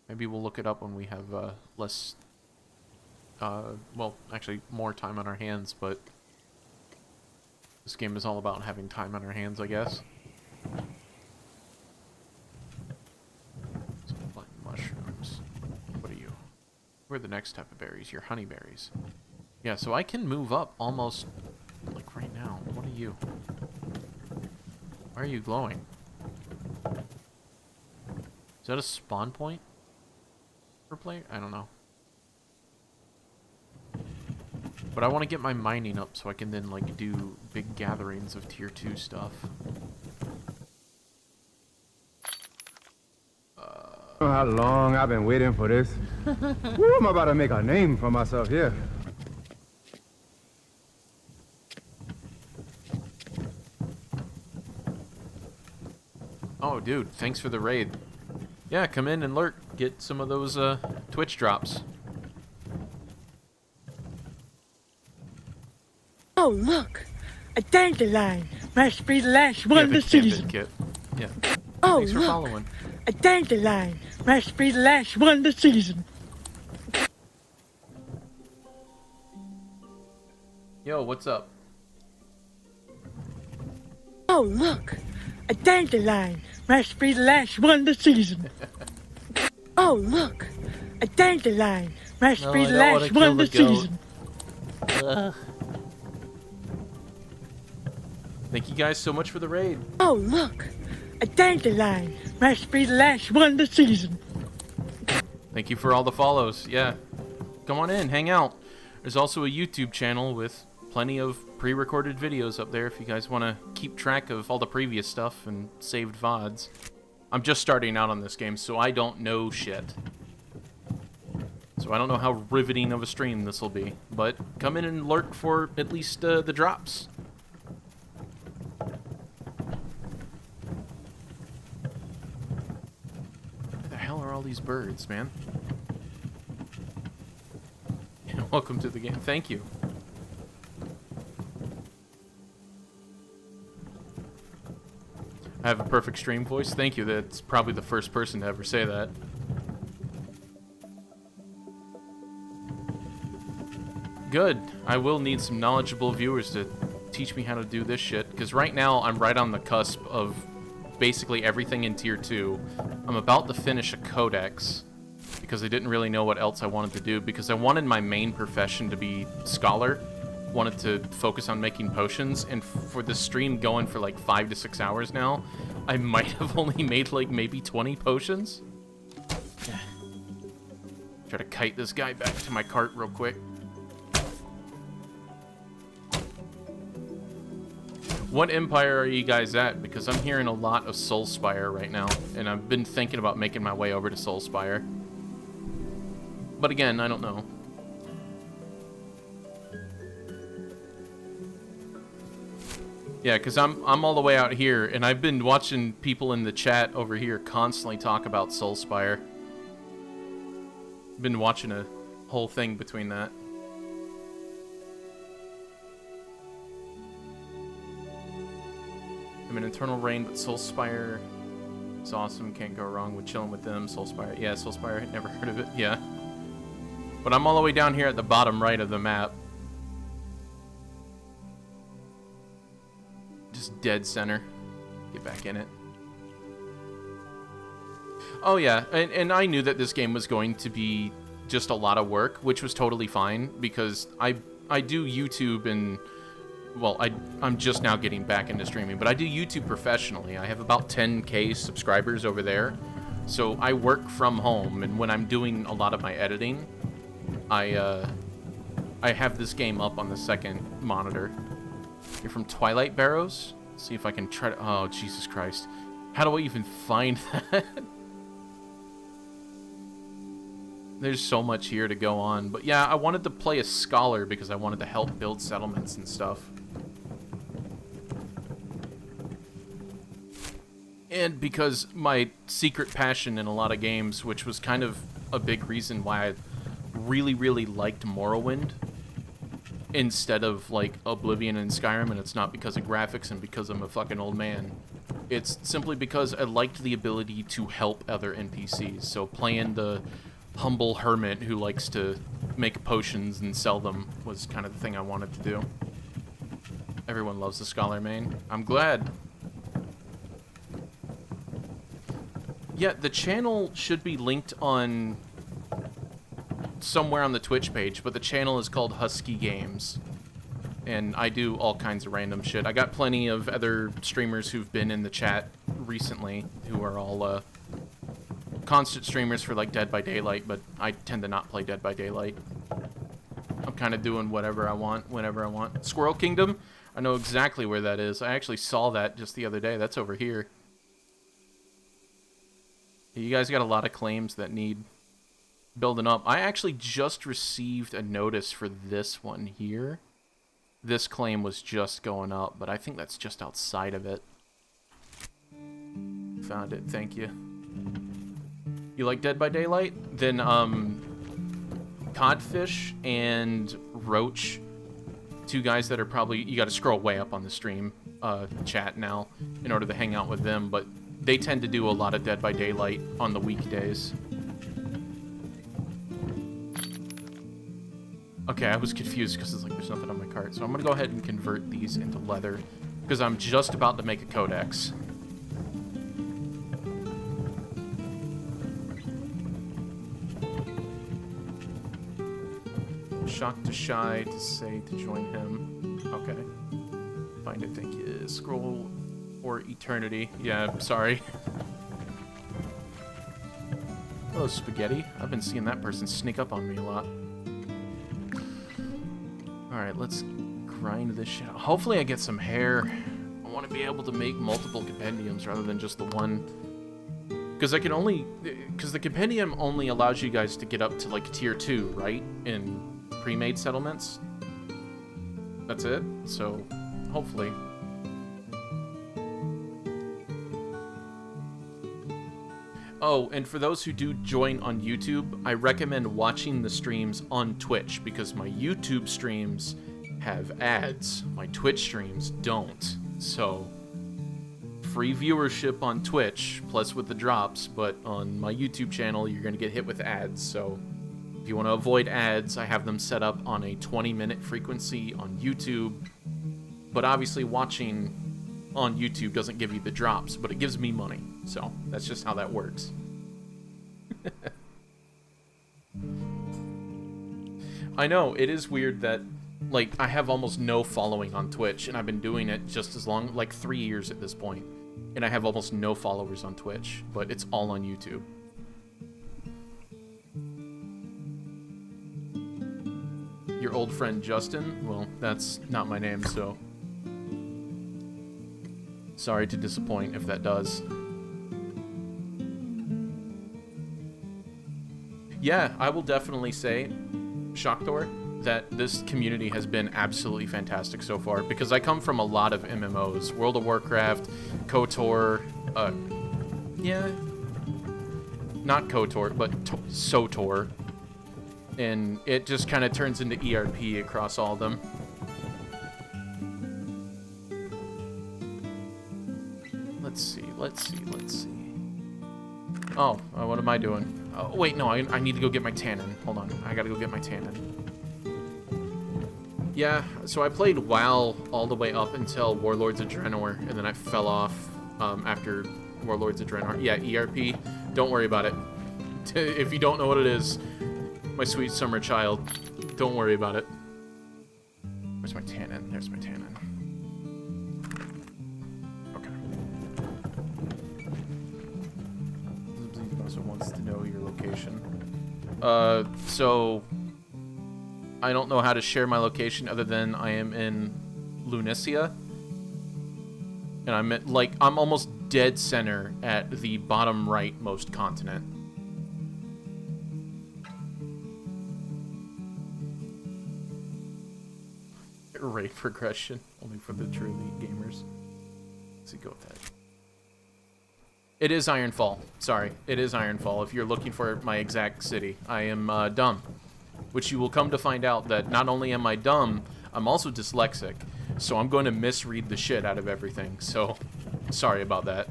C: Maybe we'll look it up when we have less... well, actually, more time on our hands, but... This game is all about having time on our hands, I guess. So, mushrooms. What are you? We're the next type of berries. You're honeyberries. Yeah, so I can move up almost... like right now. What are you? Why are you glowing? Is that a spawn point for player? I don't know. But I want to get my mining up so I can then, like, do big gatherings of tier 2 stuff.
E: Know how long I've been waiting for this. Woo, I'm about to make a name for myself here.
C: Oh, dude, thanks for the raid. Yeah, come in and lurk. Get some of those Twitch drops.
D: Oh, look! A dandelion! Must be the last one this season.
C: Kit. Yeah.
D: Oh,
C: Thanks for
D: look!
C: following.
D: A dandelion! Must be the last one this season.
C: Yo, what's up?
D: Oh, look! A dandelion! Must be the last one this season. Oh, look! A dandelion! Must
B: No,
D: be
B: I
D: the
B: don't wanna
D: last
B: kill
D: one
B: the
D: this
B: goat.
D: season.
C: Thank you guys so much for the raid.
D: Oh, look! A dandelion! Must be the last one this season.
C: Thank you for all the follows. Yeah. Come on in, hang out. There's also a YouTube channel with plenty of pre-recorded videos up there if you guys want to keep track of all the previous stuff and saved VODs.
A: I'm just starting out on this game, so I don't know shit. So I don't know how riveting of a stream this will be. But come in and lurk for at least the drops. Where the hell are all these birds, man? Welcome to the game. Thank you. I have a perfect stream voice. Thank you. That's probably the first person to ever say that. Good. I will need some knowledgeable viewers to teach me how to do this shit, because right now I'm right on the cusp of basically everything in Tier 2. I'm about to finish a codex, because I didn't really know what else I wanted to do, because I wanted my main profession to be scholar. Wanted to focus on making potions, and for the stream going for like 5 to 6 hours now, I might have only made like maybe 20 potions. Try to kite this guy back to my cart real quick. What empire are you guys at? Because I'm hearing a lot of Soulspire right now, and I've been thinking about making my way over to Soulspire. But again, I don't know. Yeah, because I'm all the way out here, and I've been watching people in the chat over here constantly talk about Soulspire. Been watching a whole thing between that. I'm in Eternal Reign, but Soulspire is awesome. Can't go wrong with chilling with them. Soulspire, yeah, Soulspire. Never heard of it. Yeah, but I'm all the way down here at the bottom right of the map. Just dead center. Get back in it. Oh yeah, and I knew that this game was going to be just a lot of work, which was totally fine, because I do YouTube and, well, I'm just now getting back into streaming, but I do YouTube professionally. I have about 10K subscribers over there, so I work from home, and when I'm doing a lot of my editing, I have this game up on the second monitor. You're from Twilight Barrows? Let's see if I can try to... Oh, Jesus Christ. How do I even find that? There's so much here to go on. But yeah, I wanted to play a scholar because I wanted to help build settlements and stuff. And because my secret passion in a lot of games, which was kind of a big reason why I really, really liked Morrowind instead of like Oblivion and Skyrim, and it's not because of graphics and because I'm a fucking old man. It's simply because I liked the ability to help other NPCs. So playing the humble hermit who likes to make potions and sell them was kind of the thing I wanted to do. Everyone loves the Scholar main. I'm glad. Yeah, the channel should be linked on somewhere on the Twitch page, but the channel is called Huskey Games, and I do all kinds of random shit. I got plenty of other streamers who've been in the chat recently who are all constant streamers for like Dead by Daylight, but I tend to not play Dead by Daylight. I'm kind of doing whatever I want, whenever I want. Squirrel Kingdom? I know exactly where that is. I actually saw that just the other day. That's over here. You guys got a lot of claims that need building up. I actually just received a notice for this one here. This claim was just going up, but I think that's just outside of it. Found it, thank you. You like Dead by Daylight? Then, Codfish and Roach, two guys that are probably, you gotta scroll way up on the stream, chat now, in order to hang out with them, but they tend to do a lot of Dead by Daylight on the weekdays. Okay, I was confused because it's like there's nothing on my cart. So I'm going to go ahead and convert these into leather because I'm just about to make a codex. Shock to Shy to say to join him. Okay. Find it, thank you. Scroll or Eternity. Yeah, sorry. Hello, Spaghetti. I've been seeing that person sneak up on me a lot. Alright, let's grind this shit out. Hopefully I get some hair. I want to be able to make multiple compendiums rather than just the one. Because I can only... Because the compendium only allows you guys to get up to, like, tier 2, right? In pre-made settlements. That's it. So, hopefully... Oh, and for those who do join on YouTube, I recommend watching the streams on Twitch, because my YouTube streams have ads. My Twitch streams don't. So, free viewership on Twitch, plus with the drops, but on my YouTube channel, you're going to get hit with ads. So, if you want to avoid ads, I have them set up on a 20-minute frequency on YouTube. But obviously, watching on YouTube doesn't give you the drops, but it gives me money. So, that's just how that works. I know, it is weird that, like, I have almost no following on Twitch, and I've been doing it just as long, like 3 years at this point, and I have almost no followers on Twitch, but it's all on YouTube. Your old friend Justin? Well, that's not my name, so... Sorry to disappoint if that does. Yeah, I will definitely say, Shocktor, that this community has been absolutely fantastic so far, because I come from a lot of MMOs. World of Warcraft, KOTOR, yeah, not KOTOR, but SOTOR, and it just kind of turns into ERP across all of them. Let's see. Oh, what am I doing? Oh, wait, no, I need to go get my tannin. Hold on, I gotta go get my tannin. Yeah, so I played WoW all the way up until Warlords of Draenor, and then I fell off after Warlords of Draenor. Yeah, ERP, don't worry about it. If you don't know what it is, my sweet summer child, don't worry about it. Where's my tannin? There's my tannin. Also wants to know your location. So I don't know how to share my location other than I am in Lunacia. And I'm almost dead center at the bottom rightmost continent. Rate progression, only for the true elite gamers. Let's see, go with that. It is Ironfall. Sorry, it is Ironfall. If you're looking for my exact city, I am dumb. Which you will come to find out that not only am I dumb, I'm also dyslexic. So I'm going to misread the shit out of everything. So, sorry about that.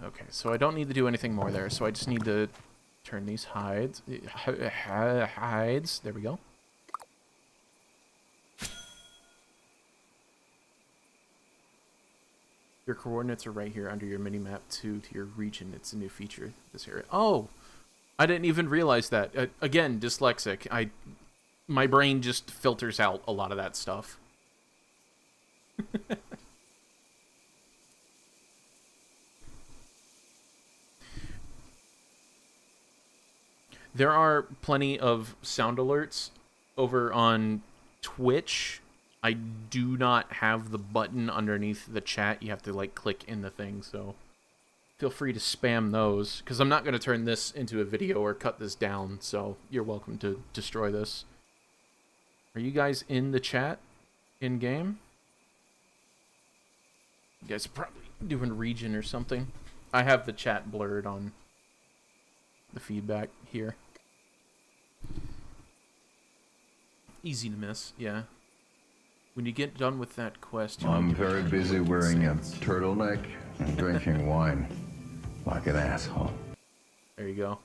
A: Okay, so I don't need to do anything more there. So I just need to turn these hides. There we go. Your coordinates are right here under your minimap 2 to your region. It's a new feature, this area. Oh! I didn't even realize that. Again, dyslexic. My brain just filters out a lot of that stuff. There are plenty of sound alerts over on Twitch. I do not have the button underneath the chat. You have to, like, click in the thing, so feel free to spam those, because I'm not going to turn this into a video or cut this down, so you're welcome to destroy this. Are you guys in the chat in-game? You guys are probably doing region or something. I have the chat blurred on the feedback here. Easy to miss, yeah. When you get done with that quest...
F: I'm very busy wearing a turtleneck and drinking wine like an asshole.
A: There you go.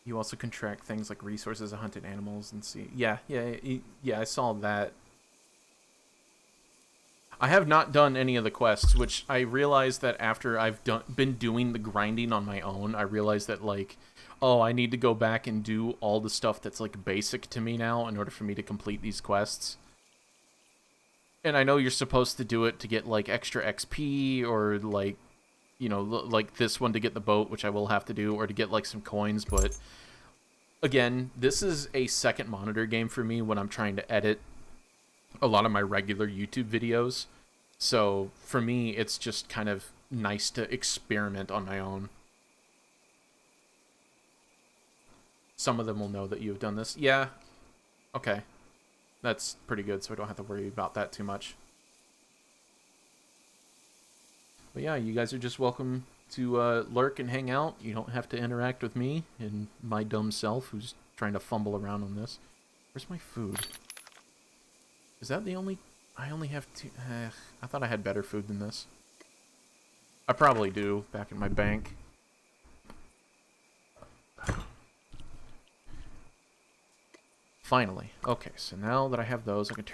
A: You also can track things like resources of hunted animals and see... Yeah, I saw that. I have not done any of the quests, which I realized that after I've been doing the grinding on my own, I realized that, like, oh, I need to go back and do all the stuff that's, like, basic to me now in order for me to complete these quests. And I know you're supposed to do it to get, like, extra XP, or, like, you know, like this one to get the boat, which I will have to do, or to get, like, some coins, but, again, this is a second monitor game for me when I'm trying to edit
C: a lot of my regular YouTube videos. So for me, it's just kind of nice to experiment on my own. Some of them will know that you've done this. Yeah. Okay. That's pretty good, so I don't have to worry about that too much. But yeah, you guys are just welcome to lurk and hang out. You don't have to interact with me and my dumb self who's trying to fumble around on this. Where's my food? Is that the only... I only have two... I thought I had better food than this. I probably do, back in my bank. Finally. Okay, so now that I have those, I can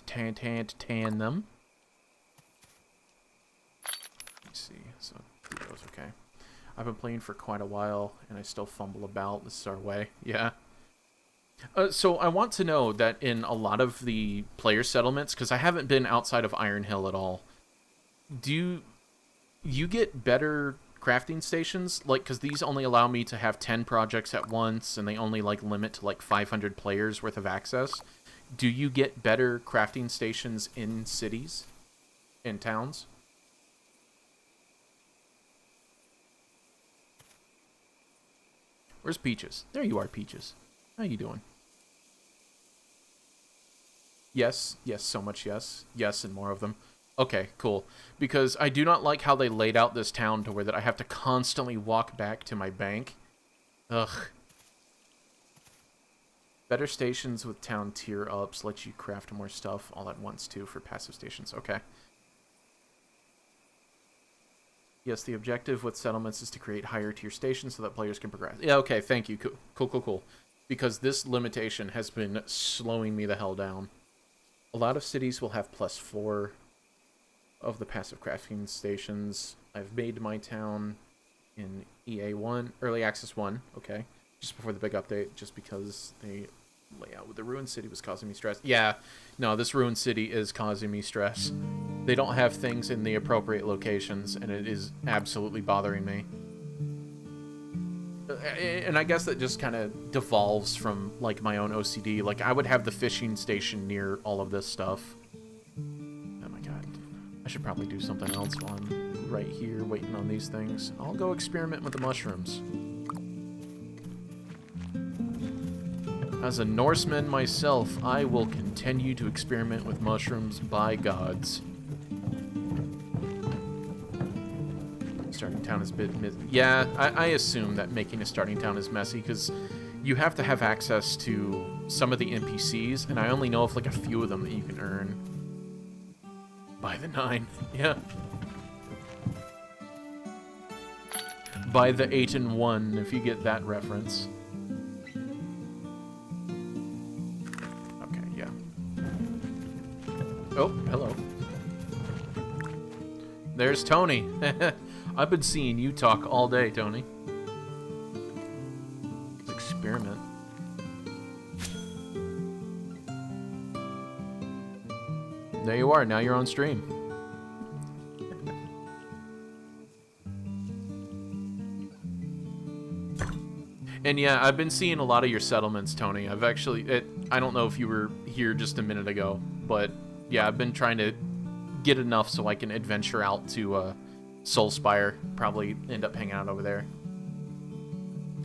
C: tan them. Let's see. So, do those, okay. I've been playing for quite a while, and I still fumble about. This is our way. Yeah. So I want to know that in a lot of the player settlements, because I haven't been outside of Iron Hill at all, do you get better crafting stations? Like, because these only allow me to have 10 projects at once, and they only, like, limit to, like, 500 players worth of access. Do you get better crafting stations in cities? In towns? Where's Peaches? There you are, Peaches. How you doing? Yes, yes, so much yes. Yes, and more of them. Okay, cool. Because I do not like how they laid out this town to where that I have to constantly walk back to my bank. Ugh. Better stations with town tier ups let you craft more stuff all at once, too, for passive stations. Okay. Yes, the objective with settlements is to create higher tier stations so that players can progress. Yeah, okay, thank you. Cool. Because this limitation has been slowing me the hell down. A lot of cities will have +4 of the passive crafting stations. I've made my town in EA1, Early Access 1, okay, just before the big update, just because the layout with the ruined city was causing me stress. Yeah, no, this ruined city is causing me stress. They don't have things in the appropriate locations, and it is absolutely bothering me. And I guess that just kind of devolves from, like, my own OCD. Like, I would have the fishing station near all of this stuff. Oh my god. I should probably do something else while I'm right here waiting on these things. I'll go experiment with the mushrooms. As a Norseman myself, I will continue to experiment with mushrooms by gods. Starting town is a bit... Yeah, I assume that making a starting town is messy, because you have to have access to some of the NPCs, and I only know of, like, a few of them that you can earn. By the 9, yeah. By the 8 and 1, if you get that reference. Okay, yeah. Oh, hello. There's Tony. I've been seeing you talk all day, Tony. Let's experiment. There you are. Now you're on stream. And yeah, I've been seeing a lot of your settlements, Tony. I've actually... I don't know if you were here just a minute ago, but yeah, I've been trying to get enough so I can adventure out to... Soulspire, probably end up hanging out over there.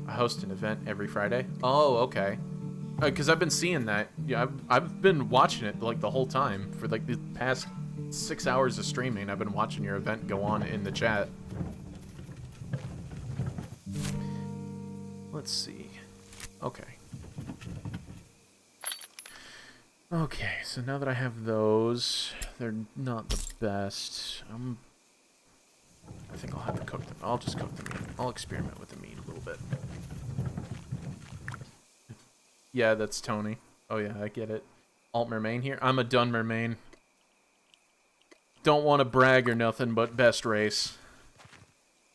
C: I host an event every Friday. Oh, okay. Because I've been seeing that. Yeah, I've been watching it like the whole time for like the past 6 hours of streaming. I've been watching your event go on in the chat. Let's see. Okay. Okay, so now that I have those, they're not the best. I think I'll have to cook them. I'll just cook the meat. I'll experiment with the meat a little bit. Yeah, that's Tony. Oh yeah, I get it. Alt Mermain here. I'm a done Mermain. Don't want to brag or nothing, but best race.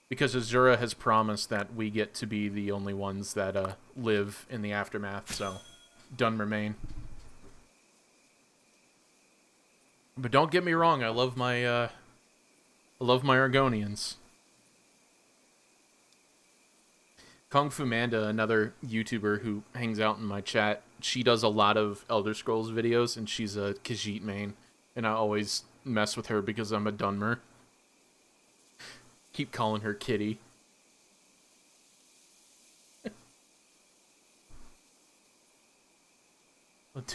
C: Because Azura has promised that we get to be the only ones that live in the aftermath, so done Mermain. But don't get me wrong, I love my Argonians. Kung Fu Manda, another YouTuber who hangs out in my chat, she does a lot of Elder Scrolls videos, and she's a Khajiit main, and I always mess with her because I'm a Dunmer. Keep calling her Kitty.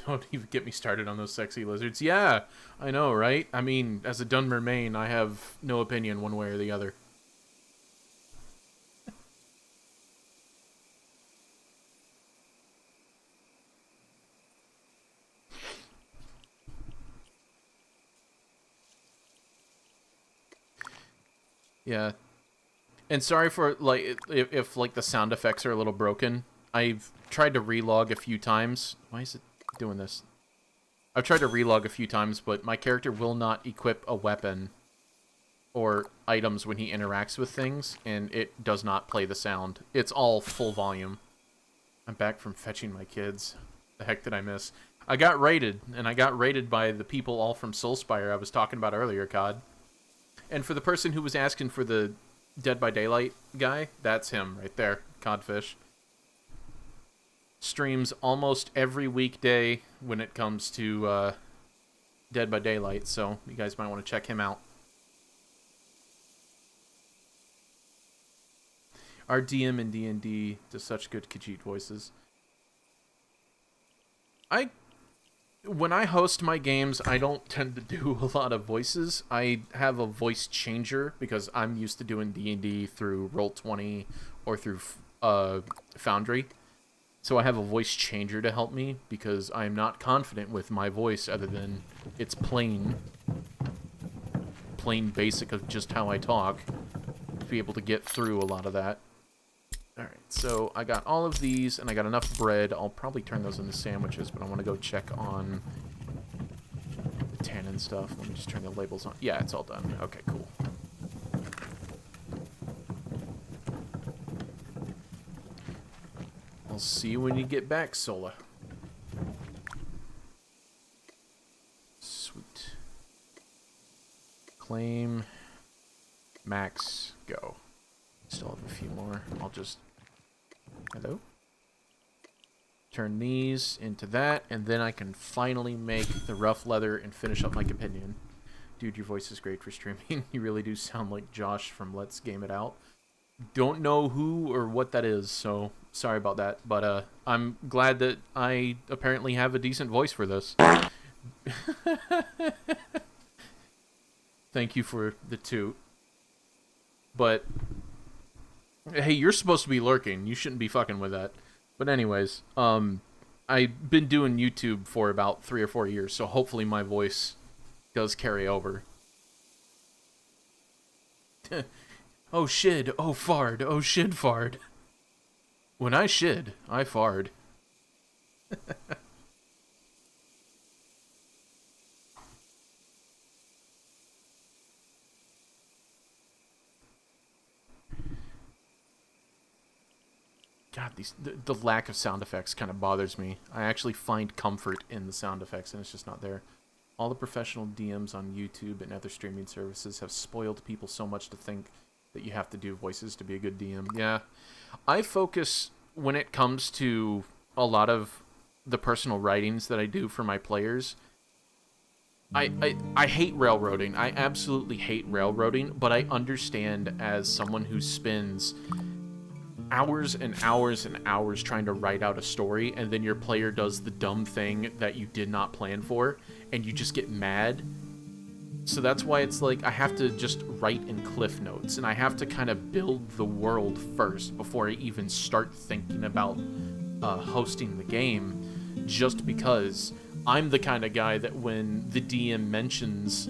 C: Don't even get me started on those sexy lizards. Yeah, I know, right? I mean, as a Dunmer main, I have no opinion one way or the other. Yeah. And sorry for, like, if like, the sound effects are a little broken. I've tried to relog a few times. Why is it doing this? I've tried to relog a few times, but my character will not equip a weapon or items when he interacts with things, and it does not play the sound. It's all full volume. I'm back from fetching my kids. The heck did I miss? I got raided, and I got raided by the people all from Soulspire I was talking about earlier, COD. And for the person who was asking for the Dead by Daylight guy, that's him right there, Codfish. Streams almost every weekday when it comes to Dead by Daylight, so you guys might want to check him out. Our DM in D&D does such good Khajiit voices. When I host my games, I don't tend to do a lot of voices. I have a voice changer because I'm used to doing D&D through Roll20 or through Foundry. So I have a voice changer to help me because I'm not confident with my voice other than it's plain basic of just how I talk to be able to get through a lot of that. Alright, so I got all of these, and I got enough bread. I'll probably turn those into sandwiches, but I want to go check on the tannin stuff. Let me just turn the labels on. Yeah, it's all done. Okay, cool. I'll see you when you get back, Sola. Sweet. Claim. Max. Go. Still have a few more. I'll just... Hello? Turn these into that, and then I can finally make the rough leather and finish up my companion. Dude, your voice is great for streaming. You really do sound like Josh from Let's Game It Out. Don't know who or what that is, so sorry about that. But I'm glad that I apparently have a decent voice for this. Thank you for the toot. But... Hey, you're supposed to be lurking. You shouldn't be fucking with that. But anyways, I've been doing YouTube for about 3 or 4 years, so hopefully my voice does carry over. Oh shid, oh fard, oh shid fard. When I shid, I fard. God, the lack of sound effects kind of bothers me. I actually find comfort in the sound effects, and it's just not there. All the professional DMs on YouTube and other streaming services have spoiled people so much to think that you have to do voices to be a good DM. Yeah. I focus, when it comes to a lot of the personal writings that I do for my players, I hate railroading. I absolutely hate railroading, but I understand as someone who spends hours and hours and hours trying to write out a story, and then your player does the dumb thing that you did not plan for, and you just get mad. So that's why it's like I have to just write in cliff notes, and I have to kind of build the world first before I even start thinking about hosting the game, just because I'm the kind of guy that when the DM mentions,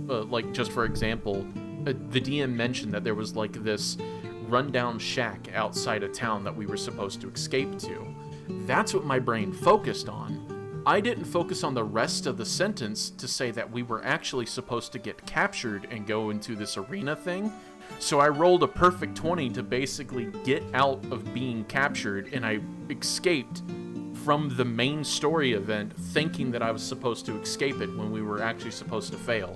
C: like just for example, the DM mentioned that there was like this rundown shack outside of town that we were supposed to escape to. That's what my brain focused on. I didn't focus on the rest of the sentence to say that we were actually supposed to get captured and go into this arena thing. So I rolled a perfect 20 to basically get out of being captured, and I escaped from the main story event thinking that I was supposed to escape it when we were actually supposed to fail.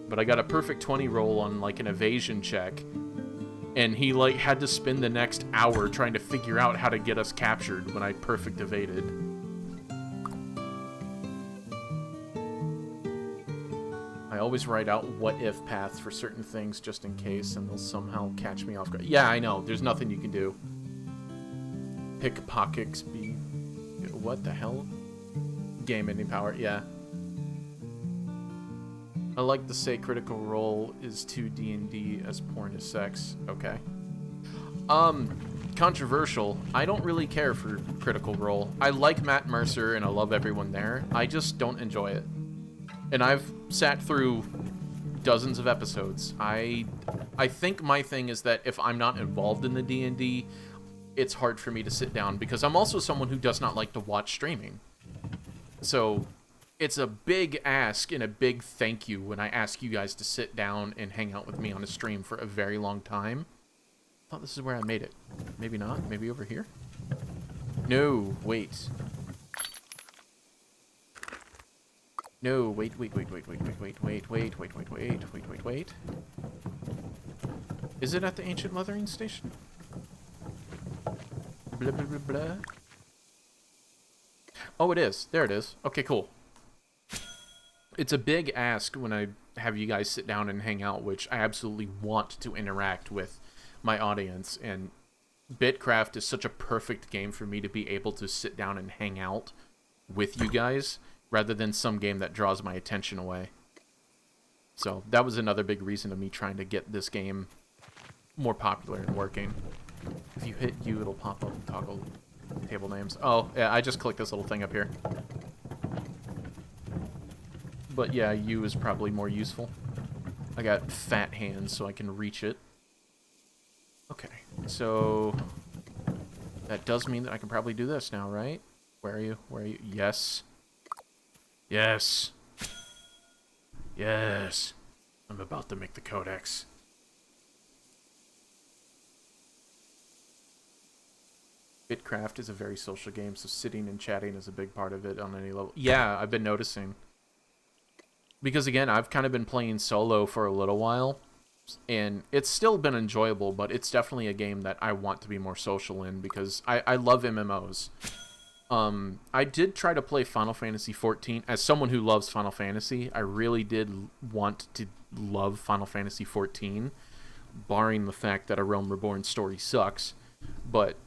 C: But I got a perfect 20 roll on like an evasion check, and he like had to spend the next hour trying to figure out how to get us captured when I perfect evaded. always write out what-if paths for certain things just in case, and they'll somehow catch me off guard. Yeah, I know. There's nothing you can do. Pickpockets be... What the hell? Game ending power, yeah. I like to say Critical Role is to D&D as porn is sex. Okay. Controversial. I don't really care for Critical Role. I like Matt Mercer and I love everyone there. I just don't enjoy it. And I've sat through dozens of episodes. I think my thing is that if I'm not involved in the D&D, it's hard for me to sit down because I'm also someone who does not like to watch streaming. So it's a big ask and a big thank you when I ask you guys to sit down and hang out with me on a stream for a very long time. I thought this is where I made it. Maybe not. Maybe over here? No, wait. No, wait. Is it at the ancient leathering station? Blah, blah, blah, blah. Oh, it is. There it is. Okay, cool. It's a big ask when I have you guys sit down and hang out, which I absolutely want to interact with my audience, and Bitcraft is such a perfect game for me to be able to sit down and hang out with you guys, rather than some game that draws my attention away. So that was another big reason of me trying to get this game more popular and working. If you hit U, it'll pop up and toggle table names. Oh, yeah, I just clicked this little thing up here. But yeah, U is probably more useful. I got fat hands, so I can reach it. Okay, so that does mean that I can probably do this now, right? Where are you? Where are you? Yes. Yes. Yes. I'm about to make the codex. Bitcraft is a very social game, so sitting and chatting is a big part of it on any level. Yeah, I've been noticing. Because again, I've kind of been playing solo for a little while, and it's still been enjoyable, but it's definitely a game that I want to be more social in, because I love MMOs. I did try to play Final Fantasy XIV. As someone who loves Final Fantasy, I really did want to love Final Fantasy XIV, barring the fact that A Realm Reborn story sucks. But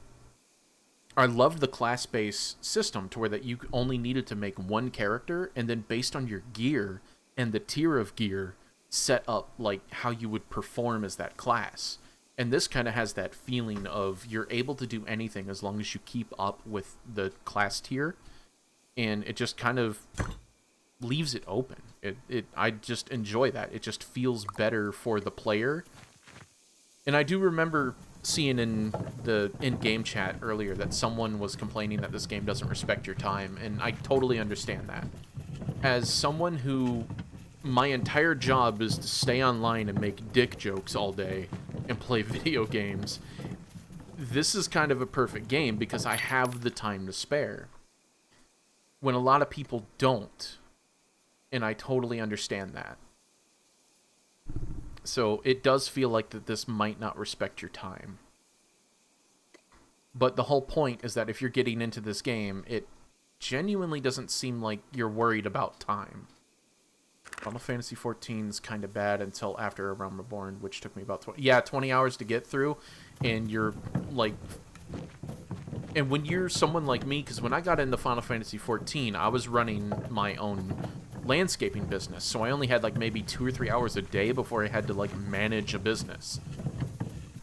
C: I loved the class-based system to where that you only needed to make one character, and then based on your gear and the tier of gear, set up like how you would perform as that class. And this kind of has that feeling of you're able to do anything as long as you keep up with the class tier, and it just kind of leaves it open. I just enjoy that. It just feels better for the player. And I do remember seeing in the in-game chat earlier that someone was complaining that this game doesn't respect your time, and I totally understand that. As someone who, my entire job is to stay online and make dick jokes all day and play video games, this is kind of a perfect game because I have the time to spare. When a lot of people don't, and I totally understand that. So it does feel like that this might not respect your time. But the whole point is that if you're getting into this game, it genuinely doesn't seem like you're worried about time. Final Fantasy XIV is kind of bad until after A Realm Reborn, which took me about 20 hours to get through, and you're like... And when you're someone like me, because when I got into Final Fantasy XIV, I was running my own landscaping business, so I only had like maybe 2 or 3 hours a day before I had to like manage a business.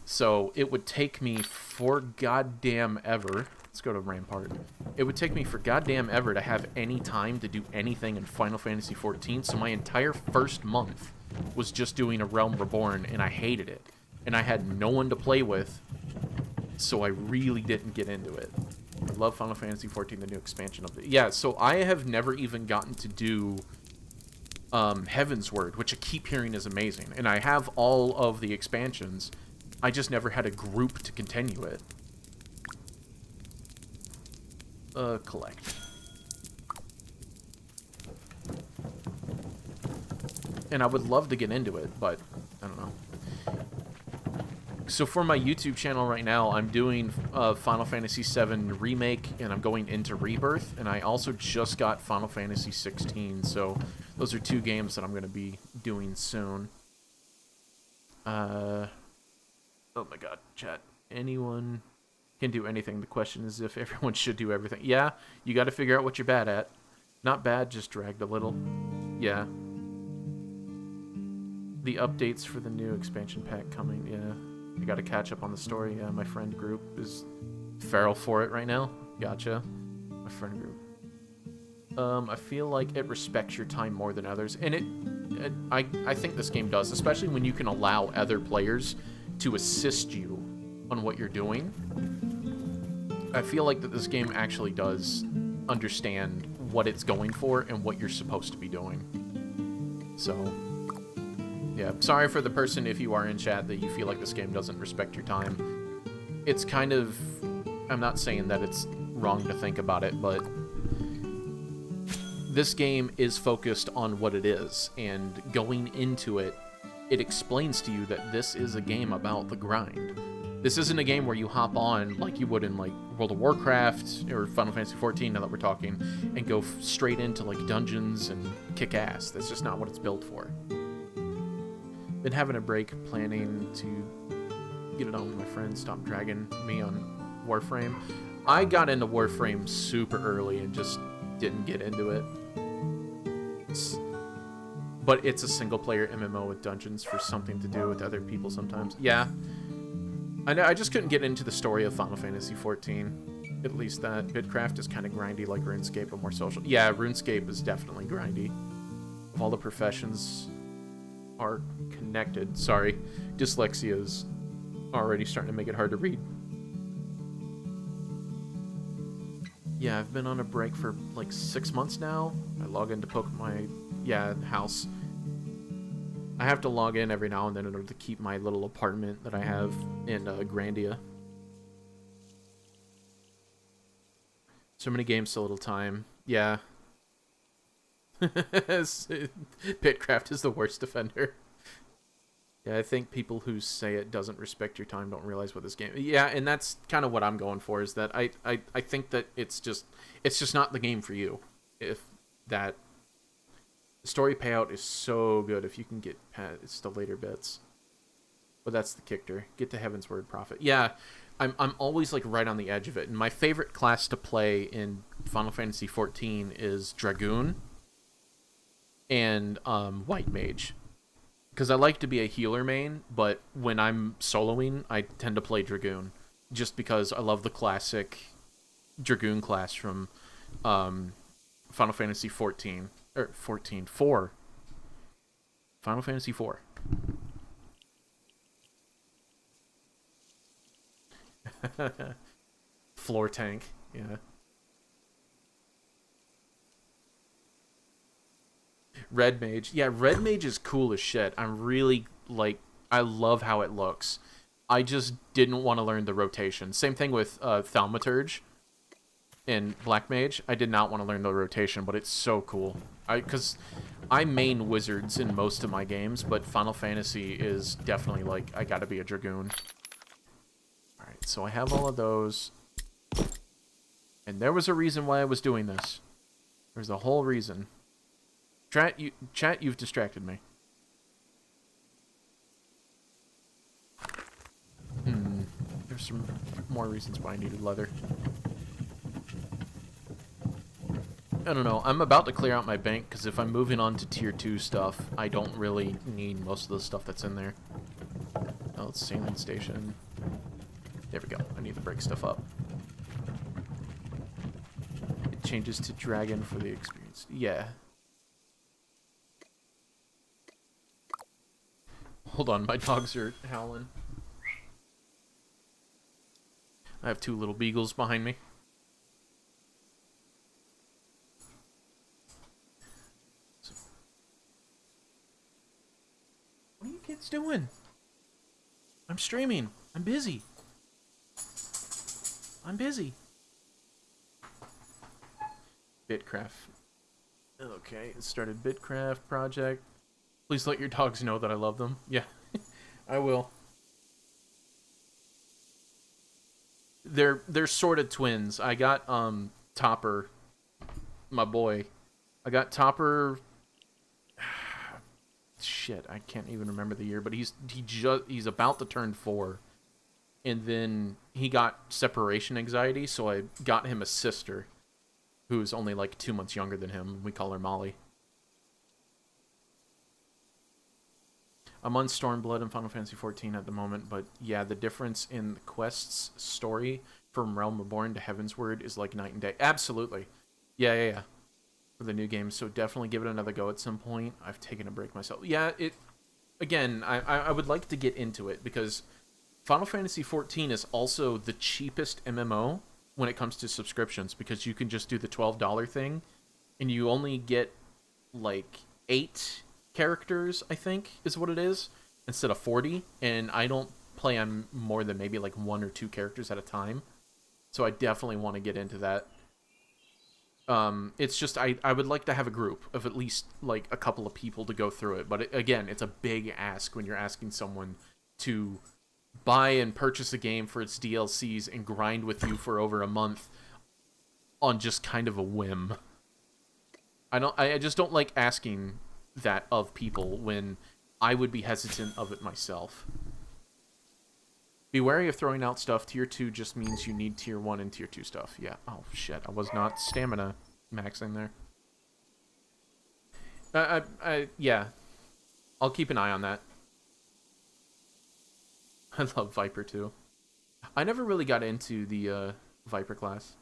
C: So it would take me for goddamn ever, let's go to Rampart, it would take me for goddamn ever to have any time to do anything in Final Fantasy XIV, so my entire first month was just doing A Realm Reborn, and I hated it. And I had no one to play with, so I really didn't get into it. I love Final Fantasy XIV, the new expansion of it. Yeah, so I have never even gotten to do Heaven's Word, which I keep hearing is amazing. And I have all of the expansions. I just never had a group to continue it. Collect. And I would love to get into it, but I don't know. So for my YouTube channel right now, I'm doing Final Fantasy VII Remake, and I'm going into Rebirth, and I also just got Final Fantasy 16, so those are 2 games that I'm going to be doing soon. Oh my god, chat. Anyone can do anything. The question is if everyone should do everything. Yeah, you got to figure out what you're bad at. Not bad, just dragged a little. Yeah. The updates for the new expansion pack coming, yeah. I got to catch up on the story. Yeah, my friend group is feral for it right now. Gotcha. My friend group. I feel like it respects your time more than others, and I think this game does, especially when you can allow other players to assist you on what you're doing. I feel like that this game actually does understand what it's going for and what you're supposed to be doing. So, yeah, sorry for the person if you are in chat that you feel like this game doesn't respect your time. It's kind of, I'm not saying that it's wrong to think about it, but this game is focused on what it is, and going into it, it explains to you that this is a game about the grind. This isn't a game where you hop on like you would in like World of Warcraft or Final Fantasy XIV, now that we're talking, and go straight into like dungeons and kick ass. That's just not what it's built for. Been having a break planning to get it on with my friends, stop dragging me on Warframe. I got into Warframe super early and just didn't get into it. But it's a single-player MMO with dungeons for something to do with other people sometimes. Yeah. I know, I just couldn't get into the story of Final Fantasy XIV. At least that. Bitcraft is kind of grindy like RuneScape, but more social. Yeah, RuneScape is definitely grindy. If all the professions are connected. Sorry. Dyslexia is already starting to make it hard to read. Yeah, I've been on a break for like 6 months now. I log in to poke my, house. I have to log in every now and then in order to keep my little apartment that I have in Grandia. So many games, so little time. Yeah. Bitcraft is the worst offender. Yeah, I think people who say it doesn't respect your time don't realize what this game... Yeah, and that's kind of what I'm going for, is that I think that it's just not the game for you. If that... The story payout is so good if you can get past the later bits. But that's the kicker. Get to Heaven's Word Prophet. Yeah, I'm always like right on the edge of it. And my favorite class to play in Final Fantasy XIV is Dragoon and White Mage. Because I like to be a healer main, but when I'm soloing, I tend to play Dragoon. Just because I love the classic Dragoon class from Final Fantasy XIV. Or 4. Final Fantasy 4. Floor tank, yeah. Red Mage. Yeah, Red Mage is cool as shit. I'm really, like, I love how it looks. I just didn't want to learn the rotation. Same thing with Thaumaturge in Black Mage. I did not want to learn the rotation, but it's so cool. Because I main wizards in most of my games, but Final Fantasy is definitely, like, I gotta be a Dragoon. Alright, so I have all of those. And there was a reason why I was doing this. There's a whole reason. Chat, you've distracted me. There's some more reasons why I needed leather. I don't know. I'm about to clear out my bank, because if I'm moving on to tier 2 stuff, I don't really need most of the stuff that's in there. Oh, it's sailing station. There we go. I need to break stuff up. It changes to dragon for the experience. Yeah. Hold on, my dogs are howling. I have 2 little beagles behind me. What are you kids doing? I'm streaming. I'm busy. Bitcraft. Okay, it started Bitcraft project. Please let your dogs know that I love them. Yeah, I will. They're sort of twins. I got Topper, my boy. I got Topper shit, I can't even remember the year, but he's about to turn 4, and then he got separation anxiety, so I got him a sister who's only like 2 months younger than him. We call her Molly. I'm on Stormblood and Final Fantasy XIV at the moment, but yeah, the difference in the quest's story from Realm Reborn to Heavensward is like night and day. Absolutely. Yeah. For the new game, so definitely give it another go at some point. I've taken a break myself. Yeah, I would like to get into it, because Final Fantasy XIV is also the cheapest MMO when it comes to subscriptions, because you can just do the $12 thing, and you only get like 8 characters, I think, is what it is, instead of 40, and I don't play on more than maybe like 1 or 2 characters at a time, so I definitely want to get into that. It's just I would like to have a group of at least like a couple of people to go through it, but again, it's a big ask when you're asking someone to buy and purchase a game for its DLCs and grind with you for over a month on just kind of a whim. I just don't like asking that of people when I would be hesitant of it myself. Be wary of throwing out stuff. Tier 2 just means you need Tier 1 and Tier 2 stuff. Yeah. Oh, shit. I was not stamina maxing there. Yeah. I'll keep an eye on that. I love Viper, too. I never really got into the Viper class.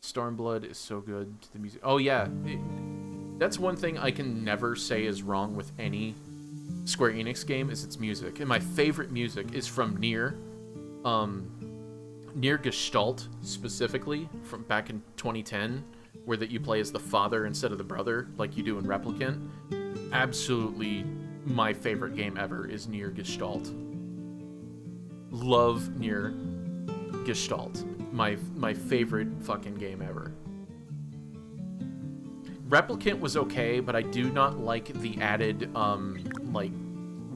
C: Stormblood is so good. The music. Oh, yeah. That's one thing I can never say is wrong with any Square Enix game, is its music. And my favorite music is from Nier. Nier Gestalt, specifically, from back in 2010, where that you play as the father instead of the brother, like you do in Replicant. Absolutely my favorite game ever is Nier Gestalt. Love Nier Gestalt. My favorite fucking game ever. Replicant was okay, but I do not like the added, like,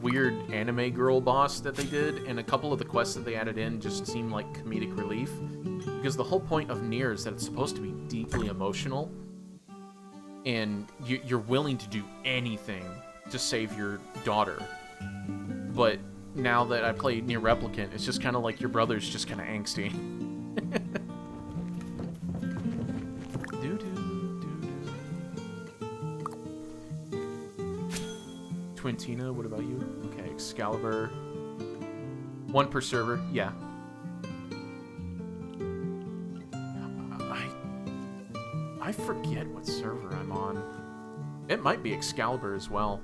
C: weird anime girl boss that they did, and a couple of the quests that they added in just seemed like comedic relief. Because the whole point of Nier is that it's supposed to be deeply emotional, and you're willing to do anything to save your daughter. But now that I play Nier Replicant, it's just kind of like your brother's just kind of angsty. Twintina, what about you? Okay, Excalibur. 1 per server, yeah. I forget what server I'm on. It might be Excalibur as well.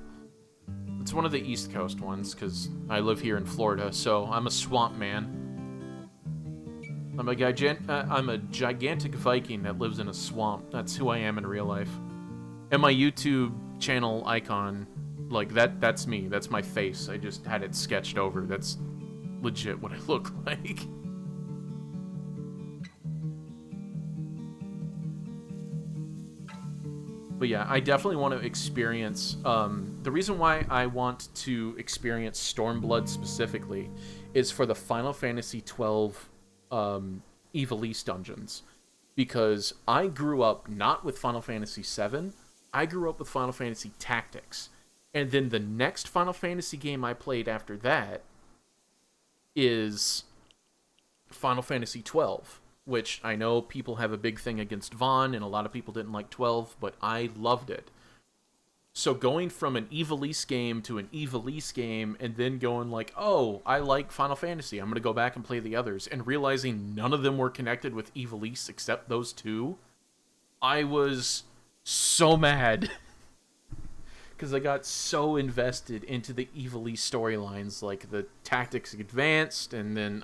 C: It's one of the East Coast ones, because I live here in Florida, so I'm a swamp man. I'm a gigantic Viking that lives in a swamp. That's who I am in real life. And my YouTube channel icon, like, that's me. That's my face. I just had it sketched over. That's legit what I look like. But yeah, I definitely want to experience... the reason why I want to experience Stormblood specifically is for the Final Fantasy XII Ivalice dungeons. Because I grew up not with Final Fantasy VII. I grew up with Final Fantasy Tactics. And then the next Final Fantasy game I played after that is Final Fantasy XII, which I know people have a big thing against Vaughn, and a lot of people didn't like 12, but I loved it. So going from an Ivalice game to an Ivalice game, and then going like, oh, I like Final Fantasy, I'm going to go back and play the others, and realizing none of them were connected with Ivalice except those 2, I was so mad. Because I got so invested into the Ivalice storylines, like the Tactics Advanced, and then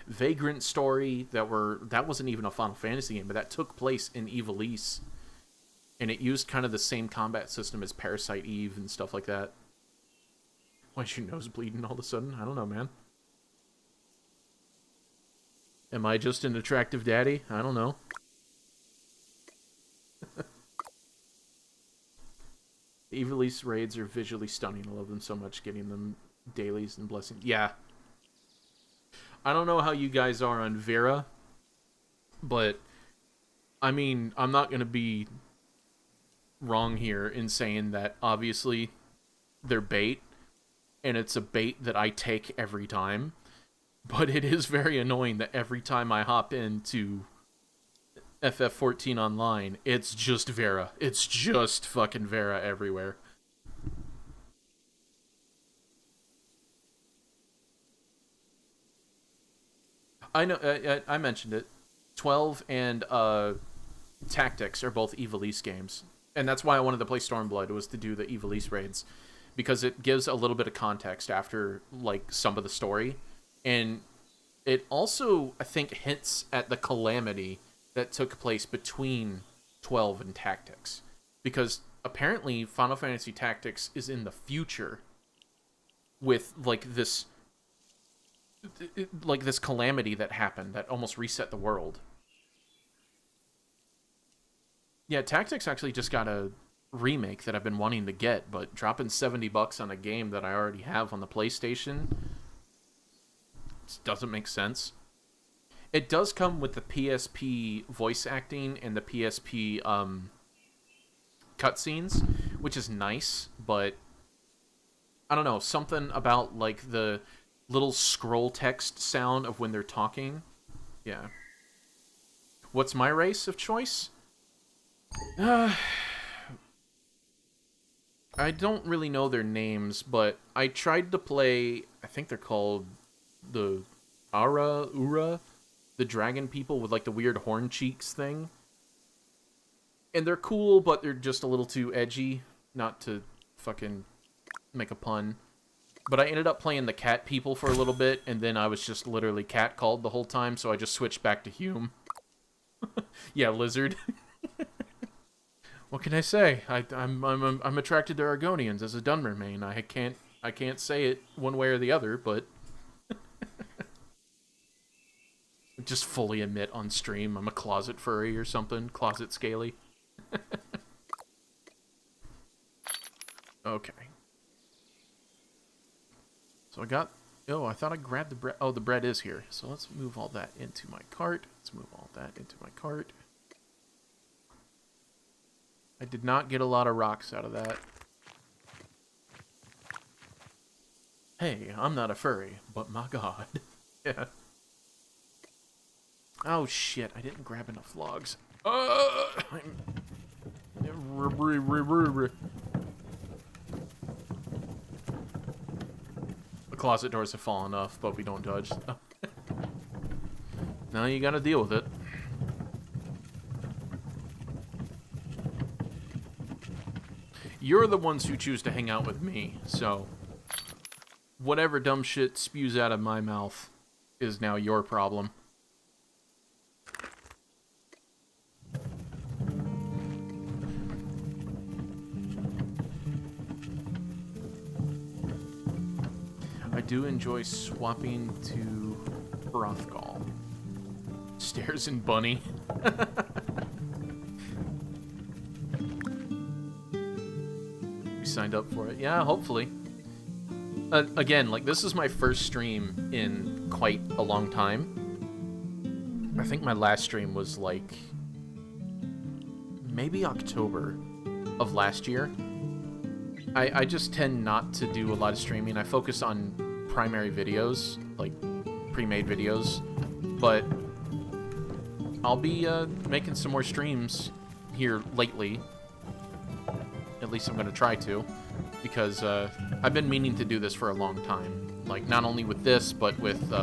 C: Vagrant story that wasn't even a Final Fantasy game, but that took place in Ivalice, and it used kind of the same combat system as Parasite Eve and stuff like that. Why's your nose bleeding all of a sudden? I don't know, man. Am I just an attractive daddy? I don't know. Ivalice raids are visually stunning. I love them so much, getting them dailies and blessings. Yeah. I don't know how you guys are on Vera, but, I mean, I'm not going to be wrong here in saying that, obviously, their bait, and it's a bait that I take every time. But it is very annoying that every time I hop into FF14 online, it's just Vera. It's just fucking Vera everywhere. I know, I mentioned it. 12 and Tactics are both Ivalice games. And that's why I wanted to play Stormblood, was to do the Ivalice raids. Because it gives a little bit of context after, like, some of the story. And it also, I think, hints at the calamity that took place between 12 and Tactics. Because apparently Final Fantasy Tactics is in the future with, like, this calamity that happened that almost reset the world. Yeah, Tactics actually just got a remake that I've been wanting to get, but dropping $70 on a game that I already have on the PlayStation just doesn't make sense. It does come with the PSP voice acting and the PSP cutscenes, which is nice, but I don't know, something about like the little scroll text sound of when they're talking. Yeah. What's my race of choice? I don't really know their names, but I tried to play, I think they're called the Ura, the dragon people with like the weird horn cheeks thing. And they're cool, but they're just a little too edgy, not to fucking make a pun. But I ended up playing the cat people for a little bit, and then I was just literally catcalled the whole time, so I just switched back to Hume. Yeah, lizard. What can I say? I'm attracted to Argonians as a Dunmer main. I can't say it one way or the other, but just fully admit on stream I'm a closet furry or something, closet scaly. Okay. So I got... Oh, I thought I grabbed the bread. Oh, the bread is here. So let's move all that into my cart. I did not get a lot of rocks out of that. Hey, I'm not a furry, but my god. Yeah. Oh shit, I didn't grab enough logs. The closet doors have fallen off, but we don't judge. Now you gotta deal with it. You're the ones who choose to hang out with me, so whatever dumb shit spews out of my mouth is now your problem. I do enjoy swapping to Hrothgal. Stairs and Bunny. You signed up for it? Yeah, hopefully. Again, like, this is my first stream in quite a long time. I think my last stream was, like, maybe October of last year. I just tend not to do a lot of streaming. I focus on primary videos, like pre-made videos, but I'll be making some more streams here lately. At least I'm going to try to, because I've been meaning to do this for a long time. Like, not only with this, but with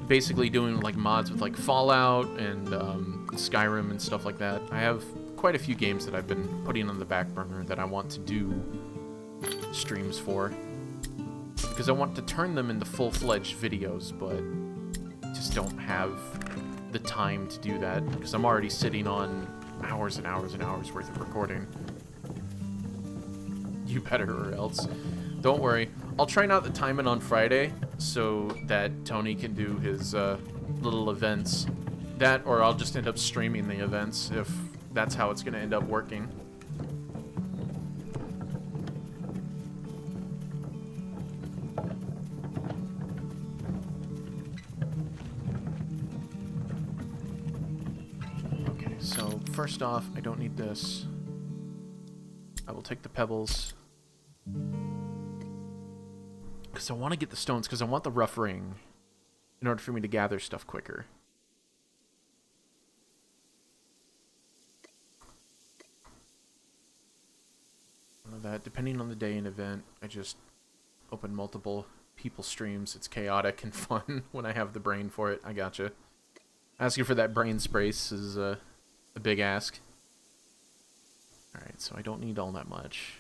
C: basically doing like mods with like Fallout and Skyrim and stuff like that. I have quite a few games that I've been putting on the back burner that I want to do streams for, because I want to turn them into full-fledged videos, but just don't have the time to do that, because I'm already sitting on hours and hours and hours worth of recording. You better, or else. Don't worry. I'll try not to time it on Friday so that Tony can do his little events. That, or I'll just end up streaming the events if that's how it's going to end up working. Okay, so first off, I don't need this. I will take the pebbles. Because I want to get the stones, because I want the rough ring in order for me to gather stuff quicker. That depending on the day and event, I just open multiple people streams. It's chaotic and fun when I have the brain for it. I gotcha. Asking for that brain space is a big ask. Alright, so I don't need all that much.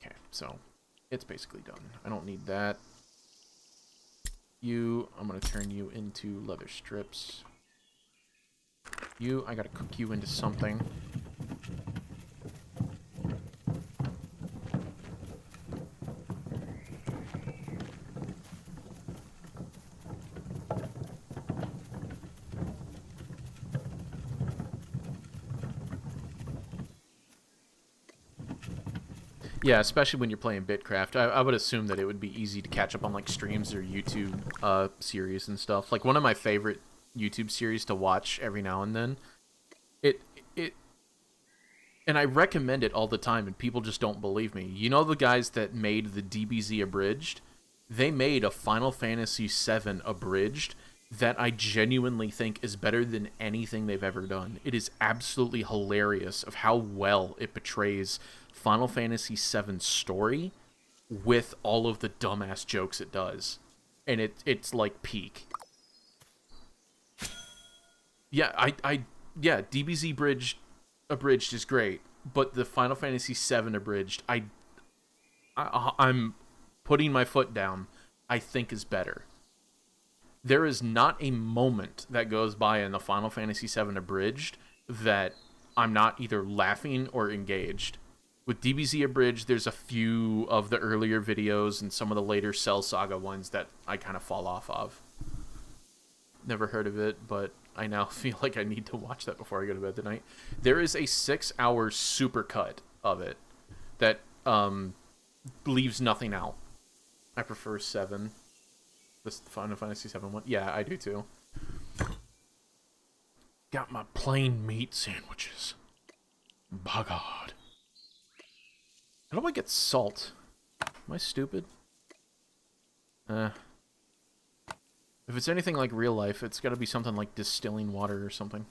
C: Okay, so it's basically done. I don't need that. I'm going to turn you into leather strips. I gotta cook you into something. Yeah, especially when you're playing Bitcraft. I would assume that it would be easy to catch up on like streams or YouTube series and stuff. Like one of my favorite YouTube series to watch every now and then. And I recommend it all the time, and people just don't believe me. You know the guys that made the DBZ abridged? They made a Final Fantasy VII abridged that I genuinely think is better than anything they've ever done. It is absolutely hilarious of how well it portrays Final Fantasy VII's story with all of the dumbass jokes it does. And it's like peak. Yeah, yeah, DBZ abridged is great, but the Final Fantasy VII abridged, I'm putting my foot down, I think is better. There is not a moment that goes by in the Final Fantasy VII abridged that I'm not either laughing or engaged. With DBZ abridged, there's a few of the earlier videos and some of the later Cell Saga ones that I kind of fall off of. Never heard of it, but I now feel like I need to watch that before I go to bed tonight. There is a 6-hour supercut of it that leaves nothing out. I prefer 7. This Final Fantasy 7 one. Yeah, I do too. Got my plain meat sandwiches. By God. How do I get salt? Am I stupid? If it's anything like real life, it's gotta be something like distilling water or something.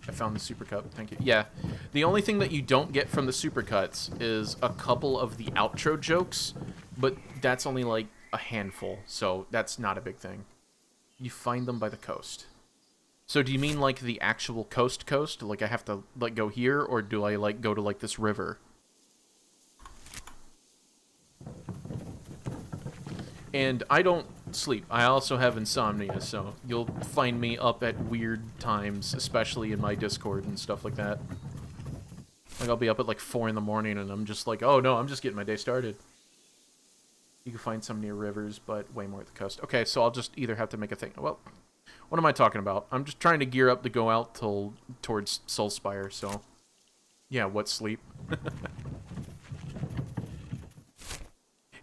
C: I found the supercut, thank you. Yeah, the only thing that you don't get from the supercuts is a couple of the outro jokes, but that's only like a handful, so that's not a big thing. You find them by the coast. So do you mean like the actual coast? Like I have to like go here, or do I like go to like this river? And I don't sleep. I also have insomnia, so you'll find me up at weird times, especially in my Discord and stuff like that. Like I'll be up at like 4 in the morning and I'm just like, oh no, I'm just getting my day started. You can find some near rivers, but way more at the coast. Okay, so I'll just either have to make a thing. Well, what am I talking about? I'm just trying to gear up to go out towards Soulspire, so... Yeah, what sleep?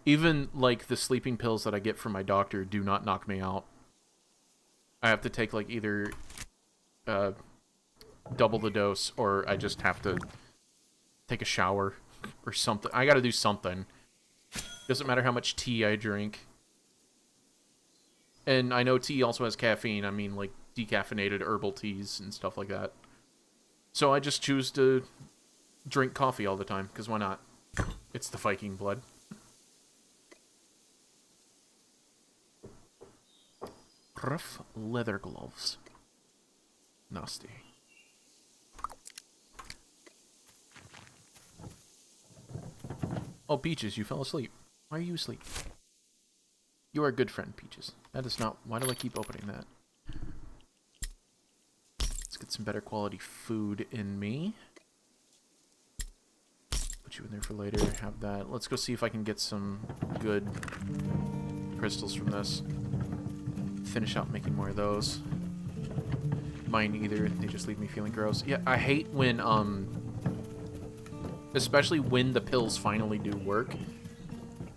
C: Even, like, the sleeping pills that I get from my doctor do not knock me out. I have to take, like, either double the dose, or I just have to take a shower or something. I gotta do something. Doesn't matter how much tea I drink. And I know tea also has caffeine. I mean, like, decaffeinated herbal teas and stuff like that. So I just choose to drink coffee all the time, because why not? It's the Viking blood. Rough leather gloves. Nasty. Oh, Peaches, you fell asleep. Why are you asleep? You are a good friend, Peaches. That is not... Why do I keep opening that? Let's get some better quality food in me. Put you in there for later. Have that. Let's go see if I can get some good crystals from this. Finish out making more of those. Mine either. They just leave me feeling gross. Yeah, I hate when, especially when the pills finally do work.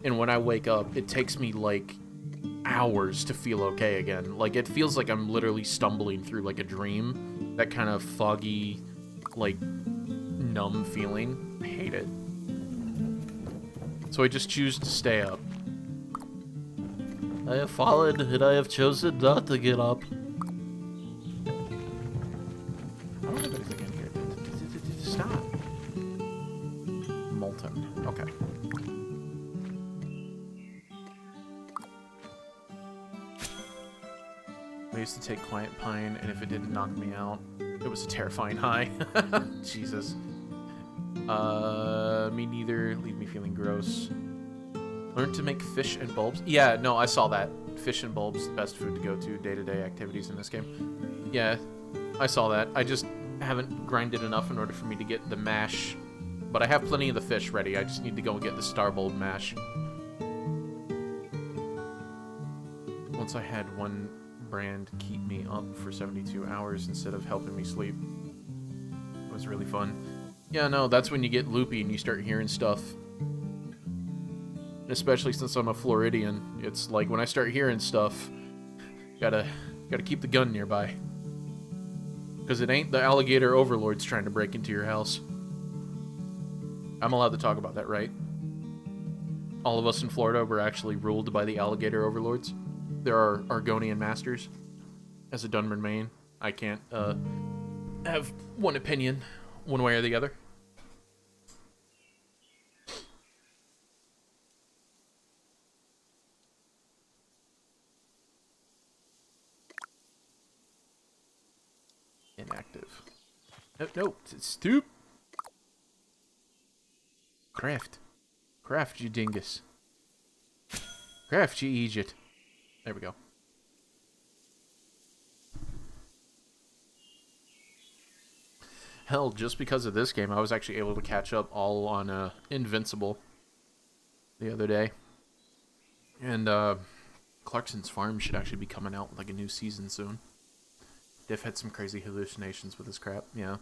C: And when I wake up, it takes me, like, hours to feel okay again. Like, it feels like I'm literally stumbling through, like, a dream. That kind of foggy, like, numb feeling. I hate it. So I just choose to stay up.
B: I have fallen, and I have chosen not to get up.
C: I don't have anything in here. Stop. Molten. Okay. I used to take Quiet Pine, and if it didn't knock me out, it was a terrifying high. Jesus. Me neither. Leave me feeling gross. Learn to make fish and bulbs. Yeah, no, I saw that. Fish and bulbs, the best food to go to day-to-day activities in this game. Yeah, I saw that. I just haven't grinded enough in order for me to get the mash. But I have plenty of the fish ready. I just need to go and get the star bulb mash. Once I had one brand keep me up for 72 hours instead of helping me sleep. It was really fun. Yeah, no, that's when you get loopy and you start hearing stuff. Especially since I'm a Floridian. It's like when I start hearing stuff, gotta keep the gun nearby. Because it ain't the alligator overlords trying to break into your house. I'm allowed to talk about that, right? All of us in Florida were actually ruled by the alligator overlords. There are Argonian masters. As a Dunman main, I can't have one opinion one way or the other. Inactive. No, stoop. Craft, you dingus. Craft, you Egypt. There we go. Hell, just because of this game, I was actually able to catch up all on Invincible the other day. And Clarkson's Farm should actually be coming out with like a new season soon. Diff had some crazy hallucinations with this crap, yeah.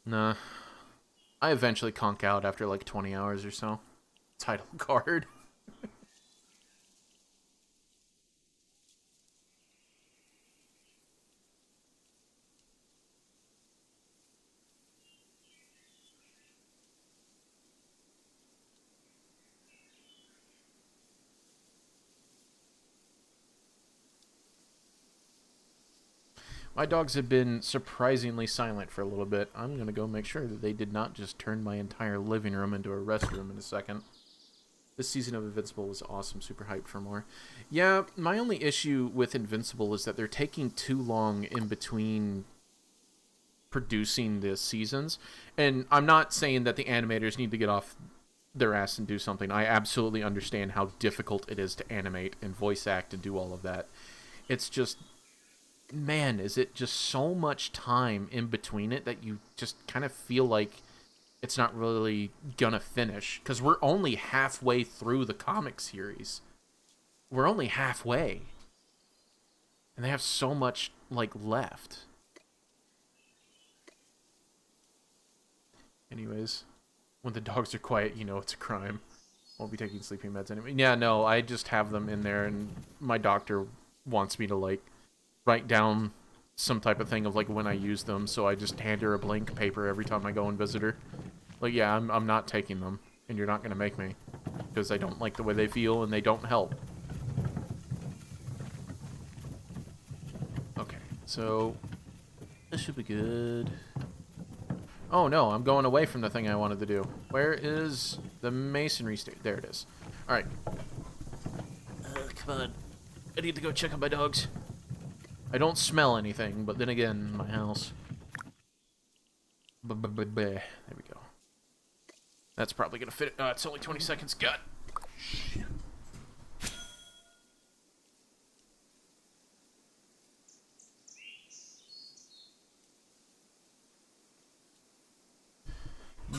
C: Nah. I eventually conk out after like 20 hours or so. Title card. My dogs have been surprisingly silent for a little bit. I'm going to go make sure that they did not just turn my entire living room into a restroom in a second. This season of Invincible was awesome. Super hyped for more. Yeah, my only issue with Invincible is that they're taking too long in between producing the seasons. And I'm not saying that the animators need to get off their ass and do something. I absolutely understand how difficult it is to animate and voice act and do all of that. It's just... man, is it just so much time in between it that you just kind of feel like it's not really gonna finish. Because we're only halfway through the comic series. We're only halfway. And they have so much, like, left. Anyways, when the dogs are quiet, you know it's a crime. Won't be taking sleeping meds anyway. Yeah, no, I just have them in there, and my doctor wants me to, like, write down some type of thing of like when I use them, so I just hand her a blank paper every time I go and visit her. Like, yeah, I'm not taking them, and you're not gonna make me, because I don't like the way they feel and they don't help. Okay, so this should be good. Oh no, I'm going away from the thing I wanted to do. Where is the masonry state? There it is. All right.
B: Come on, I need to go check on my dogs.
C: I don't smell anything, but then again, my house. There we go. That's probably gonna fit. It's only 20 seconds. God.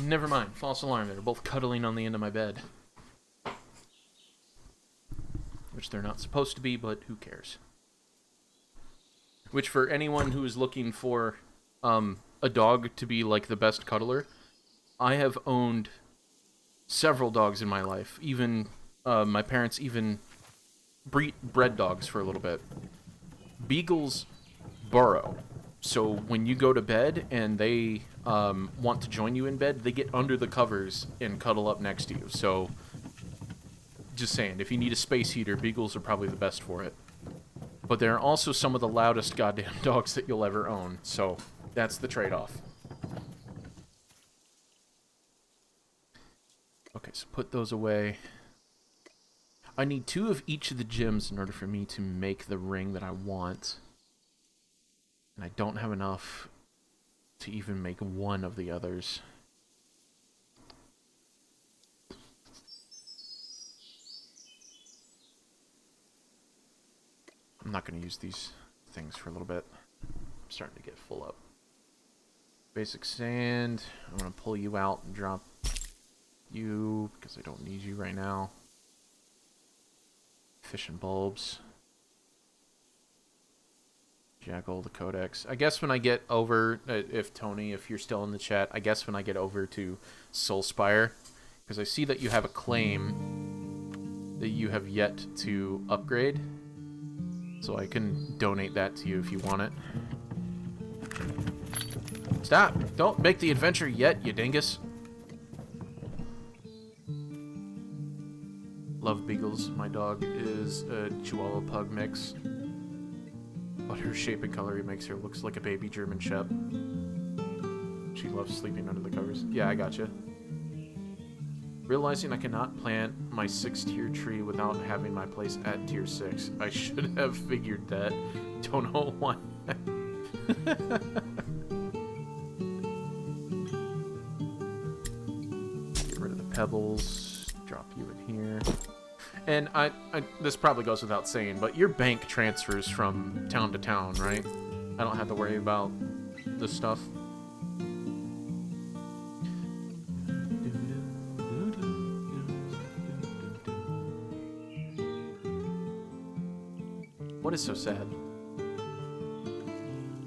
C: Never mind. False alarm. They're both cuddling on the end of my bed. Which they're not supposed to be, but who cares? Which, for anyone who is looking for a dog to be like the best cuddler, I have owned several dogs in my life. Even my parents even bread dogs for a little bit. Beagles burrow. So when you go to bed and they want to join you in bed, they get under the covers and cuddle up next to you. So, just saying, if you need a space heater, beagles are probably the best for it. But they're also some of the loudest goddamn dogs that you'll ever own. So, that's the trade-off. Okay, so put those away. I need 2 of each of the gems in order for me to make the ring that I want. And I don't have enough to even make 1 of the others. I'm not going to use these things for a little bit. I'm starting to get full up. Basic sand. I'm going to pull you out and drop you because I don't need you right now. Fission bulbs. Jackal, the codex. I guess when I get over, if you're still in the chat, I guess when I get over to Soulspire, because I see that you have a claim that you have yet to upgrade, so I can donate that to you if you want it. Stop! Don't make the adventure yet, you dingus! Love beagles. My dog is a Chihuahua Pug mix. But her shape and color makes her looks like a baby German Shep. She loves sleeping under the covers. Yeah, I gotcha. Realizing I cannot plant my 6-tier tree without having my place at tier 6. I should have figured that. Don't know why. Get rid of the pebbles. Drop you in here. And this probably goes without saying, but your bank transfers from town to town, right? I don't have to worry about this stuff. What is so sad?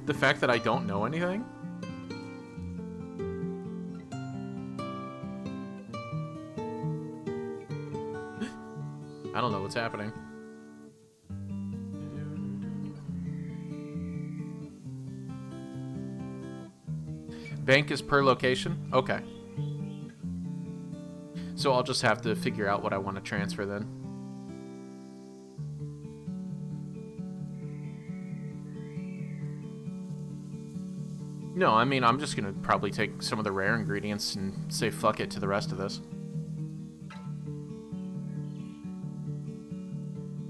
C: The fact that I don't know anything? I don't know what's happening. Bank is per location? Okay. So I'll just have to figure out what I want to transfer then. No, I mean, I'm just going to probably take some of the rare ingredients and say fuck it to the rest of this.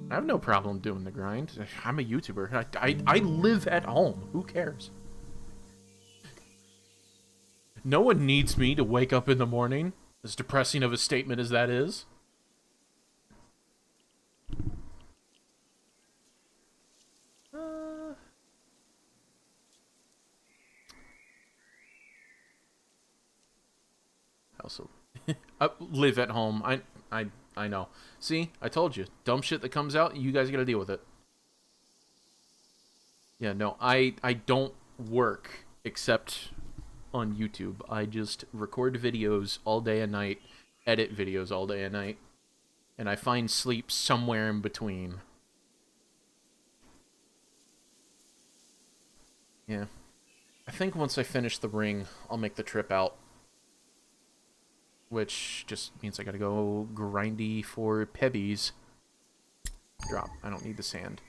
C: I have no problem doing the grind. I'm a YouTuber. I live at home. Who cares? No one needs me to wake up in the morning, as depressing of a statement as that is. Also, I live at home. I know. See, I told you. Dumb shit that comes out, you guys gotta deal with it. Yeah, no, I don't work except on YouTube. I just record videos all day and night, edit videos all day and night, and I find sleep somewhere in between. Yeah. I think once I finish the ring, I'll make the trip out. Which just means I gotta go grindy for pebbies. Drop. I don't need the sand.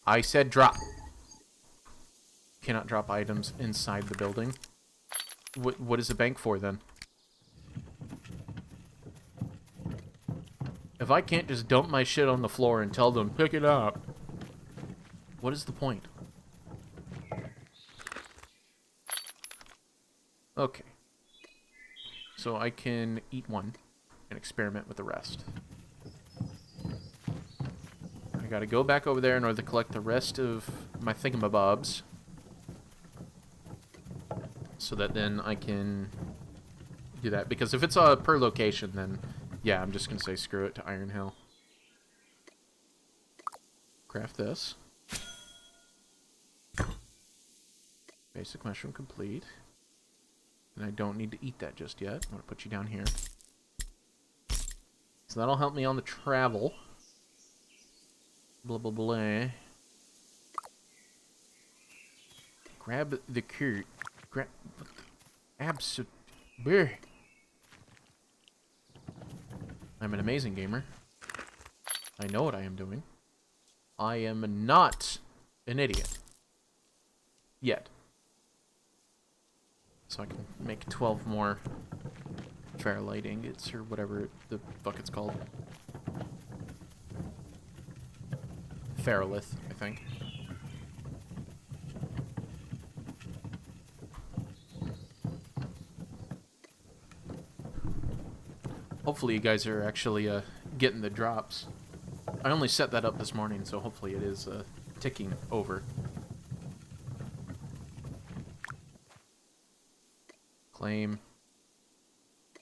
C: I said drop. Cannot drop items inside the building. What is the bank for then? If I can't just dump my shit on the floor and tell them, pick it up, what is the point? Okay. So I can eat one and experiment with the rest. I gotta go back over there in order to collect the rest of my thingamabobs. So that then I can do that. Because if it's per location, then yeah, I'm just gonna say screw it to Iron Hill. Craft this. Basic mushroom complete. And I don't need to eat that just yet. I'm going to put you down here. So that'll help me on the travel. Blah, blah, blah. Grab the curt. Grab... Absolutely. I'm an amazing gamer. I know what I am doing. I am not an idiot. Yet. So I can make 12 more ferrite ingots, or whatever the fuck it's called. Ferrolith, I think. Hopefully you guys are actually getting the drops. I only set that up this morning, so hopefully it is ticking over. Claim.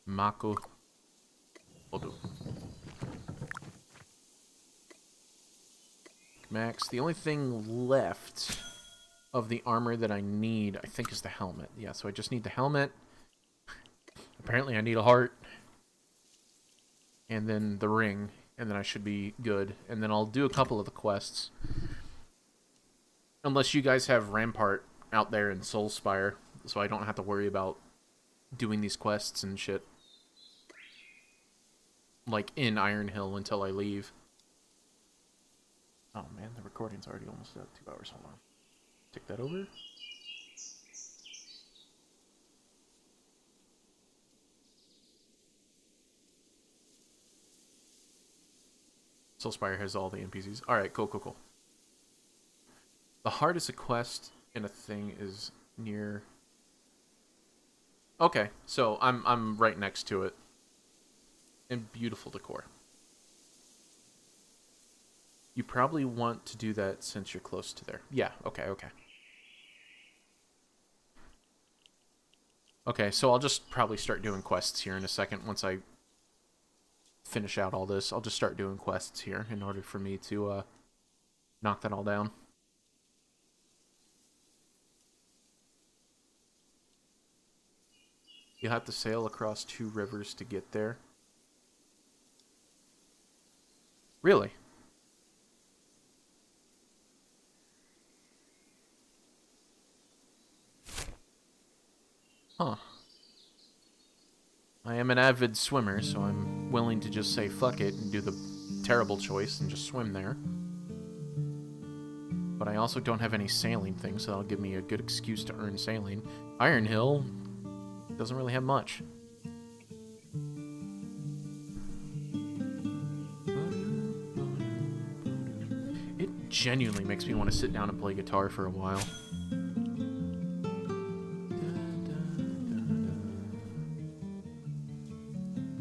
C: Mako. Will do. Max. The only thing left of the armor that I need, I think, is the helmet. Yeah, so I just need the helmet. Apparently I need a heart. And then the ring. And then I should be good. And then I'll do a couple of the quests. Unless you guys have Rampart out there in Soulspire, so I don't have to worry about doing these quests and shit. Like in Iron Hill until I leave. Oh man, the recording's already almost at 2 hours. Hold on. Take that over. Soulspire has all the NPCs. Alright, cool, cool, cool. The hardest quest in a thing is near... Okay, so I'm right next to it. And beautiful decor. You probably want to do that since you're close to there. Yeah, okay, okay. Okay, so I'll just probably start doing quests here in a second once I finish out all this. I'll just start doing quests here in order for me to knock that all down. You'll have to sail across 2 rivers to get there. Really? Huh. I am an avid swimmer, so I'm willing to just say fuck it and do the terrible choice and just swim there. But I also don't have any sailing things, so that'll give me a good excuse to earn sailing. Iron Hill doesn't really have much. It genuinely makes me want to sit down and play guitar for a while.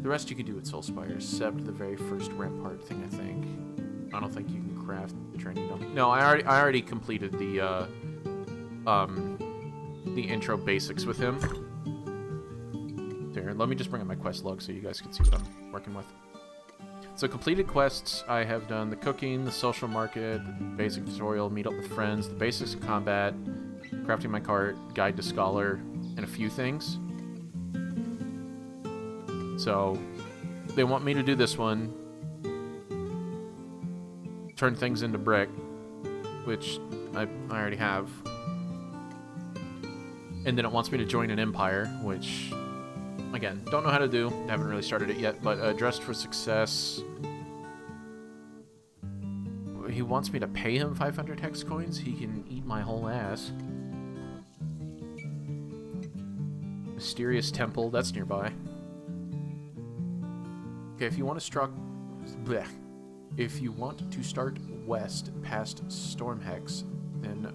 C: The rest you can do at Soulspire, except the very first Rampart thing, I think. I don't think you can craft the training dummy. No, I already completed the intro basics with him. There, let me just bring up my quest log so you guys can see what I'm working with. So completed quests, I have done the cooking, the social market, the basic tutorial, meet up with friends, the basics of combat, crafting my cart, guide to scholar, and a few things. So they want me to do this one, turn things into brick, which I already have. And then it wants me to join an empire, which, again, don't know how to do. Haven't really started it yet, but dressed for success. He wants me to pay him 500 hex coins. He can eat my whole ass. Mysterious temple, that's nearby. Okay, if you want to if you want to start west past Stormhex, then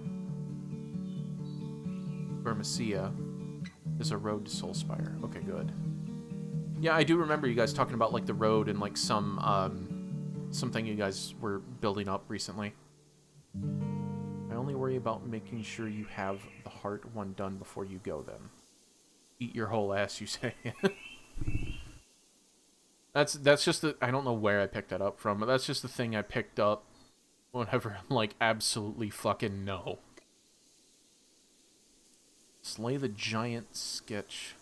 C: Burmacia is a road to Soulspire. Okay, good. Yeah, I do remember you guys talking about like the road and like some something you guys were building up recently. I only worry about making sure you have the heart one done before you go then. Eat your whole ass, you say. That's just the, I don't know where I picked that up from, but that's just the thing I picked up whenever I'm like, absolutely fucking no. Slay the giant sketch.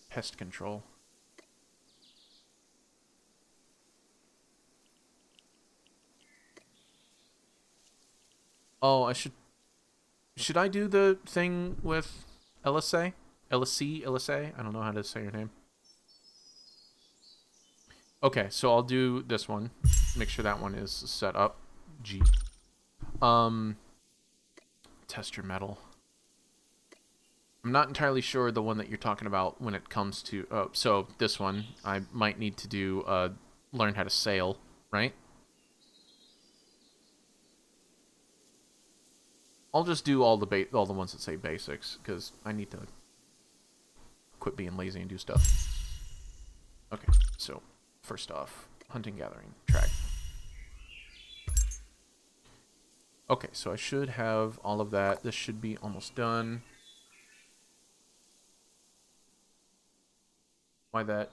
C: Pest control. Oh, should I do the thing with LSA? LSA? I don't know how to say your name. Okay, so I'll do this one. Make sure that one is set up. G. Test your metal. I'm not entirely sure the one that you're talking about when it comes to... Oh, so this one, I might need to do, learn how to sail, right? I'll just do all the ones that say basics, because I need to quit being lazy and do stuff. Okay, so first off, hunting, gathering, track. Okay, so I should have all of that. This should be almost done. Why that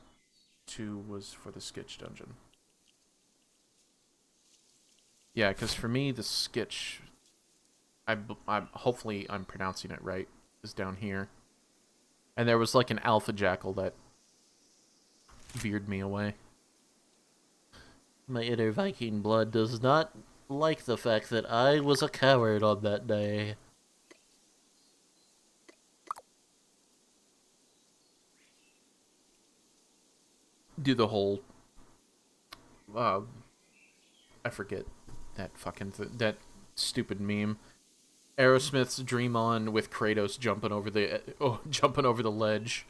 C: 2 was for the Skitch dungeon. Yeah, because for me, the Skitch... hopefully I'm pronouncing it right, is down here. And there was like an alpha jackal that veered me away.
B: My inner Viking blood does not like the fact that I was a coward on that day.
C: Do the whole... I forget that fucking... that stupid meme. Aerosmith's Dream On with Kratos jumping over the ledge.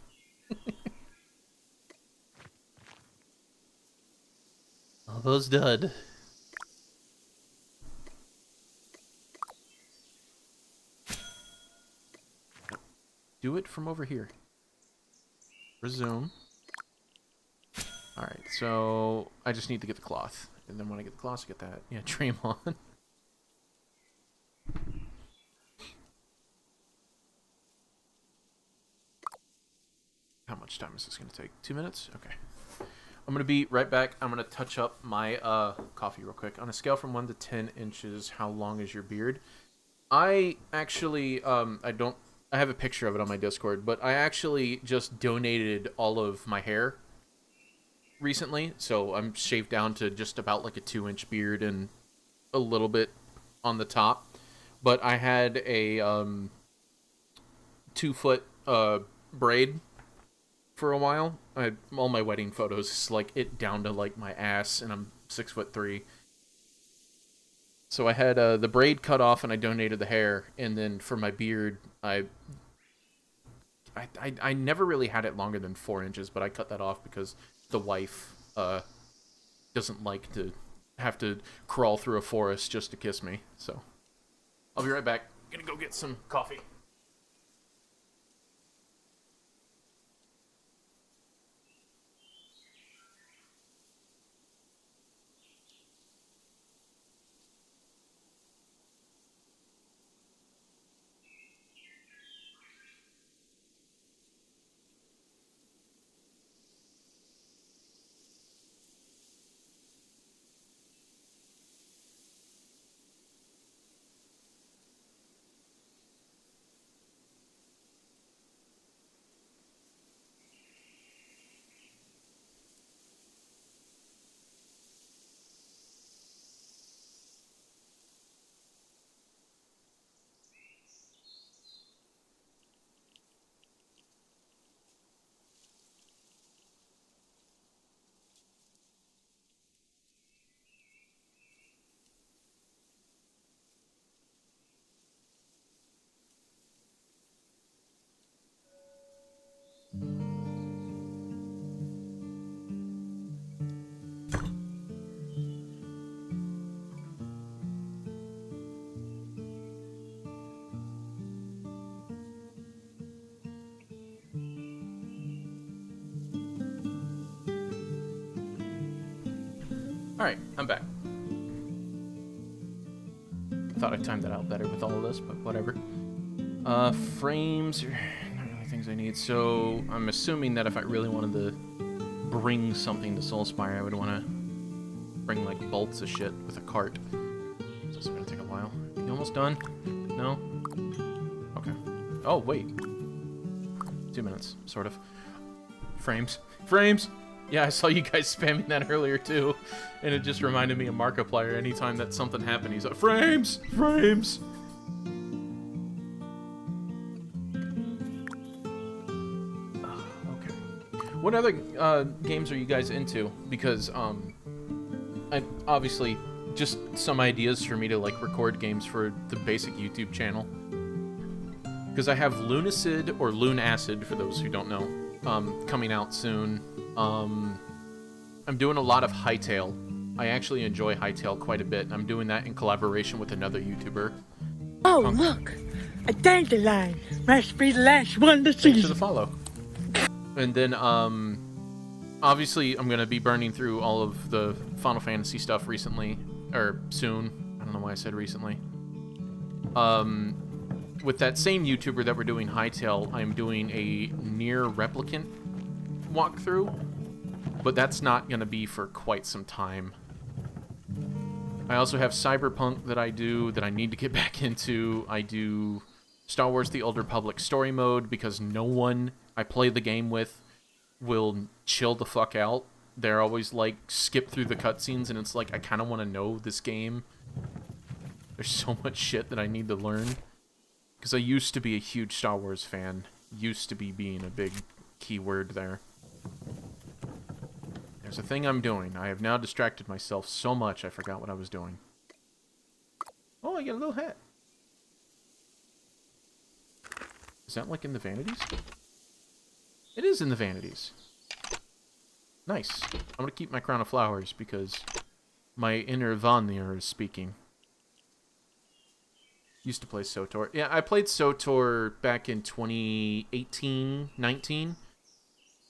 B: Almost done.
C: Do it from over here. Resume. Alright, so I just need to get the cloth. And then when I get the cloth, I get that. Yeah, Dream On. How much time is this going to take? 2 minutes? Okay. I'm going to be right back. I'm going to touch up my coffee real quick. On a scale from 1 to 10 inches, how long is your beard? I actually, I have a picture of it on my Discord, but I actually just donated all of my hair recently, so I'm shaved down to just about like a 2-inch beard and a little bit on the top. But I had a 2-foot braid for a while. I had all my wedding photos, like it down to like my ass, and I'm 6'3". So I had the braid cut off, and I donated the hair. And then for my beard, I never really had it longer than 4 inches, but I cut that off because the wife doesn't like to have to crawl through a forest just to kiss me. So I'll be right back. Gonna go get some coffee. Alright, I'm back. I thought I timed that out better with all of this, but whatever. Frames are not really things I need, so I'm assuming that if I really wanted to bring something to Soulspire, I would want to bring, like, bolts of shit with a cart. So this is gonna take a while. You almost done? No? Okay. Oh, wait. 2 minutes, sort of. Frames. Frames!
A: Yeah, I saw you guys spamming that earlier too, and it just reminded me of Markiplier. Anytime that something happened, he's like, frames! Frames! Okay. What other games are you guys into? Because, I obviously, just some ideas for me to, like, record games for the basic YouTube channel. Because I have Lunacid, or Lunacid, for those who don't know, coming out soon. I'm doing a lot of Hightail. I actually enjoy Hightail quite a bit. I'm doing that in collaboration with another YouTuber.
D: Oh, look! A dandelion! Must be the last one this
A: Thanks for the
D: season.
A: follow. And then, obviously, I'm going to be burning through all of the Final Fantasy stuff recently. Or soon. I don't know why I said recently. With that same YouTuber that we're doing Hightail, I'm doing a Nier Replicant walkthrough. But that's not going to be for quite some time. I also have Cyberpunk that I do that I need to get back into. I do Star Wars The Old Republic story mode because no one I play the game with will chill the fuck out. They're always like, skip through the cutscenes, and it's like, I kind of want to know this game. There's so much shit that I need to learn. Because I used to be a huge Star Wars fan. Used to be being a big keyword there. There's a thing I'm doing. I have now distracted myself so much I forgot what I was doing. Oh, I get a little hat. Is that like in the vanities? It is in the vanities. Nice. I'm going to keep my crown of flowers because my inner Vanir is speaking. Used to play SOTOR. Yeah, I played SOTOR back in 2018, 19.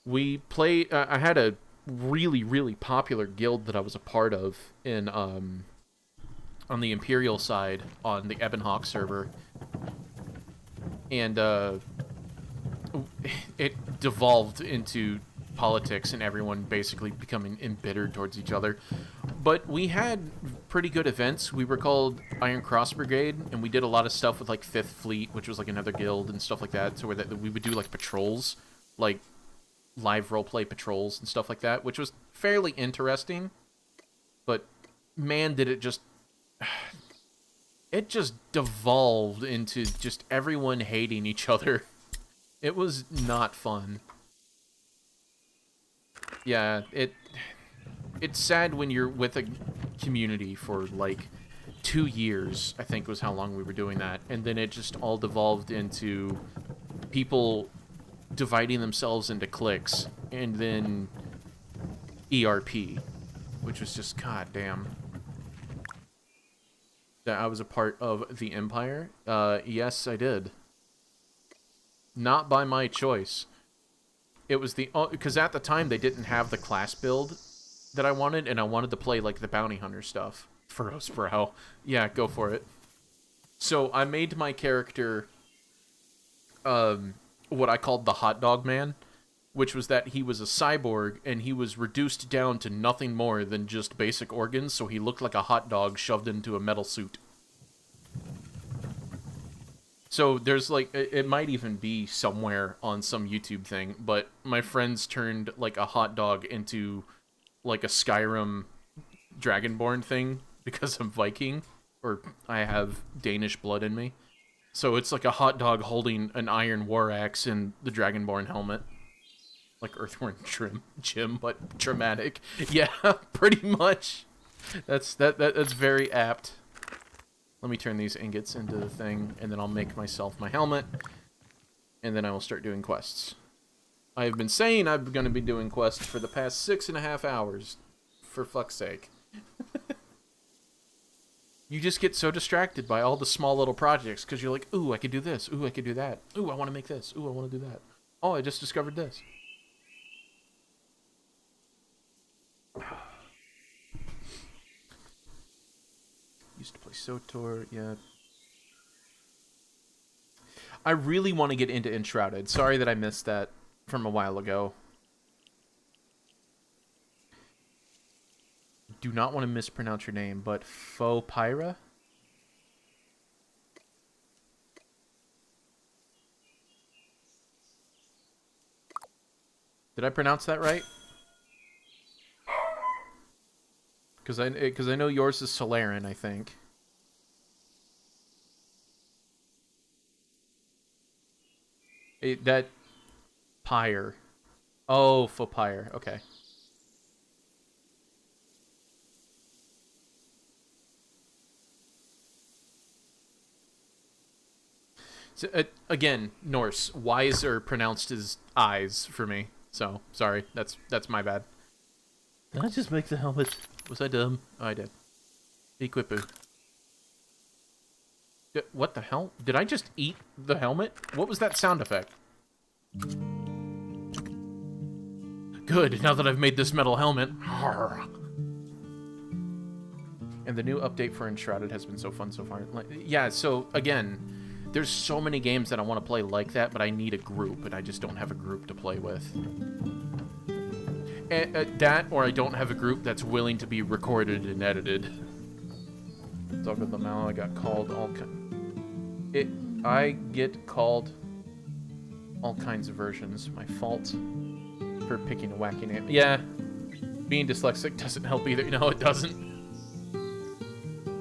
A: We played... I had a really, really popular guild that I was a part of in on the Imperial side on the Ebonhawk server. And it devolved into politics and everyone basically becoming embittered towards each other. But we had pretty good events. We were called Iron Cross Brigade, and we did a lot of stuff with like Fifth Fleet, which was like another guild and stuff like that. So we would do like patrols, like live roleplay patrols and stuff like that, which was fairly interesting. But man, did it just devolved into just everyone hating each other. It was not fun. Yeah, it's sad when you're with a community for like 2 years, I think was how long we were doing that, and then it just all devolved into people dividing themselves into cliques, and then ERP, which was just goddamn. That I was a part of the Empire? Yes, I did. Not by my choice. It was because at the time they didn't have the class build that I wanted, and I wanted to play like the bounty hunter stuff. Ferozbrow. Yeah, go for it. So I made my character what I called the hot dog man, which was that he was a cyborg and he was reduced down to nothing more than just basic organs, so he looked like a hot dog shoved into a metal suit. So there's like, it might even be somewhere on some YouTube thing, but my friends turned like a hot dog into like a Skyrim Dragonborn thing because I'm Viking, or I have Danish blood in me. So it's like a hot dog holding an iron war axe and the Dragonborn helmet. Like Earthworm Jim, but dramatic. Yeah, pretty much. That's very apt. Let me turn these ingots into the thing, and then I'll make myself my helmet, and then I will start doing quests. I have been saying I'm going to be doing quests for the past 6.5 hours. For fuck's sake. You just get so distracted by all the small little projects, because you're like, ooh, I could do this. Ooh, I could do that. Ooh, I want to make this. Ooh, I want to do that. Oh, I just discovered this. Used to play SOTOR, yeah. I really want to get into Enshrouded. Sorry that I missed that from a while ago. Do not want to mispronounce your name, but Fopyra? Did I pronounce that right?
C: Because I know yours is Solaren, I think. That pyre. Oh, for pyre. Okay. So, again, Norse. Y's are pronounced as eyes for me. So, sorry. That's my bad.
B: Did I just make the helmet?
C: Was I dumb? Oh, I did. Equipu. What the hell? Did I just eat the helmet? What was that sound effect? Good, now that I've made this metal helmet. And the new update for Enshrouded has been so fun so far. Yeah, so, again, there's so many games that I want to play like that, but I need a group, and I just don't have a group to play with. That, or I don't have a group that's willing to be recorded and edited. Dog of the Mal, I got called all I get called all kinds of versions. My fault for picking a wacky name. Yeah, being dyslexic doesn't help either. No, it doesn't.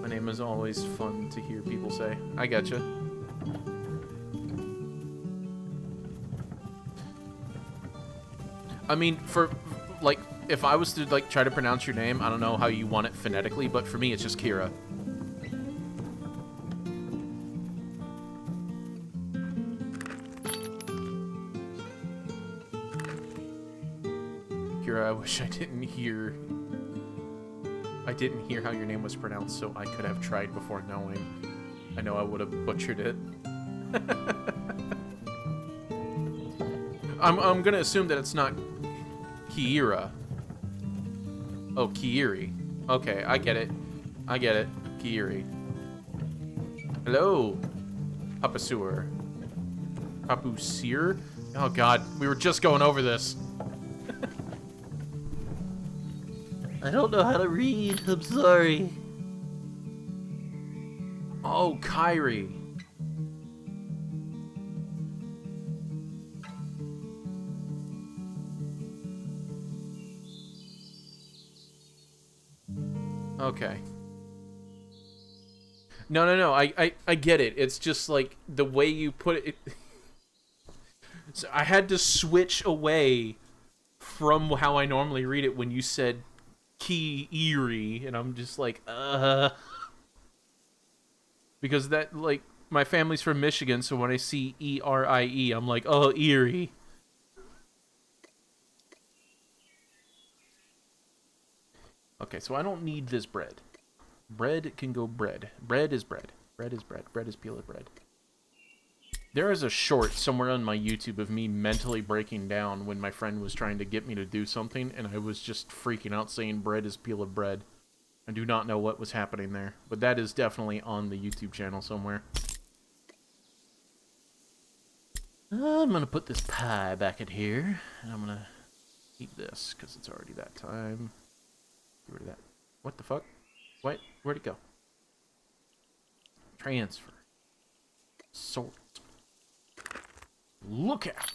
C: My name is always fun to hear people say. I gotcha. I mean, for, like, if I was to, like, try to pronounce your name, I don't know how you want it phonetically, but for me, it's just Kira. Kira, I wish I didn't hear how your name was pronounced, so I could have tried before knowing. I know I would have butchered it. I'm gonna assume that it's not Kiira. Oh, Kiiri. Okay, I get it. Kiiri. Hello, Papasur. Papusir? Oh god, we were just going over this.
B: I don't know how to read. I'm sorry.
C: Oh, Kyrie. Okay. No. I get it. It's just like the way you put it. So I had to switch away from how I normally read it when you said Ki-Erie, and I'm just like, because that, like, my family's from Michigan, so when I see E-R-I-E, I'm like, oh, Erie. Okay, so I don't need this bread. Bread can go bread. Bread is bread. Bread is bread. Bread is peeled bread. There is a short somewhere on my YouTube of me mentally breaking down when my friend was trying to get me to do something, and I was just freaking out saying bread is peeled bread. I do not know what was happening there, but that is definitely on the YouTube channel somewhere.
B: I'm gonna put this pie back in here, and I'm gonna eat this, because it's already that time. Get rid of that. What the fuck? What? Where'd it go?
C: Transfer. Sort. Look at.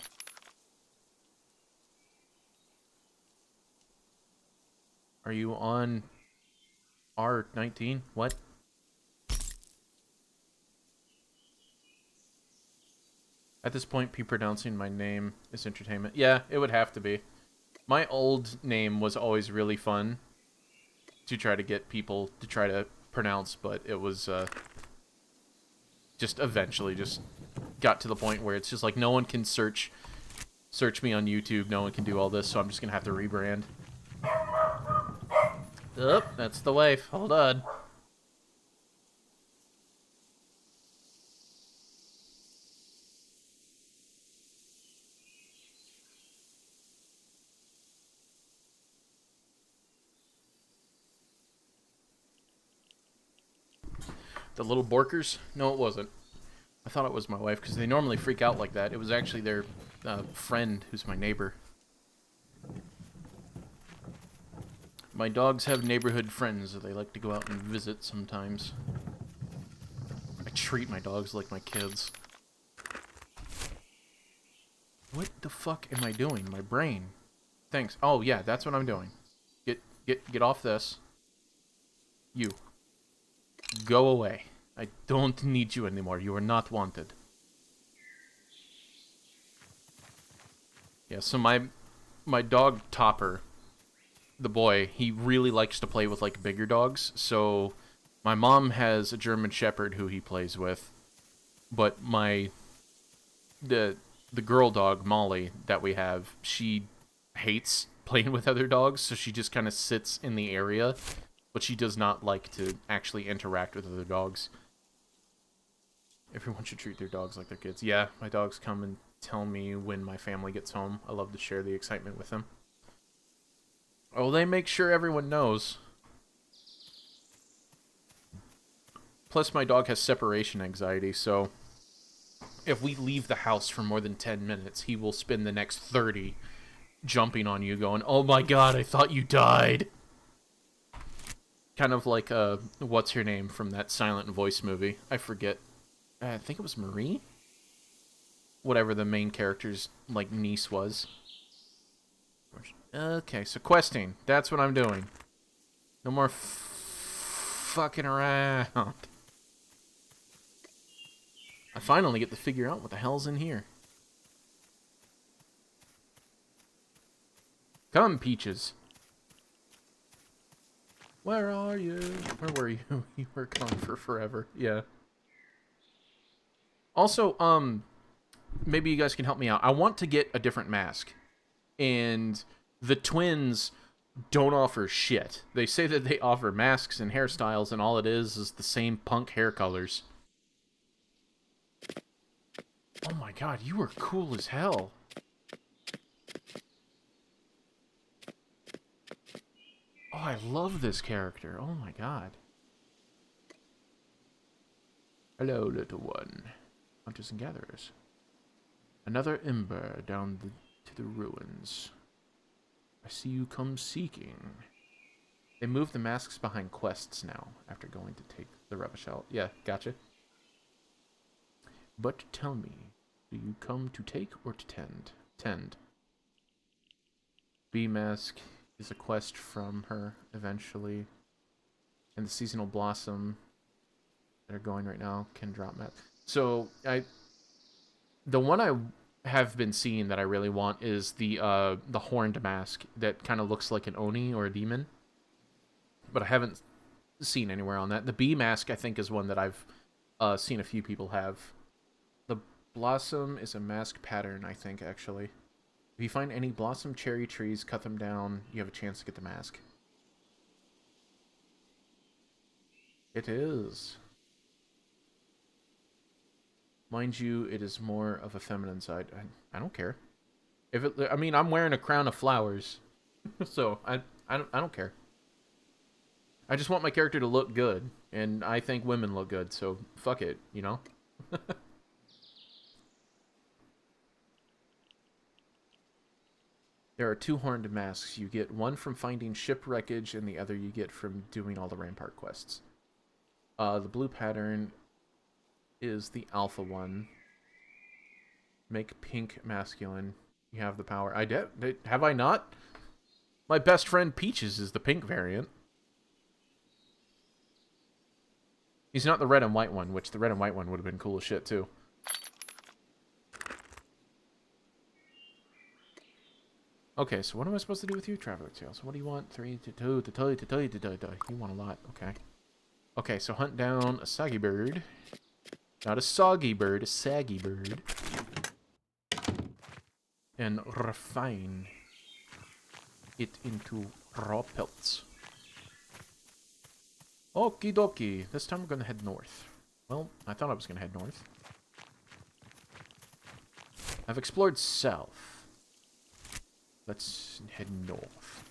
C: Are you on R19? What? At this point, pronouncing my name is entertainment. Yeah, it would have to be. My old name was always really fun to try to get people to try to pronounce, but it was just eventually just got to the point where it's just like no one can search me on YouTube, no one can do all this, so I'm just gonna have to rebrand.
B: Oh, that's the wife. Hold on.
C: The little Borkers? No, it wasn't. I thought it was my wife, because they normally freak out like that. It was actually their friend, who's my neighbor. My dogs have neighborhood friends that they like to go out and visit sometimes. I treat my dogs like my kids. What the fuck am I doing? My brain. Thanks. Oh, yeah, that's what I'm doing. Get off this. You. Go away. I don't need you anymore. You are not wanted. Yeah, so my dog Topper, the boy, he really likes to play with like bigger dogs. So my mom has a German Shepherd who he plays with, but the girl dog Molly that we have, she hates playing with other dogs, so she just kind of sits in the area, but she does not like to actually interact with other dogs. Everyone should treat their dogs like their kids. Yeah, my dogs come and tell me when my family gets home. I love to share the excitement with them. Oh, they make sure everyone knows. Plus, my dog has separation anxiety, so if we leave the house for more than 10 minutes, he will spend the next 30 jumping on you going, "Oh my god, I thought you died." Kind of like, what's her name from that Silent Voice movie? I forget. I think it was Marie? Whatever the main character's, like, niece was. Okay, so questing. That's what I'm doing. No more fucking around. I finally get to figure out what the hell's in here. Come, Peaches. Where are you? Where were you? You were gone for forever. Yeah. Also, maybe you guys can help me out. I want to get a different mask. And the twins don't offer shit. They say that they offer masks and hairstyles, and all it is the same punk hair colors. Oh my god, you are cool as hell. Oh, I love this character. Oh my god. Hello, little one. Hunters and gatherers. Another ember down to the ruins. I see you come seeking. They move the masks behind quests now, after going to take the rubbish out. Yeah, gotcha. But tell me, do you come to take or to tend? Tend. Bee mask is a quest from her, eventually. And the seasonal blossom that are going right now can drop mask. So, the one I have been seeing that I really want is the horned mask that kind of looks like an Oni or a demon. But I haven't seen anywhere on that. The bee mask, I think, is one that I've seen a few people have. The blossom is a mask pattern, I think, actually. If you find any blossom cherry trees, cut them down, you have a chance to get the mask. It is. Mind you, it is more of a feminine side. I don't care. I mean, I'm wearing a crown of flowers, so I don't care. I just want my character to look good, and I think women look good, so fuck it, you know? There are 2 horned masks. You get one from finding shipwreckage, and the other you get from doing all the rampart quests. The blue pattern is the alpha one. Make pink masculine. You have the power. Have I not? My best friend Peaches is the pink variant. He's not the red and white one, which the red and white one would have been cool as shit too. Okay, so what am I supposed to do with you, Traveler Tales? What do you want? 3 to 2 to tell you to tell you to tell you. You want a lot. Okay. Okay, so hunt down a saggy bird. Not a soggy bird, a saggy bird. And refine it into raw pelts. Okie dokie. This time we're going to head north. Well, I thought I was going to head north. I've explored south. Let's head north.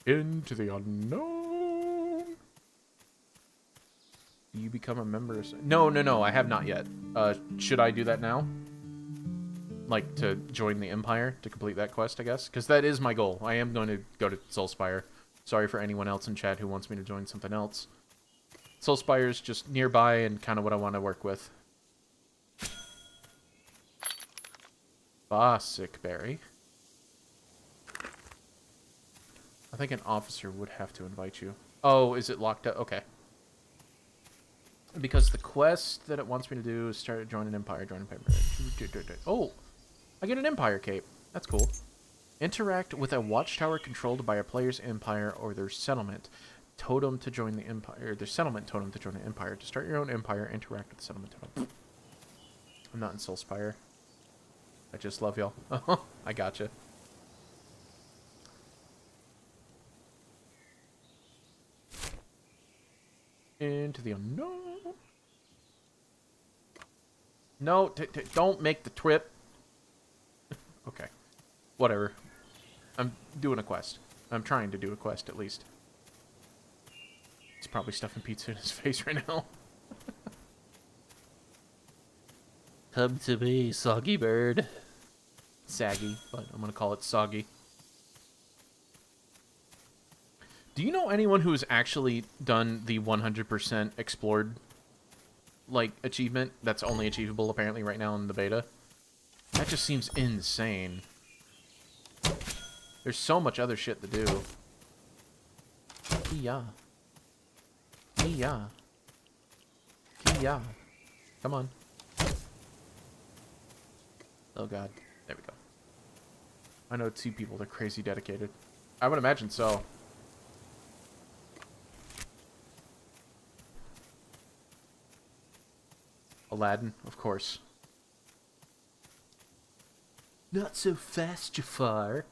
C: Into the unknown. You become a member. No, I have not yet. Should I do that now? Like, to join the Empire, to complete that quest, I guess? Because that is my goal. I am going to go to Soulspire. Sorry for anyone else in chat who wants me to join something else. Soulspire's just nearby and kind of what I want to work with. Bossick Berry. I think an officer would have to invite you. Oh, is it locked up? Okay. Because the quest that it wants me to do is start join an empire. Join an empire. Oh, I get an empire cape. That's cool. Interact with a watchtower controlled by a player's empire or their settlement totem to join the empire. Their settlement totem to join the empire. To start your own empire, interact with the settlement totem. I'm not in Soulspire. I just love y'all. I gotcha. Into the unknown. No, don't make the trip. Okay. Whatever. I'm doing a quest. I'm trying to do a quest, at least. He's probably stuffing pizza in his face right now.
B: Come to me, soggy bird.
C: Saggy, but I'm gonna call it soggy. Do you know anyone who's actually done the 100% explored, like, achievement that's only achievable apparently right now in the beta? That just seems insane. There's so much other shit to do. Yeah. Yeah. Yeah. Come on. Oh god. There we go. I know 2 people, they're crazy dedicated. I would imagine so. Aladdin, of course.
B: Not so fast, Jafar.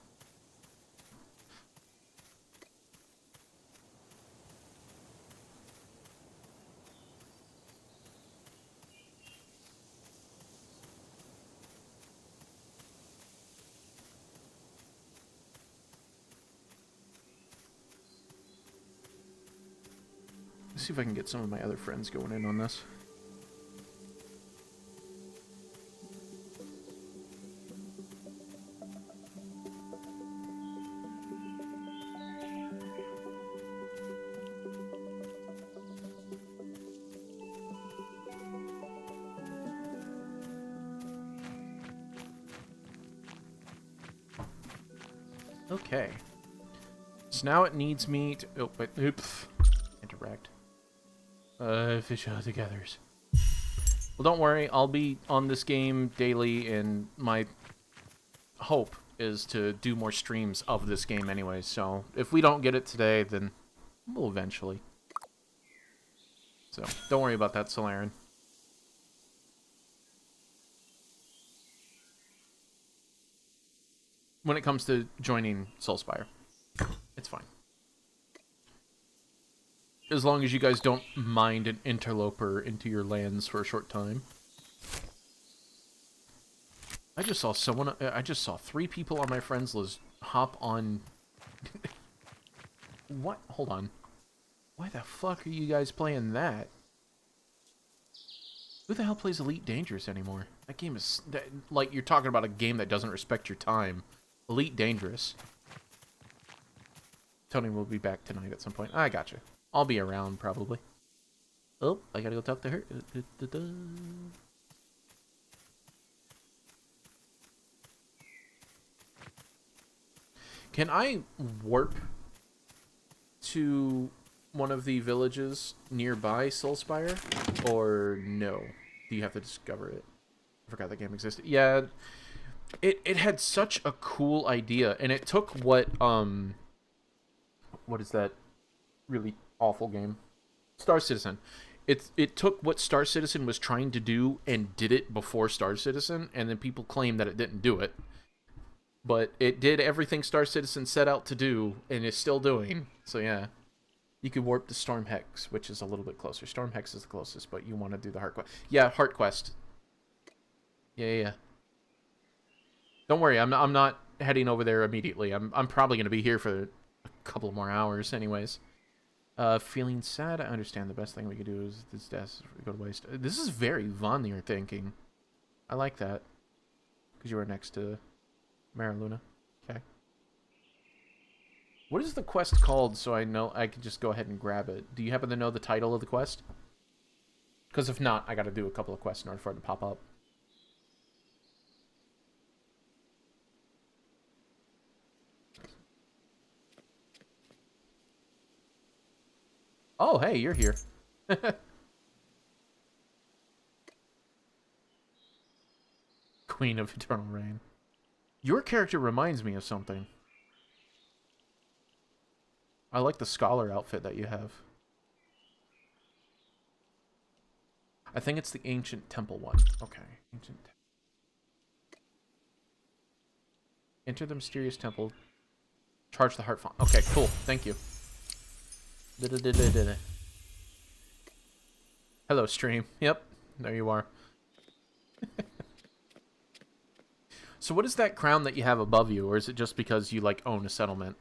C: Let's see if I can get some of my other friends going in on this. Okay. So now it needs me to... Oh, wait. Oops. Interact. Fish out the gathers. Well, don't worry. I'll be on this game daily, and my hope is to do more streams of this game anyway. So if we don't get it today, then we'll eventually. So don't worry about that, Solaren. When it comes to joining Soulspire, it's fine. As long as you guys don't mind an interloper into your lands for a short time. I just saw someone... I just saw 3 people on my friends list hop on... What? Hold on. Why the fuck are you guys playing that? Who the hell plays Elite Dangerous anymore? That game is... Like, you're talking about a game that doesn't respect your time. Elite Dangerous. Tony will be back tonight at some point. I gotcha. I'll be around, probably.
B: Oh, I gotta go talk to her.
C: Can I warp to one of the villages nearby Soulspire? Or no? Do you have to discover it? I forgot that game existed. Yeah, it had such a cool idea, and it took what is that really awful game? Star Citizen. It took what Star Citizen was trying to do and did it before Star Citizen, and then people claim that it didn't do it. But it did everything Star Citizen set out to do, and is still doing. So yeah. You could warp to Storm Hex, which is a little bit closer. Storm Hex is the closest, but you want to do the Heart Quest. Yeah, Heart Quest. Yeah. Don't worry, I'm not heading over there immediately. I'm probably going to be here for a couple more hours anyways. Feeling sad? I understand the best thing we could do is this death go to waste. This is very Vanir thinking. I like that. Because you are next to Mariluna. Okay. What is the quest called so I know I can just go ahead and grab it? Do you happen to know the title of the quest? Because if not, I got to do a couple of quests in order for it to pop up. Oh, hey, you're here. Queen of Eternal Rain. Your character reminds me of something. I like the scholar outfit that you have. I think it's the ancient temple one. Okay, ancient. Enter the mysterious temple. Charge the heart font. Okay, cool. Thank you. Hello, stream. Yep, there you are. So what is that crown that you have above you, or is it just because you, like, own a settlement?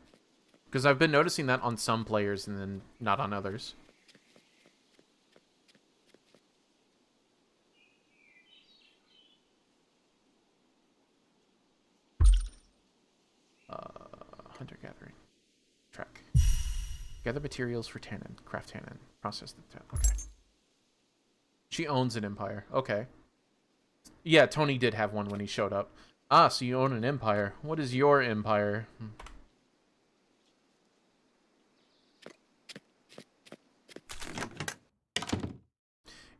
C: Because I've been noticing that on some players and then not on others. Hunter-gathering. Track. Gather materials for tannin. Craft tannin. Process the tannin. Okay. She owns an empire. Okay. Yeah, Tony did have one when he showed up. Ah, so you own an empire. What is your empire?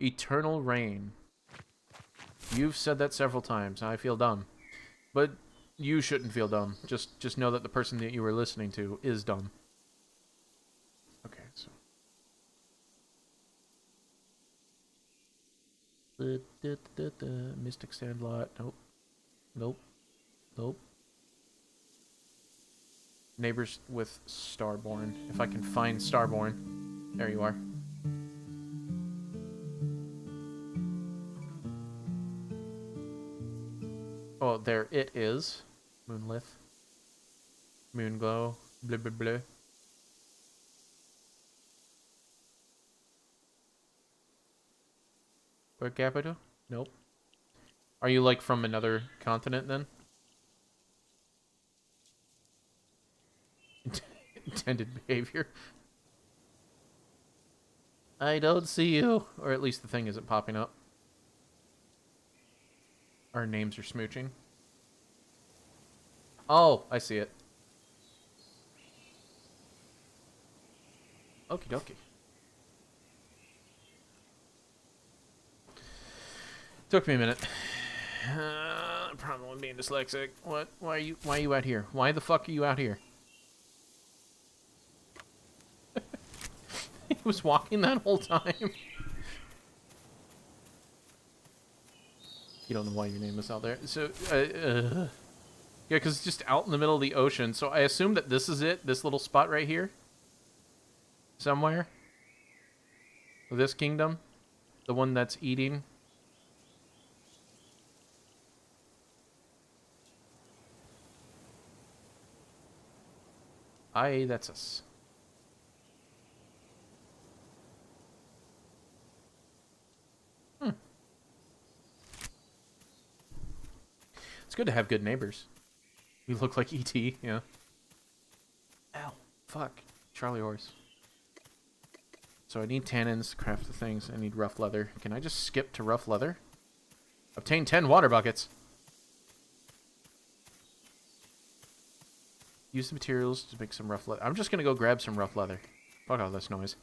C: Eternal Reign. You've said that several times. I feel dumb. But you shouldn't feel dumb. Just know that the person that you were listening to is dumb. Okay, so... Mystic Sandlot. Nope. Nope. Nope. Neighbors with Starborn. If I can find Starborn. There you are. Oh, there it is. Moonlith. Moonglow. Blah, blah, blah. Per capita? Nope. Are you, like, from another continent, then? Intended behavior. I don't see you. Or at least the thing isn't popping up. Our names are smooching. Oh, I see it. Okie dokie. Took me a minute. Problem with being dyslexic. What? Why are you out here? Why the fuck are you out here? He was walking that whole time. You don't know why your name is out there. So, yeah, because it's just out in the middle of the ocean. So I assume that this is it. This little spot right here. Somewhere. This kingdom. The one that's eating. Aye, that's us. It's good to have good neighbors. You look like E.T., yeah. Ow. Fuck. Charlie horse. So I need tannins to craft the things. I need rough leather. Can I just skip to rough leather? Obtain 10 water buckets. Use the materials to make some rough leather. I'm just going to go grab some rough leather. Fuck all this noise.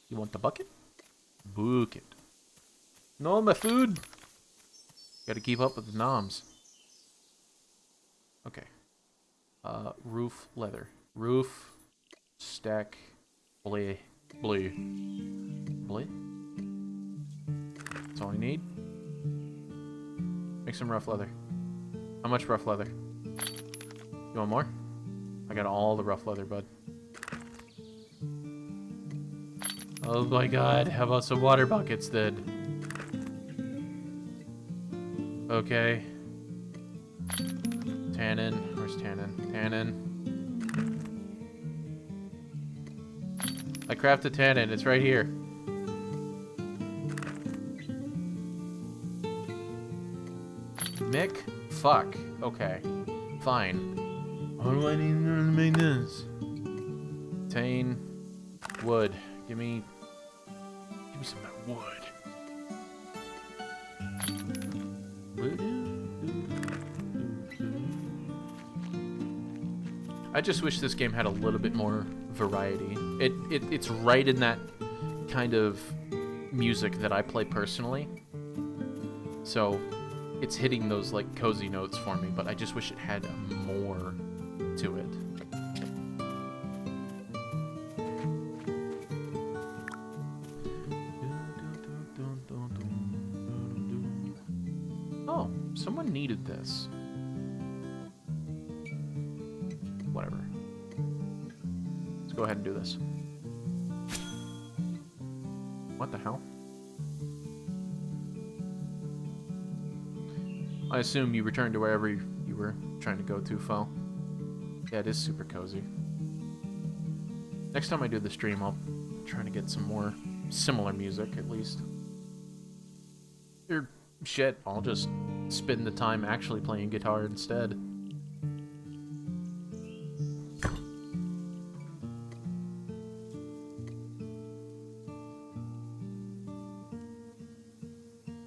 C: You want the bucket? Book it. No, my food! Gotta keep up with the noms. Okay. Roof leather. Roof. Stack. Bleh. Bleh. Bleh? That's all I need. Make some rough leather. How much rough leather? You want more? I got all the rough leather, bud. Oh my god, how about some water buckets then? Okay. Tannin. Where's tannin? Tannin. I crafted tannin. It's right here. Mick? Fuck. Okay. Fine. What do I need to make this? Obtain wood. Give me some of that wood. I just wish this game had a little bit more variety. It's right in that kind of music that I play personally. So it's hitting those like cozy notes for me, but I just wish it had more to it. Oh, someone needed this. Whatever. Let's go ahead and do this. What the hell? I assume you returned to wherever you were trying to go to, Fo. Yeah, it is super cozy. Next time I do the stream, I'll try to get some more similar music, at least. Or shit, I'll just spend the time actually playing guitar instead.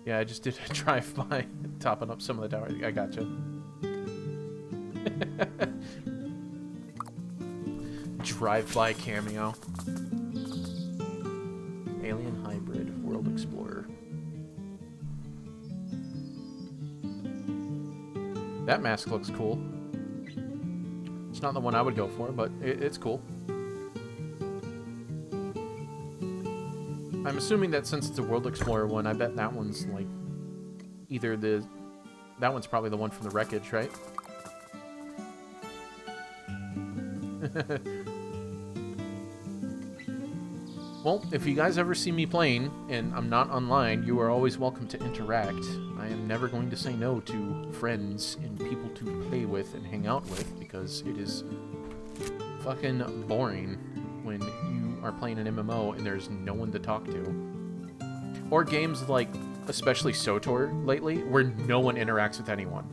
C: Yeah, I just did a drive-by, topping up some of the tower. I gotcha. Drive-by cameo. Alien Hybrid World Explorer. That mask looks cool. It's not the one I would go for, but it's cool. I'm assuming that since it's a World Explorer one, I bet that one's like either that one's probably the one from the wreckage, right? Well, if you guys ever see me playing and I'm not online, you are always welcome to interact. I am never going to say no to friends and people to play with and hang out with, because it is fucking boring when you are playing an MMO and there's no one to talk to. Or games like, especially SOTOR lately, where no one interacts with anyone.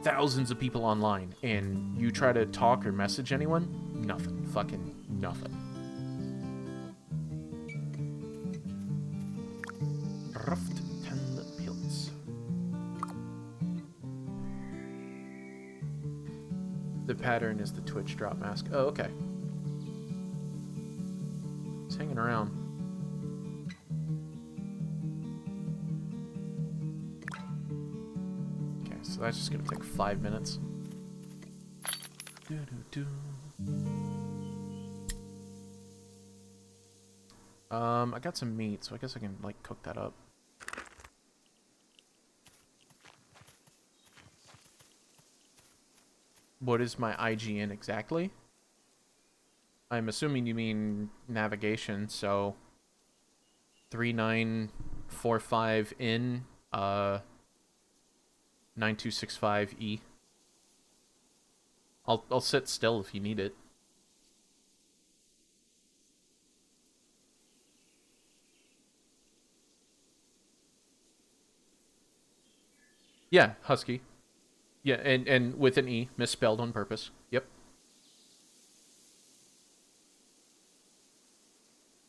C: Thousands of people online, and you try to talk or message anyone? Nothing. Fucking nothing. Ruft 10 pills. The pattern is the Twitch drop mask. Oh, okay. It's hanging around. Okay, so that's just gonna take 5 minutes. I got some meat, so I guess I can like cook that up. What is my IGN exactly? I'm assuming you mean navigation, so 3945 in 9265E. I'll sit still if you need it. Yeah, Husky. Yeah, and with an E, misspelled on purpose. Yep.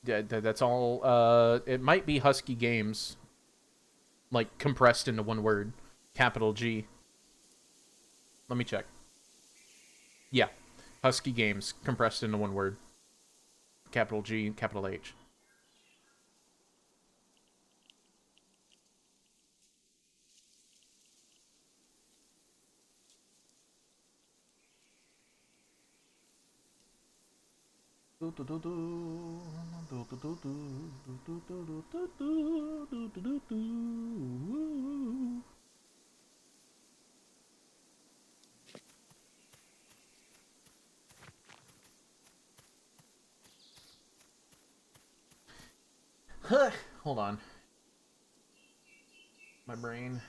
C: Yeah, that's all. It might be Husky Games, like compressed into one word, capital G. Let me check. Yeah, Husky Games compressed into one word, capital G, capital H. Hold on. My brain.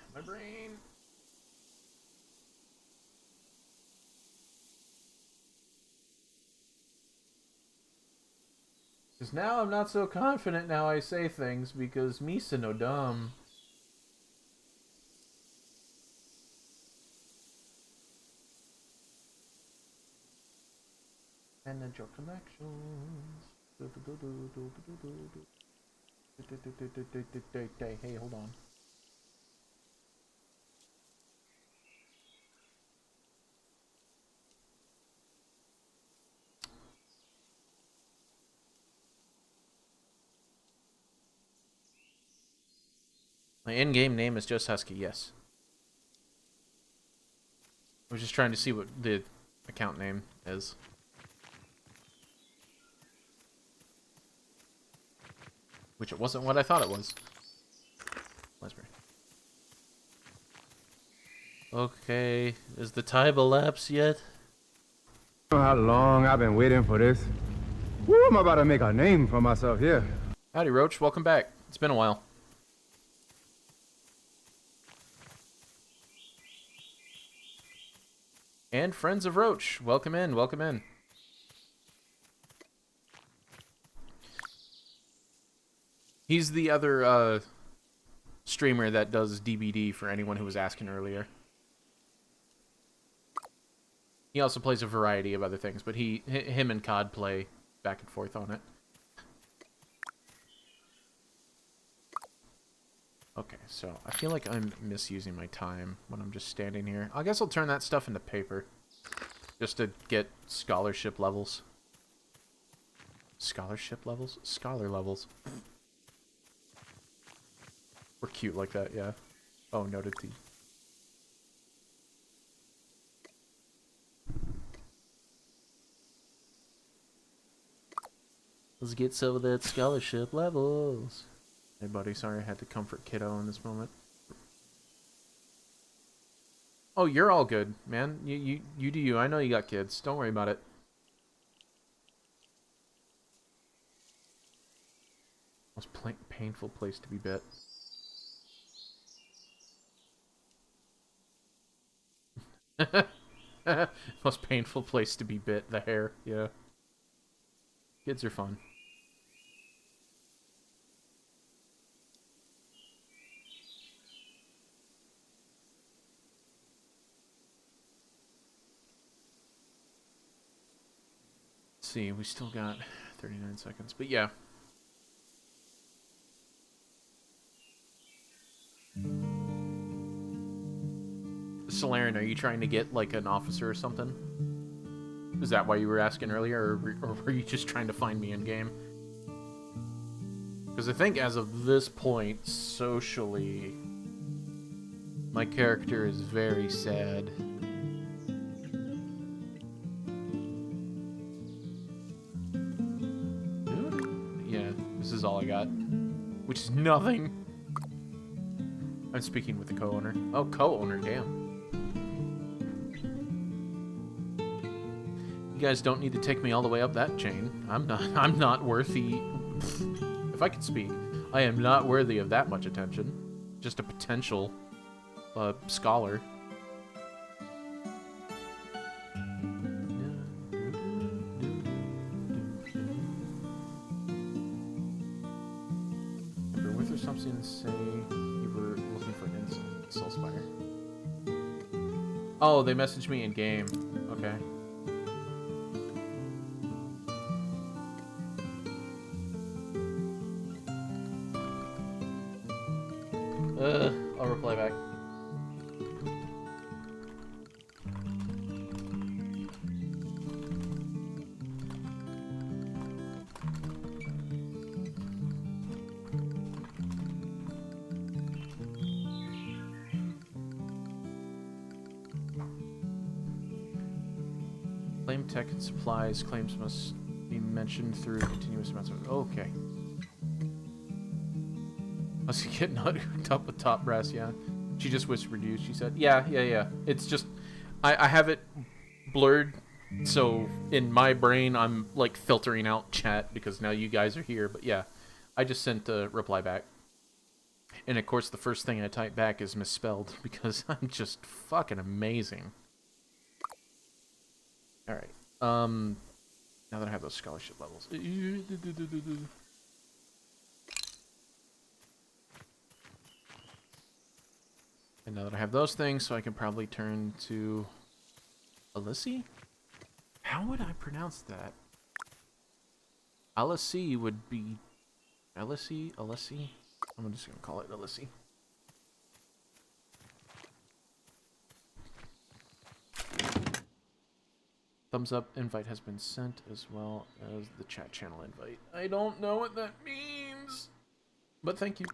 C: Because now I'm not so confident now I say things, because Misa no dumb. Manage your connections. Hey, hold on. My in-game name is just Huskey, yes. I was just trying to see what the account name is. Which it wasn't what I thought it was. Raspberry. Okay, is the time elapsed yet?
E: You know how long I've been waiting for this? Woo, I'm about to make a name for myself here.
C: Howdy, Roach. Welcome back. It's been a while. And friends of Roach, welcome in, welcome in. He's the other streamer that does DBD for anyone who was asking earlier. He also plays a variety of other things, but him and COD play back and forth on it. Okay, so I feel like I'm misusing my time when I'm just standing here. I guess I'll turn that stuff into paper. Just to get scholarship levels. Scholarship levels? Scholar levels. We're cute like that, yeah. Oh, noted T. Let's get some of that scholarship levels. Hey, buddy, sorry I had to comfort kiddo in this moment. Oh, you're all good, man. You do you. I know you got kids. Don't worry about it. Most painful place to be bit. Most painful place to be bit. The hair. Yeah. Kids are fun. See, we still got 39 seconds, but yeah. Solarian, are you trying to get like an officer or something? Is that why you were asking earlier, or were you just trying to find me in game? Because I think as of this point, socially, my character is very sad. This is all I got. Which is nothing. I'm speaking with the co-owner. Oh, co-owner, damn. You guys don't need to take me all the way up that chain. I'm not worthy. If I could speak, I am not worthy of that much attention. Just a potential scholar. Something to say you were looking for an Soul Spire. Oh, they messaged me in game. Okay. I'll reply back. Claim tech and supplies. Claims must be mentioned through continuous amounts of... Okay. Must get not hooked up with top brass, yeah. She just whispered to you. She said, yeah. It's just... I have it blurred, so in my brain I'm like filtering out chat because now you guys are here. But yeah, I just sent a reply back. And of course the first thing I type back is misspelled because I'm just fucking amazing. Alright, now that I have those scholarship levels. And now that I have those things, so I can probably turn to... Alissi? How would I pronounce that? Alissi would be... Alissi? I'm just gonna call it Alissi. Thumbs up invite has been sent as well as the chat channel invite. I don't know what that means, but thank you.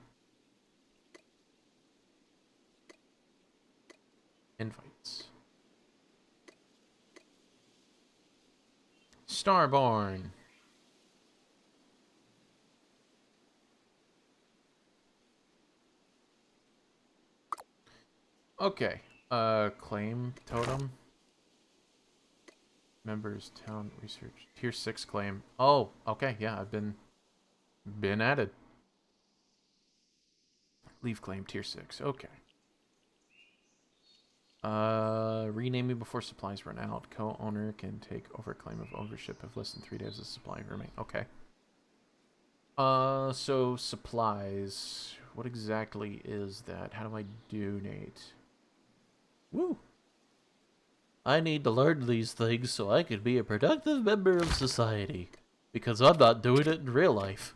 C: Invites. Starborn. Okay. Claim totem. Members, town research. Tier 6 claim. Oh, okay, yeah, I've been added. Leave claim tier 6. Okay. Rename me before supplies run out. Co-owner can take over claim of ownership if less than 3 days of supply remain. Okay. So supplies. What exactly is that? How do I donate?
B: Woo! I need to learn these things so I can be a productive member of society. Because I'm not doing it in real life.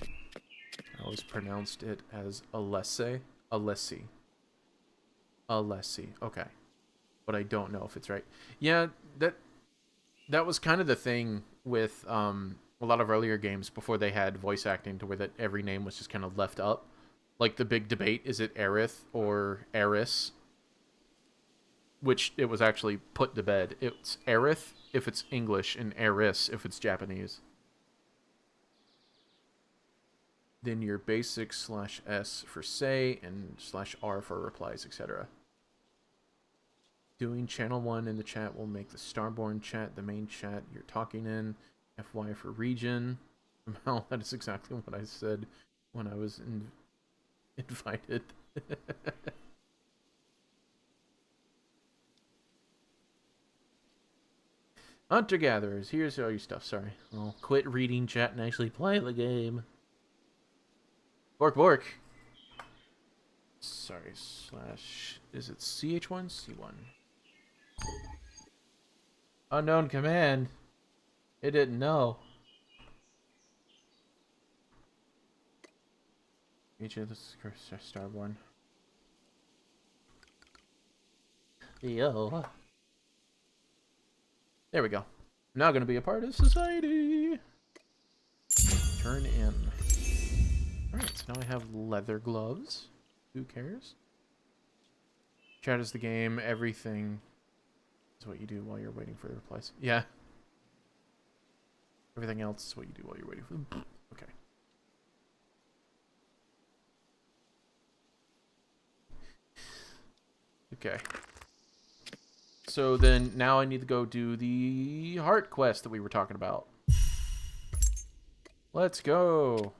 C: I always pronounced it as Alessi. Alessi. Alessi. Okay. But I don't know if it's right. Yeah, that was kind of the thing with a lot of earlier games before they had voice acting to where that every name was just kind of left up. Like the big debate, is it Aerith or Eris? Which it was actually put to bed. It's Aerith if it's English and Eris if it's Japanese. Then your basic /S for say and /R for replies, etc. Doing channel 1 in the chat will make the Starborn chat the main chat you're talking in. FY for region. Well, that is exactly what I said when I was invited. Hunter-gatherers, here's all your stuff. Sorry.
B: I'll quit reading chat and actually play the game.
C: Bork, bork. Sorry, is it CH1? C1.
B: Unknown command. It didn't know.
C: Each of this is Starborn.
B: Yo.
C: There we go. Now gonna be a part of society. Turn in. Alright, so now I have leather gloves. Who cares? Chat is the game. Everything is what you do while you're waiting for the replies. Yeah. Everything else is what you do while you're waiting for them. Okay. Okay. So then now I need to go do the heart quest that we were talking about. Let's go.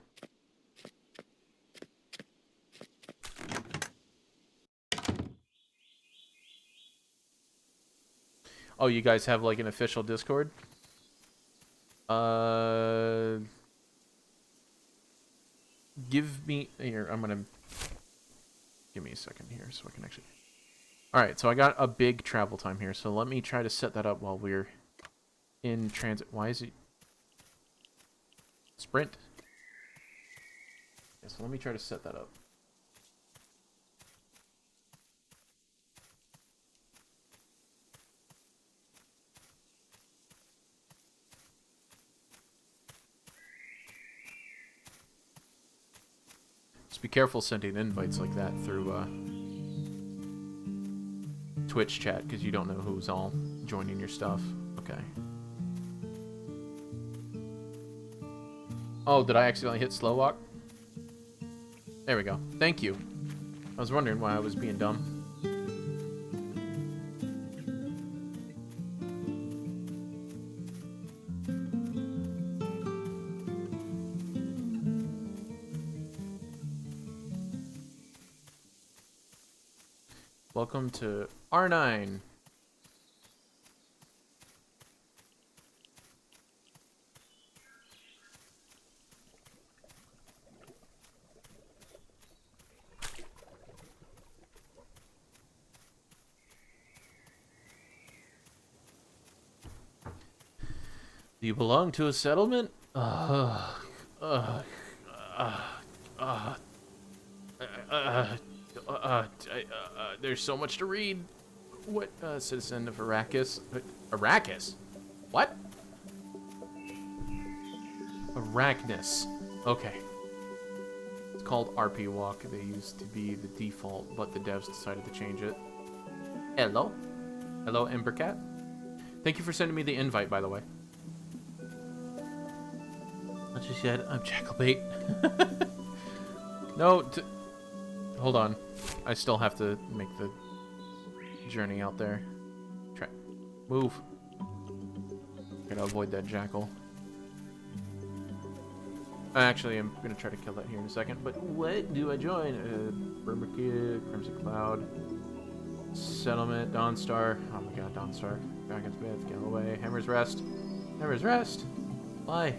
C: Oh, you guys have like an official Discord? Give me here. Give me a second here so I can actually. All right, so I got a big travel time here, so let me try to set that up while we're in transit. Why is it sprint? Yeah, so let me try to set that up. Just be careful sending invites like that through Twitch chat, because you don't know who's all joining your stuff. Okay. Oh, did I accidentally hit slow walk? There we go. Thank you. I was wondering why I was being dumb. Welcome to R9.
B: Do you belong to a settlement?
C: There's so much to read. What, citizen of Arrakis? Arrakis? What? Arachnus. Okay. It's called RP Walk. They used to be the default, but the devs decided to change it. Hello. Hello, Embercat. Thank you for sending me the invite, by the way. What you said? I'm Jackalbait. No, hold on. I still have to make the journey out there. Try. Move. Gotta avoid that jackal. Actually, I'm gonna try to kill that here in a second. But what do I join? Burberkid, Crimson Cloud, Settlement, Dawnstar. Oh my god, Dawnstar. Dragon's Myth, Galloway, Hammer's Rest. Hammer's Rest? Why?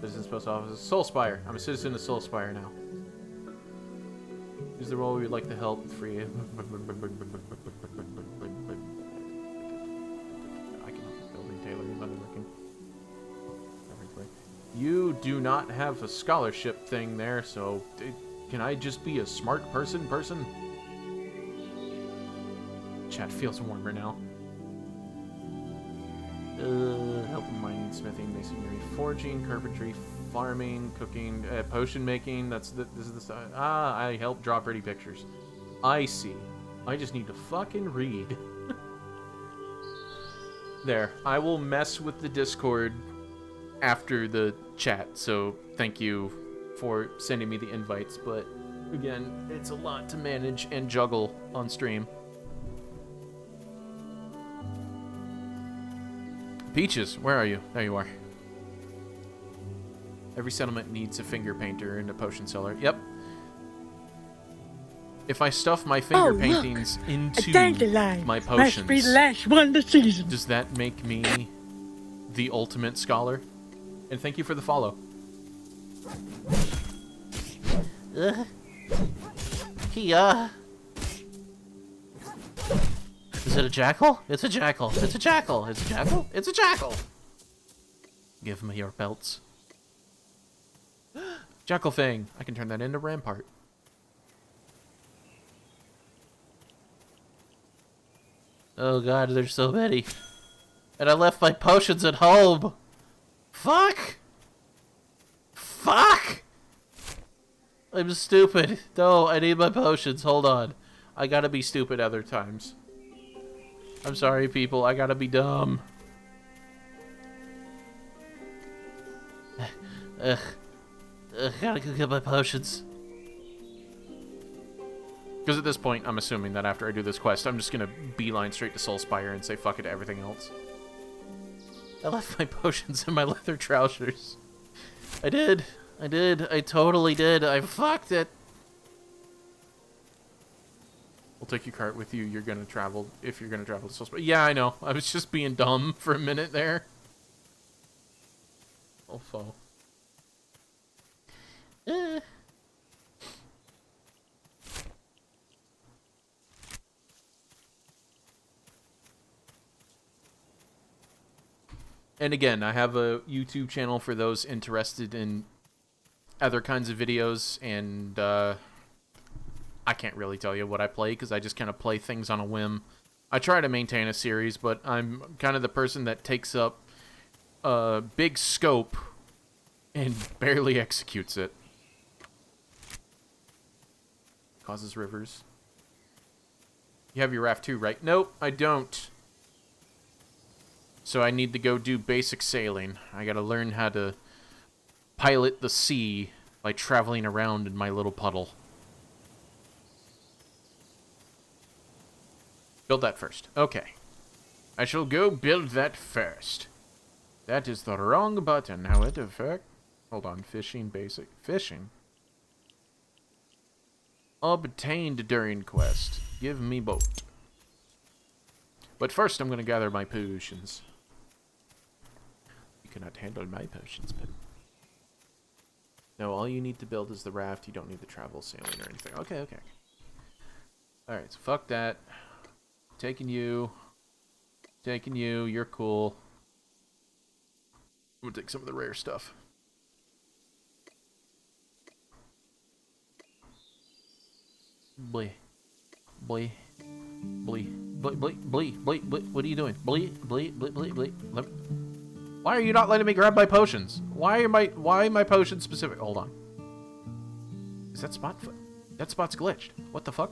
C: Citizen's Post Office. Soulspire. I'm a citizen of Soulspire now. Use the role we would like to help free. I can help with building, tailoring, leatherworking. You do not have a scholarship thing there, so can I just be a smart person? Chat feels warmer now. Help in mining, smithing, masonry, forging, carpentry, farming, cooking, potion making. This is the stuff. Ah, I help draw pretty pictures. I see. I just need to fucking read. There. I will mess with the Discord after the chat, so thank you for sending me the invites, but again, it's a lot to manage and juggle on stream. Peaches, where are you? There you are. Every settlement needs a finger painter and a potion seller. Yep. If I stuff my finger paintings into my potions,
D: must be the last one this season.
C: does that make me the ultimate scholar? And thank you for the follow. Is it a jackal? It's a jackal. It's a jackal. It's a jackal. It's a jackal. Give me your belts. Jackal Fang. I can turn that into Rampart. Oh god, there's so many. And I left my potions at home. Fuck! Fuck! I'm stupid. No, I need my potions. Hold on. I gotta be stupid other times. I'm sorry, people. I gotta be dumb. Gotta go get my potions. Because at this point, I'm assuming that after I do this quest, I'm just gonna beeline straight to Soulspire and say fuck it to everything else. I left my potions in my leather trousers. I did. I totally did. I fucked it. We'll take your cart with you. You're gonna travel, if you're gonna travel to Soulspire. Yeah, I know. I was just being dumb for a minute there. Oh, foe. And again, I have a YouTube channel for those interested in other kinds of videos, and I can't really tell you what I play because I just kind of play things on a whim. I try to maintain a series, but I'm kind of the person that takes up a big scope and barely executes it. Causes rivers. You have your raft too, right? Nope, I don't. So I need to go do basic sailing. I gotta learn how to pilot the sea by traveling around in my little puddle. Build that first. Okay. I shall go build that first. That is the wrong button. How it affect? Hold on. Fishing basic. Fishing. Obtained during quest. Give me boat. But first I'm going to gather my potions. You cannot handle my potions, but... No, all you need to build is the raft. You don't need the travel sailing or anything. Okay, okay. Alright, so fuck that. Taking you. Taking you. You're cool. I'm going to take some of the rare stuff. Boy. Boy. Blee. Blee. What are you doing? Blee. Why are you not letting me grab my potions? Why my potions specific? Hold on. Is that spot? That spot's glitched. What the fuck?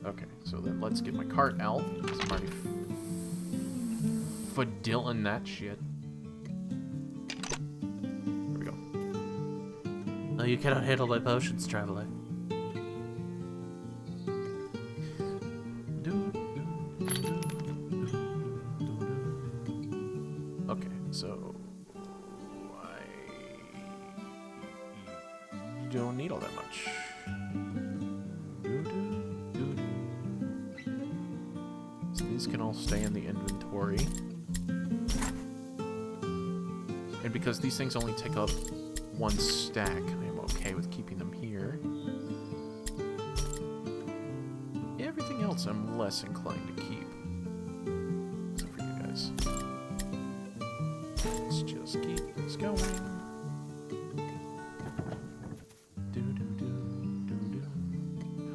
C: Okay, so then let's get my cart out. I'm already fadilling that shit. There we go.
B: No, you cannot handle my potions, traveler.
C: Okay, so I don't need all that much. So these can all stay in the inventory. And because these things only take up one stack, I am okay with keeping them here. Everything else I'm less inclined to keep. Except for you guys. Let's just keep this going.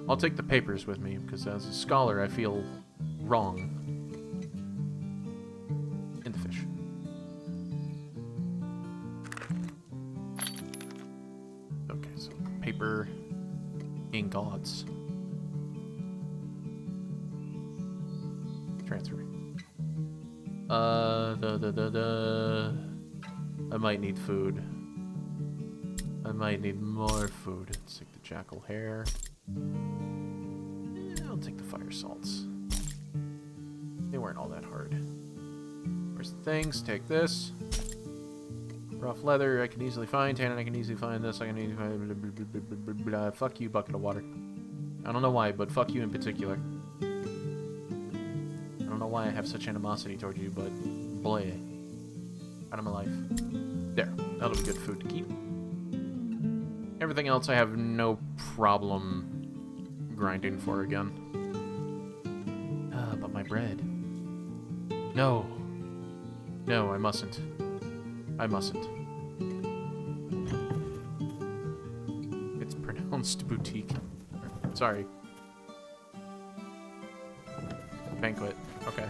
C: I'll take the papers with me, because as a scholar I feel wrong. And the fish. Okay, so paper, ingots. Transfer. I might need food. I might need more food. Let's take the jackal hair. I'll take the fire salts. They weren't all that hard. Where's the things? Take this. Rough leather, I can easily find. Tannin, I can easily find this. I can easily find. Fuck you, bucket of water. I don't know why, but fuck you in particular. I don't know why I have such animosity toward you, but boy, out of my life. There, that'll be good food to keep. Everything else I have no problem grinding for again. But my bread. No. No, I mustn't. I mustn't. It's pronounced boutique. Sorry. Banquet. Okay.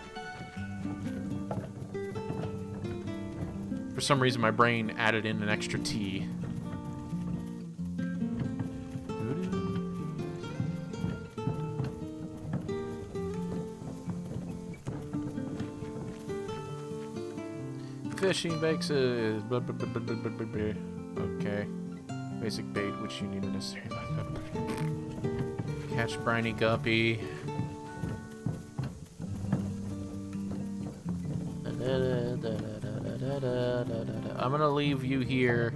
C: For some reason, my brain added in an extra T. Fishing bakes is okay. Basic bait, which you need to necessarily catch briny guppy. I'm gonna leave you here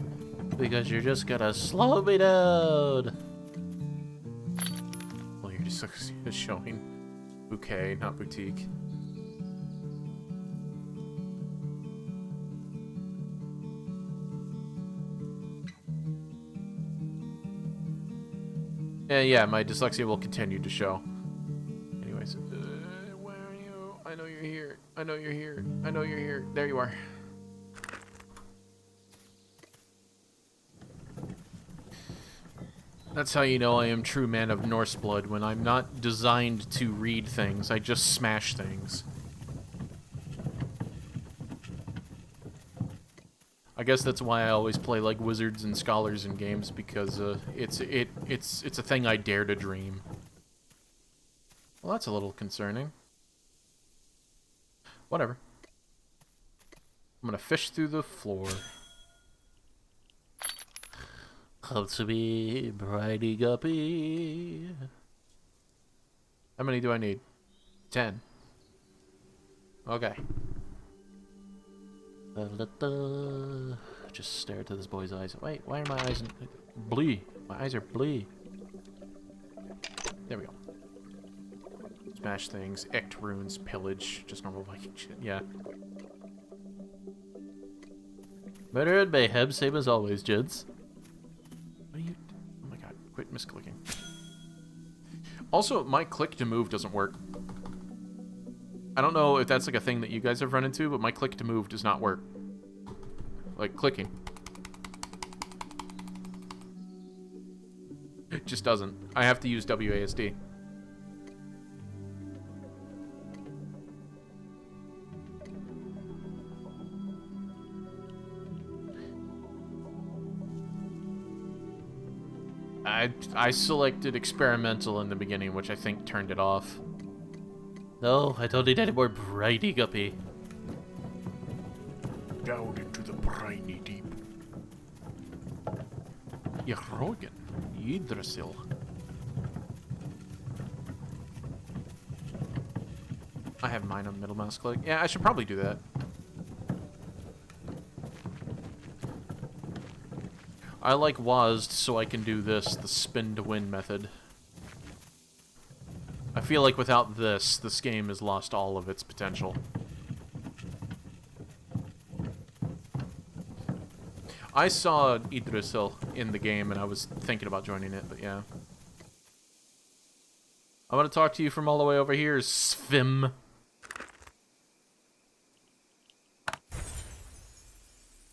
C: because you're just gonna slow me down. Well, you're just showing bouquet, not boutique. Yeah, my dyslexia will continue to show. Anyways, where are you? I know you're here. I know you're here. I know you're here. There you are. That's how you know I am true man of Norse blood. When I'm not designed to read things, I just smash things. I guess that's why I always play like wizards and scholars in games, because it's a thing I dare to dream. Well, that's a little concerning. Whatever. I'm gonna fish through the floor. Come to me, briny guppy. How many do I need? 10. Okay. Just stare into this boy's eyes. Wait, why are my eyes blue? My eyes are blue. There we go. Smash things, ect runes, pillage, just normal Viking shit. Yeah. Murder and mayhem, same as always, gents. What are you? Oh my god! Quit misclicking. Also, my click to move doesn't work. I don't know if that's like a thing that you guys have run into, but my click to move does not work. Like clicking. It just doesn't. I have to use WASD. I selected experimental in the beginning, which I think turned it off. No, I don't need any more briny guppy. Down into the briny deep. Yrogan, Yggdrasil. I have mine on middle mouse click. Yeah, I should probably do that. I like WASD so I can do this, the spin to win method. I feel like without this game has lost all of its potential. I saw Yggdrasil in the game and I was thinking about joining it, but yeah. I want to talk to you from all the way over here, Svim.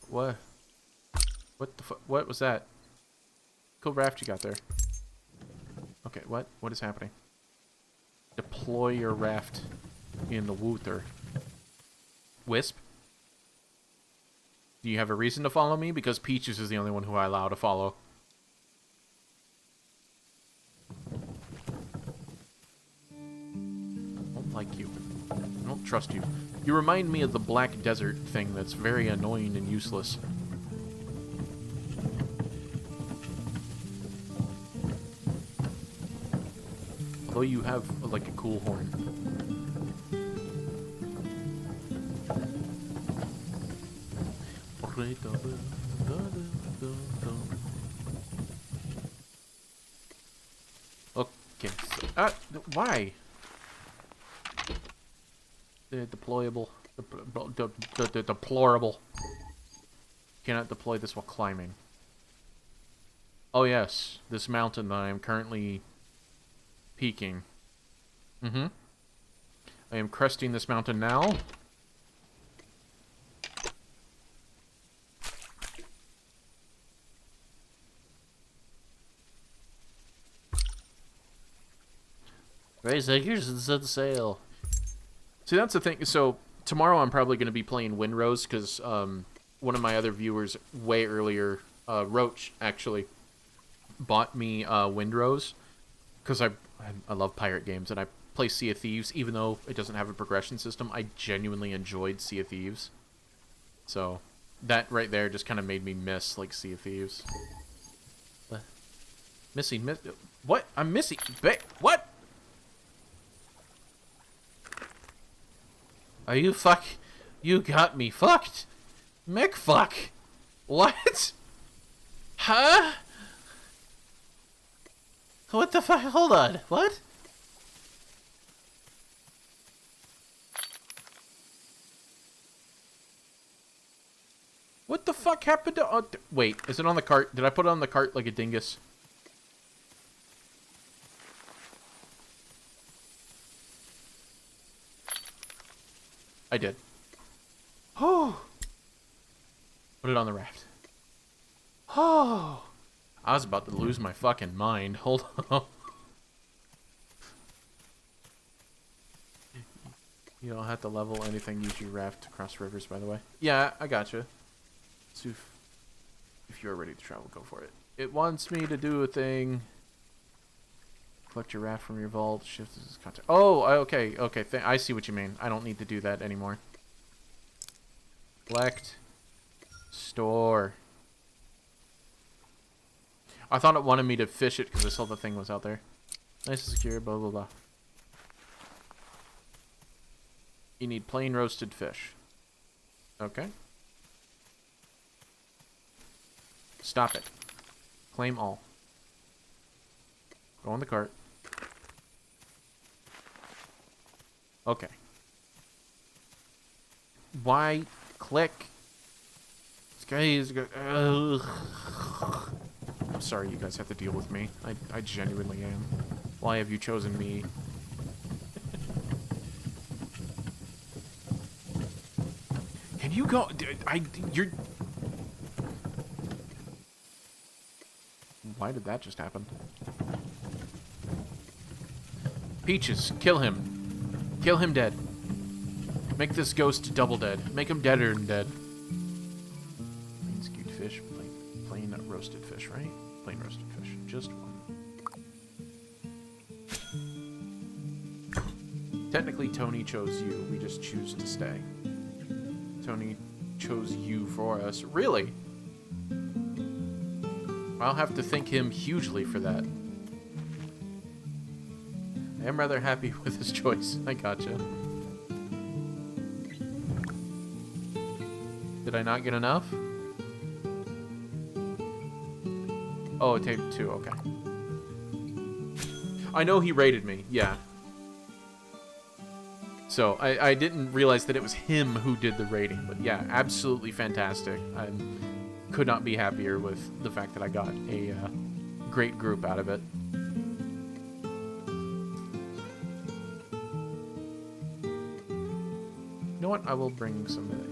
C: What? What the fuck? What was that? Cool raft you got there. Okay, what? What is happening? Deploy your raft in the water. Wisp? Do you have a reason to follow me? Because Peaches is the only one who I allow to follow. I don't like you. I don't trust you. You remind me of the Black Desert thing that's very annoying and useless. Although you have, like, a cool horn. Okay, so, why? The deployable, the deplorable. Cannot deploy this while climbing. Oh yes, this mountain that I am currently peaking. I am cresting this mountain now. Raise anchors and set sail. See, that's the thing. So, tomorrow I'm probably going to be playing Windrose, because one of my other viewers way earlier, Roach, actually, bought me Windrose, because I love pirate games, and I play Sea of Thieves, even though it doesn't have a progression system. I genuinely enjoyed Sea of Thieves. So, that right there just kind of made me miss, like, Sea of Thieves. What? What? I'm missing. What? Are you fuck? You got me fucked. Mick fuck. What? Huh? What the fuck? Hold on. What? What the fuck happened to... wait, is it on the cart? Did I put it on the cart like a dingus? I did. Oh! Put it on the raft. Oh! I was about to lose my fucking mind. Hold on. You don't have to level anything. Use your raft to cross rivers, by the way. Yeah, I gotcha. So if you're ready to travel, go for it. It wants me to do a thing. Collect your raft from your vault. Shift this content. Oh, okay, okay. I see what you mean. I don't need to do that anymore. Collect. Store. I thought it wanted me to fish it because I saw the thing was out there. Nice and secure, blah, blah, blah. You need plain roasted fish. Okay. Stop it. Claim all. Go on the cart. Okay. Why click? This guy is good. I'm sorry you guys have to deal with me. I genuinely am. Why have you chosen me? Can you go? You're... Why did that just happen? Peaches, kill him. Kill him dead. Make this ghost double dead. Make him deader than dead. Plain skewed fish. Plain roasted fish, right? Plain roasted fish. Just one. Technically, Tony chose you. We just choose to stay. Tony chose you for us. Really? I'll have to thank him hugely for that. I am rather happy with his choice. I gotcha. Did I not get enough? Oh, it taped 2, okay. I know he rated me, yeah. So, I didn't realize that it was him who did the rating, but yeah, absolutely fantastic. I could not be happier with the fact that I got a great group out of it. You know what? I will bring some of it.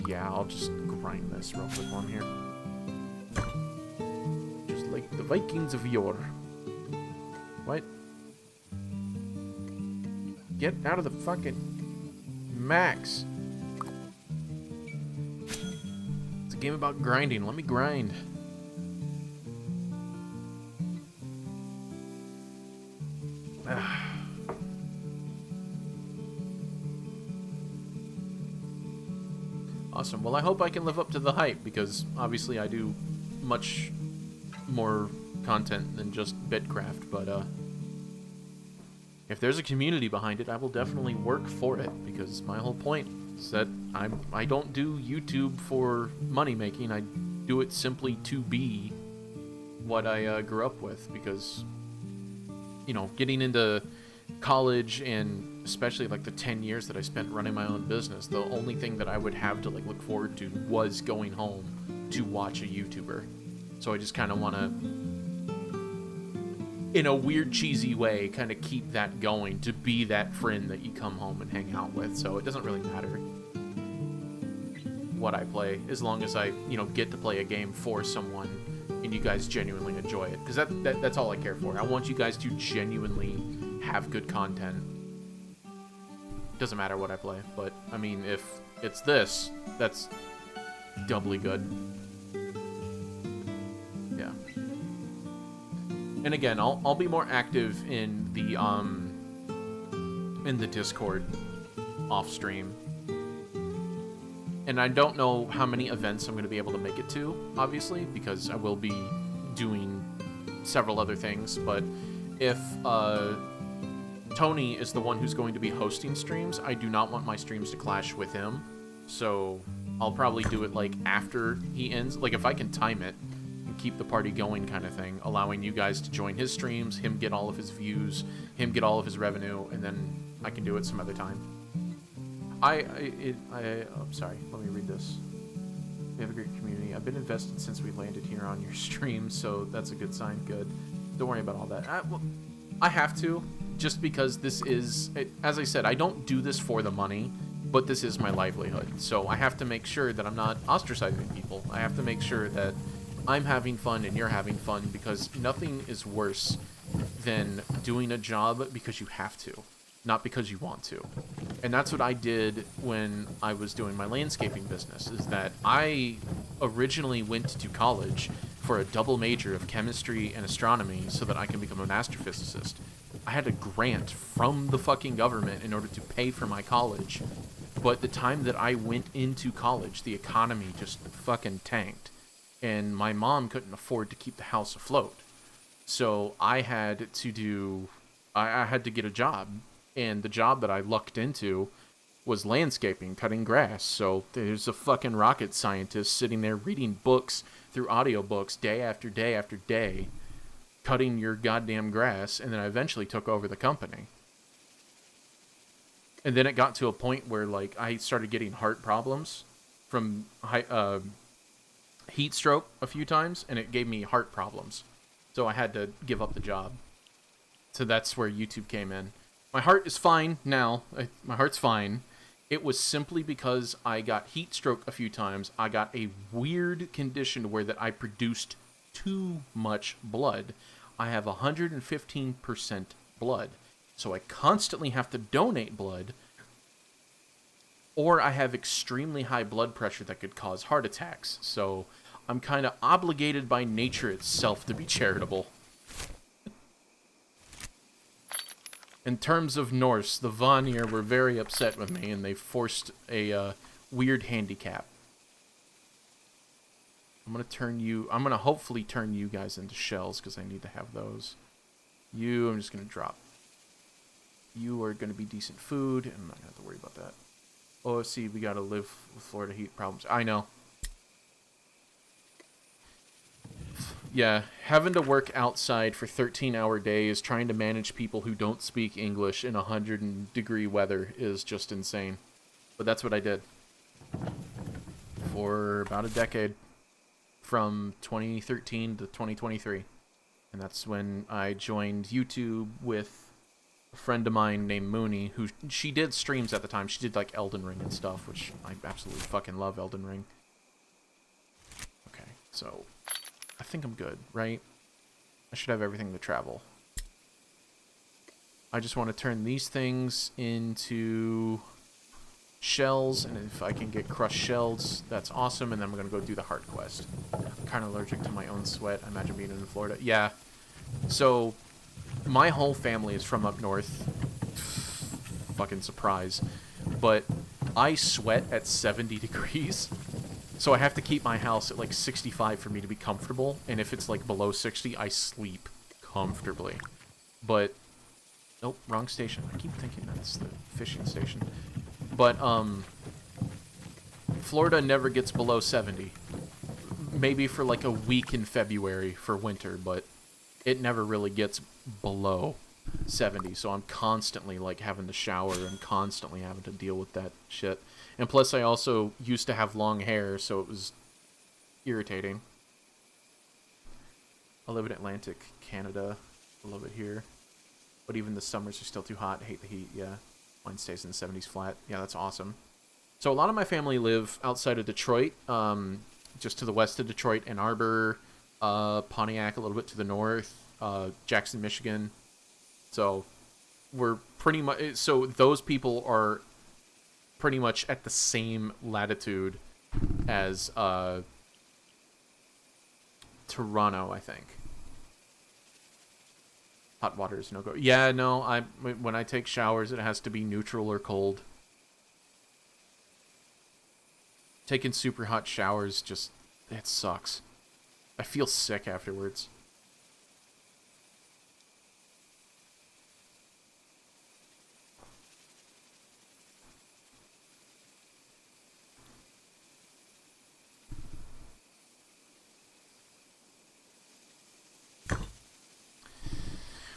C: Yeah, I'll just grind this real quick on here. Just like the Vikings of yore. What? Get out of the fucking... Max! It's a game about grinding. Let me grind. Awesome. Well, I hope I can live up to the hype, because obviously I do much more content than just Bitcraft, but if there's a community behind it, I will definitely work for it, because my whole point is that I don't do YouTube for money making. I do it simply to be what I grew up with, because, you know, getting into college and especially like the 10 years that I spent running my own business, the only thing that I would have to like look forward to was going home to watch a YouTuber. So I just kind of want to, in a weird cheesy way, kind of keep that going, to be that friend that you come home and hang out with. So it doesn't really matter what I play, as long as I, you know, get to play a game for someone and you guys genuinely enjoy it, because that's all I care for. I want you guys to genuinely have good content. Doesn't matter what I play, but I mean, if it's this, that's doubly good. Yeah. And again, I'll be more active in the Discord off stream. And I don't know how many events I'm going to be able to make it to, obviously, because I will be doing several other things, but if Tony is the one who's going to be hosting streams, I do not want my streams to clash with him. So I'll probably do it like after he ends, like if I can time it and keep the party going kind of thing, allowing you guys to join his streams, him get all of his views, him get all of his revenue, and then I can do it some other time. I'm sorry, let me read this. We have a great community. I've been invested since we landed here on your stream, so that's a good sign. Good. Don't worry about all that. I have to, just because this is, as I said, I don't do this for the money, but this is my livelihood. So I have to make sure that I'm not ostracizing people. I have to make sure that I'm having fun and you're having fun, because nothing is worse than doing a job because you have to, not because you want to. And that's what I did when I was doing my landscaping business, is that I originally went to college for a double major of chemistry and astronomy so that I can become an astrophysicist. I had a grant from the fucking government in order to pay for my college, but the time that I went into college, the economy just fucking tanked, and my mom couldn't afford to keep the house afloat. So I had to get a job, and the job that I lucked into was landscaping, cutting grass. So there's a fucking rocket scientist sitting there reading books through audiobooks day after day after day, cutting your goddamn grass, and then I eventually took over the company. And then it got to a point where, like, I started getting heart problems from heat stroke a few times, and it gave me heart problems. So I had to give up the job. So that's where YouTube came in. My heart is fine now. My heart's fine. It was simply because I got heat stroke a few times. I got a weird condition where that I produced too much blood. I have 115% blood. So I constantly have to donate blood, or I have extremely high blood pressure that could cause heart attacks. So I'm kind of obligated by nature itself to be charitable. In terms of Norse, the Vanir were very upset with me, and they forced a weird handicap. I'm gonna hopefully turn you guys into shells, because I need to have those. I'm just gonna drop. You are gonna be decent food, and I'm not gonna have to worry about that. Oh, see, we gotta live with Florida heat problems. I know. Yeah, having to work outside for 13-hour days, trying to manage people who don't speak English in 100-degree weather is just insane. But that's what I did for about a decade, from 2013 to 2023. And that's when I joined YouTube with a friend of mine named Mooney, who she did streams at the time. She did like Elden Ring and stuff, which I absolutely fucking love Elden Ring. Okay, so I think I'm good, right? I should have everything to travel. I just want to turn these things into shells, and if I can get crushed shells, that's awesome, and then I'm going to go do the heart quest. I'm kind of allergic to my own sweat. I imagine being in Florida. Yeah. So, my whole family is from up north. Fucking surprise. But I sweat at 70 degrees. So I have to keep my house at like 65 for me to be comfortable. And if it's like below 60, I sleep comfortably. But, nope, wrong station. I keep thinking that's the fishing station. But, Florida never gets below 70. Maybe for like a week in February for winter, but it never really gets below 70. So I'm constantly like having to shower and constantly having to deal with that shit. And plus I also used to have long hair, so it was irritating. I live in Atlantic Canada. I love it here. But even the summers are still too hot. I hate the heat, yeah. Mine stays in the 70s flat. Yeah, that's awesome. So a lot of my family live outside of Detroit, just to the west of Detroit, Ann Arbor, Pontiac a little bit to the north, Jackson, Michigan. So we're pretty much, so those people are pretty much at the same latitude as Toronto, I think. Hot water is no go. Yeah, no, when I take showers, it has to be neutral or cold. Taking super hot showers just, it sucks. I feel sick afterwards.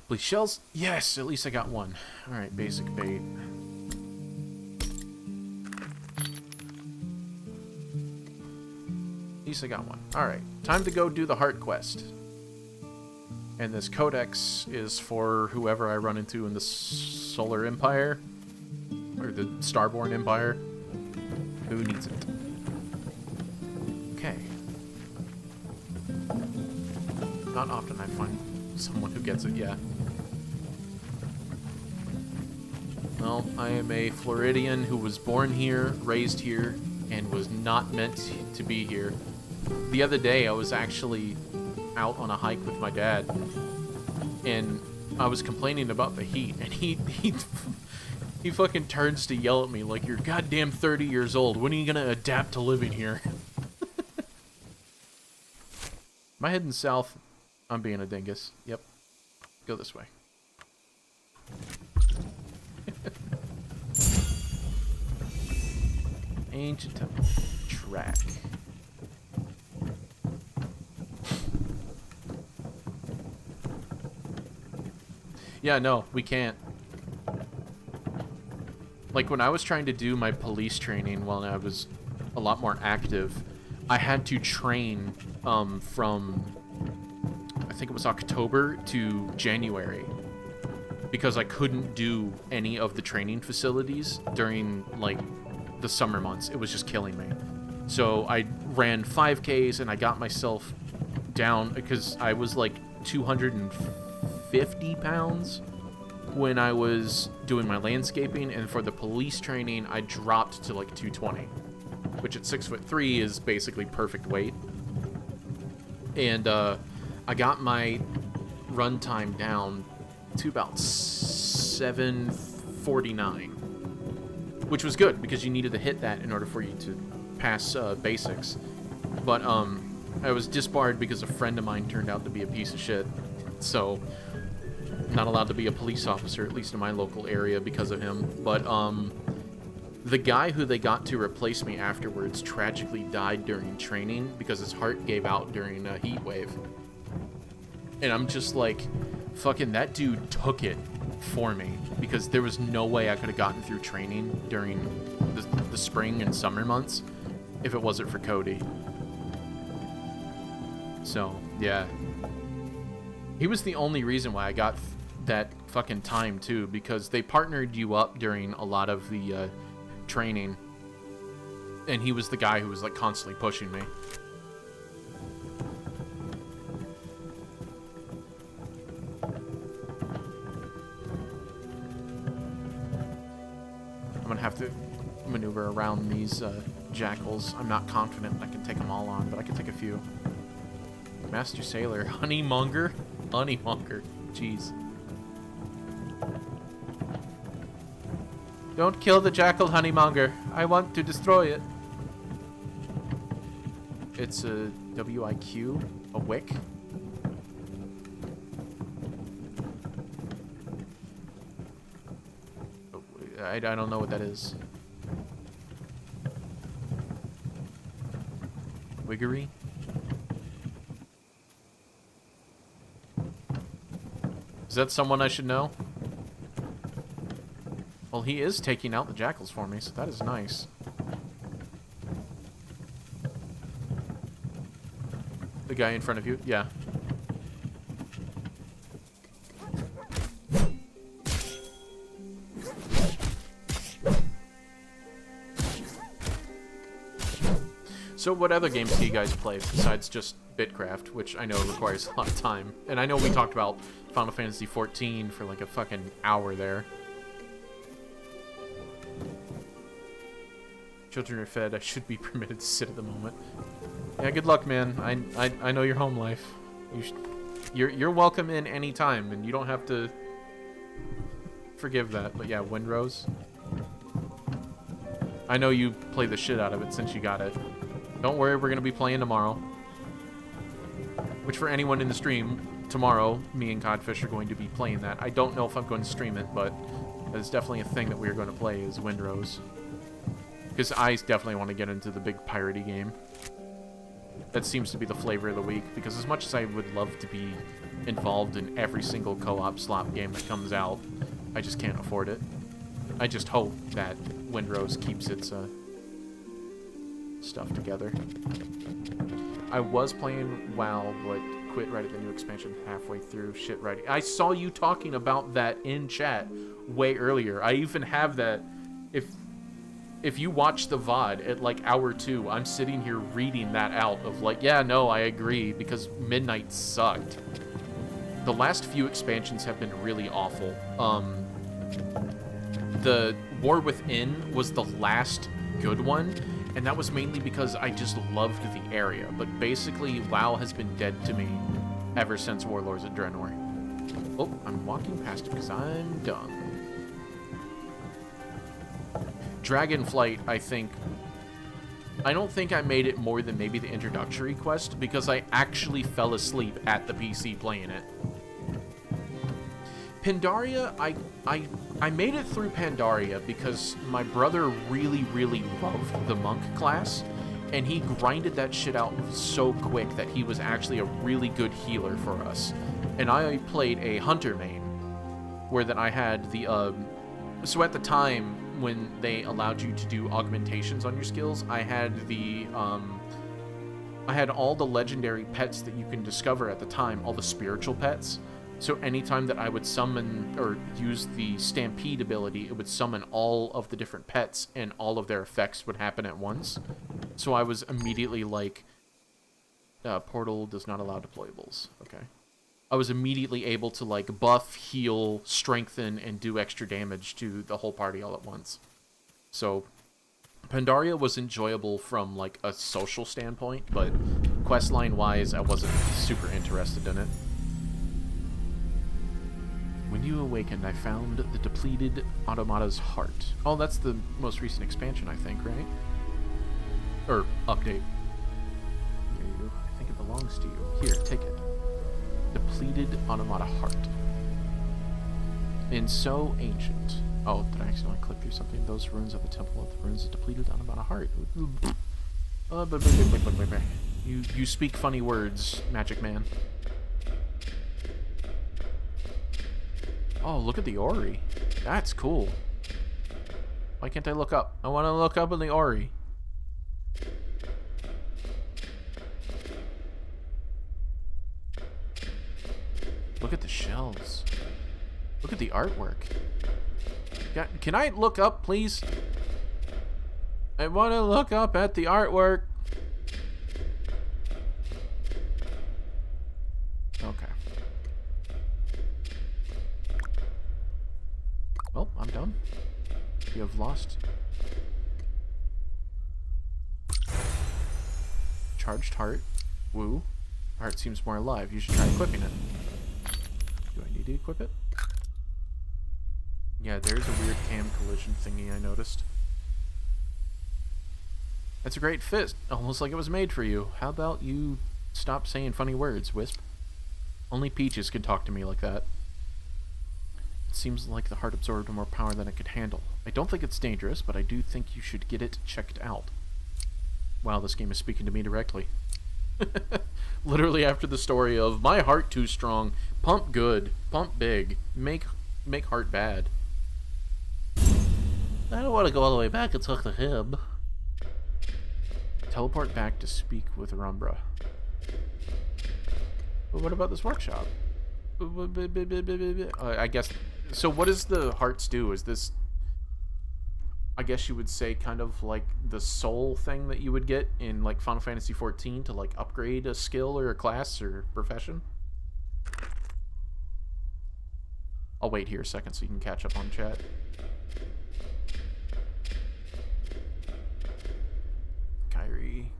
C: Please, shells? Yes, at least I got one. Alright, basic bait. At least I got one. Alright, time to go do the heart quest. And this codex is for whoever I run into in the Solar Empire. Or the Starborn Empire. Who needs it? Okay. Not often I find someone who gets it, yeah. Well, I am a Floridian who was born here, raised here, and was not meant to be here. The other day, I was actually out on a hike with my dad, and I was complaining about the heat, and he fucking turns to yell at me like, "You're goddamn 30 years old. When are you gonna adapt to living here?" Am I heading south? I'm being a dingus. Yep. Go this way. Ancient temple track. Yeah, no, we can't. Like, when I was trying to do my police training while I was a lot more active, I had to train from, I think it was October to January, because I couldn't do any of the training facilities during, like, the summer months. It was just killing me. So I ran 5Ks, and I got myself down, because I was, like, 250 pounds when I was doing my landscaping, and for the police training, I dropped to, like, 220, which at 6'3" is basically perfect weight. And, I got my run time down to about 7 749, which was good because you needed to hit that in order for you to pass basics. But I was disbarred because a friend of mine turned out to be a piece of shit. So, not allowed to be a police officer, at least in my local area, because of him. But the guy who they got to replace me afterwards tragically died during training because his heart gave out during a heat wave. And I'm just like, fucking that dude took it for me, because there was no way I could have gotten through training during the spring and summer months if it wasn't for Cody. So, yeah. He was the only reason why I got that fucking time, too, because they partnered you up during a lot of the training, and he was the guy who was, like, constantly pushing me. I'm gonna have to maneuver around these jackals. I'm not confident I can take them all on, but I can take a few. Master Sailor, Honeymonger? Honeymonger, jeez. Don't kill the jackal, Honeymonger. I want to destroy it. It's a WIQ, a wick. I don't know what that is. Wiggery? Is that someone I should know? Well, he is taking out the jackals for me, so that is nice. The guy in front of you? Yeah. So what other games do you guys play besides just Bitcraft, which I know requires a lot of time? And I know we talked about Final Fantasy XIV for like a fucking hour there. Children are fed. I should be permitted to sit at the moment. Yeah, good luck, man. I know your home life. You're welcome in any time, and you don't have to forgive that. But yeah, Windrose. I know you play the shit out of it since you got it. Don't worry, we're gonna be playing tomorrow. Which, for anyone in the stream, tomorrow, me and Codfish are going to be playing that. I don't know if I'm going to stream it, but it's definitely a thing that we're going to play, is Windrose. Because I definitely want to get into the big piratey game. That seems to be the flavor of the week, because as much as I would love to be involved in every single co-op slop game that comes out, I just can't afford it. I just hope that Windrose keeps its stuff together. I was playing WoW, but quit right at the new expansion halfway through. Shit, right. I saw you talking about that in chat way earlier. I even have that. If you watch the VOD at like hour 2, I'm sitting here reading that out of like, yeah, no, I agree, because Midnight sucked. The last few expansions have been really awful. The War Within was the last good one, and that was mainly because I just loved the area. But basically, WoW has been dead to me ever since Warlords of Draenor. Oh, I'm walking past it because I'm dumb. Dragonflight, I don't think I made it more than maybe the introductory quest, because I actually fell asleep at the PC playing it. Pandaria, I made it through Pandaria because my brother really, really loved the monk class, and he grinded that shit out so quick that he was actually a really good healer for us. And I played a hunter main, where that I had the, so at the time, when they allowed you to do augmentations on your skills, I had all the legendary pets that you can discover at the time, all the spiritual pets. So anytime that I would summon or use the Stampede ability, it would summon all of the different pets, and all of their effects would happen at once. So I was immediately like, Portal does not allow deployables. Okay. I was immediately able to like buff, heal, strengthen, and do extra damage to the whole party all at once. So Pandaria was enjoyable from like a social standpoint, but questline wise, I wasn't super interested in it. When you awakened, I found the depleted automata's heart. Oh, that's the most recent expansion, I think, right? Or update. Here you go. I think it belongs to you. Here, take it. Depleted automata heart. And so ancient. Oh, did I accidentally click through something? Those ruins of the temple of the ruins of depleted automata heart. You speak funny words, Magic Man. Oh, look at the Ori. That's cool. Why can't I look up? I want to look up in the Ori. Look at the shells. Look at the artwork. Can I look up, please? I want to look up at the artwork. Okay. Well, I'm done. You have lost. Charged heart. Woo. Heart seems more alive. You should try equipping it. Do I need to equip it? Yeah, there's a weird cam collision thingy I noticed. That's a great fist. Almost like it was made for you. How about you stop saying funny words, Wisp? Only Peaches can talk to me like that. It seems like the heart absorbed more power than it could handle. I don't think it's dangerous, but I do think you should get it checked out. Wow, this game is speaking to me directly. Literally after the story of, my heart too strong, pump good, pump big, make heart bad. I don't want to go all the way back and talk to him. Teleport back to speak with Rumbra. But what about this workshop? I guess... So what does the hearts do? Is this... I guess you would say kind of like the soul thing that you would get in like Final Fantasy XIV to like upgrade a skill or a class or profession? I'll wait here a second so you can catch up on chat. Kyrie.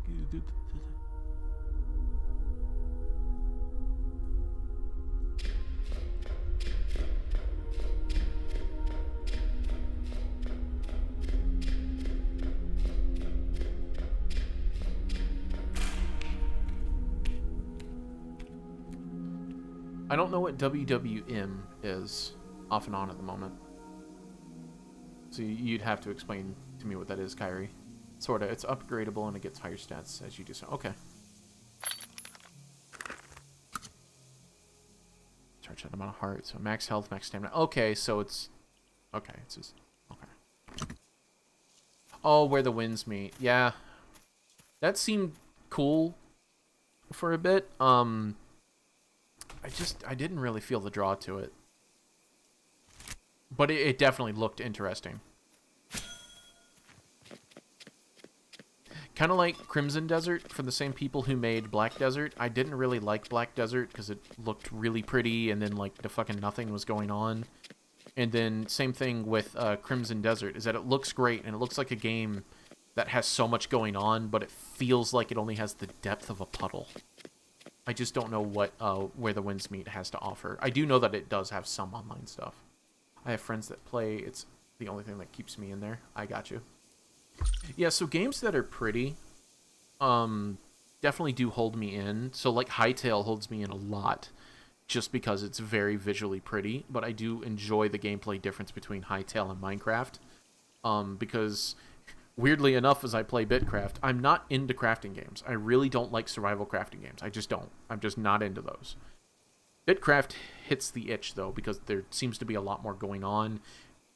C: I don't know what WWM is off and on at the moment. So you'd have to explain to me what that is, Kyrie. Sorta. It's upgradable and it gets higher stats as you do so. Okay. Charge that amount of heart. So max health, max stamina. Okay, so it's... Okay, it's just... Okay. Oh, where the winds meet. Yeah. That seemed cool for a bit. I didn't really feel the draw to it. But it definitely looked interesting. Kind of like Crimson Desert from the same people who made Black Desert. I didn't really like Black Desert because it looked really pretty and then like the fucking nothing was going on. And then same thing with Crimson Desert is that it looks great and it looks like a game that has so much going on, but it feels like it only has the depth of a puddle. I just don't know what Where the Winds Meet has to offer. I do know that it does have some online stuff. I have friends that play. It's the only thing that keeps me in there. I got you. Yeah, so games that are pretty definitely do hold me in. So like Hytale holds me in a lot just because it's very visually pretty. But I do enjoy the gameplay difference between Hytale and Minecraft. Because... weirdly enough, as I play Bitcraft, I'm not into crafting games. I really don't like survival crafting games. I just don't. I'm just not into those. Bitcraft hits the itch, though, because there seems to be a lot more going on.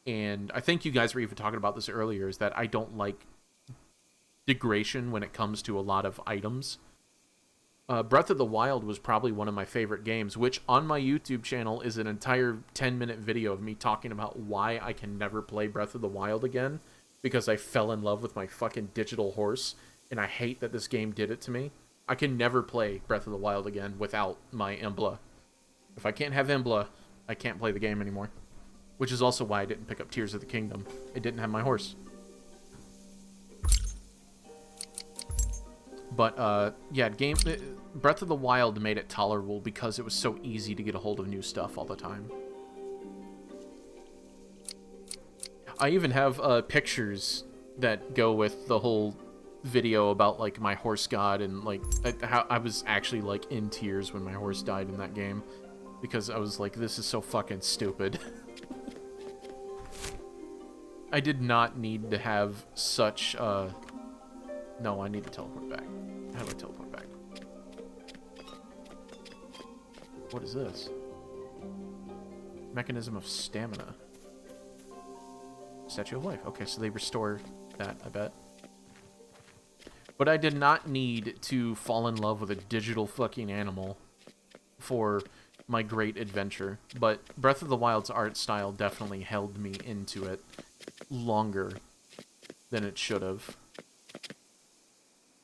C: And I think you guys were even talking about this earlier, is that I don't like degradation when it comes to a lot of items. Breath of the Wild was probably one of my favorite games, which on my YouTube channel is an entire 10-minute video of me talking about why I can never play Breath of the Wild again. Because I fell in love with my fucking digital horse, and I hate that this game did it to me. I can never play Breath of the Wild again without my Embla. If I can't have Embla, I can't play the game anymore. Which is also why I didn't pick up Tears of the Kingdom. It didn't have my horse. But, yeah, Breath of the Wild made it tolerable because it was so easy to get a hold of new stuff all the time. I even have pictures that go with the whole video about like my horse god and like how I was actually like in tears when my horse died in that game because I was like, this is so fucking stupid. I did not need to have such no, I need to teleport back. How do I teleport back? What is this? Mechanism of stamina. Statue of Life. Okay, so they restore that, I bet. But I did not need to fall in love with a digital fucking animal for my great adventure. But Breath of the Wild's art style definitely held me into it longer than it should have.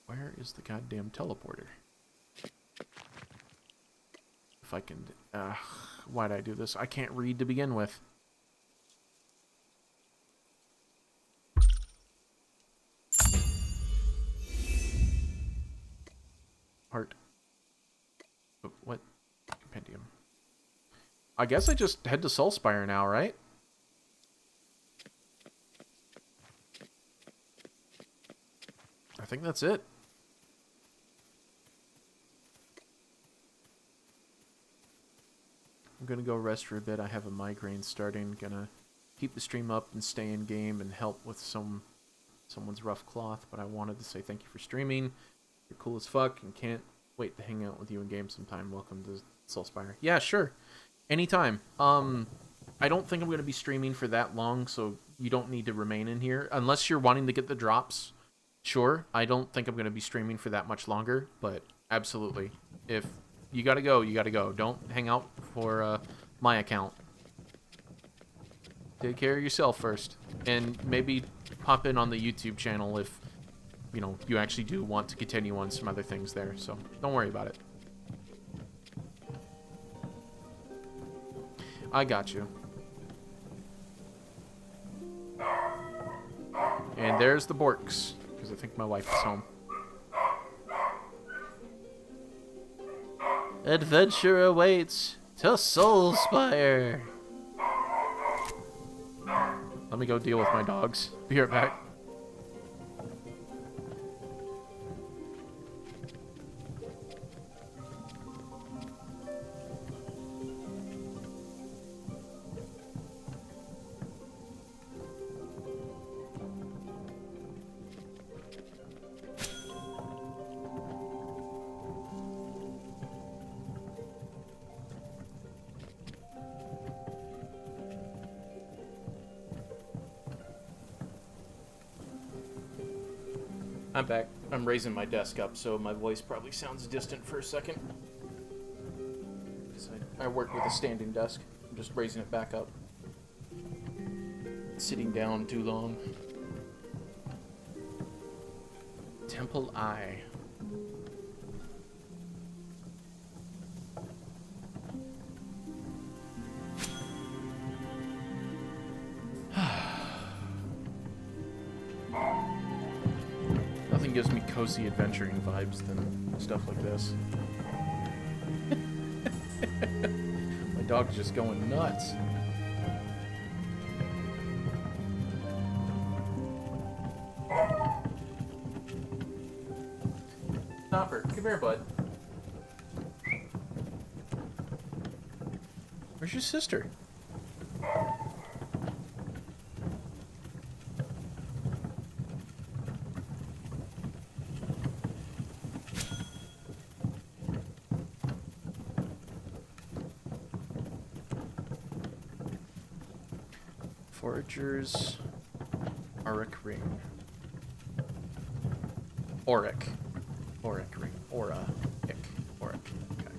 C: Where is the goddamn teleporter? If I can... why'd I do this? I can't read to begin with. Heart. Oh, what? Compendium. I guess I just head to Soulspire now, right? I think that's it. I'm gonna go rest for a bit. I have a migraine starting. Gonna keep the stream up and stay in game and help with someone's rough cloth. But I wanted to say thank you for streaming. You're cool as fuck and can't wait to hang out with you in game sometime. Welcome to Soulspire. Yeah, sure. Anytime. I don't think I'm going to be streaming for that long, so you don't need to remain in here. Unless you're wanting to get the drops, sure. I don't think I'm going to be streaming for that much longer, but absolutely. If you got to go, you got to go. Don't hang out for my account. Take care of yourself first. And maybe pop in on the YouTube channel if you know, you actually do want to continue on some other things there, so don't worry about it. I got you. And there's the Borks, because I think my wife is home. Adventure awaits to Soulspire. Let me go deal with my dogs. Be right back. I'm back. I'm raising my desk up, so my voice probably sounds distant for a second. I work with a standing desk. I'm just raising it back up. Sitting down too long. Temple Eye. Nothing gives me cozy adventuring vibes than stuff like this. My dog's just going nuts. Stopper, come here, bud. Where's your sister? Forager's Auric Ring. Auric. Auric Ring. Aura. Ick. Auric. Okay.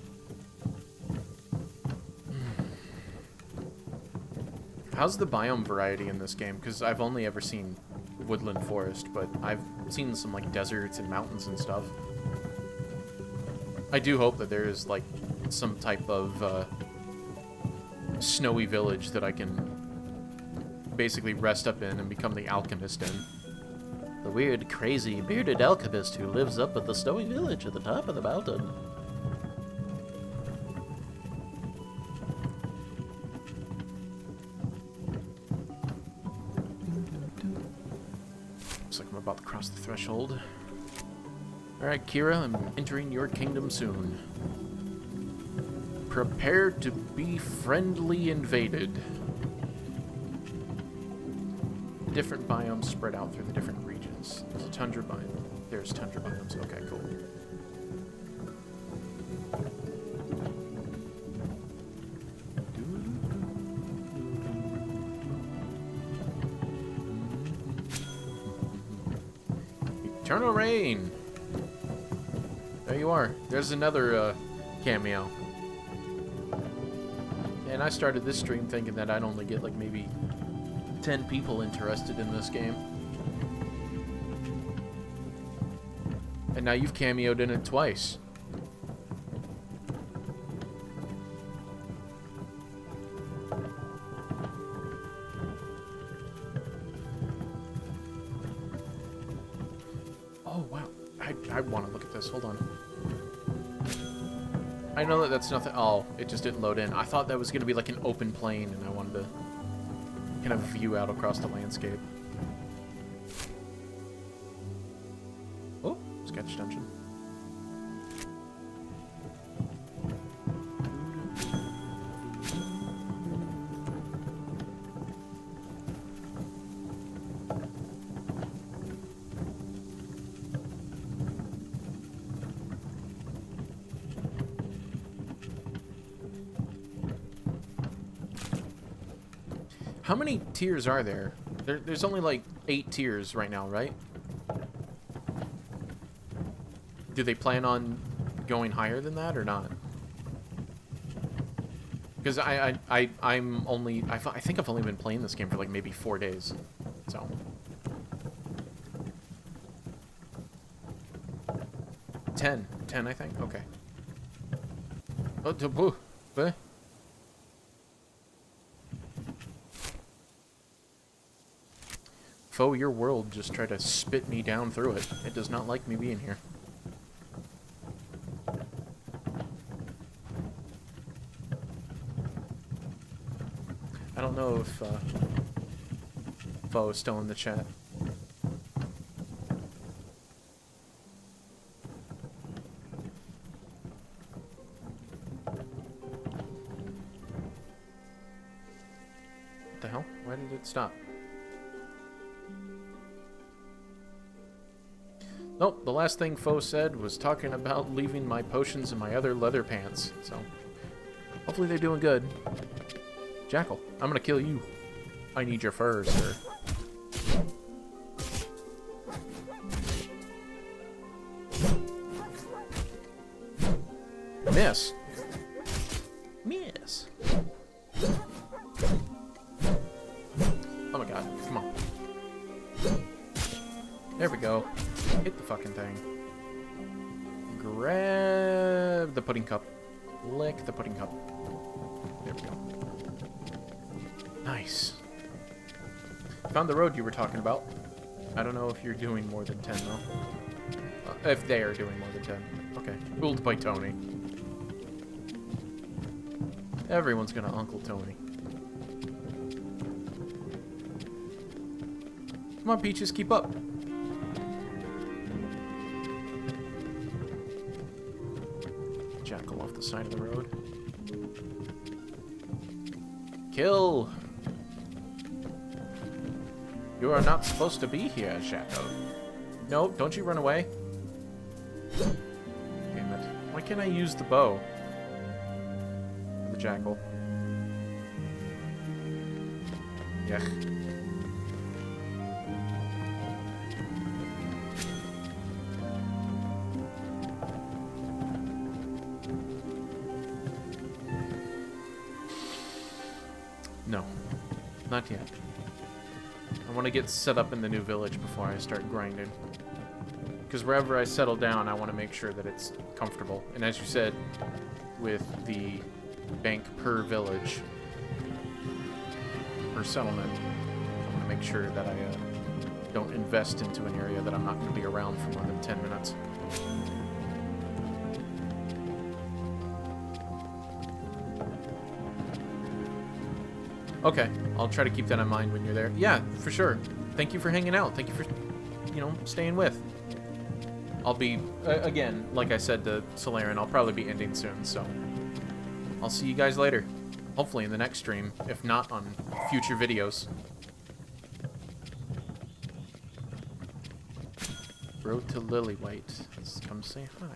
C: How's the biome variety in this game? Because I've only ever seen woodland forest, but I've seen some like deserts and mountains and stuff. I do hope that there is like some type of snowy village that I can basically rest up in and become the alchemist in. The weird, crazy, bearded alchemist who lives up at the snowy village at the top of the mountain. Looks like I'm about to cross the threshold. Alright, Kira, I'm entering your kingdom soon. Prepare to be friendly invaded. Different biomes spread out through the different regions. There's a tundra biome. There's tundra biomes. Okay, cool. Eternal Rain! There you are. There's another cameo. And I started this stream thinking that I'd only get like maybe 10 people interested in this game. And now you've cameoed in it twice. Oh, wow. I want to look at this. Hold on. I know that that's nothing. Oh, it just didn't load in. I thought that was going to be like an open plain, and I wanted to kind of view out across the landscape. Oh, sketch dungeon. How many tiers are there? There's only like 8 tiers right now, right? Do they plan on going higher than that or not? Because I think I've only been playing this game for like maybe 4 days, so. Ten, I think. Okay. Oh, Foe, your world just tried to spit me down through it. It does not like me being here. I don't know if Foe is still in the chat. What the hell? Why did it stop? Nope, the last thing Foe said was talking about leaving my potions in my other leather pants, so hopefully they're doing good. Jackal, I'm gonna kill you. I need your furs, sir. Miss. Miss. Oh my god, come on. There we go. Hit the fucking thing. Grab the pudding cup. Lick the pudding cup. There we go. Nice. Found the road you were talking about. I don't know if you're doing more than 10, though. If they are doing more than 10. Okay. Ruled by Tony. Everyone's gonna Uncle Tony. Come on, Peaches, keep up. Jackal off the side of the road. Kill! You are not supposed to be here, Jackal. No, don't you run away. Damn it. Why can't I use the bow? For the Jackal. Yuck. No, not yet. I want to get set up in the new village before I start grinding. Because wherever I settle down, I want to make sure that it's comfortable. And as you said, with the bank per village, per settlement, I want to make sure that I don't invest into an area that I'm not going to be around for more than 10 minutes. Okay, I'll try to keep that in mind when you're there. Yeah, for sure. Thank you for hanging out. Thank you for you know, staying with. I'll be, again, like I said to Solarian, I'll probably be ending soon, so I'll see you guys later. Hopefully in the next stream, if not on future videos. Road to Lilywhite. Let's come say hi.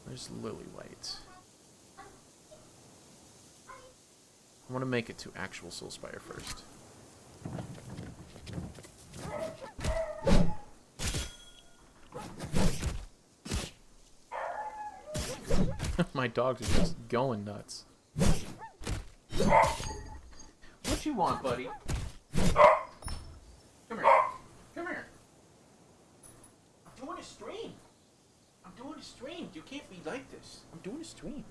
C: Where's Lilywhite? I want to make it to actual Soulspire first. My dogs are just going nuts. What you want, buddy? Come here. Come here. I'm doing a stream. I'm doing a stream. You can't be like this. I'm doing a stream.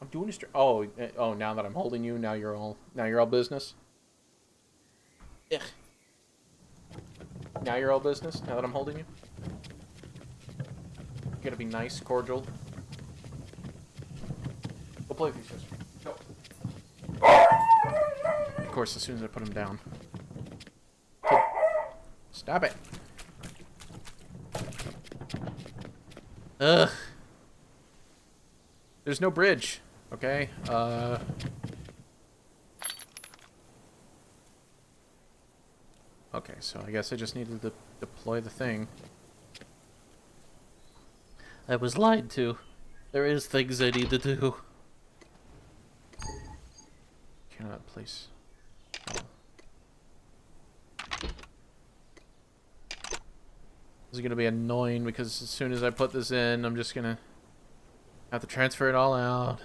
C: I'm doing a stream. Oh, now that I'm holding you, now you're all business. Ugh. Now you're all business. Now that I'm holding you. You gotta be nice, cordial. Go play with your sister. Go. Of course, as soon as I put him down. Stop it. Ugh. There's no bridge. Okay. Okay, so I guess I just needed to deploy the thing.
B: I was lied to. There is things I need to do.
C: Cannot place. This is gonna be annoying because as soon as I put this in, I'm just gonna have to transfer it all out.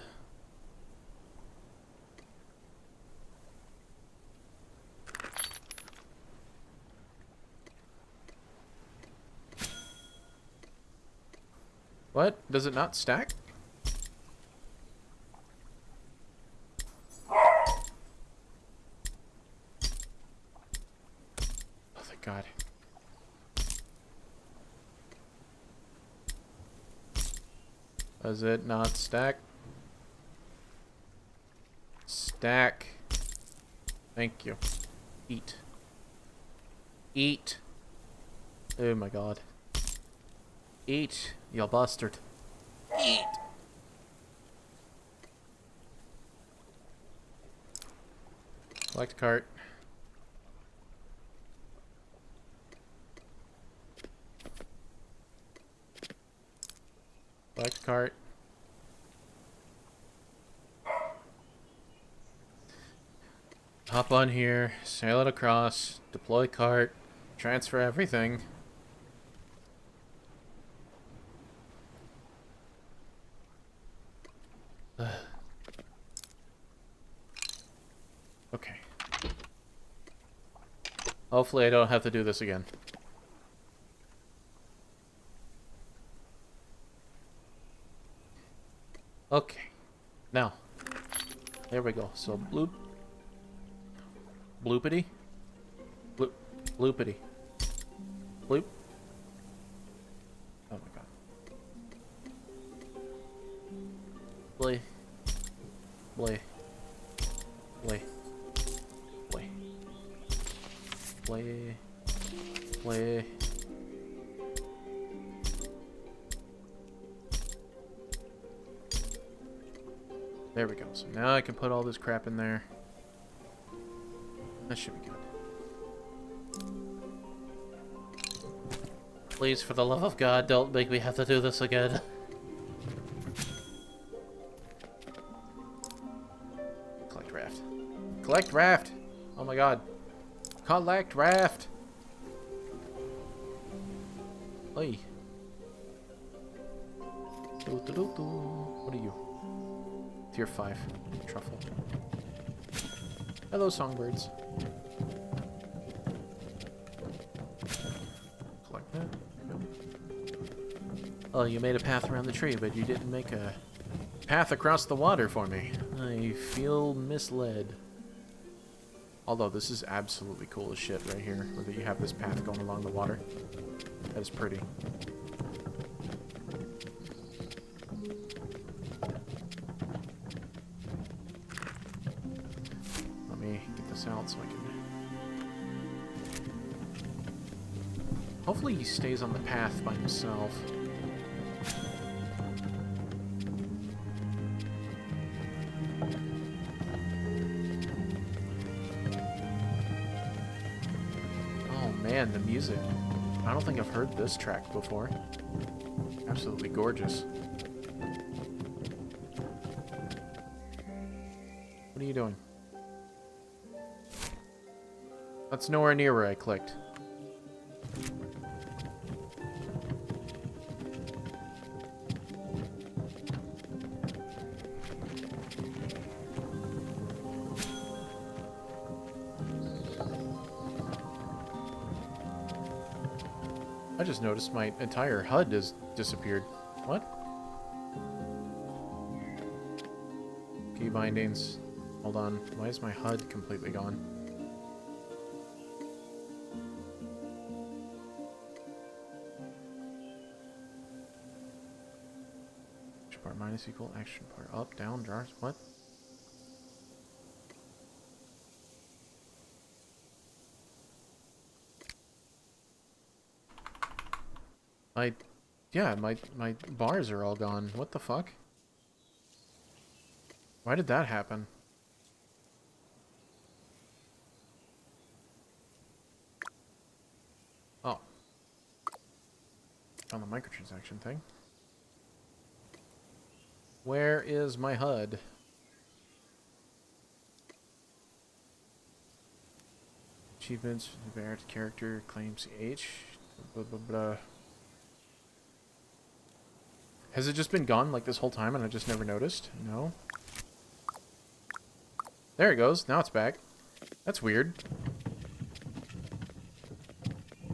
C: What? Does it not stack? Oh, thank God. Does it not stack? Stack. Thank you. Eat. Eat. Oh my God. Eat, you bastard. Eat. Collect cart. Collect cart. Hop on here, sail it across, deploy cart, transfer everything. Okay. Hopefully I don't have to do this again. Okay. Now. There we go. So bloop. Bloopity. Bloop. Bloopity. Bloop. Oh my God. Blay. Blay. Blay. Blay. Blay. Blay. There we go. So now I can put all this crap in there. That should be good.
B: Please, for the love of God, don't make me have to do this again.
C: Collect raft. Collect raft! Oh my God. Collect raft! Oi. What are you? Tier 5. Truffle. Hello, songbirds. Collect that. Go. Oh, you made a path around the tree, but you didn't make a path across the water for me. I feel misled. Although this is absolutely cool as shit right here, where you have this path going along the water. That is pretty. Let me get this out so I can Hopefully he stays on the path by himself. Oh man, the music. I don't think I've heard this track before. Absolutely gorgeous. What are you doing? That's nowhere near where I clicked. I just noticed my entire HUD has disappeared. What? Key bindings. Hold on. Why is my HUD completely gone? Action part minus equal action part up, down, jars. What? Yeah, my bars are all gone. What the fuck? Why did that happen? Oh. Found the microtransaction thing. Where is my HUD? Achievements, Barrett character, claims H. Blah, blah, blah. Has it just been gone like this whole time and I just never noticed? No. There it goes. Now it's back. That's weird.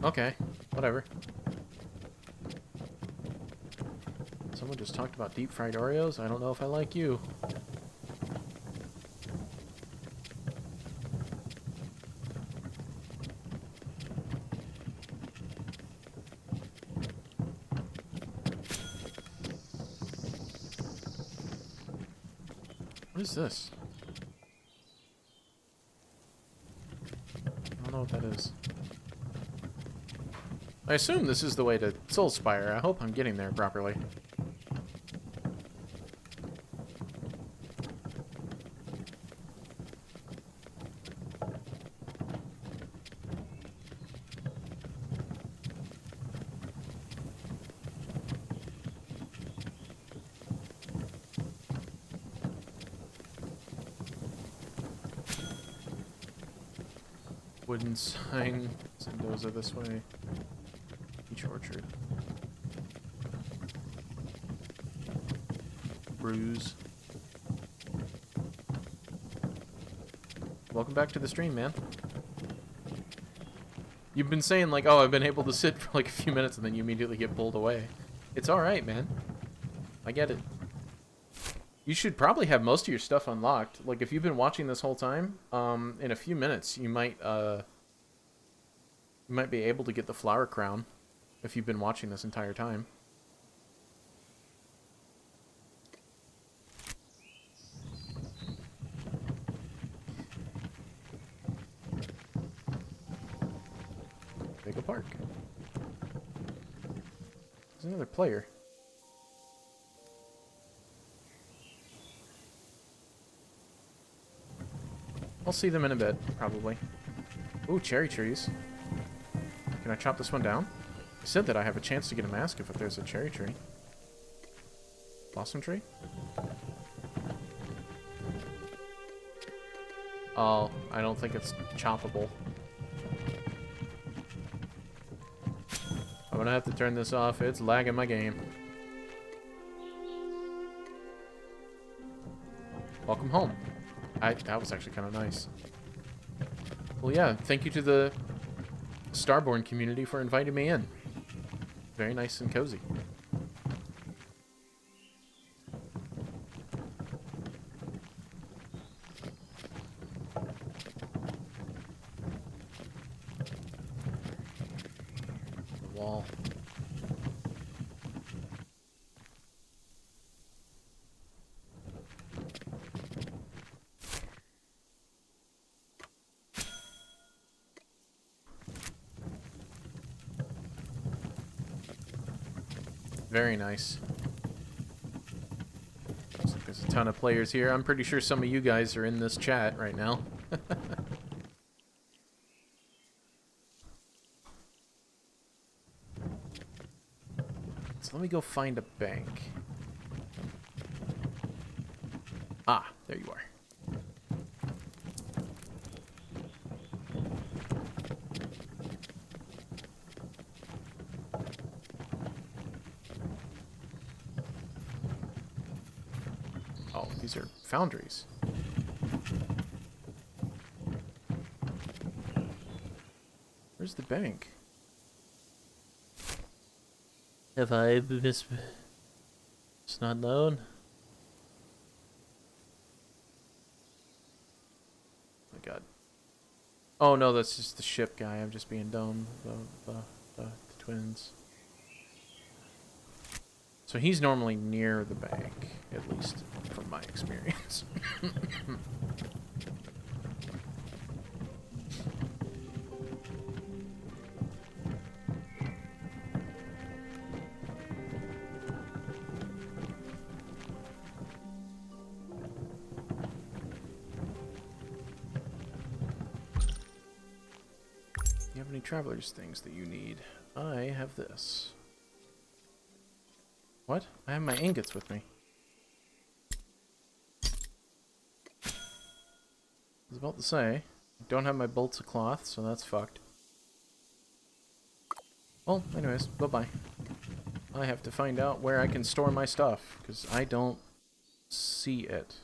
C: Okay. Whatever. Someone just talked about deep fried Oreos. I don't know if I like you. What is this? I don't know what that is. I assume this is the way to Soulspire. I hope I'm getting there properly. Wooden sign. Sendoza this way. Peach orchard. Bruise. Welcome back to the stream, man. You've been saying like, oh, I've been able to sit for like a few minutes and then you immediately get pulled away. It's alright, man. I get it. You should probably have most of your stuff unlocked. Like, if you've been watching this whole time, in a few minutes, you might be able to get the flower crown if you've been watching this entire time. Big Park. There's another player. I'll see them in a bit, probably. Ooh, cherry trees. Can I chop this one down? I said that I have a chance to get a mask if there's a cherry tree. Blossom tree? Oh, I don't think it's choppable. I'm gonna have to turn this off. It's lagging my game. Welcome home. That was actually kind of nice. Well, yeah, thank you to the Starborn community for inviting me in. Very nice and cozy. The wall. Very nice. Looks like there's a ton of players here. I'm pretty sure some of you guys are in this chat right now. So let me go find a bank. Ah, there you are. Oh, these are foundries. Where's the bank?
B: Have I it's not known?
C: Oh my god. Oh no, that's just the ship guy. I'm just being dumb. The twins. So he's normally near the bank, at least from my experience. Do you have any traveler's things that you need? I have this. What? I have my ingots with me. I was about to say, I don't have my bolts of cloth, so that's fucked. Well, anyways, bye-bye. I have to find out where I can store my stuff, because I don't see it.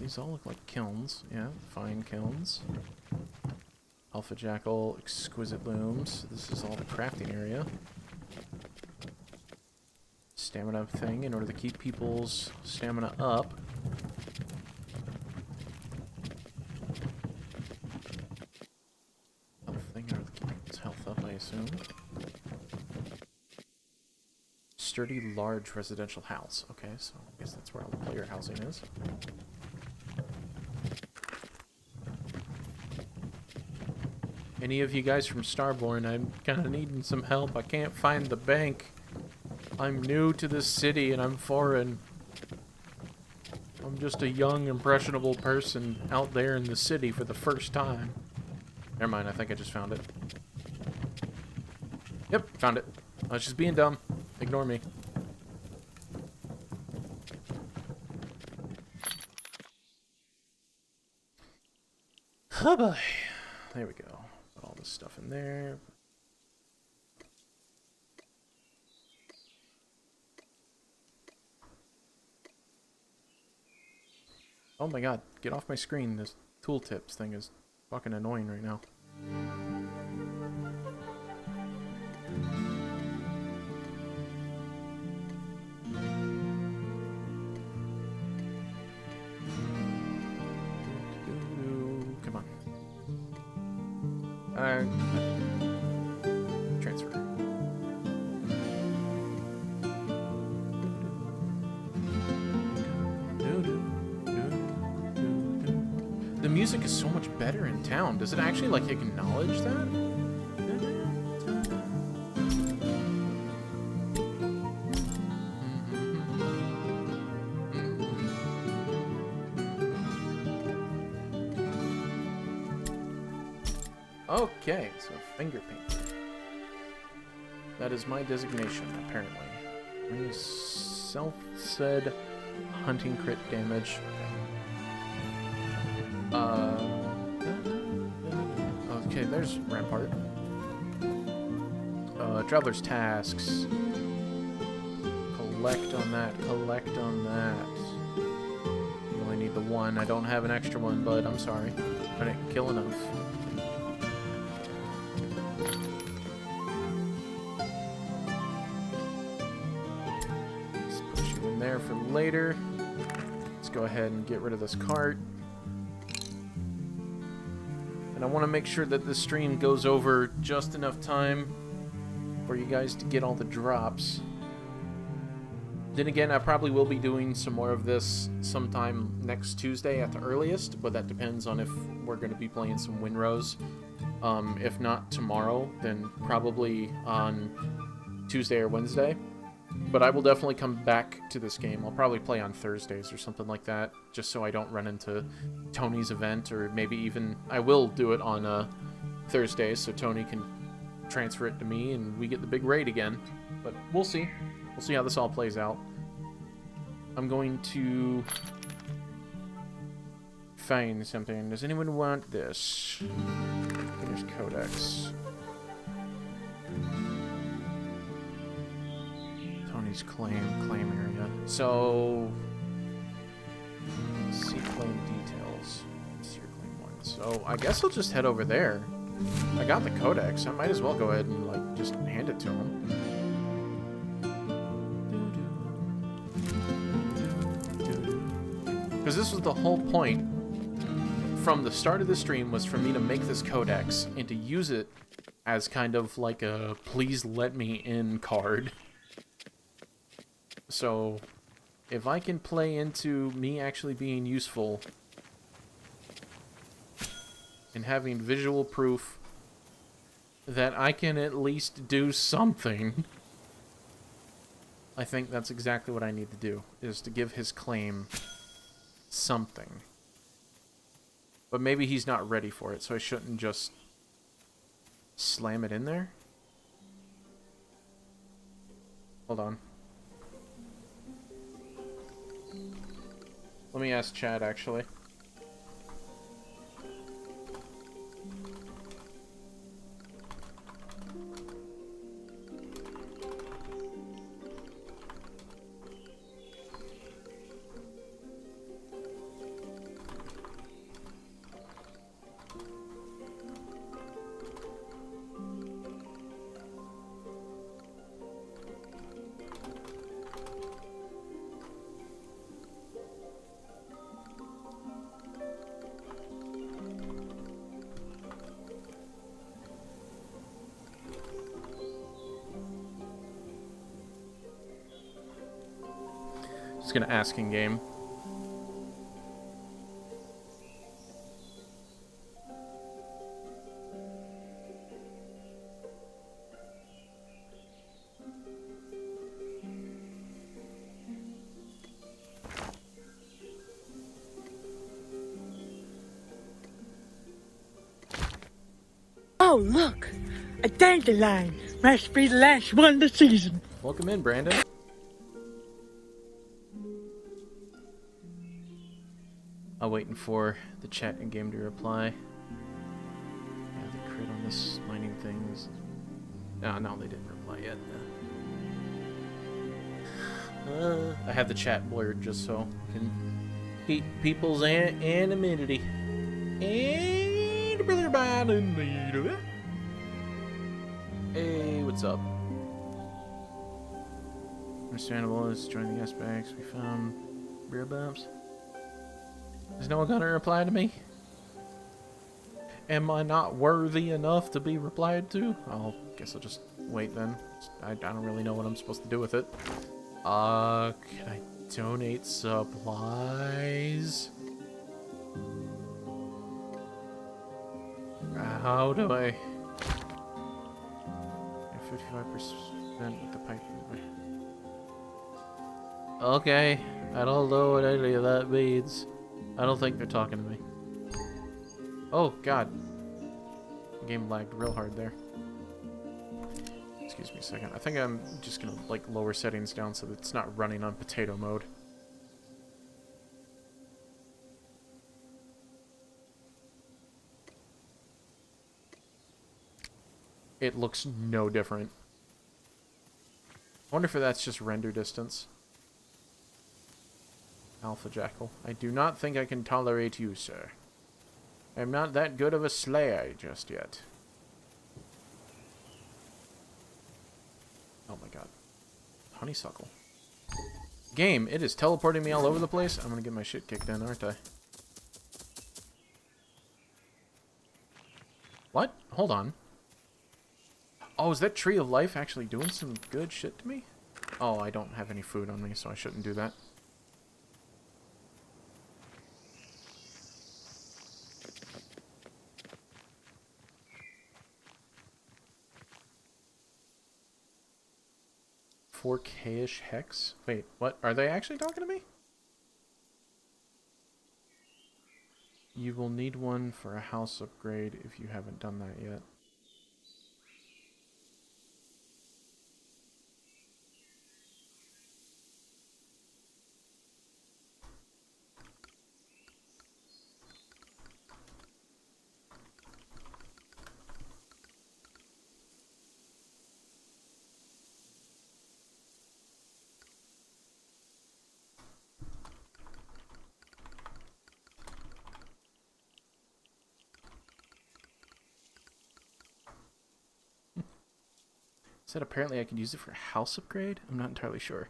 C: These all look like kilns. Yeah, fine kilns. Alpha Jackal, exquisite looms. This is all the crafting area. Stamina thing in order to keep people's stamina up. Health thing in order to keep people's health up, I assume. Sturdy, large residential house. Okay, so I guess that's where all the player housing is. Any of you guys from Starborn, I'm kind of needing some help. I can't find the bank. I'm new to this city and I'm foreign. I'm just a young, impressionable person out there in the city for the first time. Never mind, I think I just found it. Yep, found it. I was just being dumb. Ignore me.
B: Oh boy.
C: There we go. Put all this stuff in there. Oh my god, get off my screen. This tooltips thing is fucking annoying right now. Come on. Transfer. The music is so much better in town. Does it actually, like, acknowledge that? Okay, so finger paint. That is my designation, apparently. Self-said hunting crit damage. Okay, there's Rampart. Traveler's tasks. Collect on that, collect on that. You only need the one. I don't have an extra one, but I'm sorry. I didn't kill enough. Let's put you in there for later. Let's go ahead and get rid of this cart. And I want to make sure that this stream goes over just enough time for you guys to get all the drops. Then again, I probably will be doing some more of this sometime next Tuesday at the earliest, but that depends on if we're going to be playing some Winrows. If not tomorrow, then probably on Tuesday or Wednesday. But I will definitely come back to this game. I'll probably play on Thursdays or something like that, just so I don't run into Tony's event, or maybe even I will do it on Thursdays so Tony can transfer it to me and we get the big raid again. But we'll see. We'll see how this all plays out. I'm going to find something. Does anyone want this? There's Codex. Tony's claim area. So, let's see claim details. Let's see your claim 1. So, I guess I'll just head over there. I got the Codex. I might as well go ahead and, like, just hand it to him. Because this was the whole point from the start of the stream, was for me to make this Codex and to use it as kind of like a please let me in card. So if I can play into me actually being useful and having visual proof that I can at least do something, I think that's exactly what I need to do, is to give his claim something. But maybe he's not ready for it, so I shouldn't just slam it in there. Hold on. Let me ask Chad, actually. Just gonna ask in game.
D: Oh, look! A dandelion! Must be the last one of the season.
C: Welcome in, Brandon. I'm waiting for the chat in game to reply. Yeah, the crit on this mining thing is... No, they didn't reply yet. I have the chat blurred just so I can keep people's anonymity. Hey, what's up? Understandable, let's join the S-Bags. We found rear bumps. Is no one gonna reply to me? Am I not worthy enough to be replied to? Guess I'll just wait then. I don't really know what I'm supposed to do with it. Can I donate supplies? How do I... 55% with the pipe. Okay, I don't know what any of that means. I don't think they're talking to me. Oh, God. The game lagged real hard there. Excuse me a second. I think I'm just gonna, like, lower settings down so that it's not running on potato mode. It looks no different. I wonder if that's just render distance. Alpha Jackal. I do not think I can tolerate you, sir. I'm not that good of a slayer just yet. Oh my god. Honeysuckle. Game, it is teleporting me all over the place. I'm gonna get my shit kicked in, aren't I? What? Hold on. Oh, is that Tree of Life actually doing some good shit to me? Oh, I don't have any food on me, so I shouldn't do that. $4K-ish hex? Wait, what? Are they actually talking to me? You will need one for a house upgrade if you haven't done that yet. Said apparently I could use it for a house upgrade? I'm not entirely sure.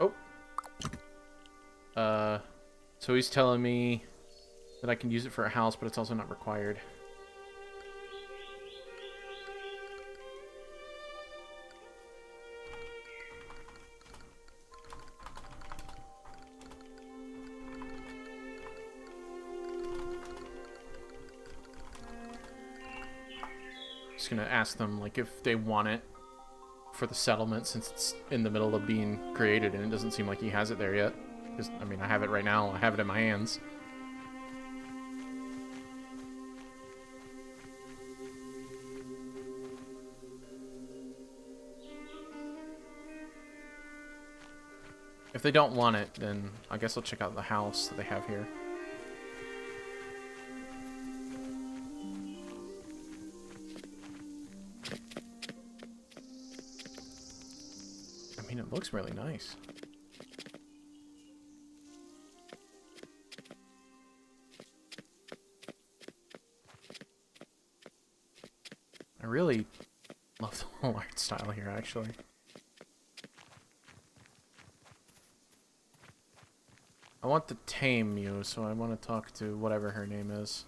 C: Oh. So he's telling me that I can use it for a house, but it's also not required. Just gonna ask them, like, if they want it for the settlement, since it's in the middle of being created, and it doesn't seem like he has it there yet. Because, I mean, I have it right now. I have it in my hands. If they don't want it, then I guess I'll check out the house that they have here. I mean, it looks really nice. I really love the whole art style here, actually. I want to tame you, so I want to talk to whatever her name is.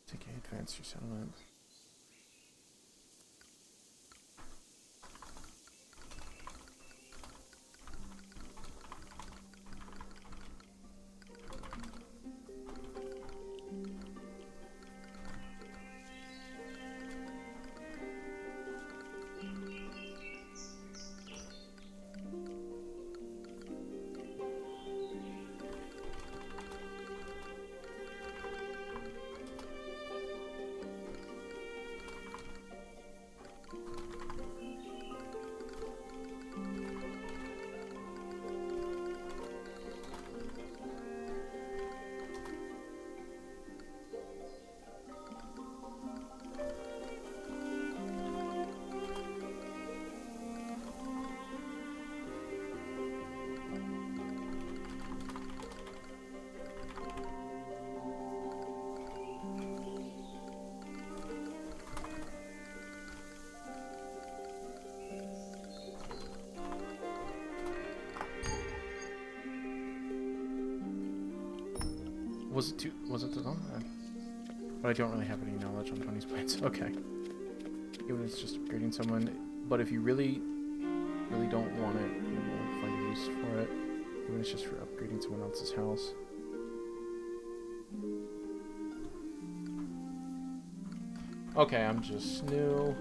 C: Take advance your settlement. Was it too long? But I don't really have any knowledge on Tony's plans. Okay. Even if it's just upgrading someone. But if you really don't want it, you will find a use for it. Even if it's just for upgrading someone else's house. Okay, I'm just new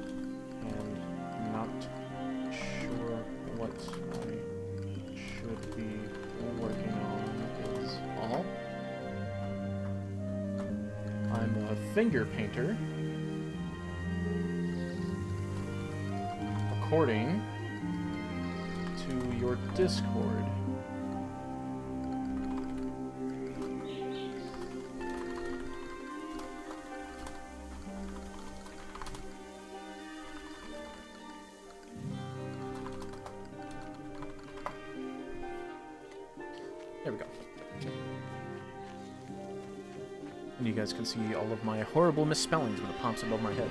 C: and not sure what I should be working on is all. I'm a finger painter, according to your Discord. There we go. And you guys can see all of my horrible misspellings when it pops above my head.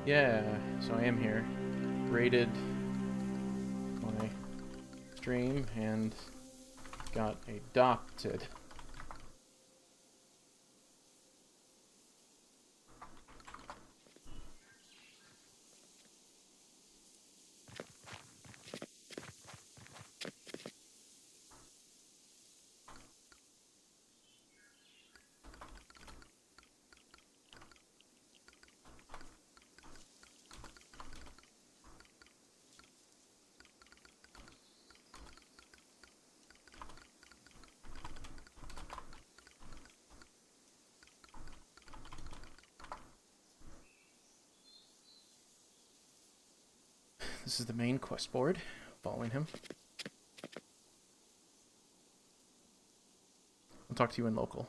C: Yeah, so I am here. Rated my stream and got adopted. This is the main quest board. Following him. I'll talk to you in local.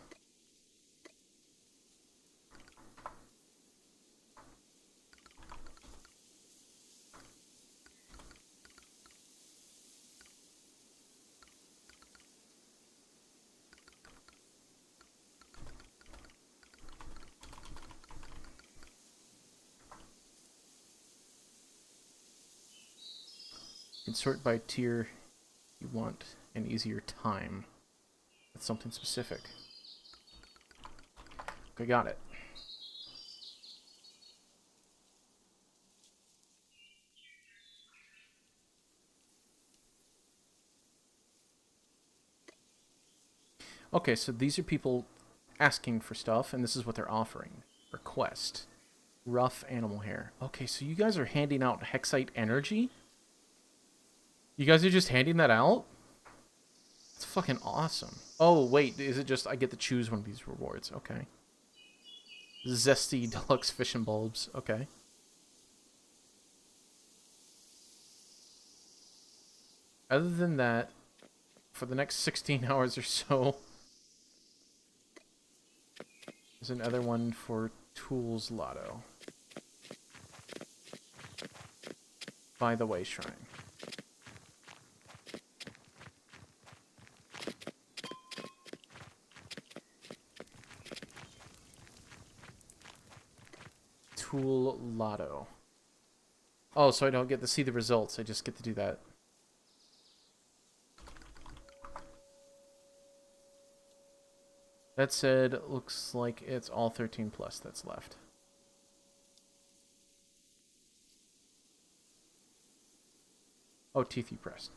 C: You can sort by tier you want an easier time. That's something specific. Okay, got it. Okay, so these are people asking for stuff, and this is what they're offering. Request. Rough animal hair. Okay, so you guys are handing out Hexite energy? You guys are just handing that out? It's fucking awesome. Oh, wait, is it just I get to choose one of these rewards? Okay. Zesty deluxe fish and bulbs. Okay. Other than that, for the next 16 hours or so, there's another one for Tools Lotto. By the way, Shrine. Tool Lotto. Oh, so I don't get to see the results. I just get to do that. That said, looks like it's all 13 plus that's left. Oh, teeth you pressed.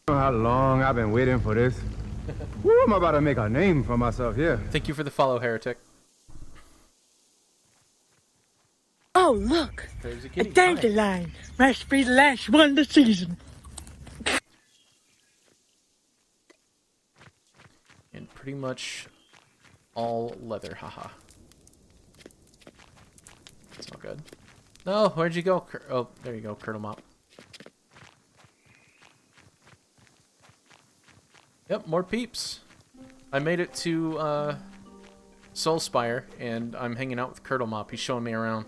E: How long I've been waiting for this. Woo, I'm about to make a name for myself here.
C: Thank you for the follow, Heretic.
D: Oh, look!
C: There's a
D: A
C: kitty. Hi.
D: dandelion. Must be the last one this season.
C: And pretty much all leather, haha. That's not good. No, where'd you go? Oh, there you go, Curdle Mop. Yep, more peeps. I made it to Soulspire, and I'm hanging out with Curdle Mop. He's showing me around.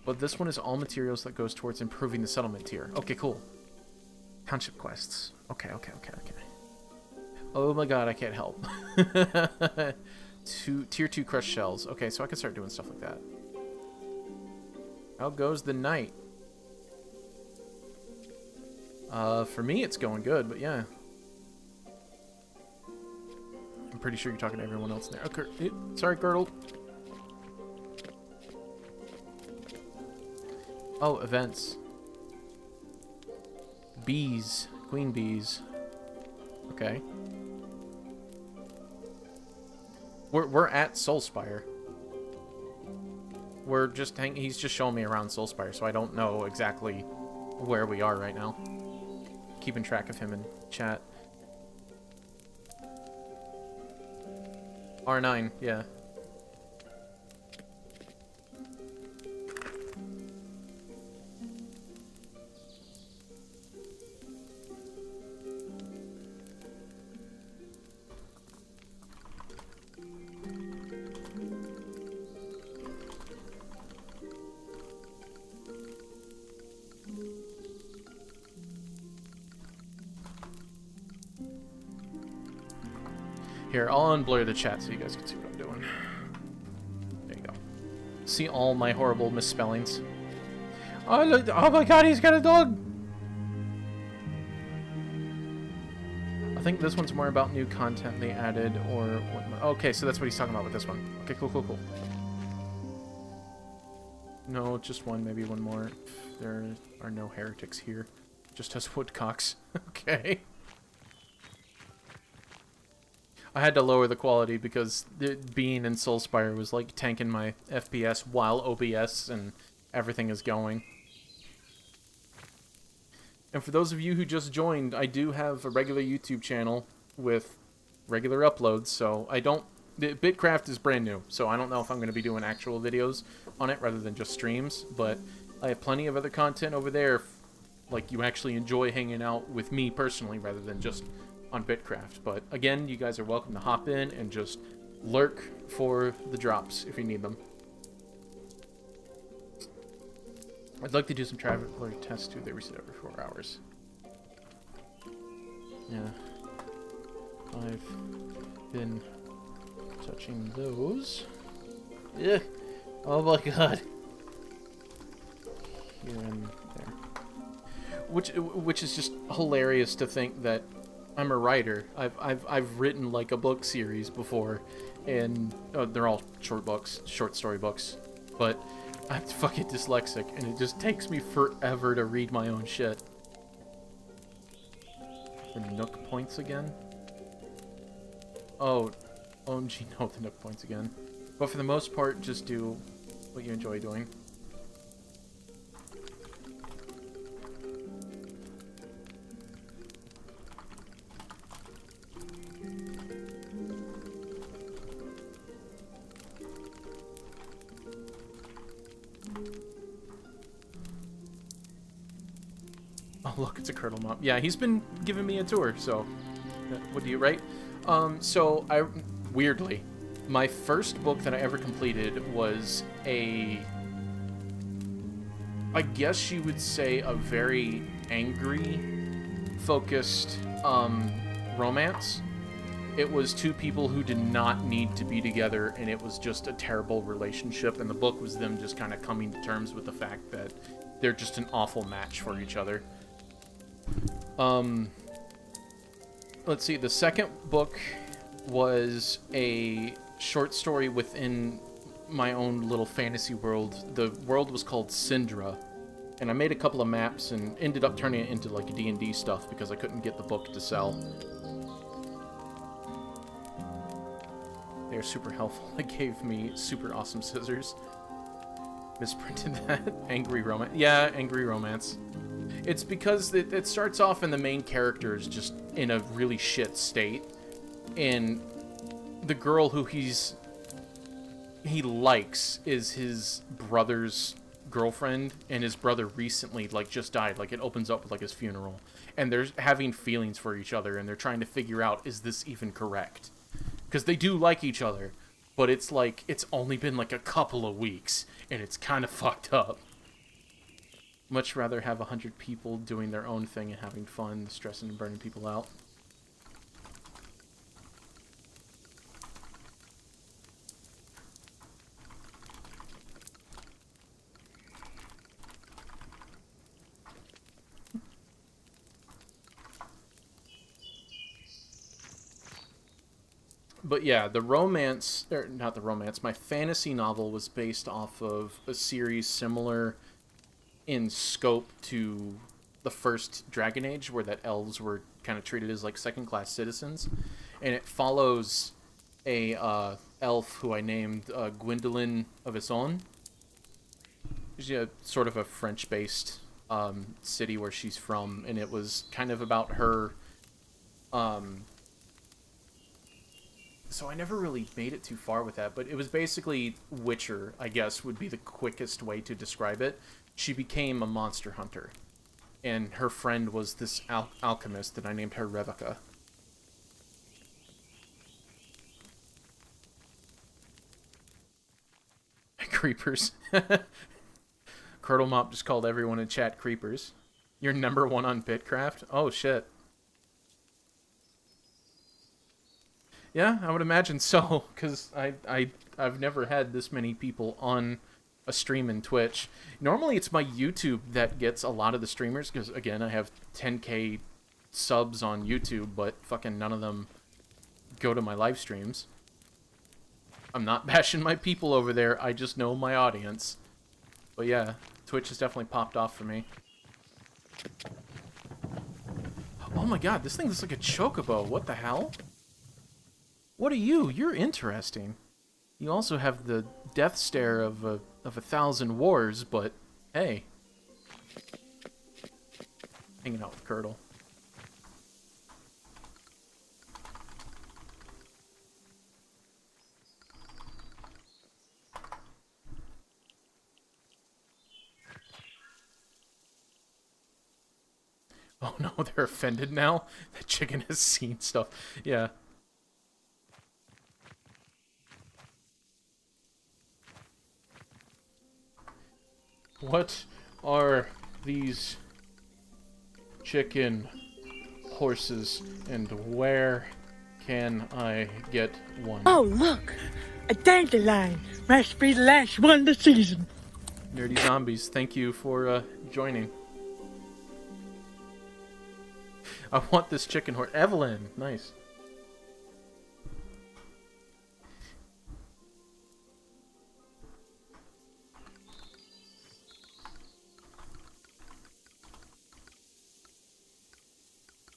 C: But this one is all materials that goes towards improving the settlement tier. Okay, cool. Township quests. Okay. Oh my god, I can't help. Tier 2 crushed shells. Okay, so I can start doing stuff like that. How goes the night? For me, it's going good, but yeah. I'm pretty sure you're talking to everyone else in there. Okay, sorry, Girdle. Oh, events. Bees. Queen bees. Okay. We're at Soulspire. We're just he's just showing me around Soulspire, so I don't know exactly where we are right now. Keeping track of him in chat. R9, yeah. Here, I'll unblur the chat so you guys can see what I'm doing. There you go. See all my horrible misspellings. Oh, look, oh my god, he's got a dog! I think this one's more about new content they added, or... what, okay, so that's what he's talking about with this one. Okay, cool. No, just one, maybe one more. There are no heretics here. Just us woodcocks. Okay. I had to lower the quality because being in Soulspire was like tanking my FPS while OBS and everything is going. And for those of you who just joined, I do have a regular YouTube channel with regular uploads, so I don't... Bitcraft is brand new, so I don't know if I'm going to be doing actual videos on it rather than just streams, but I have plenty of other content over there, like you actually enjoy hanging out with me personally rather than just on Bitcraft. But again, you guys are welcome to hop in and just lurk for the drops if you need them. I'd like to do some traveler tests too. They reset every 4 hours. Yeah. I've been touching those. Yeah. Oh my god. Here and there. Which is just hilarious to think that I'm a writer. I've written like a book series before, and they're all short books, short story books. But I'm fucking dyslexic, and it just takes me forever to read my own shit. The Nook points again? Oh, OMG, no, the Nook points again. But for the most part, just do what you enjoy doing. Oh, look, it's a Curdle Mop. Yeah, he's been giving me a tour, so... What do you write? So, weirdly, my first book that I ever completed was I guess you would say a very angry-focused, romance. It was two people who did not need to be together, and it was just a terrible relationship, and the book was them just kind of coming to terms with the fact that they're just an awful match for each other. Let's see, the second book was a short story within my own little fantasy world. The world was called Syndra, and I made a couple of maps and ended up turning it into like D&D stuff because I couldn't get the book to sell. They're super helpful. They gave me super awesome scissors. Misprinted that. Angry romance. Yeah, angry romance. It's because it starts off and the main character is just in a really shit state, and the girl who he likes is his brother's girlfriend, and his brother recently like just died. Like, it opens up with like his funeral, and they're having feelings for each other, and they're trying to figure out, is this even correct? Because they do like each other, but it's like it's only been like a couple of weeks, and it's kind of fucked up. Much rather have 100 people doing their own thing and having fun, stressing and burning people out. But yeah, the romance, or not the romance, my fantasy novel was based off of a series similar in scope to the first Dragon Age, where that elves were kind of treated as like second-class citizens, and it follows a elf who I named Gwendolyn of Ison. She's a sort of a French-based city where she's from, and it was kind of about her. So I never really made it too far with that, but it was basically Witcher, I guess, would be the quickest way to describe it. She became a monster hunter, and her friend was this alchemist, and I named her Rebecca. Creepers. Curdle Mop just called everyone in chat creepers. You're #1 on Bitcraft? Oh, shit. Yeah, I would imagine so, because I've never had this many people on a stream in Twitch. Normally it's my YouTube that gets a lot of the streamers, because, again, I have 10k subs on YouTube, but fucking none of them go to my live streams. I'm not bashing my people over there, I just know my audience. But yeah, Twitch has definitely popped off for me. Oh my god, this thing looks like a chocobo, what the hell? What are you? You're interesting. You also have the death stare of a 1,000 wars, but hey. Hanging out with Curdle. Oh no, they're offended now? That chicken has seen stuff. Yeah. What are these chicken horses, and where can I get one?
D: Oh, look! A dandelion! Must be the last one this season.
C: Nerdy Zombies, thank you for joining. I want this chicken horse. Evelyn, nice.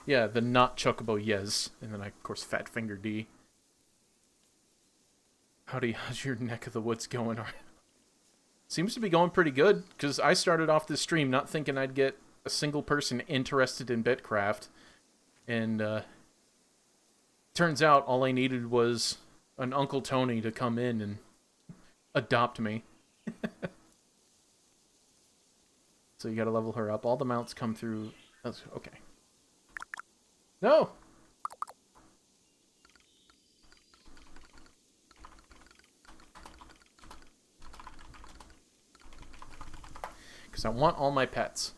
C: Yeah, the not Chocobo Yes, and then I, of course, Fat Finger D. Howdy, how's your neck of the woods going? Seems to be going pretty good, because I started off this stream not thinking I'd get a single person interested in Bitcraft, and turns out all I needed was an Uncle Tony to come in and adopt me. So you gotta level her up. All the mounts come through... That's, okay. No! Because I want all my pets.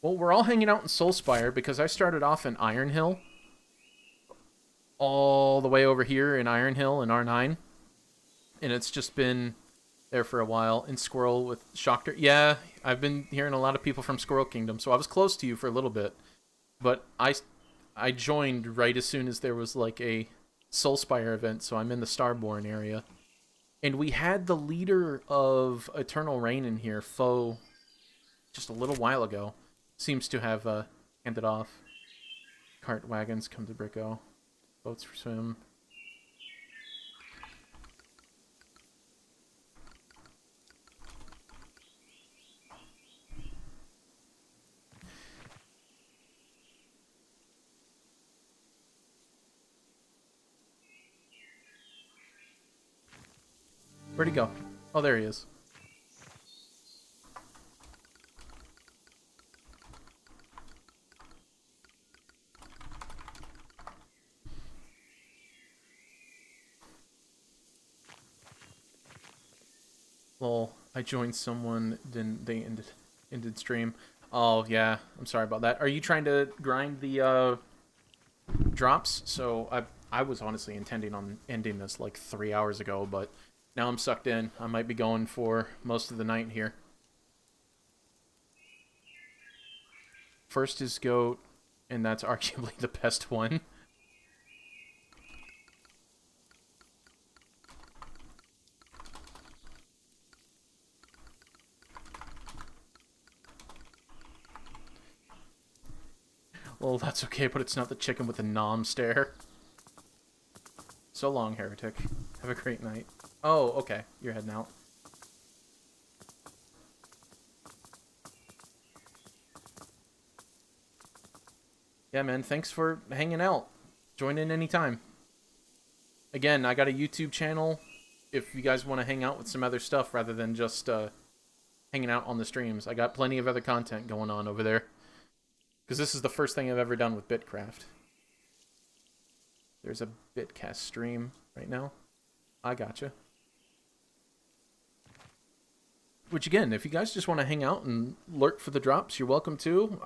C: Well, we're all hanging out in Soulspire because I started off in Iron Hill. All the way over here in Iron Hill in R9. And it's just been there for a while. In Squirrel with Shocker. Yeah, I've been hearing a lot of people from Squirrel Kingdom, so I was close to you for a little bit. But I joined right as soon as there was like a Soulspire event, so I'm in the Starborn area. And we had the leader of Eternal Reign in here, Foe, just a little while ago. Seems to have handed off. Cart wagons come to Bricko. Boats for swim. Where'd he go? Oh, there he is. Well,
B: I joined someone, then they ended stream. Oh, yeah. I'm sorry about that. Are you trying to grind the drops? So I was honestly intending on ending this like 3 hours ago, but now I'm sucked in. I might be going for most of the night here. First is goat, and that's arguably the best one. Well, that's okay, but it's not the chicken with the nom stare. So long, heretic. Have a great night. Oh, okay. You're heading out. Yeah, man. Thanks for hanging out. Join in anytime. Again, I got a YouTube channel if you guys want to hang out with some other stuff rather than just hanging out on the streams. I got plenty of other content going on over there. Because this is the first thing I've ever done with Bitcraft. There's a Bitcast stream right now. I gotcha. Which again, if you guys just want to hang out and lurk for the drops, you're welcome to.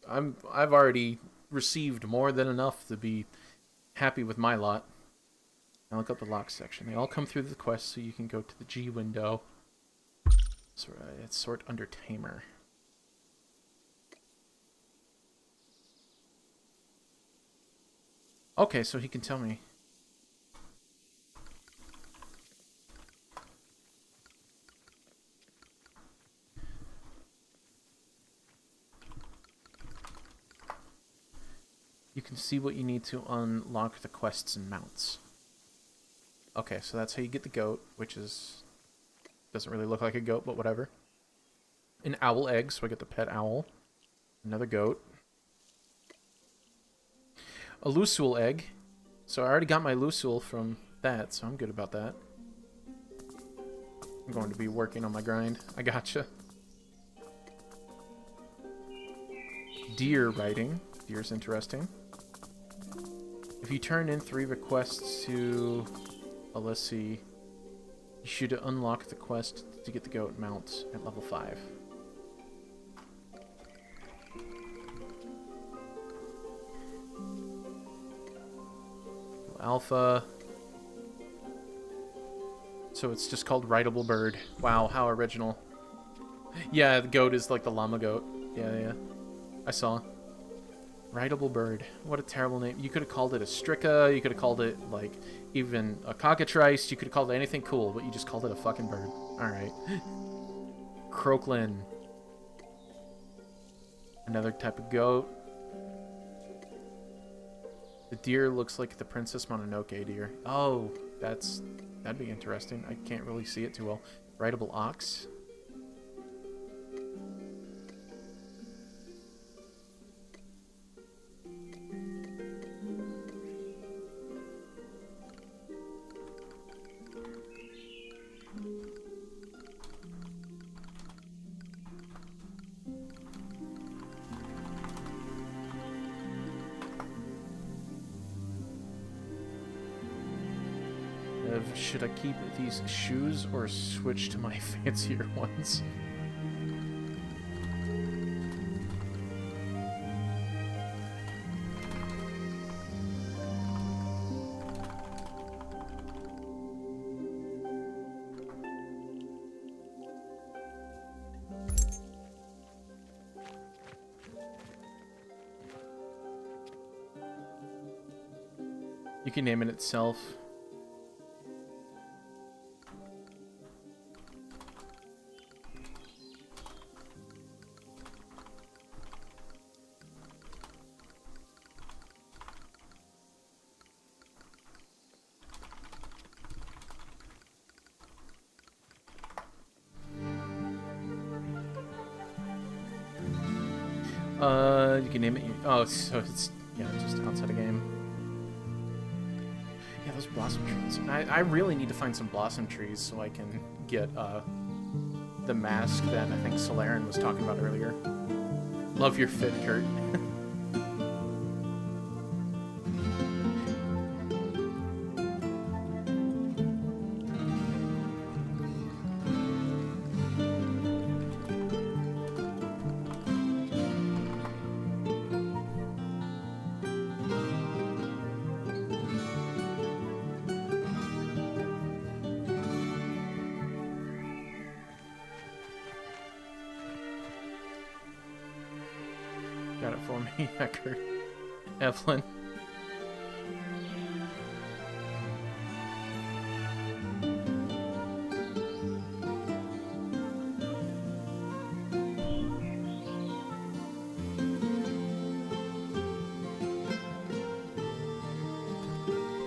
B: I've already received more than enough to be happy with my lot. Now look up the lock section. They all come through the quest, so you can go to the G window. So it's sort under tamer. Okay, so he can tell me. You can see what you need to unlock the quests and mounts. Okay, so that's how you get the goat, which is... doesn't really look like a goat, but whatever. An owl egg, so I get the pet owl. Another goat. A Lusul egg. So I already got my Lusul from that, so I'm good about that. I'm going to be working on my grind. I gotcha. Deer writing. Deer's interesting. If you turn in 3 requests to... oh, let's see. You should unlock the quest to get the goat mount at level 5. Alpha. So it's just called Rideable Bird. Wow, how original. Yeah, the goat is like the llama goat. Yeah. I saw. Rideable Bird. What a terrible name. You could have called it a Strika. You could have called it, like, even a cockatrice. You could have called it anything cool, but you just called it a fucking bird. Alright. Croaklin. Another type of goat. The deer looks like the Princess Mononoke deer. Oh, that'd be interesting. I can't really see it too well. Rideable ox. Should I keep these shoes or switch to my fancier ones? You can name it itself. You can name it. Oh, so it's just outside a game. Yeah, those blossom trees. I really need to find some blossom trees so I can get the mask that I think Solaren was talking about earlier. Love your fit, Kurt. Got it for me, Eckert. Evelyn.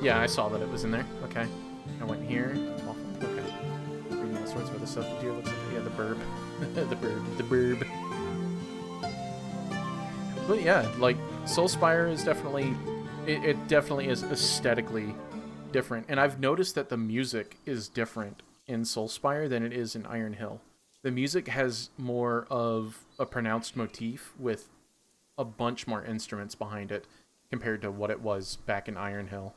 B: Yeah, I saw that it was in there. Okay. I went here. Waffle. Okay. Reading all sorts of other stuff. The deer looks like, yeah, the burb. the burb. But yeah, like, Soulspire is definitely... It definitely is aesthetically different. And I've noticed that the music is different in Soulspire than it is in Iron Hill. The music has more of a pronounced motif with a bunch more instruments behind it compared to what it was back in Iron Hill.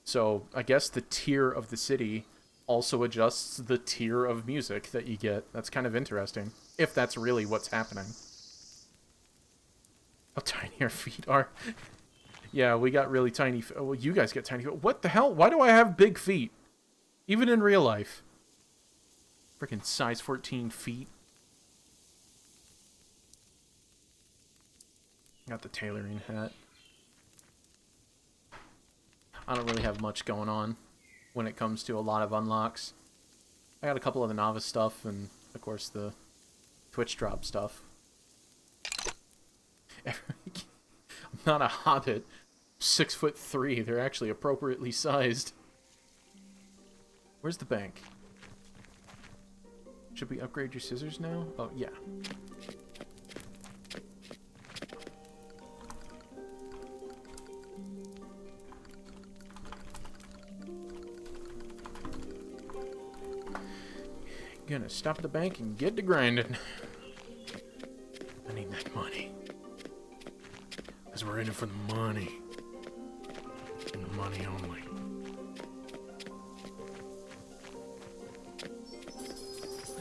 B: So I guess the tier of the city also adjusts the tier of music that you get. That's kind of interesting, if that's really what's happening. How tiny our feet are. Yeah, we got really tiny feet. Well, you guys get tiny feet. What the hell? Why do I have big feet? Even in real life. Freaking size 14 feet. Got the tailoring hat. I don't really have much going on when it comes to a lot of unlocks. I got a couple of the novice stuff and, of course, the Twitch drop stuff. I'm not a hobbit. 6'3". They're actually appropriately sized. Where's the bank? Should we upgrade your scissors now? Oh, yeah. Gonna stop at the bank and get to grinding. I need that money. Because we're in it for the money. And the money only.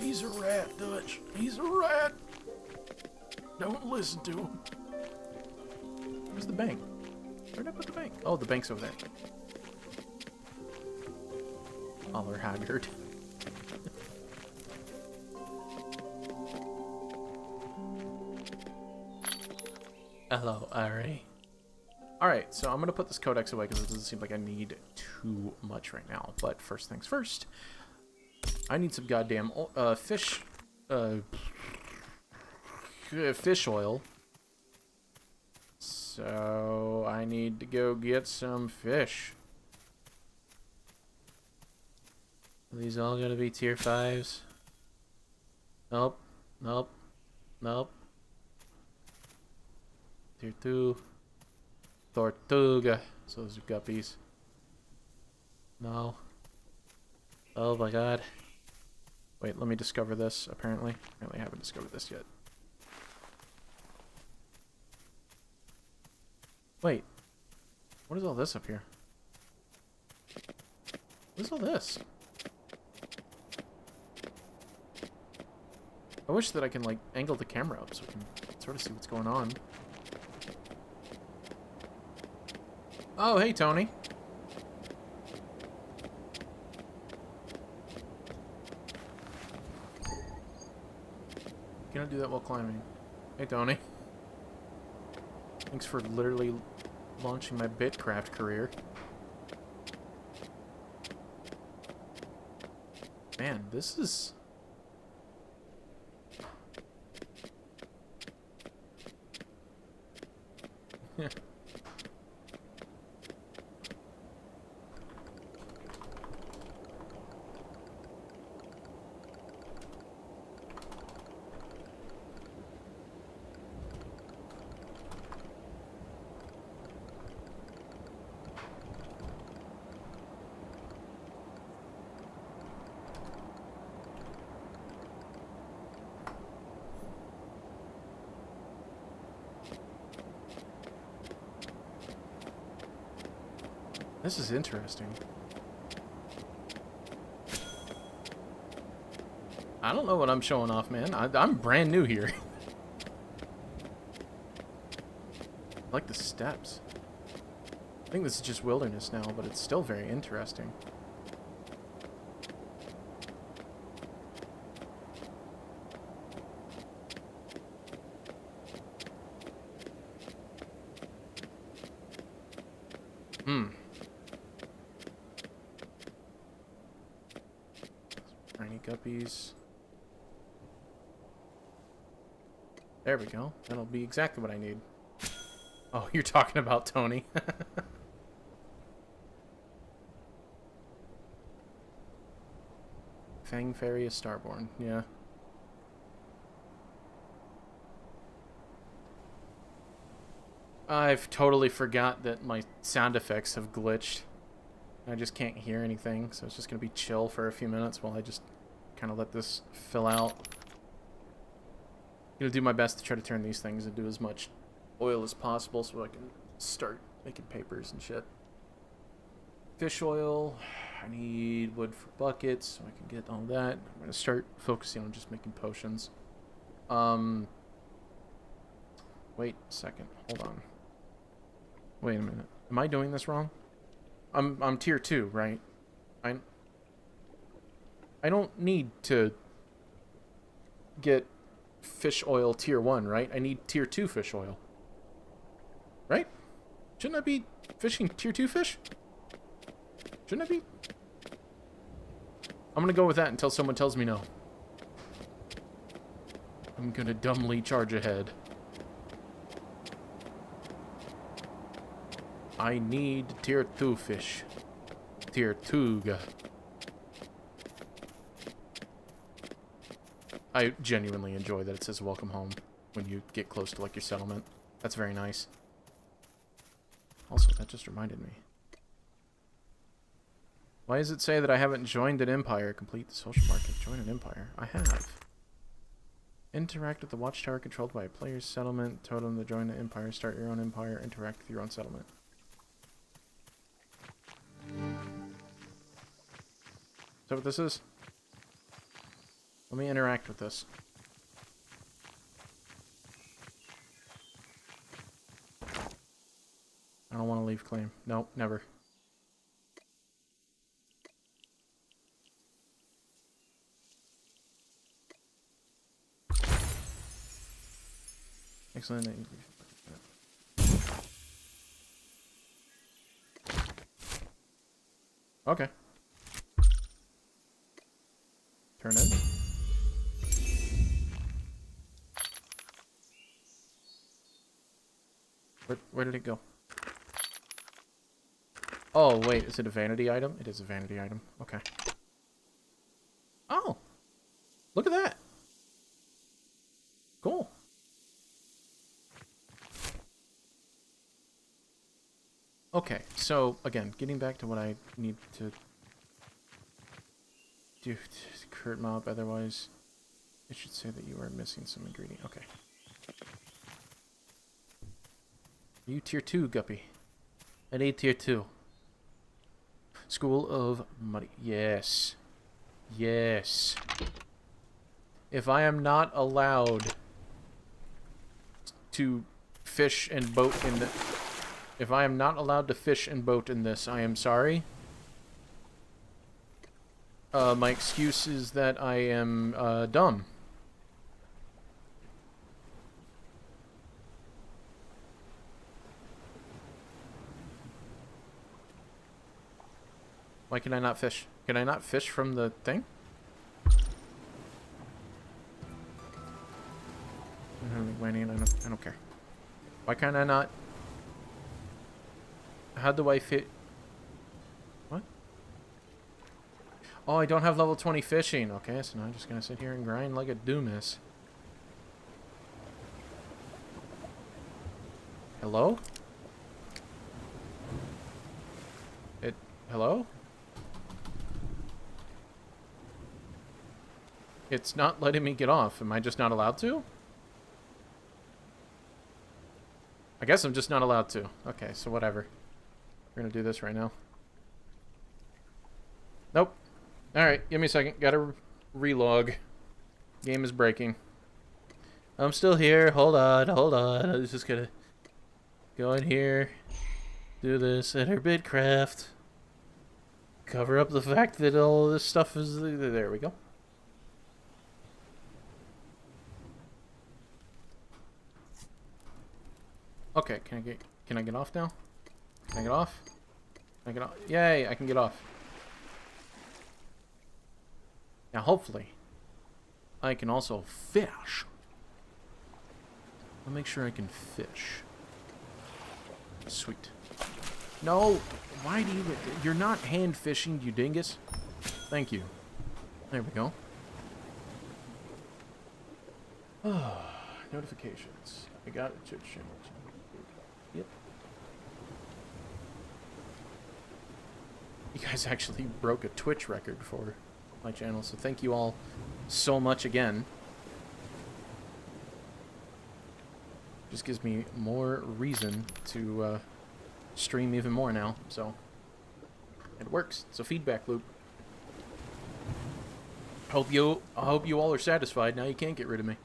B: He's a rat, Dutch. He's a rat. Don't listen to him. Where's the bank? Where'd I put the bank? Oh, the bank's over there. Holler haggard. Hello, Ari. Alright, so I'm going to put this codex away because it doesn't seem like I need too much right now. But first things first, I need some goddamn fish oil. So I need to go get some fish. Are these all going to be tier 5s? Nope. Nope. Nope. Tier 2. Tortuga. So those are guppies. No. Oh my god. Wait, let me discover this, apparently. Apparently I haven't discovered this yet. Wait. What is all this up here? What is all this? I wish that I can, like, angle the camera up so I can sort of see what's going on. Oh, hey, Tony. Can I do that while climbing? Hey, Tony. Thanks for literally launching my Bitcraft career. Man, this is... This is interesting. I don't know what I'm showing off, man. I'm brand new here. I like the steps. I think this is just wilderness now, but it's still very interesting. Tiny guppies. There we go. That'll be exactly what I need. Oh, you're talking about Tony. Fang Fairy is Starborn, yeah. I've totally forgot that my sound effects have glitched. I just can't hear anything, so it's just going to be chill for a few minutes while I just kind of let this fill out. I'm going to do my best to try to turn these things into as much oil as possible so I can start making papers and shit. Fish oil. I need wood for buckets so I can get all that. I'm going to start focusing on just making potions. Wait a second. Hold on. Wait a minute. Am I doing this wrong? I'm tier 2, right? I don't need to get fish oil tier 1, right? I need tier 2 fish oil. Right? Shouldn't I be fishing tier 2 fish? Shouldn't I be? I'm gonna go with that until someone tells me no. I'm gonna dumbly charge ahead. I need tier 2 fish. Tier 2. I genuinely enjoy that it says welcome home when you get close to like your settlement. That's very nice. Also, that just reminded me. Why does it say that I haven't joined an empire? Complete the social market. Join an empire. I have. Interact with the watchtower controlled by a player's settlement. Totem to join the empire. Start your own empire. Interact with your own settlement. Is that what this is? Let me interact with this. I don't want to leave claim. Nope, never. Excellent. Okay. Turn in. Where did it go? Oh, wait, is it a vanity item? It is a vanity item. Okay. Oh! Look at that! Cool. Okay, so, again, getting back to what I need to do to crit mob, otherwise it should say that you are missing some ingredient. Okay. Are you tier 2, Guppy? I need tier 2. School of Muddy. Yes. Yes. If I am not allowed to fish and boat in the... If I am not allowed to fish and boat in this, I am sorry. My excuse is that I am dumb. Why can I not fish? Can I not fish from the thing? I don't care. Why can't I not? How do I fit? What? Oh, I don't have level 20 fishing. Okay, so now I'm just gonna sit here and grind like a doomiss. Hello? Hello? It's not letting me get off. Am I just not allowed to? I guess I'm just not allowed to. Okay, so whatever. We're gonna do this right now. Nope. Alright, give me a second. Gotta relog. Game is breaking. I'm still here. Hold on, hold on. I was just gonna go in here. Do this. Enter Bitcraft. Cover up the fact that all this stuff is... There we go. Okay, can I get off now? Can I get off? I get off. Yay, I can get off. Now, hopefully, I can also fish. I'll make sure I can fish. Sweet. No, why do you... You're not hand fishing, you dingus. Thank you. There we go. Notifications. I got it. Yep. You guys actually broke a Twitch record for my channel, so thank you all so much again. Just gives me more reason to stream even more now, so it works. It's a feedback loop. I hope you all are satisfied. Now you can't get rid of me.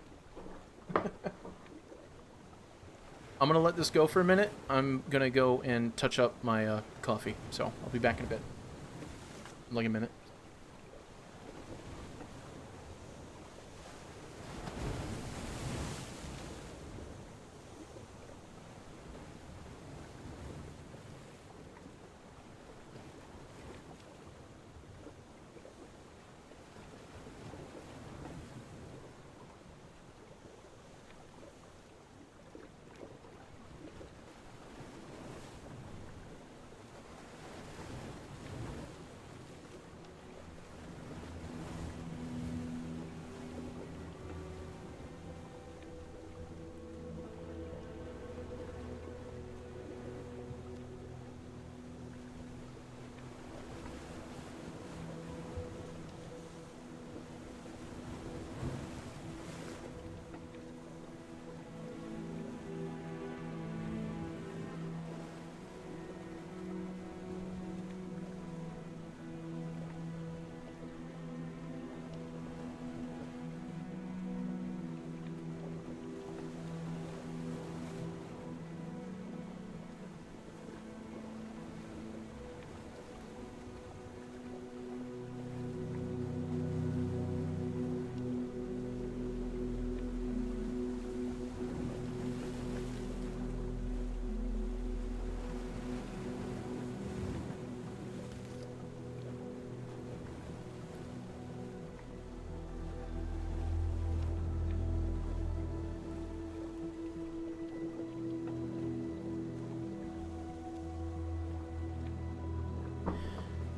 B: I'm gonna let this go for a minute. I'm gonna go and touch up my coffee, so I'll be back in a bit. Like a minute.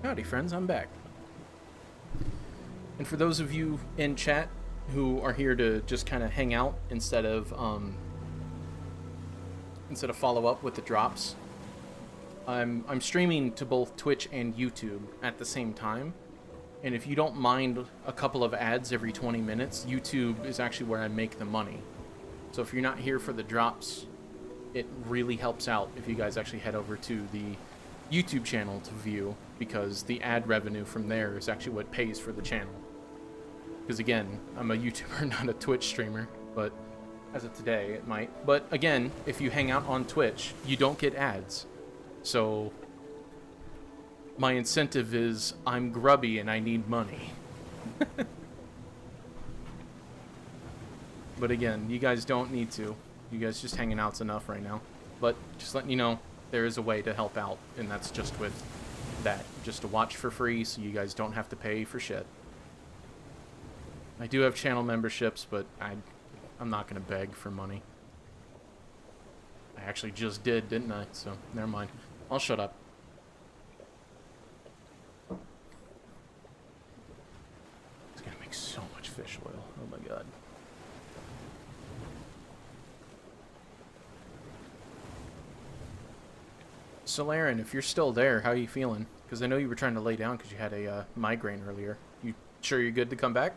B: Howdy friends, I'm back. And for those of you in chat who are here to just kind of hang out instead of follow up with the drops, I'm streaming to both Twitch and YouTube at the same time. And if you don't mind a couple of ads every 20 minutes, YouTube is actually where I make the money. So if you're not here for the drops, it really helps out if you guys actually head over to the YouTube channel to view, because the ad revenue from there is actually what pays for the channel. Because again, I'm a YouTuber, not a Twitch streamer, but as of today, it might. But again, if you hang out on Twitch, you don't get ads. So my incentive is I'm grubby and I need money. But again, you guys don't need to. You guys just hanging out's enough right now. But just letting you know, there is a way to help out, and that's just with that. Just to watch for free, so you guys don't have to pay for shit. I do have channel memberships, but I'm not going to beg for money. I actually just did, didn't I? So, never mind. I'll shut up. It's going to make so much fish oil. Oh my god. Solaren, if you're still there, how are you feeling? Because I know you were trying to lay down because you had a migraine earlier. You sure you're good to come back?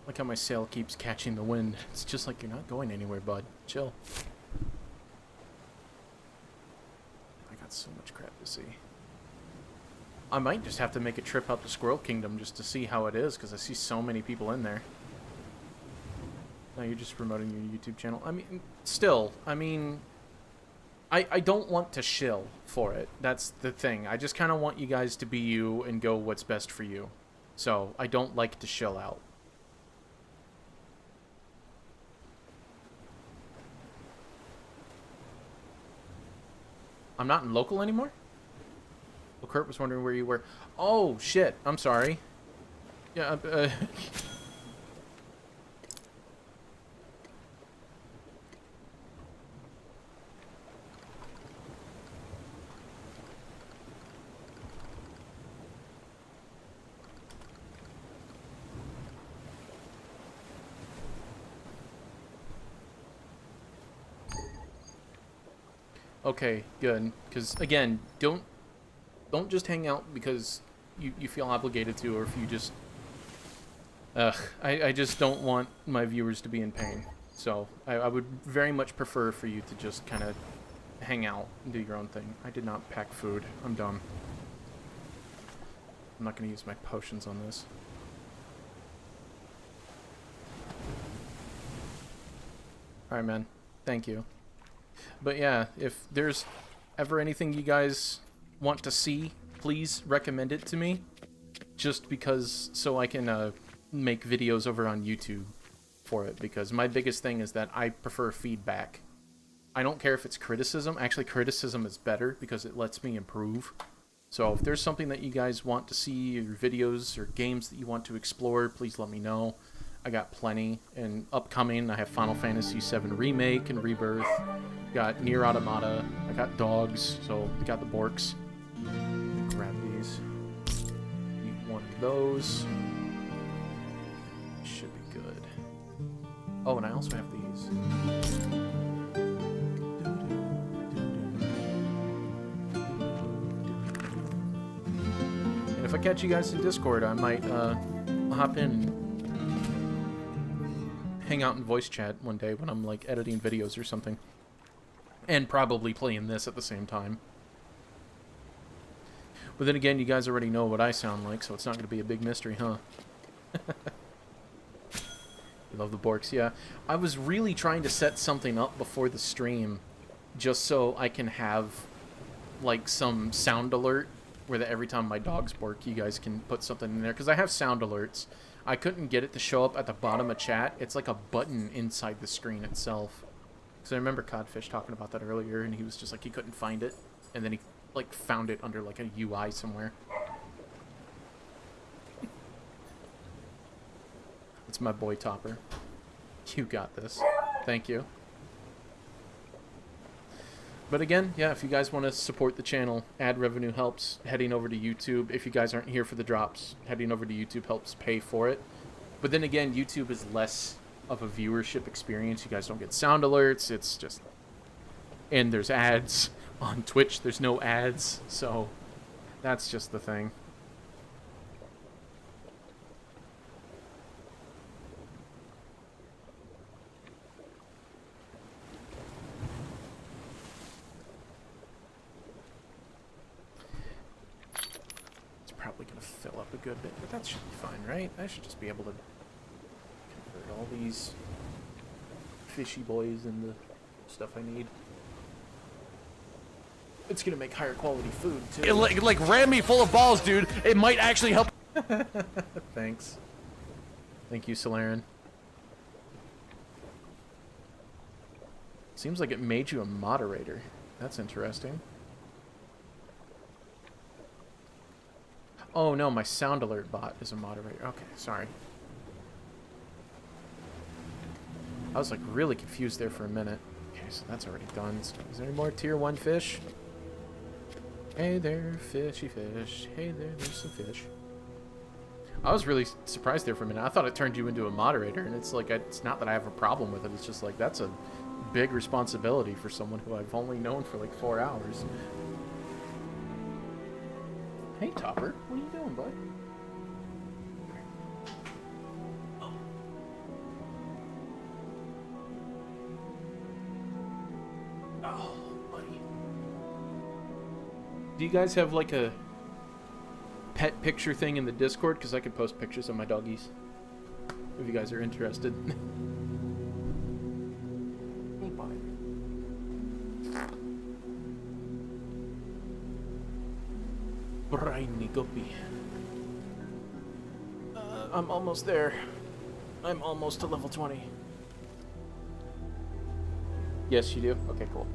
B: Like how my sail keeps catching the wind. It's just like you're not going anywhere, bud. Chill. I got so much crap to see. I might just have to make a trip out to Squirrel Kingdom just to see how it is, because I see so many people in there. No, you're just promoting your YouTube channel. I mean, still, I mean, I don't want to shill for it. That's the thing. I just kind of want you guys to be you and go what's best for you. So, I don't like to shill out. I'm not in local anymore? Well, Kurt was wondering where you were. Oh, shit. I'm sorry. Yeah, okay, good. Because, again, don't just hang out because you feel obligated to, or if you just... I just don't want my viewers to be in pain. So, I would very much prefer for you to just kind of hang out and do your own thing. I did not pack food. I'm dumb. I'm not going to use my potions on this. Alright, man. Thank you. But yeah, if there's ever anything you guys want to see, please recommend it to me. Just because, so I can make videos over on YouTube for it. Because my biggest thing is that I prefer feedback. I don't care if it's criticism. Actually, criticism is better because it lets me improve. So if there's something that you guys want to see, or videos or games that you want to explore, please let me know. I got plenty. And upcoming, I have Final Fantasy VII Remake and Rebirth. Got Nier Automata. I got dogs, so I got the Borks. Grab these. Eat one of those. Should be good. Oh, and I also have these. And if I catch you guys in Discord, I might hop in and hang out in voice chat one day when I'm like editing videos or something. And probably playing this at the same time. But then again, you guys already know what I sound like, so it's not going to be a big mystery, huh? You love the Borks, yeah. I was really trying to set something up before the stream just so I can have like some sound alert where that every time my dogs bark, you guys can put something in there. Because I have sound alerts. I couldn't get it to show up at the bottom of chat. It's like a button inside the screen itself. Because I remember Codfish talking about that earlier, and he was just like, he couldn't find it. And then he, like, found it under, like, a UI somewhere. It's my boy Topper. You got this. Thank you. But again, yeah, if you guys want to support the channel, ad revenue helps. Heading over to YouTube, if you guys aren't here for the drops, heading over to YouTube helps pay for it. But then again, YouTube is less of a viewership experience. You guys don't get sound alerts. It's just... And there's ads. On Twitch, there's no ads. So, that's just the thing. Probably going to fill up a good bit, but that should be fine, right? I should just be able to convert all these fishy boys into stuff I need. It's going to make higher quality food, too.
G: It like ram me full of balls, dude. It might actually help.
B: Thanks. Thank you, Solarian. Seems like it made you a moderator. That's interesting. Oh no, my sound alert bot is a moderator. Okay, sorry. I was like really confused there for a minute. Okay, so that's already done. Is there any more tier 1 fish? Hey there, fishy fish. Hey there, there's some fish. I was really surprised there for a minute. I thought it turned you into a moderator, and it's like, it's not that I have a problem with it. It's just like, that's a big responsibility for someone who I've only known for like 4 hours. Hey, Topper. What are you doing, bud? Oh, buddy. Do you guys have, like, a pet picture thing in the Discord, because I could post pictures of my doggies if you guys are interested. Hey, bud. Briny guppy. I'm almost there. I'm almost to level 20. Yes, you do? Okay, cool.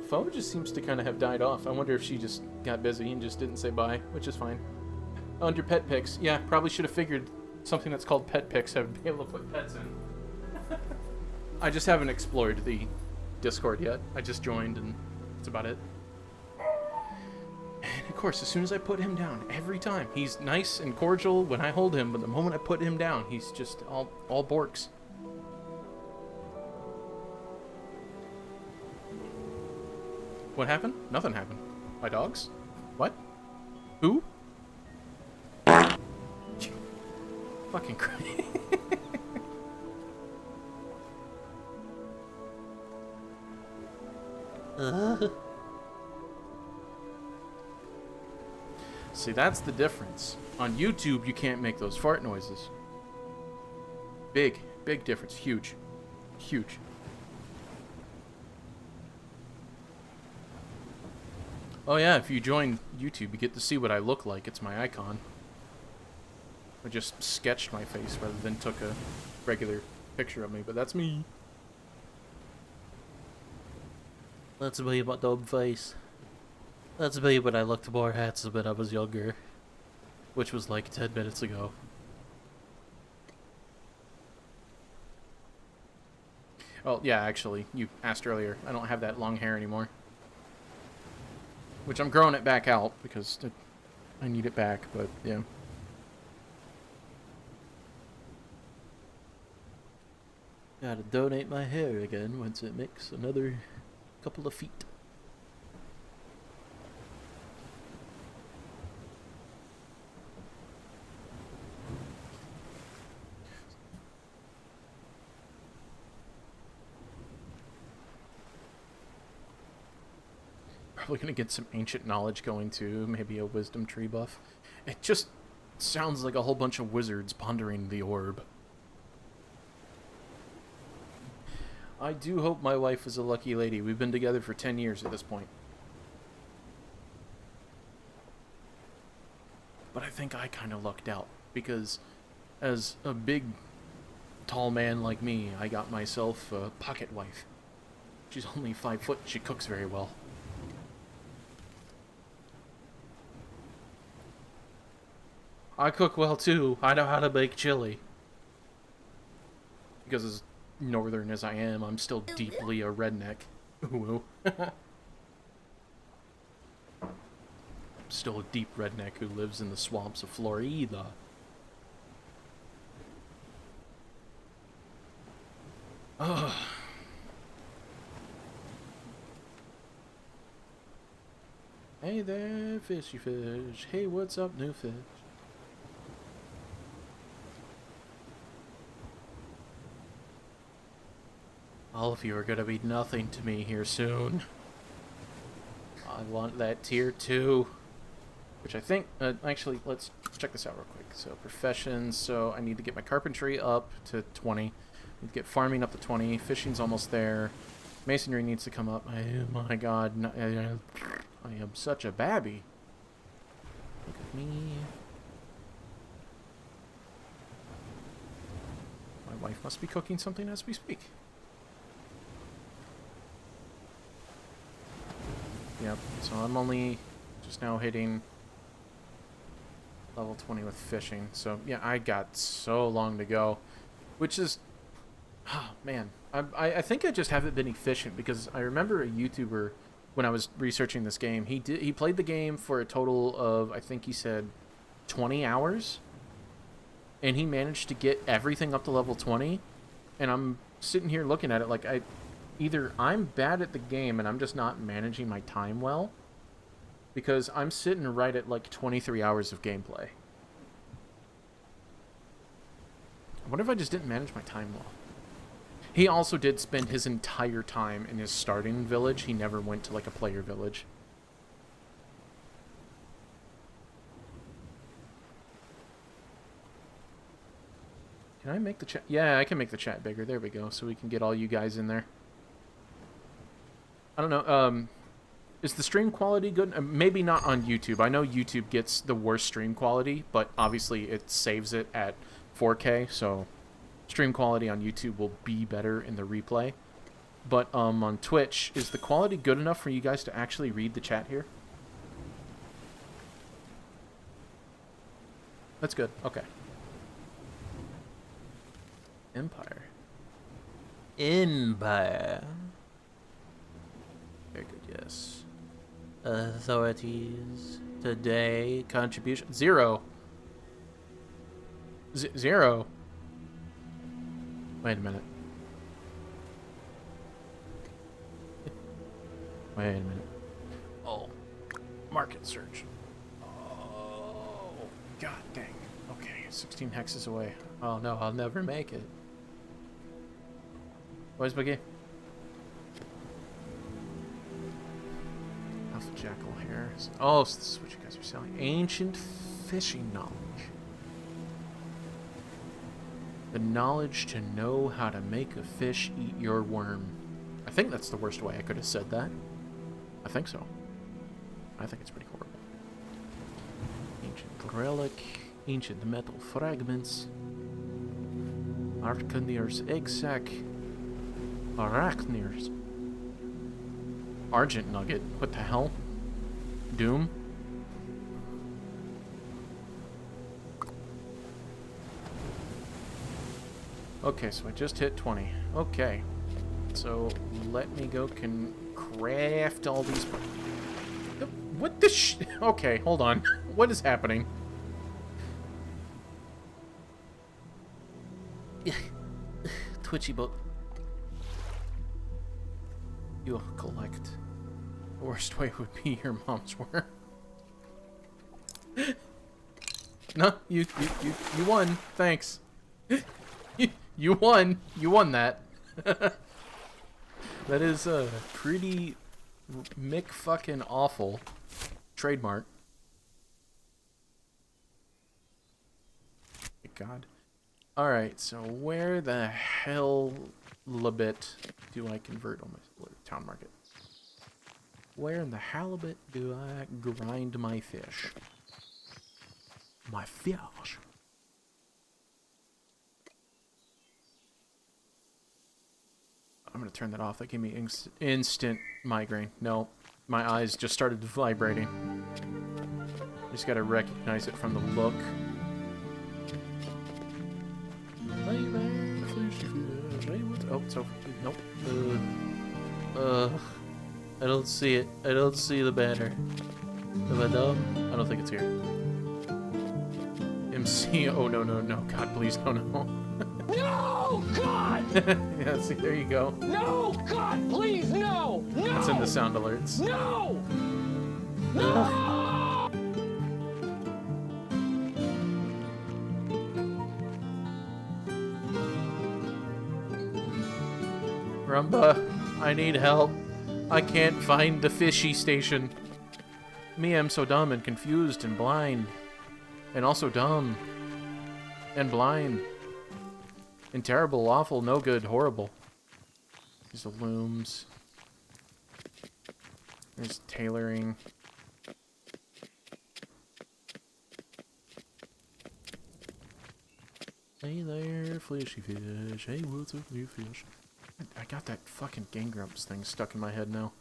B: Fo just seems to kind of have died off. I wonder if she just got busy and just didn't say bye, which is fine. Under pet pics. Yeah, probably should have figured something that's called pet pics I would be able to put pets in. I just haven't explored the Discord yet. I just joined and that's about it. And of course, as soon as I put him down, every time, he's nice and cordial when I hold him, but the moment I put him down, he's just all borks. What happened? Nothing happened. My dogs? What? Who? Fucking crazy. See, that's the difference. On YouTube, you can't make those fart noises. Big difference. Huge. Huge. Oh yeah, if you join YouTube, you get to see what I look like. It's my icon. I just sketched my face rather than took a regular picture of me, but that's me.
C: That's me, my dumb face. That's me when I looked more handsome when I was younger. Which was like 10 minutes ago.
B: Oh, yeah, actually, you asked earlier. I don't have that long hair anymore. Which I'm growing it back out because I need it back, but yeah.
C: Gotta donate my hair again once it makes another couple of feet.
B: Probably gonna get some ancient knowledge going too, maybe a wisdom tree buff. It just sounds like a whole bunch of wizards pondering the orb. I do hope my wife is a lucky lady. We've been together for 10 years at this point. But I think I kind of lucked out, because as a big, tall man like me, I got myself a pocket wife. She's only 5 foot, she cooks very well. I cook well too. I know how to make chili. Because as northern as I am, I'm still deeply a redneck. Ooh. I'm still a deep redneck who lives in the swamps of Florida. Ugh. Hey there, fishy fish. Hey, what's up, new fish? All of you are gonna be nothing to me here soon. I want that tier 2. Which I think, actually, let's check this out real quick. So, professions, so I need to get my carpentry up to 20. I need to get farming up to 20. Fishing's almost there. Masonry needs to come up. Oh my god, I am such a babby. Look at me. My wife must be cooking something as we speak. Yep, so I'm only just now hitting level 20 with fishing. So, yeah, I got so long to go. Which is... Oh, man. I think I just haven't been efficient, because I remember a YouTuber, when I was researching this game, he played the game for a total of, I think he said, 20 hours. And he managed to get everything up to level 20. And I'm sitting here looking at it like either I'm bad at the game and I'm just not managing my time well, because I'm sitting right at like 23 hours of gameplay. I wonder if I just didn't manage my time well. He also did spend his entire time in his starting village. He never went to like a player village. Can I make the chat? Yeah, I can make the chat bigger. There we go. So we can get all you guys in there. I don't know. Is the stream quality good? Maybe not on YouTube. I know YouTube gets the worst stream quality, but obviously it saves it at 4K, so stream quality on YouTube will be better in the replay. But on Twitch, is the quality good enough for you guys to actually read the chat here? That's good. Okay. Empire. Empire. Very good, yes. Authorities. Today. Contribution. 0. 0. Wait a minute. Wait a minute. Oh. Market search. Oh. God dang. Okay, 16 hexes away. Oh no, I'll never make it. Where's Boogie? Alpha Jackal here. Oh, so this is what you guys are selling. Ancient fishing knowledge. The knowledge to know how to make a fish eat your worm. I think that's the worst way I could have said that. I think so. I think it's pretty horrible. Ancient relic. Ancient metal fragments. Arcanier's egg sac. Arachnir's. Argent nugget. What the hell? Doom? Okay, so I just hit 20. Okay. So let me go craft all these. What the Okay, hold on. What is happening? Twitchy boat. You'll collect. The worst way would be your mom's worm. No, you won. Thanks. You won. You won that. That is pretty Mick fucking awful. Trademark. Thank God. Alright, so where the hell labit do I convert on my town market? Where in the halibut do I grind my fish? My fish. I'm gonna turn that off. That gave me instant migraine. No, my eyes just started vibrating. Just gotta recognize it from the look. Oh, it's over. Nope. I don't see it. I don't see the banner. Am I dumb? I don't think it's here. MC. Oh, no. God, please, no.
H: No, God!
B: Yeah, see, there you go.
H: No, God, please, no! No!
B: It's in the sound alerts.
H: No! No!
B: Rumba, I need help. I can't find the fishy station. Me, I'm so dumb and confused and blind. And also dumb. And blind. And terrible, awful, no good, horrible. These are looms. There's tailoring. Hey there, fleshy fish. Hey, what's up, new fish? I got that fucking Game Grumps thing stuck in my head now.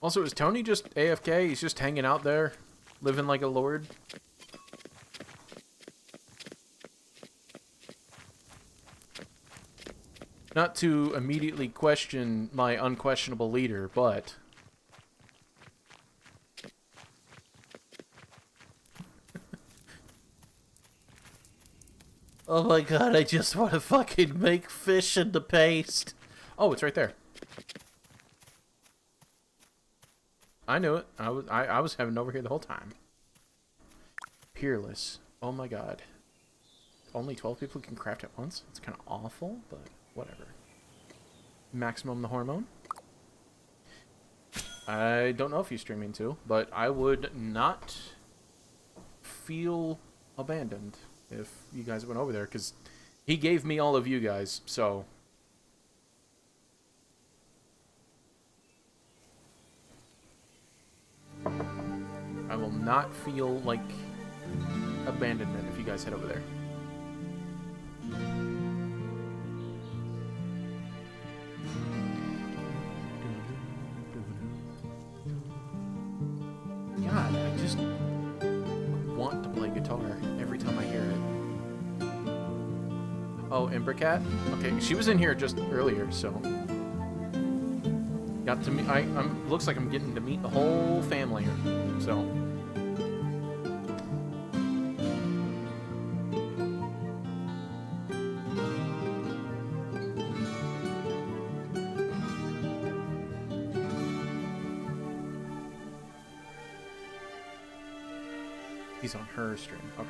B: Also, is Tony just AFK? He's just hanging out there, living like a lord? Not to immediately question my unquestionable leader, but... Oh my god, I just want to fucking make fish into paste. Oh, it's right there. I knew it. I was having it over here the whole time. Peerless. Oh my god. Only 12 people can craft at once? It's kind of awful, but whatever. Maximum the hormone. I don't know if he's streaming too, but I would not feel abandoned if you guys went over there, because he gave me all of you guys, so... I will not feel like abandonment if you guys head over there. God, I just want to play guitar every time I hear it. Oh, Embercat? Okay, she was in here just earlier, so... Got to meet... I'm looks like I'm getting to meet the whole family, so... He's on her stream. Okay.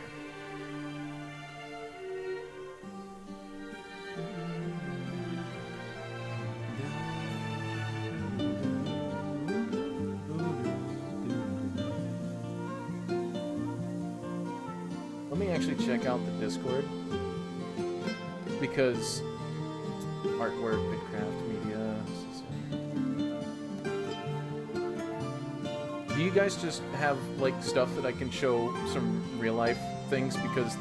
B: Let me actually check out the Discord, because artwork, Bitcraft, media. Do you guys just have like stuff that I can show some real life things? Because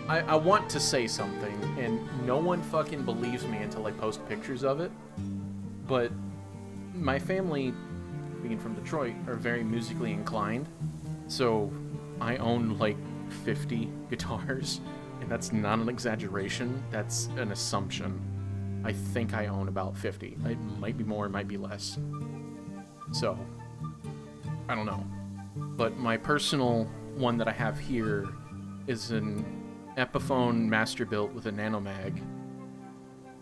B: I want to say something and no one fucking believes me until I post pictures of it. But my family, being from Detroit, are very musically inclined. So I own like 50 guitars, and that's not an exaggeration, that's an assumption. I think I own about 50. It might be more, it might be less. So, I don't know. But my personal one that I have here is an Epiphone master built with a Nanomag.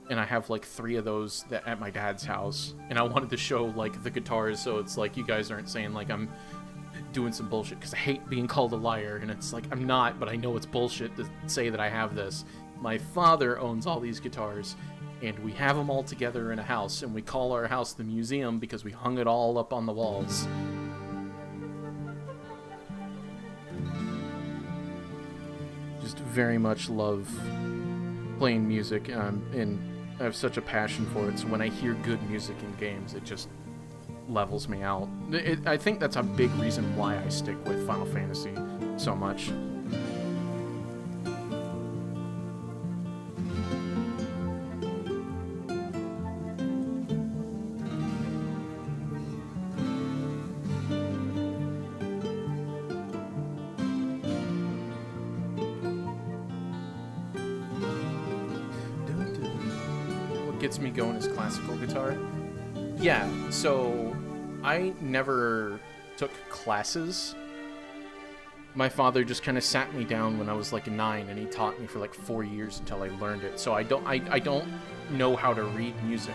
B: And I have like 3 of those at my dad's house. And I wanted to show like the guitars, so it's like you guys aren't saying like I'm doing some bullshit, because I hate being called a liar, and it's like I'm not, but I know it's bullshit to say that I have this. My father owns all these guitars, and we have them all together in a house, and we call our house the museum because we hung it all up on the walls. Just very much love playing music, and I have such a passion for it, so when I hear good music in games, it just levels me out. I think that's a big reason why I stick with Final Fantasy so much. What gets me going is classical guitar. Yeah, so I never took classes. My father just kind of sat me down when I was like 9, and he taught me for like 4 years until I learned it. So I don't know how to read music,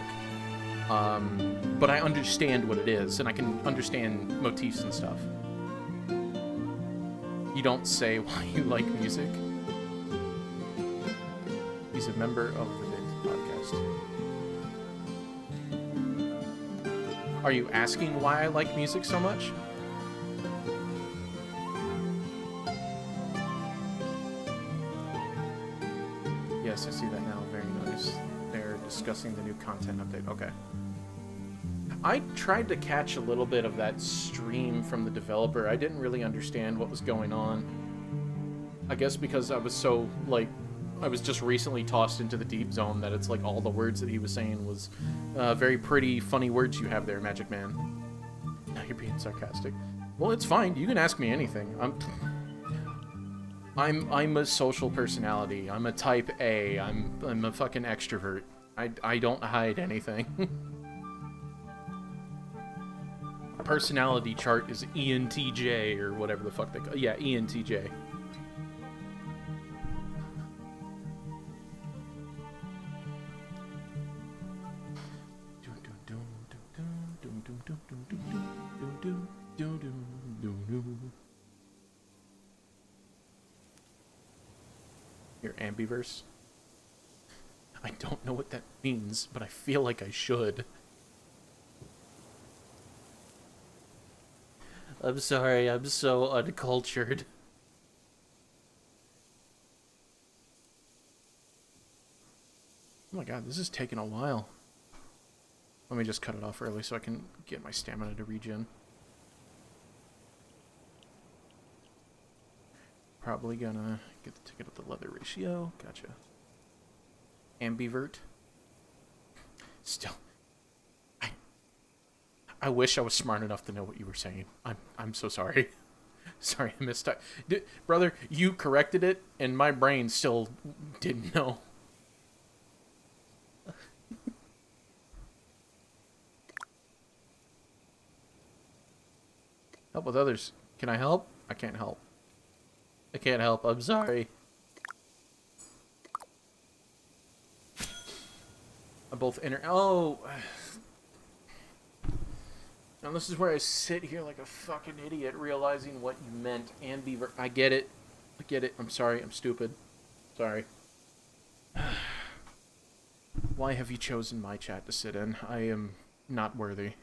B: but I understand what it is, and I can understand motifs and stuff. You don't say why you like music. He's a member of the Bit podcast. Are you asking why I like music so much? Yes, I see that now. Very nice. They're discussing the new content update. Okay. I tried to catch a little bit of that stream from the developer. I didn't really understand what was going on. I guess because I was so, like, I was just recently tossed into the deep zone that it's like all the words that he was saying was very pretty, funny words you have there, Magic Man. Now you're being sarcastic. Well, it's fine. You can ask me anything. I'm a social personality. I'm a type A. I'm a fucking extrovert. I don't hide anything. Personality chart is ENTJ or whatever the fuck they call. Yeah, ENTJ. Your ambiverse? I don't know what that means, but I feel like I should. I'm sorry, I'm so uncultured. Oh my god, this is taking a while. Let me just cut it off early so I can get my stamina to regen. Probably gonna get the ticket at the leather ratio. Gotcha. Ambivert. Still, I wish I was smart enough to know what you were saying. I'm so sorry. Sorry, I missed it. Brother, you corrected it, and my brain still didn't know. Help with others. Can I help? I can't help. I can't help. I'm sorry. I'm both Oh. Now this is where I sit here like a fucking idiot realizing what you meant. Ambivert. I get it. I get it. I'm sorry. I'm stupid. Sorry. Why have you chosen my chat to sit in? I am not worthy.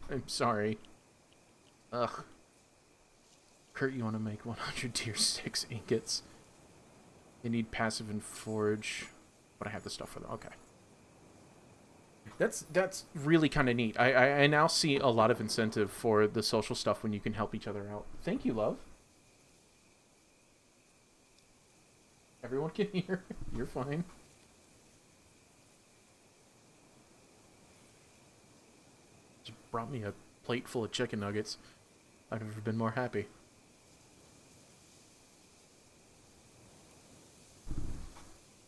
B: I'm sorry. Ugh. Kurt, you want to make 100 tier 6 ingots? You need passive and forge. But I have the stuff for them. Okay. That's really kind of neat. I now see a lot of incentive for the social stuff when you can help each other out. Thank you, love. Everyone can hear. You're fine. Just brought me a plate full of chicken nuggets. I've never been more happy.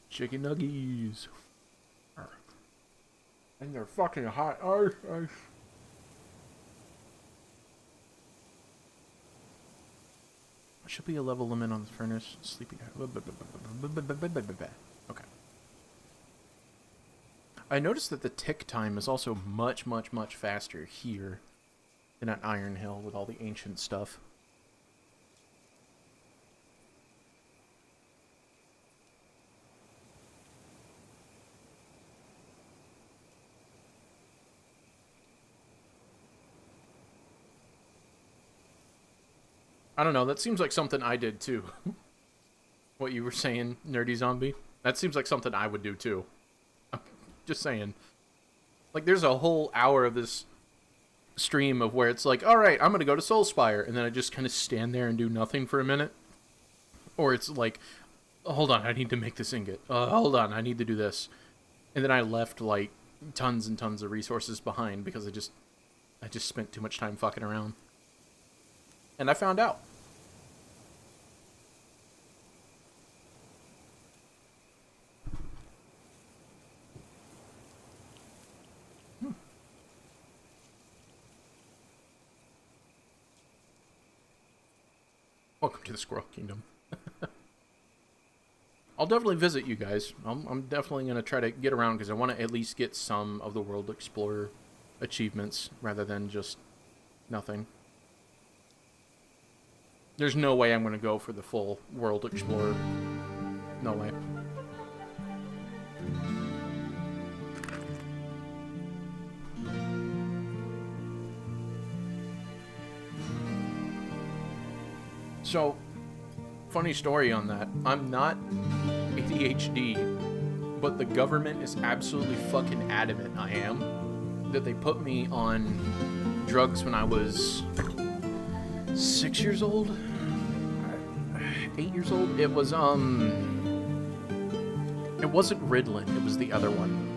B: Chicken nuggies. And they're fucking hot. I should be a level limit on the furnace. Sleepy. Okay. I noticed that the tick time is also much, much, much faster here than at Iron Hill with all the ancient stuff. I don't know, that seems like something I did too. What you were saying, Nerdy Zombie? That seems like something I would do too. I'm just saying. Like, there's a whole hour of this stream of where it's like, alright, I'm gonna go to Soulspire, and then I just kind of stand there and do nothing for a minute. Or it's like, hold on, I need to make this ingot. Hold on, I need to do this. And then I left, like, tons and tons of resources behind because I just spent too much time fucking around. And I found out. Welcome to the Squirrel Kingdom. I'll definitely visit you guys. I'm definitely going to try to get around because I want to at least get some of the World Explorer achievements rather than just nothing. There's no way I'm going to go for the full World Explorer. No way. So, funny story on that. I'm not ADHD, but the government is absolutely fucking adamant I am. That they put me on drugs when I was 6 years old? 8 years old? It was, it wasn't Ritalin, it was the other one.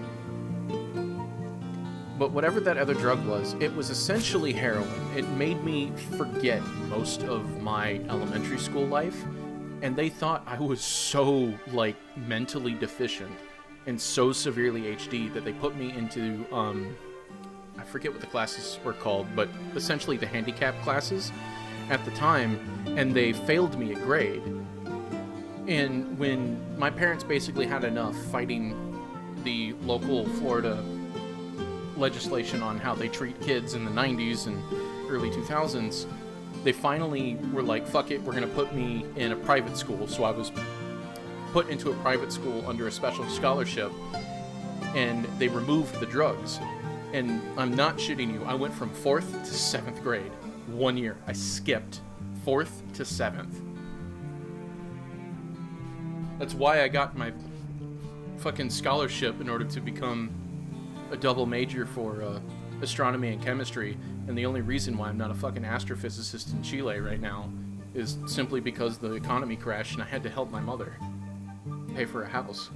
B: But whatever that other drug was, it was essentially heroin. It made me forget most of my elementary school life, and they thought I was so, like, mentally deficient and so severely HD that they put me into, I forget what the classes were called, but essentially the handicap classes at the time, and they failed me a grade. And when my parents basically had enough fighting the local Florida legislation on how they treat kids in the 90s and early 2000s, they finally were like, fuck it, we're gonna put me in a private school. So I was put into a private school under a special scholarship, and they removed the drugs. And I'm not shitting you, I went from 4th to 7th grade. 1 year. I skipped 4th to 7th. That's why I got my fucking scholarship in order to become a double major for astronomy and chemistry, and the only reason why I'm not a fucking astrophysicist in Chile right now is simply because the economy crashed and I had to help my mother pay for a house.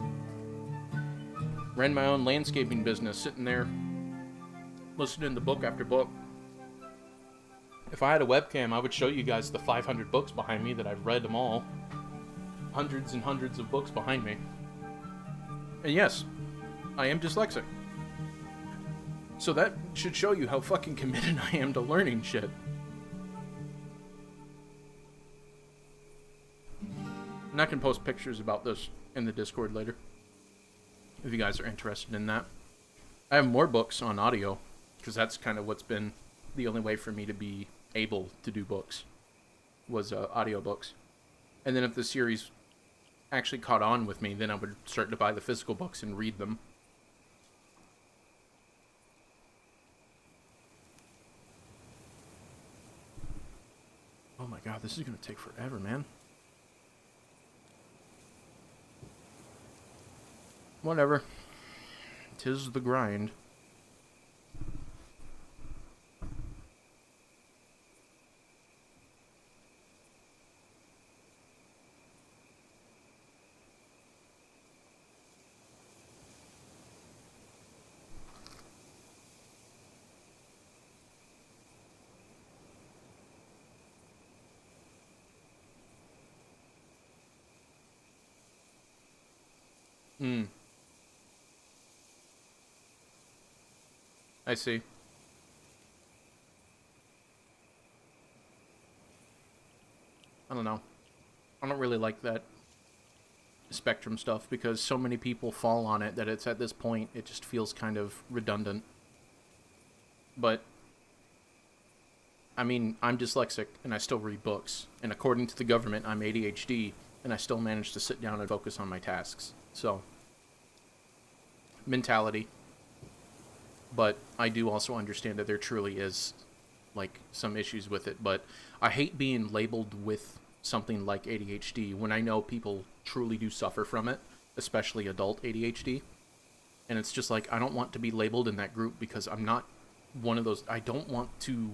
B: Ran my own landscaping business, sitting there listening to book after book. If I had a webcam, I would show you guys the 500 books behind me that I've read them all. Hundreds and hundreds of books behind me. And yes, I am dyslexic. So that should show you how fucking committed I am to learning shit. And I can post pictures about this in the Discord later, if you guys are interested in that. I have more books on audio, because that's kind of what's been the only way for me to be able to do books, was audiobooks. And then if the series actually caught on with me, then I would start to buy the physical books and read them. Oh my god, this is going to take forever, man. Whatever. 'Tis the grind. I see. I don't know. I don't really like that spectrum stuff because so many people fall on it that it's at this point it just feels kind of redundant. But I mean, I'm dyslexic and I still read books, and according to the government I'm ADHD and I still manage to sit down and focus on my tasks. So mentality. But I do also understand that there truly is, like, some issues with it. But I hate being labeled with something like ADHD when I know people truly do suffer from it, especially adult ADHD. And it's just like, I don't want to be labeled in that group because I'm not one of those. I don't want to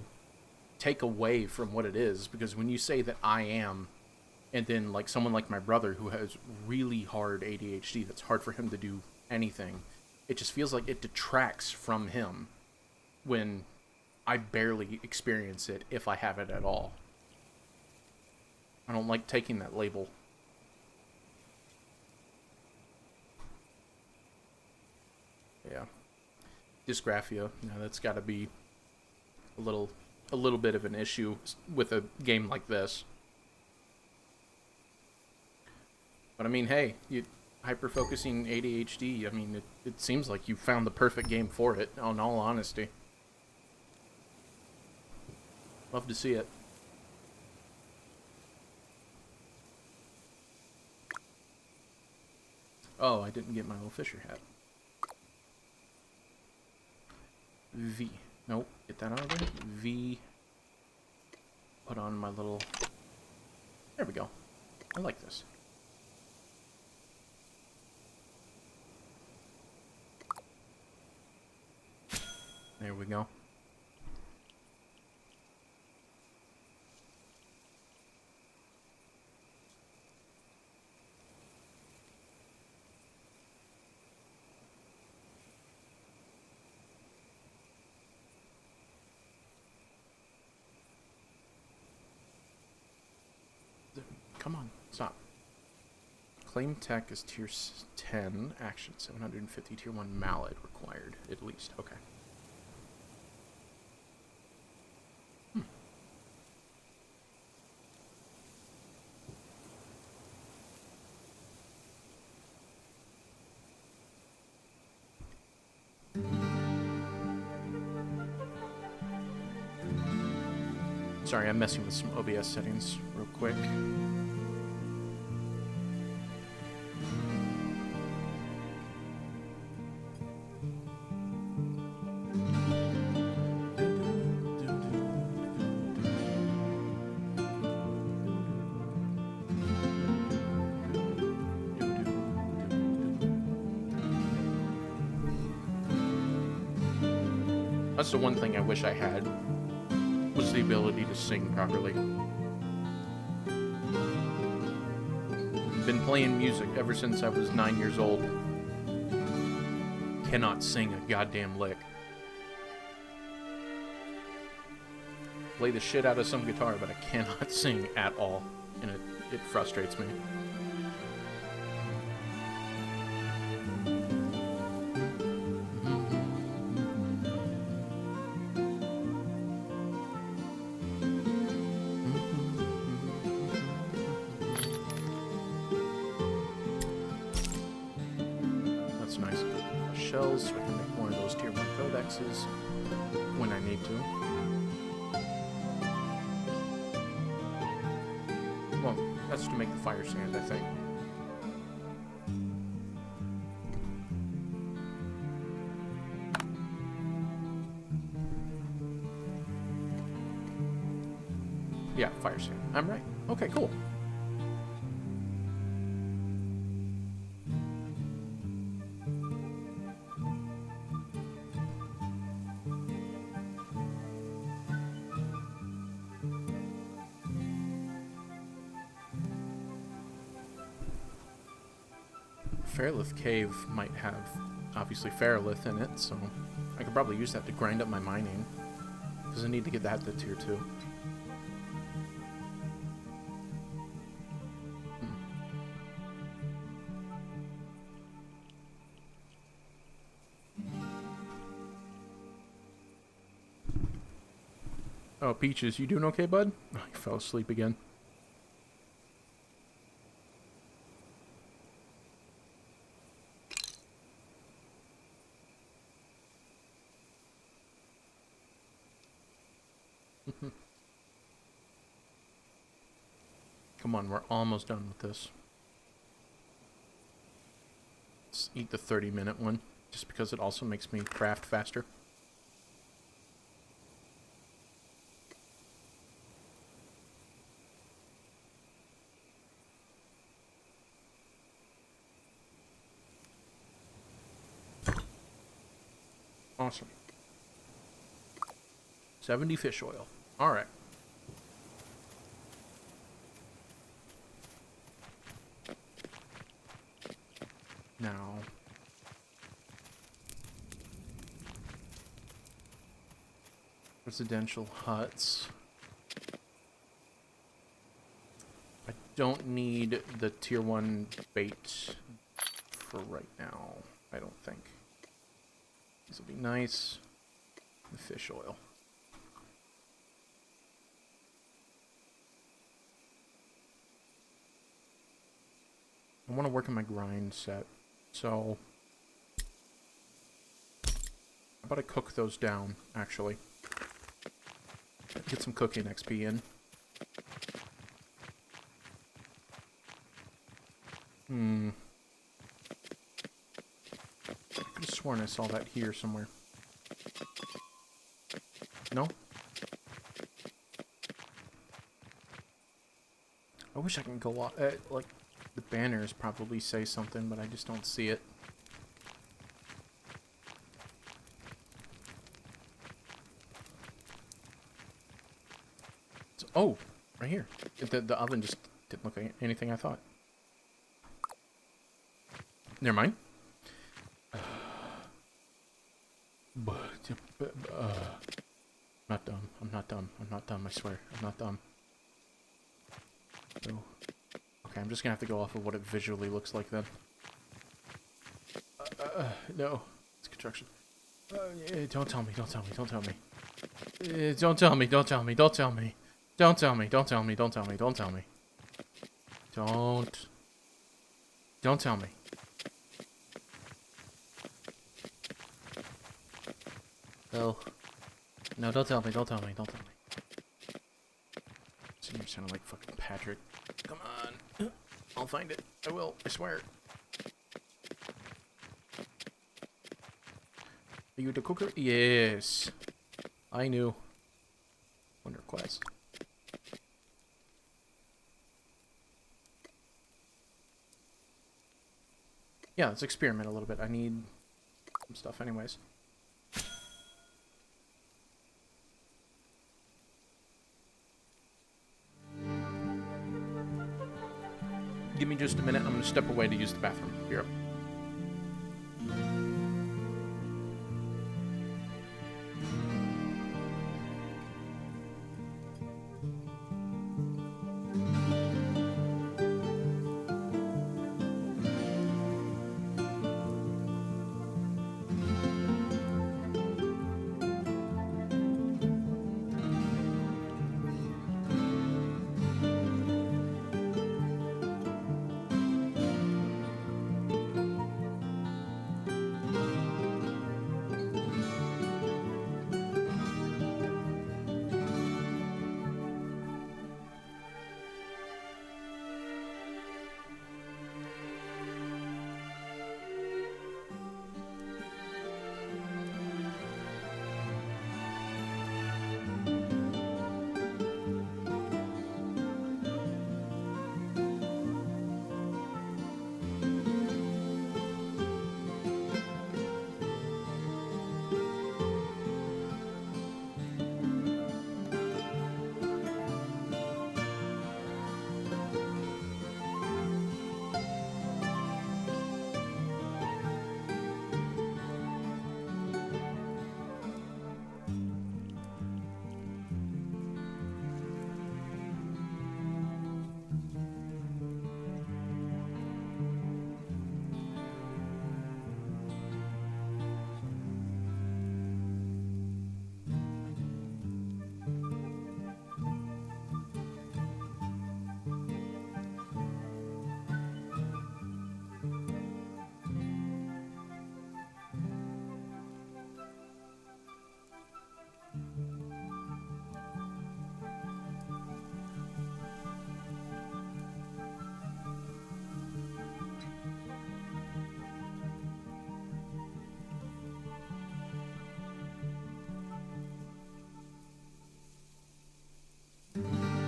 B: take away from what it is, because when you say that I am, and then, like, someone like my brother who has really hard ADHD, that's hard for him to do anything, it just feels like it detracts from him when I barely experience it, if I have it at all. I don't like taking that label. Yeah. Dysgraphia. Yeah, that's got to be a little bit of an issue with a game like this. But I mean, hey, hyper-focusing ADHD, I mean, it seems like you found the perfect game for it, in all honesty. Love to see it. Oh, I didn't get my little Fisher hat. V. Nope, get that out of there. V. Put on my little... There we go. I like this. There we go. Come on, stop. Claim tech is tier 10, action 750, tier 1 mallet required, at least. Okay. Sorry, I'm messing with some OBS settings real quick. That's the one thing I wish I had, was the ability to sing properly. Been playing music ever since I was 9 years old. Cannot sing a goddamn lick. Play the shit out of some guitar, but I cannot sing at all, and it frustrates me. That's nice. Shells, so I can make more of those tier 1 codexes when I need to. Well, that's to make the fire sand, I think. Yeah, fire sand. I'm right. Okay, cool. Feralith Cave might have, obviously, Feralith in it, so I could probably use that to grind up my mining, because I need to get that to tier 2. Oh, Peaches, you doing okay, bud? Oh, you fell asleep again. Come on, we're almost done with this. Let's eat the 30-minute one, just because it also makes me craft faster. Awesome. 70 fish oil. Alright. Now, residential huts. I don't need the tier 1 bait for right now, I don't think. This will be nice. The fish oil. I want to work on my grind set, so how about I cook those down, actually. Get some cooking XP in. I could have sworn I saw that here somewhere. No? I wish I can go off, like, the banners probably say something, but I just don't see it. So, oh, right here. The oven just didn't look like anything I thought. Never mind. Not dumb. I'm not dumb. I'm not dumb, I swear. I'm not dumb. So, okay, I'm just gonna have to go off of what it visually looks like then. No. It's construction. Don't tell me, don't tell me, don't tell me. Don't tell me, don't tell me, don't tell me. Don't tell me, don't tell me, don't tell me, don't tell me. Don't tell me. No. No, don't tell me, don't tell me, don't tell me. So you're sounding like fucking Patrick. Come on. I'll find it. I will, I swear. Are you the cooker? Yes. I knew. One request. Yeah, let's experiment a little bit. I need some stuff anyways. Give me just a minute. I'm going to step away to use the bathroom. Here.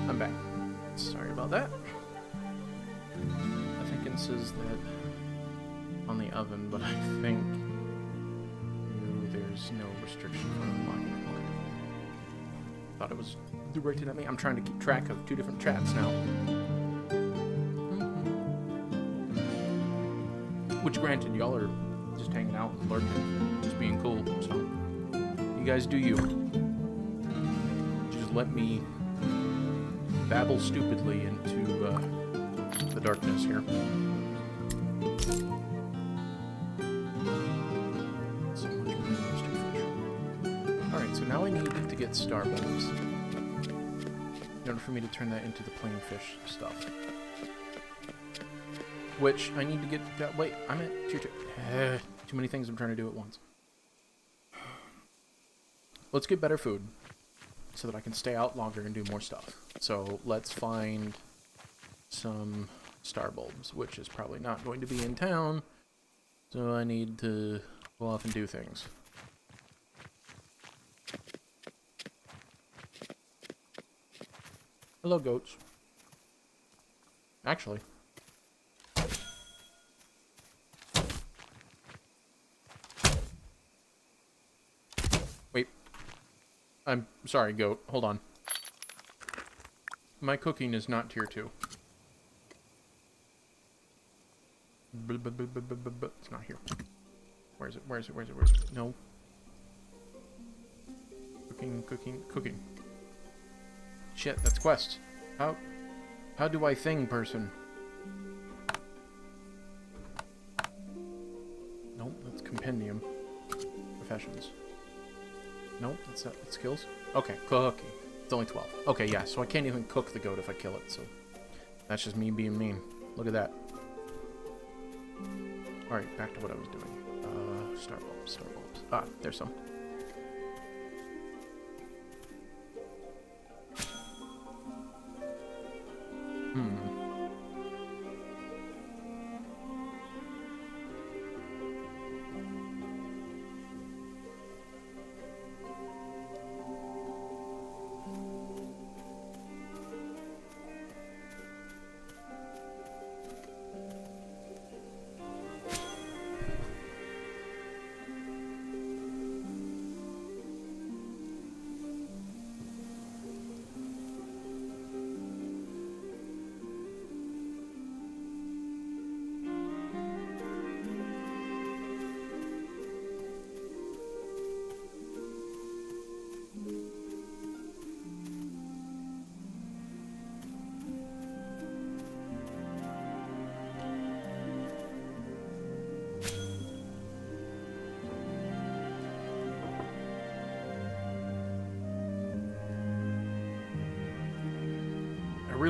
B: I'm back. Sorry about that. I think it says that on the oven, but I think there's no restriction for unlocking it. Okay. Thought it was directed at me. I'm trying to keep track of 2 different chats now. Which, granted, y'all are just hanging out and lurking, just being cool. So, you guys do you. Just let me babble stupidly into the darkness here. So much roasted fish. Alright, so now I need to get star bulbs in order for me to turn that into the plain fish stuff. Which I need to get... wait, I'm at tier 2. Too many things I'm trying to do at once. Let's get better food so that I can stay out longer and do more stuff. So let's find some star bulbs, which is probably not going to be in town. So I need to go off and do things. Hello, goats. Actually. Wait. I'm sorry, goat. Hold on. My cooking is not tier 2. It's not here. Where is it? Where is it? Where is it? Where is it? No. Cooking. Shit, that's quest. How do I thing, person? Nope, that's compendium. Professions. Nope, that's not skills. Okay, cooking. It's only 12. Okay, yeah, so I can't even cook the goat if I kill it, so that's just me being mean. Look at that. Alright, back to what I was doing. Star bulbs. Ah, there's some.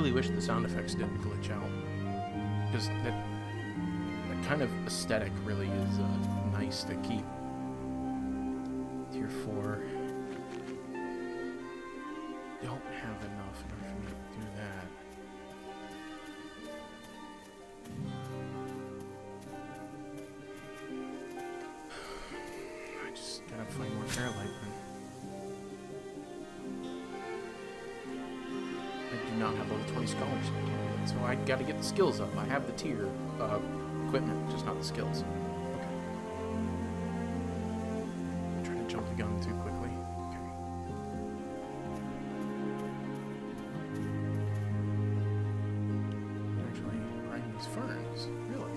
B: really wish the sound effects didn't glitch out. Because that kind of aesthetic really is nice to keep. Tier 4. Don't have enough in order for me to do that. I just gotta find more Fairlight then. I do not have level 20 scholars, so I gotta get the skills up. I have the tier equipment, just not the skills. Okay. I'm trying to jump the gun too quickly. Okay. Actually, grinding these ferns. Really?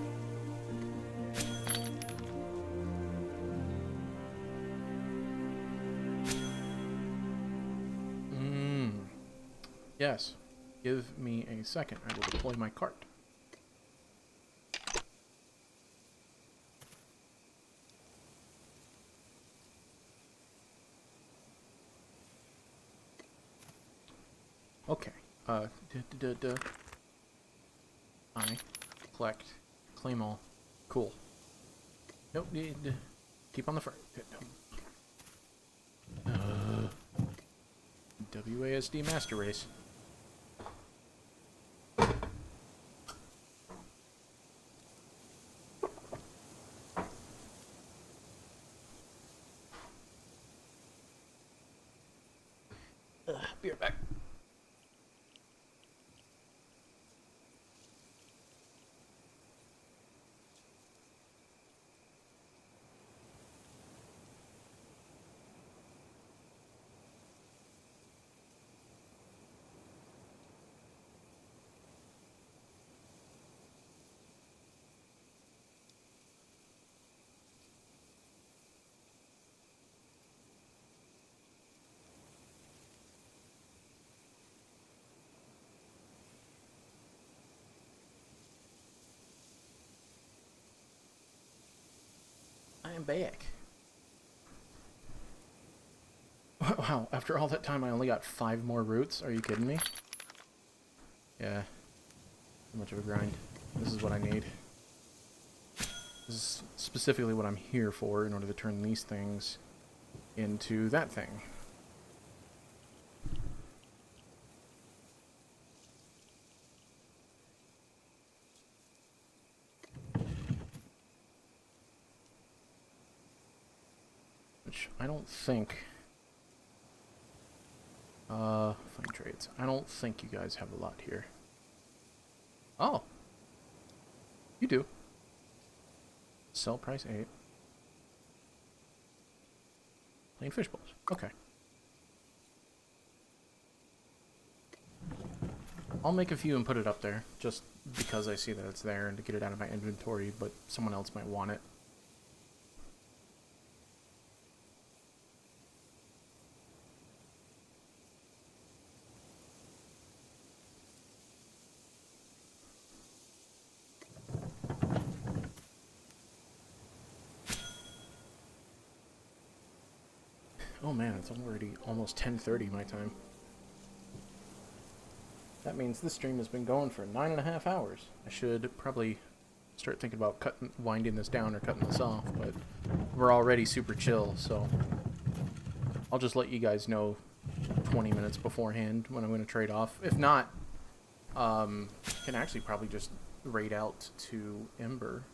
B: Yes. Give me a second. I will deploy my cart. Okay. I collect, claim all. Cool. Nope. Keep on the front. WASD Master Race. Be right back. I am back. Wow, after all that time I only got 5 more roots? Are you kidding me? Yeah. Too much of a grind. This is what I need. This is specifically what I'm here for in order to turn these things into that thing. Which I don't think... find trades. I don't think you guys have a lot here. Oh! You do. Sell price 8. Plain fish bowls. Okay. I'll make a few and put it up there, just because I see that it's there and to get it out of my inventory, but someone else might want it. Oh man, it's already almost 10:30 my time. That means this stream has been going for 9.5 hours. I should probably start thinking about winding this down or cutting this off, but we're already super chill, so I'll just let you guys know 20 minutes beforehand when I'm going to trade off. If not, can actually probably just raid out to Ember.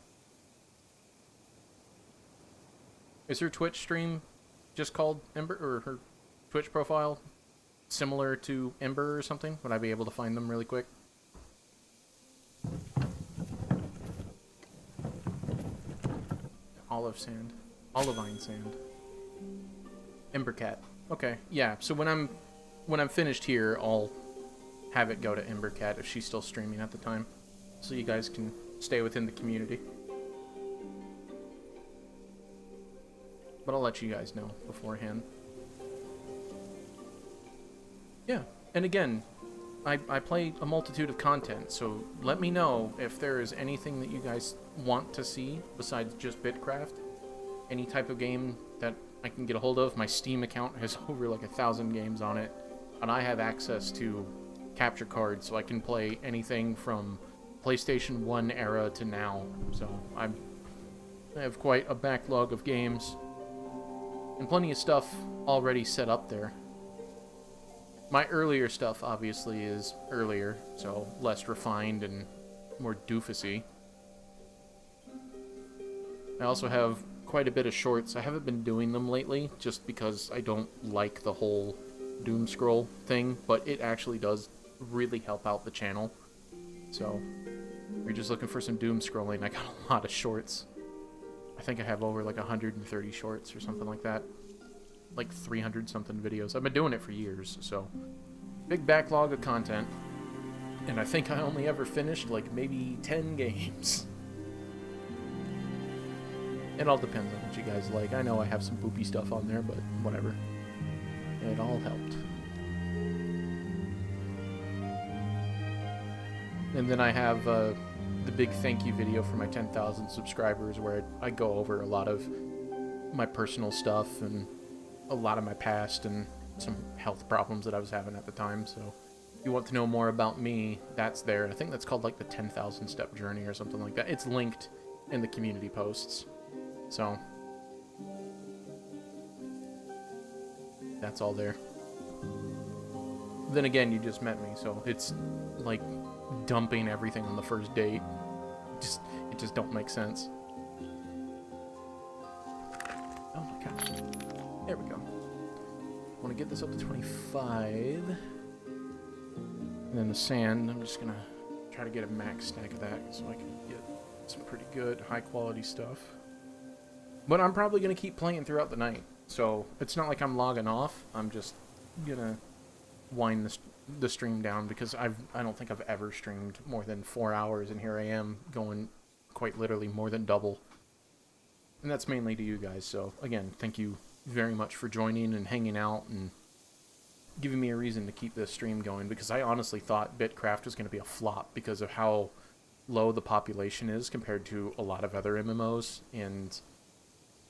B: Is her Twitch stream just called Ember, or her Twitch profile similar to Ember or something? Would I be able to find them really quick? Olive sand. Olivine sand. Ember cat. Okay, yeah, so when I'm finished here, I'll have it go to Ember cat if she's still streaming at the time. So you guys can stay within the community. But I'll let you guys know beforehand. Yeah, and again, I play a multitude of content, so let me know if there is anything that you guys want to see besides just Bitcraft. Any type of game that I can get a hold of. My Steam account has over like 1,000 games on it, and I have access to capture card, so I can play anything from PlayStation 1 era to now. So I have quite a backlog of games, and plenty of stuff already set up there. My earlier stuff, obviously, is earlier, so less refined and more doofusy. I also have quite a bit of shorts. I haven't been doing them lately, just because I don't like the whole doom scroll thing, but it actually does really help out the channel. So, if you're just looking for some doom scrolling, I got a lot of shorts. I think I have over like 130 shorts or something like that. Like 300 something videos. I've been doing it for years, so big backlog of content. And I think I only ever finished like maybe 10 games. It all depends on what you guys like. I know I have some poopy stuff on there, but whatever. It all helped. And then I have the big thank you video for my 10,000 subscribers where I go over a lot of my personal stuff and a lot of my past and some health problems that I was having at the time. So if you want to know more about me, that's there. I think that's called like the 10,000 step journey or something like that. It's linked in the community posts. So that's all there. Then again, you just met me, so it's like dumping everything on the first date. It just don't make sense. Oh my gosh. There we go. I want to get this up to 25. And then the sand, I'm just gonna try to get a max stack of that so I can get some pretty good high quality stuff. But I'm probably gonna keep playing throughout the night, so it's not like I'm logging off. I'm just gonna wind the stream down because I don't think I've ever streamed more than 4 hours, and here I am going quite literally more than double. And that's mainly to you guys, so again, thank you very much for joining and hanging out and giving me a reason to keep this stream going, because I honestly thought Bitcraft was going to be a flop because of how low the population is compared to a lot of other MMOs, and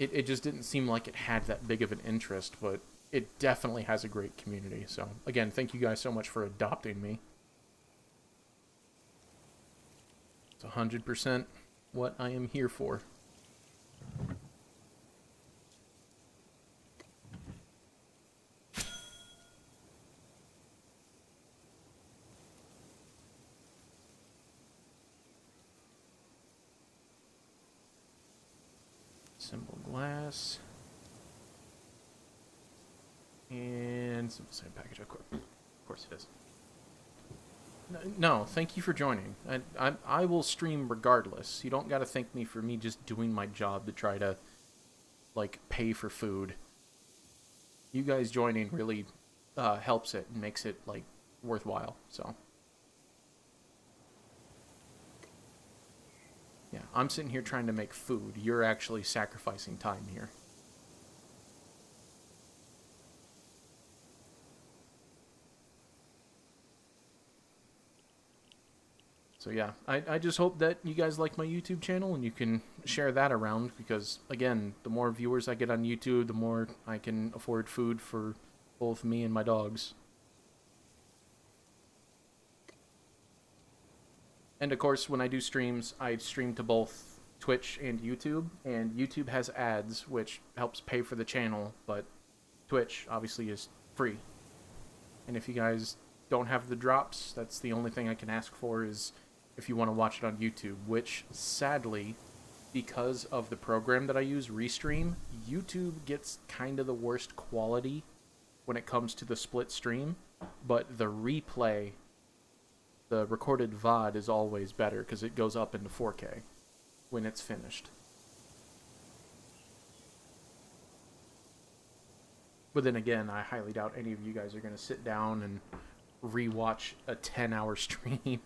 B: it just didn't seem like it had that big of an interest, but it definitely has a great community. So again, thank you guys so much for adopting me. It's 100% what I am here for. Simple glass. And simple sand package, of course it is. No, thank you for joining. I will stream regardless. You don't gotta thank me for me just doing my job to try to, like, pay for food. You guys joining really helps it and makes it, like, worthwhile, so. Yeah, I'm sitting here trying to make food. You're actually sacrificing time here. So yeah, I just hope that you guys like my YouTube channel and you can share that around, because again, the more viewers I get on YouTube, the more I can afford food for both me and my dogs. And of course, when I do streams, I stream to both Twitch and YouTube has ads, which helps pay for the channel, but Twitch obviously is free. And if you guys don't have the drops, that's the only thing I can ask for, is if you want to watch it on YouTube, which sadly, because of the program that I use, Restream, YouTube gets kind of the worst quality when it comes to the split stream, but the replay, the recorded VOD, is always better because it goes up into 4K when it's finished. But then again, I highly doubt any of you guys are going to sit down and rewatch a 10-hour stream.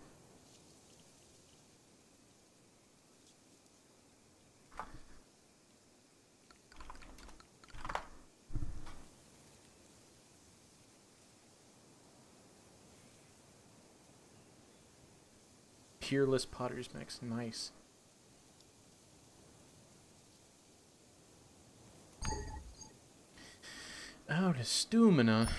B: Peerless Potter's Mix, nice. Out of stamina.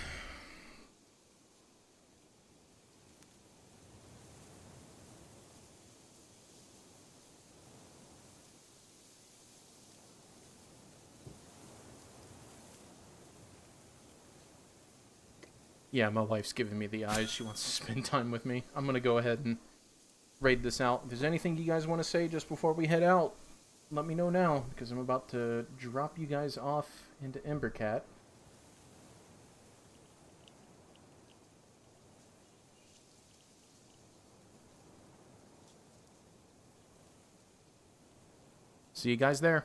B: Yeah, my wife's giving me the eyes. She wants to spend time with me. I'm going to go ahead and raid this out. If there's anything you guys want to say just before we head out, let me know now, because I'm about to drop you guys off into Embercat. See you guys there.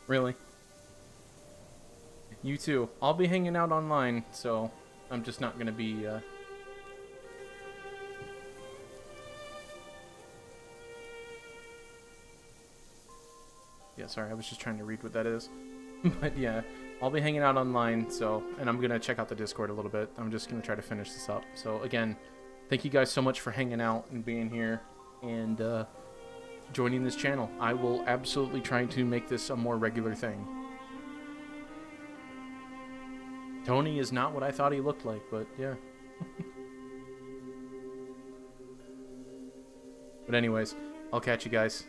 B: Really? You too. I'll be hanging out online, so I'm just not going to be, Yeah, sorry, I was just trying to read what that is. But yeah, I'll be hanging out online, so, and I'm going to check out the Discord a little bit. I'm just going to try to finish this up. So again, thank you guys so much for hanging out and being here and joining this channel. I will absolutely try to make this a more regular thing. Tony is not what I thought he looked like, but yeah. But anyways, I'll catch you guys.